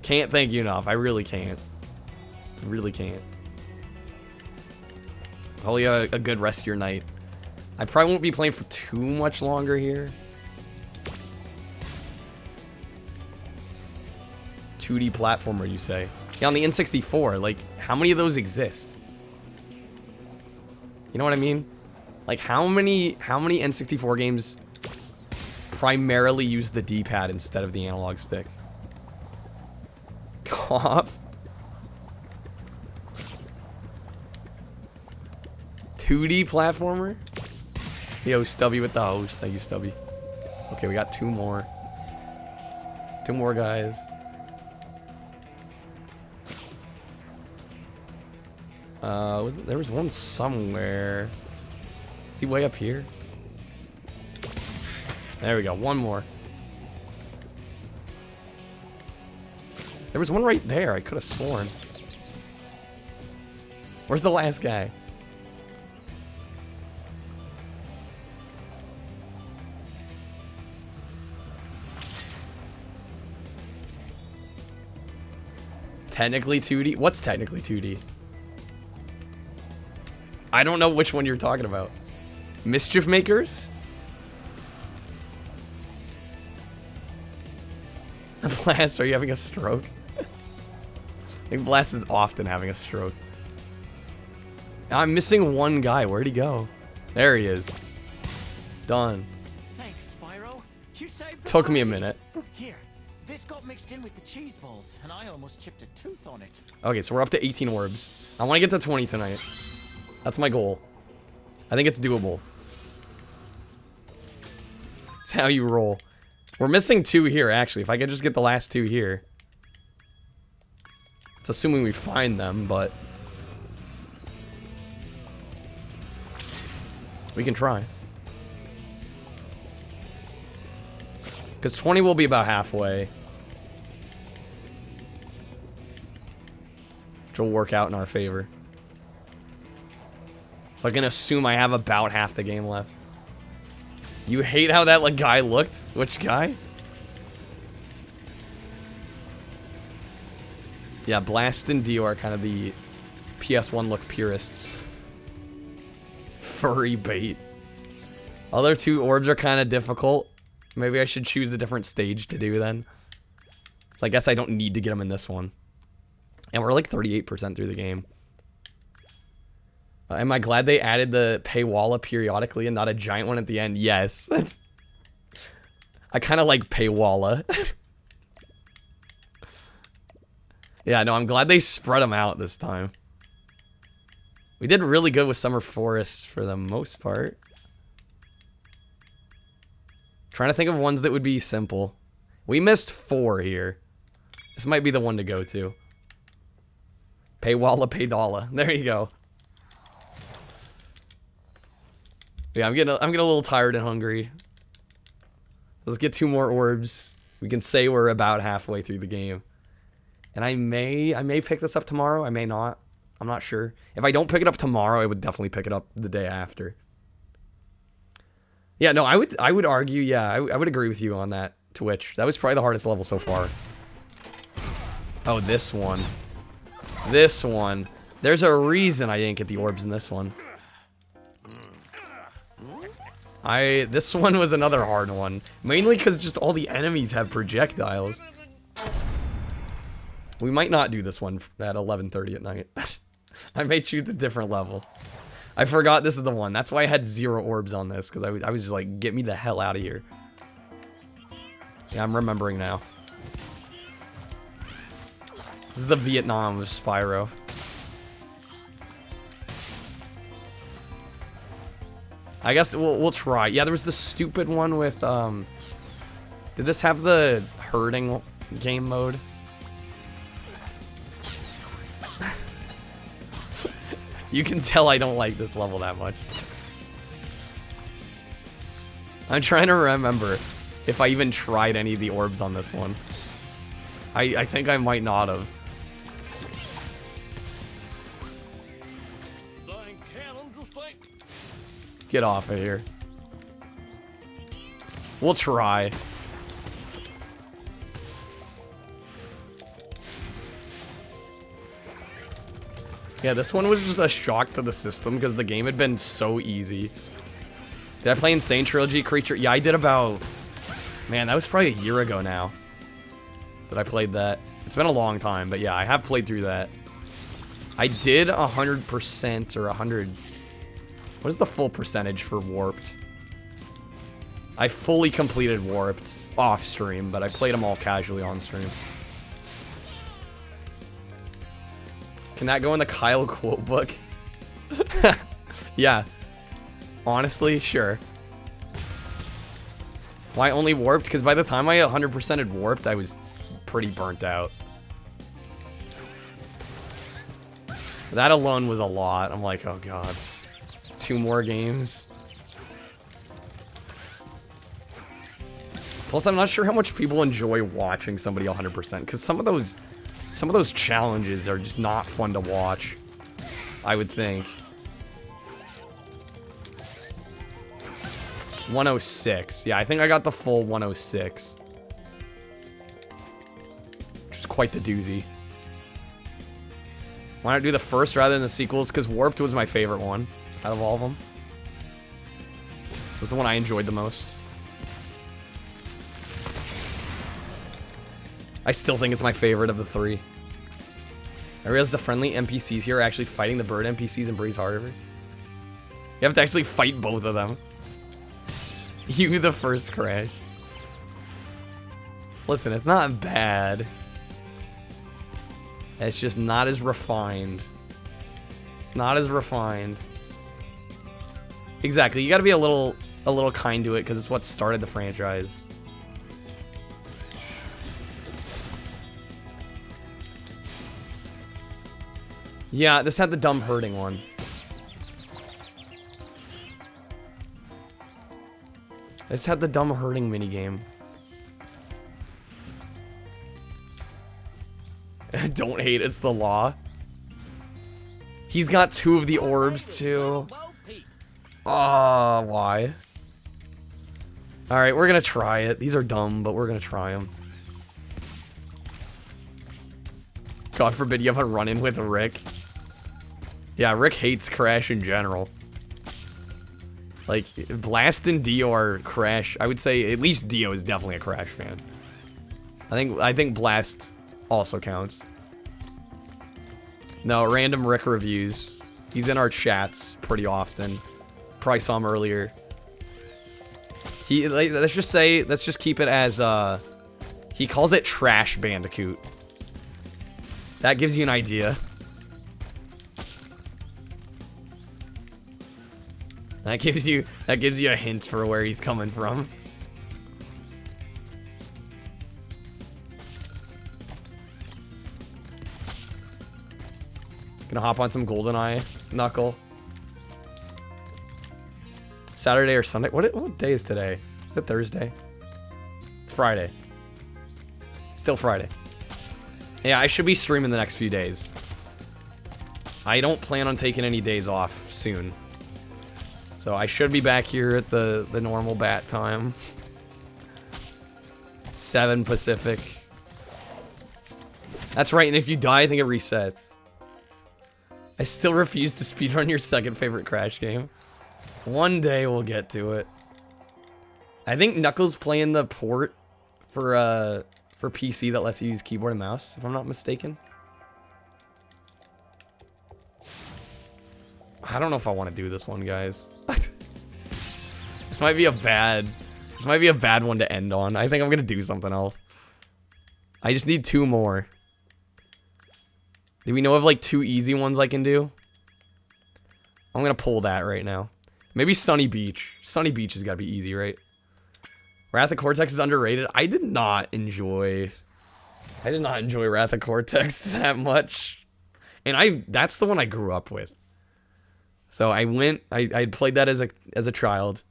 Can't thank you enough. I really can't. Really can't. Hope you have a good rest of your night. I probably won't be playing for too much longer here. 2D platformer, you say? Yeah, on the N64, like, how many of those exist? You know what I mean? Like, how many N64 games primarily use the D-pad instead of the analog stick? Cough. 2D platformer? Yo, Stubby with the host. Thank you, Stubby. Okay, we got two more. Two more guys. There was one somewhere. Is he way up here? There we go. One more. There was one right there. I could have sworn. Where's the last guy? Technically 2D? What's technically 2D? I don't know which one you're talking about. Mischief Makers? Blast, are you having a stroke? I think Blast is often having a stroke. I'm missing one guy. Where'd he go? There he is. Done. Thanks, Spyro. You saved Took me a minute. Here, this got mixed in with the cheese balls, and I almost chipped a tooth on it. Okay, so we're up to 18 orbs. I want to get to 20 tonight. That's my goal. I think it's doable. It's how you roll. We're missing 2 here, actually. If I could just get the last 2 here. It's assuming we find them, but... we can try. Because 20 will be about halfway. Which will work out in our favor. So I can assume I have about half the game left. You hate how that like guy looked? Which guy? Yeah, Blast and Dio are kind of the PS1 look purists. Furry bait. Other 2 orbs are kind of difficult. Maybe I should choose a different stage to do then. So I guess I don't need to get them in this one. And we're like 38% through the game. Am I glad they added the paywalla periodically and not a giant one at the end? Yes. I kind of like paywalla. Yeah, no, I'm glad they spread them out this time. We did really good with Summer Forest for the most part. Trying to think of ones that would be simple. We missed 4 here. This might be the one to go to. Paywalla, paydalla. There you go. Yeah, I'm getting a little tired and hungry. Let's get 2 more orbs. We can say we're about halfway through the game. And I may pick this up tomorrow. I may not. I'm not sure. If I don't pick it up tomorrow, I would definitely pick it up the day after. Yeah, no, I would argue, yeah, I would agree with you on that, Twitch. That was probably the hardest level so far. Oh, this one. This one. There's a reason I didn't get the orbs in this one. This one was another hard one. Mainly because just all the enemies have projectiles. We might not do this one at 11:30 at night. I may choose a different level. I forgot this is the one. That's why I had 0 orbs on this. Because I was just like, get me the hell out of here. Yeah, I'm remembering now. This is the Vietnam of Spyro. I guess we'll try. Yeah, there was the stupid one with, did this have the herding game mode? You can tell I don't like this level that much. I'm trying to remember if I even tried any of the orbs on this one. I think I might not have. Get off of here. We'll try. Yeah, this one was just a shock to the system because the game had been so easy. Did I play Insane Trilogy Creature? Yeah, I did about... Man, that was probably a year ago now that I played that. It's been a long time, but yeah, I have played through that. I did 100% or 100... What is the full percentage for Warped? I fully completed Warped off stream, but I played them all casually on stream. Can that go in the Kyle quote book? Yeah. Honestly, sure. Why only Warped? Because by the time I 100%ed Warped, I was pretty burnt out. That alone was a lot. I'm like, oh god. 2 more games. Plus, I'm not sure how much people enjoy watching somebody 100%, because some of those challenges are just not fun to watch, I would think. 106. Yeah, I think I got the full 106. Which is quite the doozy. Why not do the first rather than the sequels? Because Warped was my favorite one out of all of them. It was the one I enjoyed the most. I still think it's my favorite of the 3. I realize the friendly NPCs here are actually fighting the bird NPCs in Breeze Harbor. You have to actually fight both of them. You the first crash. Listen, it's not bad. It's just not as refined. It's not as refined. Exactly, you gotta be a little kind to it because it's what started the franchise. Yeah, this had the dumb hurting one. This had the dumb hurting minigame. Don't hate, it's the law. He's got 2 of the orbs too. Why? Alright, we're gonna try it. These are dumb, but we're gonna try them. God forbid you have a run-in with Rick. Yeah, Rick hates Crash in general. Like, Blast and Dio are Crash. I would say at least Dio is definitely a Crash fan. I think Blast also counts. No, random Rick reviews. He's in our chats pretty often. Probably saw him earlier. Let's just keep it as he calls it Trash Bandicoot. That gives you an idea. That gives you a hint for where he's coming from. Gonna hop on some GoldenEye, Knuckle. Saturday or Sunday? What day is today? Is it Thursday? It's Friday. Still Friday. Yeah, I should be streaming the next few days. I don't plan on taking any days off soon. So I should be back here at the normal bat time. 7 Pacific. That's right, and if you die, I think it resets. I still refuse to speedrun your second favorite Crash game. One day we'll get to it. I think Knuckles playing the port for PC that lets you use keyboard and mouse, if I'm not mistaken. I don't know if I want to do this one, guys. This might be a bad one to end on. I think I'm gonna do something else. I just need 2 more. Do we know of like 2 easy ones I can do? I'm gonna pull that right now. Maybe Sunny Beach. Sunny Beach has gotta be easy, right? Wrath of Cortex is underrated. I did not enjoy Wrath of Cortex that much. And that's the one I grew up with. So I played that as a child.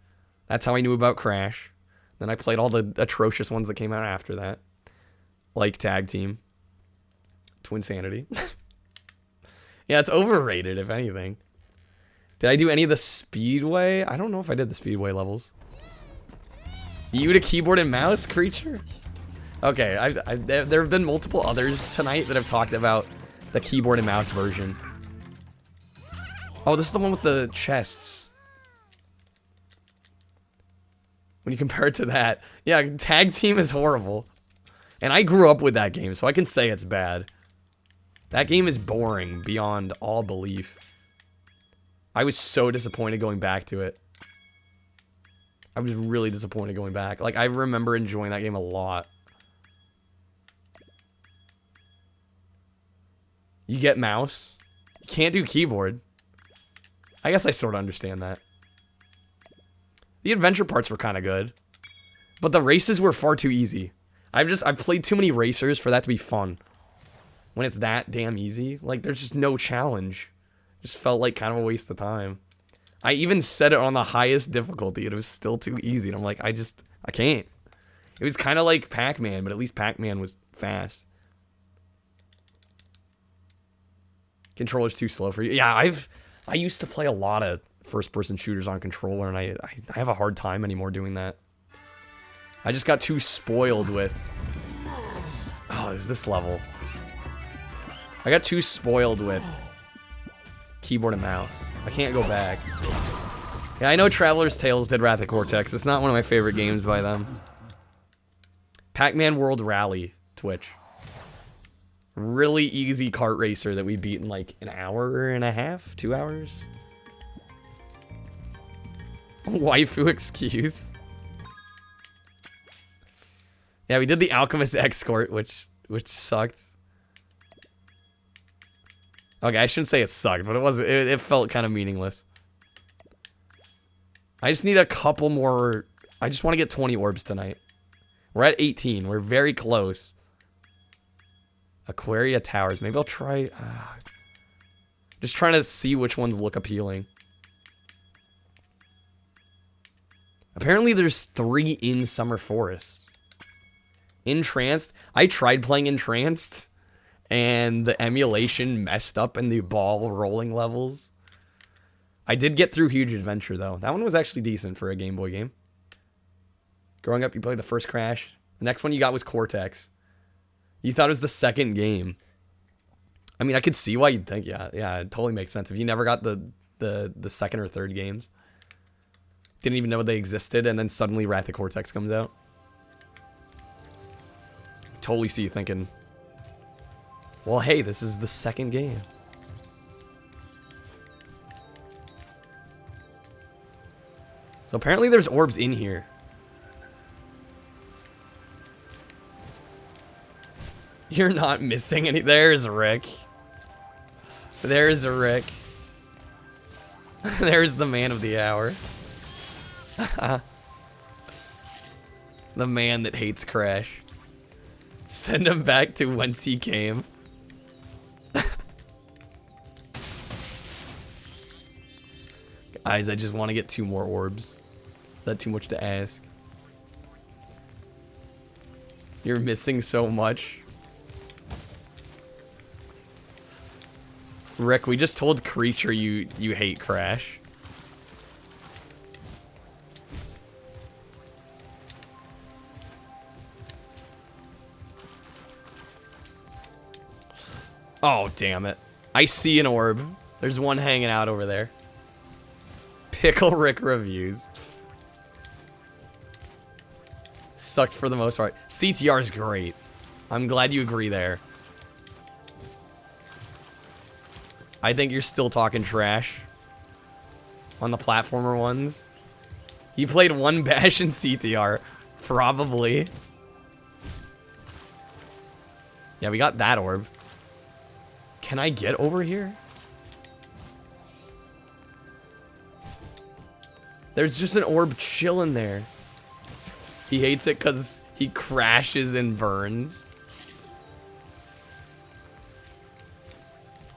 That's how I knew about Crash. Then I played all the atrocious ones that came out after that. Like Tag Team. Twinsanity. Yeah, it's overrated, if anything. Did I do any of the Speedway? I don't know if I did the Speedway levels. You to keyboard and mouse creature? Okay, there have been multiple others tonight that have talked about the keyboard and mouse version. Oh, this is the one with the chests. When you compare it to that, yeah, tag team is horrible. And I grew up with that game, so I can say it's bad. That game is boring beyond all belief. I was so disappointed going back to it. I was really disappointed going back. Like, I remember enjoying that game a lot. You get mouse. You can't do keyboard. I guess I sort of understand that. The adventure parts were kind of good. But the races were far too easy. I've played too many racers for that to be fun. When it's that damn easy. Like, there's just no challenge. Just felt like kind of a waste of time. I even set it on the highest difficulty and it was still too easy. And I'm like, I can't. It was kind of like Pac-Man, but at least Pac-Man was fast. Controller's too slow for you. Yeah, I used to play a lot of first-person shooters on controller, and I have a hard time anymore doing that. I just got too spoiled with... Oh, is this level? I got too spoiled with keyboard and mouse. I can't go back. Yeah, I know Traveler's Tales did Wrath of Cortex. It's not one of my favorite games by them. Pac-Man World Rally, Twitch. Really easy kart racer that we beat in like an hour and a half, 2 hours. Waifu excuse. Yeah, we did the Alchemist Escort, which sucked. Okay, I shouldn't say it sucked, but it felt kind of meaningless. I just need a couple more. I just want to get 20 orbs tonight. We're at 18. We're very close. Aquaria Towers. Maybe I'll try... just trying to see which ones look appealing. Apparently there's 3 in Summer Forest. Entranced. I tried playing Entranced, and the emulation messed up in the ball rolling levels. I did get through Huge Adventure, though. That one was actually decent for a Game Boy game. Growing up, you played the first Crash. The next one you got was Cortex. You thought it was the second game. I mean, I could see why you'd think, yeah, it totally makes sense. If you never got the second or third games, didn't even know they existed, and then suddenly Wrath of Cortex comes out. Totally see you thinking, well, hey, this is the second game. So apparently there's orbs in here. You're not missing any. There's Rick. There's a Rick. There's the man of the hour. The man that hates Crash. Send him back to whence he came. Guys, I just want to get 2 more orbs. Is that too much to ask? You're missing so much. Rick, we just told Creature you hate Crash. Oh, damn it. I see an orb. There's one hanging out over there. Pickle Rick reviews. Sucked for the most part. CTR is great. I'm glad you agree there. I think you're still talking trash on the platformer ones. You played one bash in CTR. Probably. Yeah, we got that orb. Can I get over here? There's just an orb chilling there. He hates it because he crashes and burns.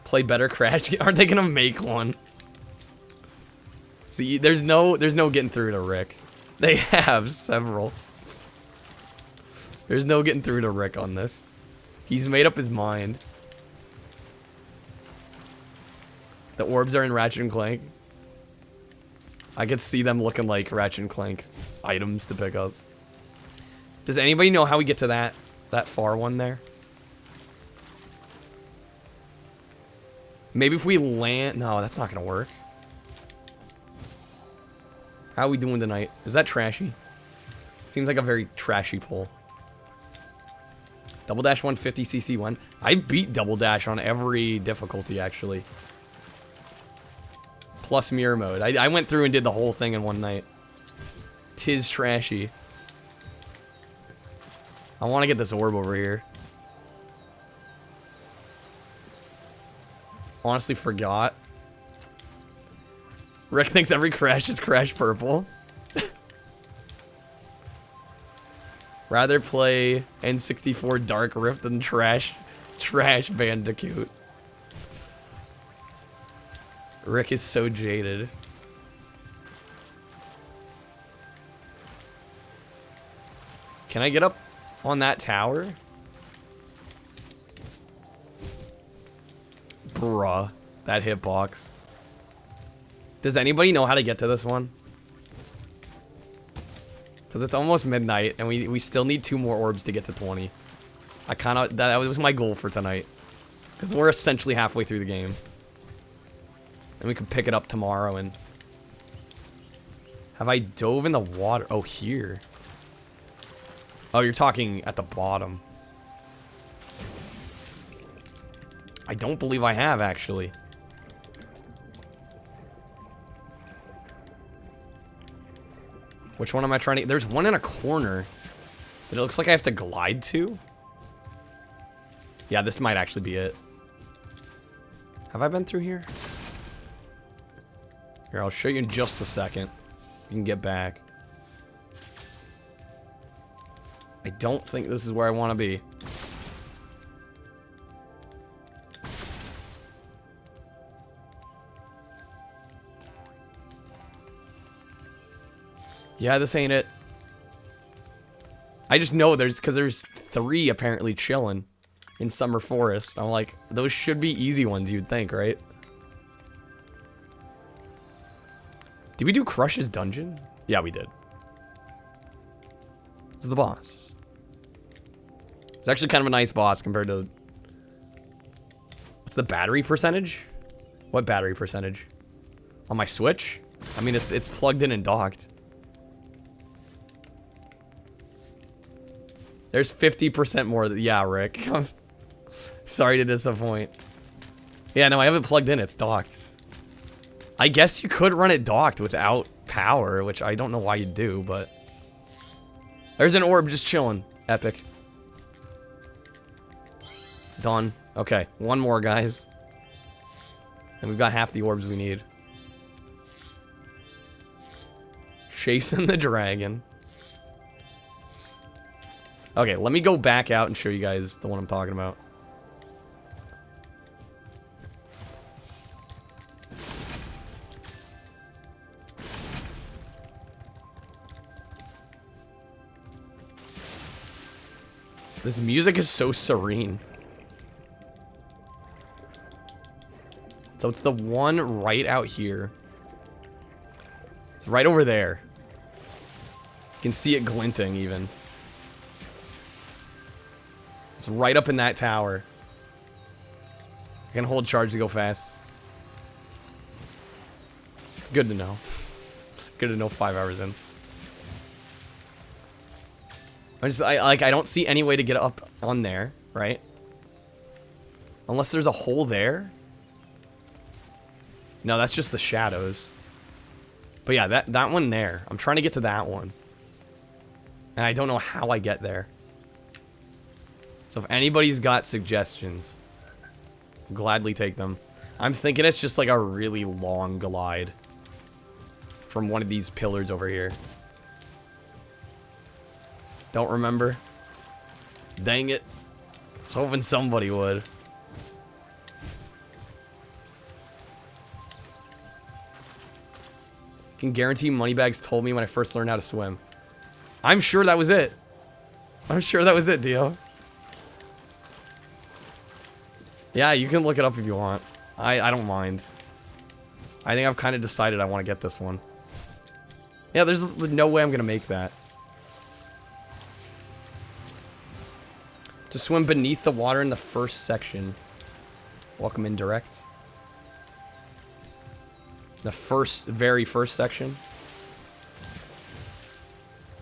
Play better Crash. Aren't they gonna make one? See, there's no getting through to Rick. They have several. There's no getting through to Rick on this. He's made up his mind. The orbs are in Ratchet and Clank. I could see them looking like Ratchet and Clank items to pick up. Does anybody know how we get to that far one there? Maybe if we land... No, that's not going to work. How are we doing tonight? Is that trashy? Seems like a very trashy pull. Double Dash 150 CC1. I beat Double Dash on every difficulty, actually. Plus mirror mode. I went through and did the whole thing in one night. Tis trashy. I want to get this orb over here. Honestly forgot. Rick thinks every crash is Crash Purple. Rather play N64 Dark Rift than Trash Bandicoot. Rick is so jaded. Can I get up on that tower? Bruh, that hitbox. Does anybody know how to get to this one? Because it's almost midnight, and we still need 2 more orbs to get to 20. That was my goal for tonight. Because we're essentially halfway through the game. And we can pick it up tomorrow and... Have I dove in the water? Oh, here. Oh, you're talking at the bottom. I don't believe I have, actually. Which one am I trying to... There's one in a corner that it looks like I have to glide to. Yeah, this might actually be it. Have I been through here? Here, I'll show you in just a second. You can get back. I don't think this is where I want to be. Yeah, this ain't it. I just know because there's 3 apparently chilling in Summer Forest. I'm like, those should be easy ones, you'd think, right? Did we do Crush's dungeon? Yeah, we did. This is the boss. It's actually kind of a nice boss compared to... What's the battery percentage? What battery percentage? On my Switch? I mean, it's plugged in and docked. There's 50% more. Yeah, Rick. Sorry to disappoint. Yeah, no, I have it plugged in. It's docked. I guess you could run it docked without power, which I don't know why you do, but... There's an orb just chilling. Epic. Done. Okay, 1 more, guys. And we've got half the orbs we need. Chasing the dragon. Okay, let me go back out and show you guys the one I'm talking about. This music is so serene. So it's the one right out here. It's right over there. You can see it glinting even. It's right up in that tower. I can hold charge to go fast. Good to know. Good to know 5 hours in. I don't see any way to get up on there, right? Unless there's a hole there. No, that's just the shadows. But yeah, that one there. I'm trying to get to that one. And I don't know how I get there. So if anybody's got suggestions, I'll gladly take them. I'm thinking it's just like a really long glide from one of these pillars over here. Don't remember. Dang it. I was hoping somebody would. Can guarantee Moneybags told me when I first learned how to swim. I'm sure that was it. I'm sure that was it, Dio. Yeah, you can look it up if you want. I don't mind. I think I've kind of decided I want to get this one. Yeah, there's no way I'm gonna make that. To swim beneath the water in the first section. Welcome in direct. The very first section.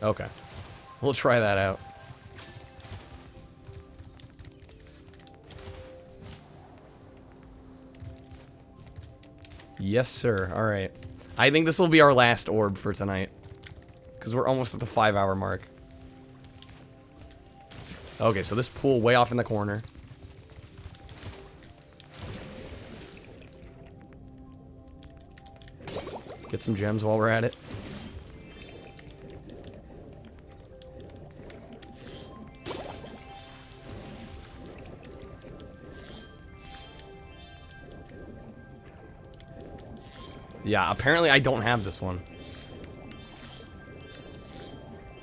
Okay. We'll try that out. Yes, sir. Alright. I think this will be our last orb for tonight. Because we're almost at the 5-hour mark. Okay, so this pool way off in the corner. Get some gems while we're at it. Yeah, apparently I don't have this one.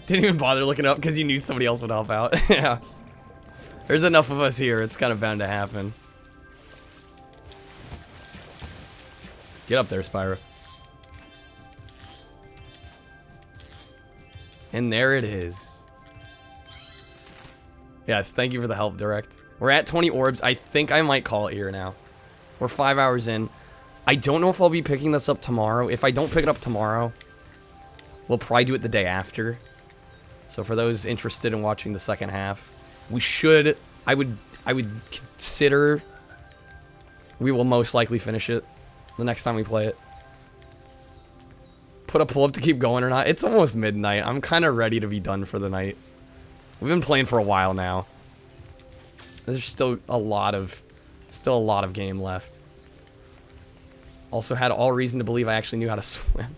Didn't even bother looking up because you knew somebody else would help out. Yeah. There's enough of us here, it's kind of bound to happen. Get up there, Spyro. And there it is. Yes, thank you for the help, Direct. We're at 20 orbs. I think I might call it here now. We're 5 hours in. I don't know if I'll be picking this up tomorrow. If I don't pick it up tomorrow, we'll probably do it the day after. So for those interested in watching the second half, we should... I would consider... We will most likely finish it the next time we play it. Put a pull-up to keep going or not. It's almost midnight. I'm kind of ready to be done for the night. We've been playing for a while now. There's still a lot of game left. Also had all reason to believe I actually knew how to swim.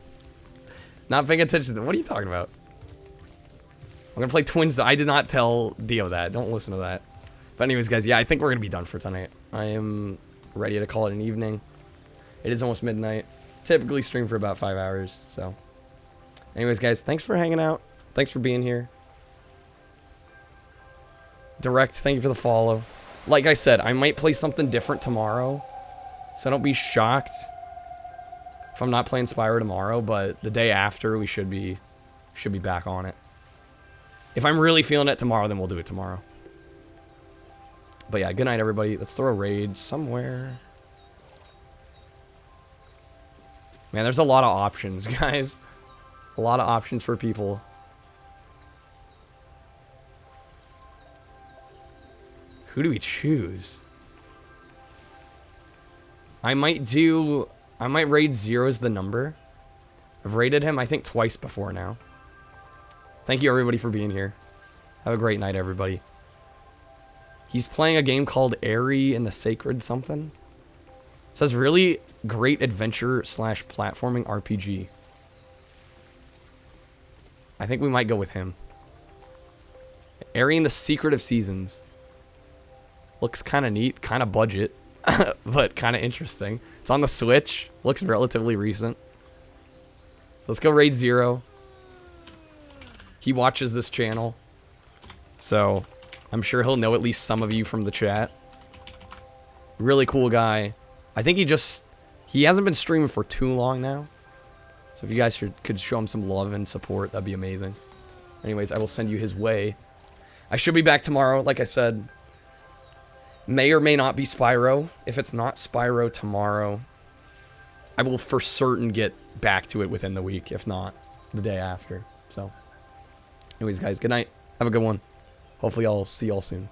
Not paying attention to... What are you talking about? I'm gonna play Twins. I did not tell Dio that. Don't listen to that. But anyways, guys, yeah, I think we're gonna be done for tonight. I am ready to call it an evening. It is almost midnight. Typically stream for about 5 hours, so. Anyways, guys, thanks for hanging out. Thanks for being here. Direct, thank you for the follow. Like I said, I might play something different tomorrow. So don't be shocked if I'm not playing Spyro tomorrow, but the day after we should be back on it. If I'm really feeling it tomorrow, then we'll do it tomorrow. But yeah, good night, everybody. Let's throw a raid somewhere. Man, there's a lot of options, guys. A lot of options for people. Who do we choose? I might raid 0 as the number. I've raided him, I think, twice before now. Thank you, everybody, for being here. Have a great night, everybody. He's playing a game called Airy and the Sacred something. It says really great adventure / platforming RPG. I think we might go with him. Airy and the Secret of Seasons. Looks kind of neat, kind of budget, but kind of interesting. It's on the Switch. Looks relatively recent. So let's go raid 0. He watches this channel, so I'm sure he'll know at least some of you from the chat. Really cool guy. I think he hasn't been streaming for too long now. So if you guys could show him some love and support, that'd be amazing. Anyways, I will send you his way. I should be back tomorrow, like I said. May or may not be Spyro. If it's not Spyro tomorrow, I will for certain get back to it within the week. If not, the day after. So, anyways, guys, good night. Have a good one. Hopefully I'll see y'all soon.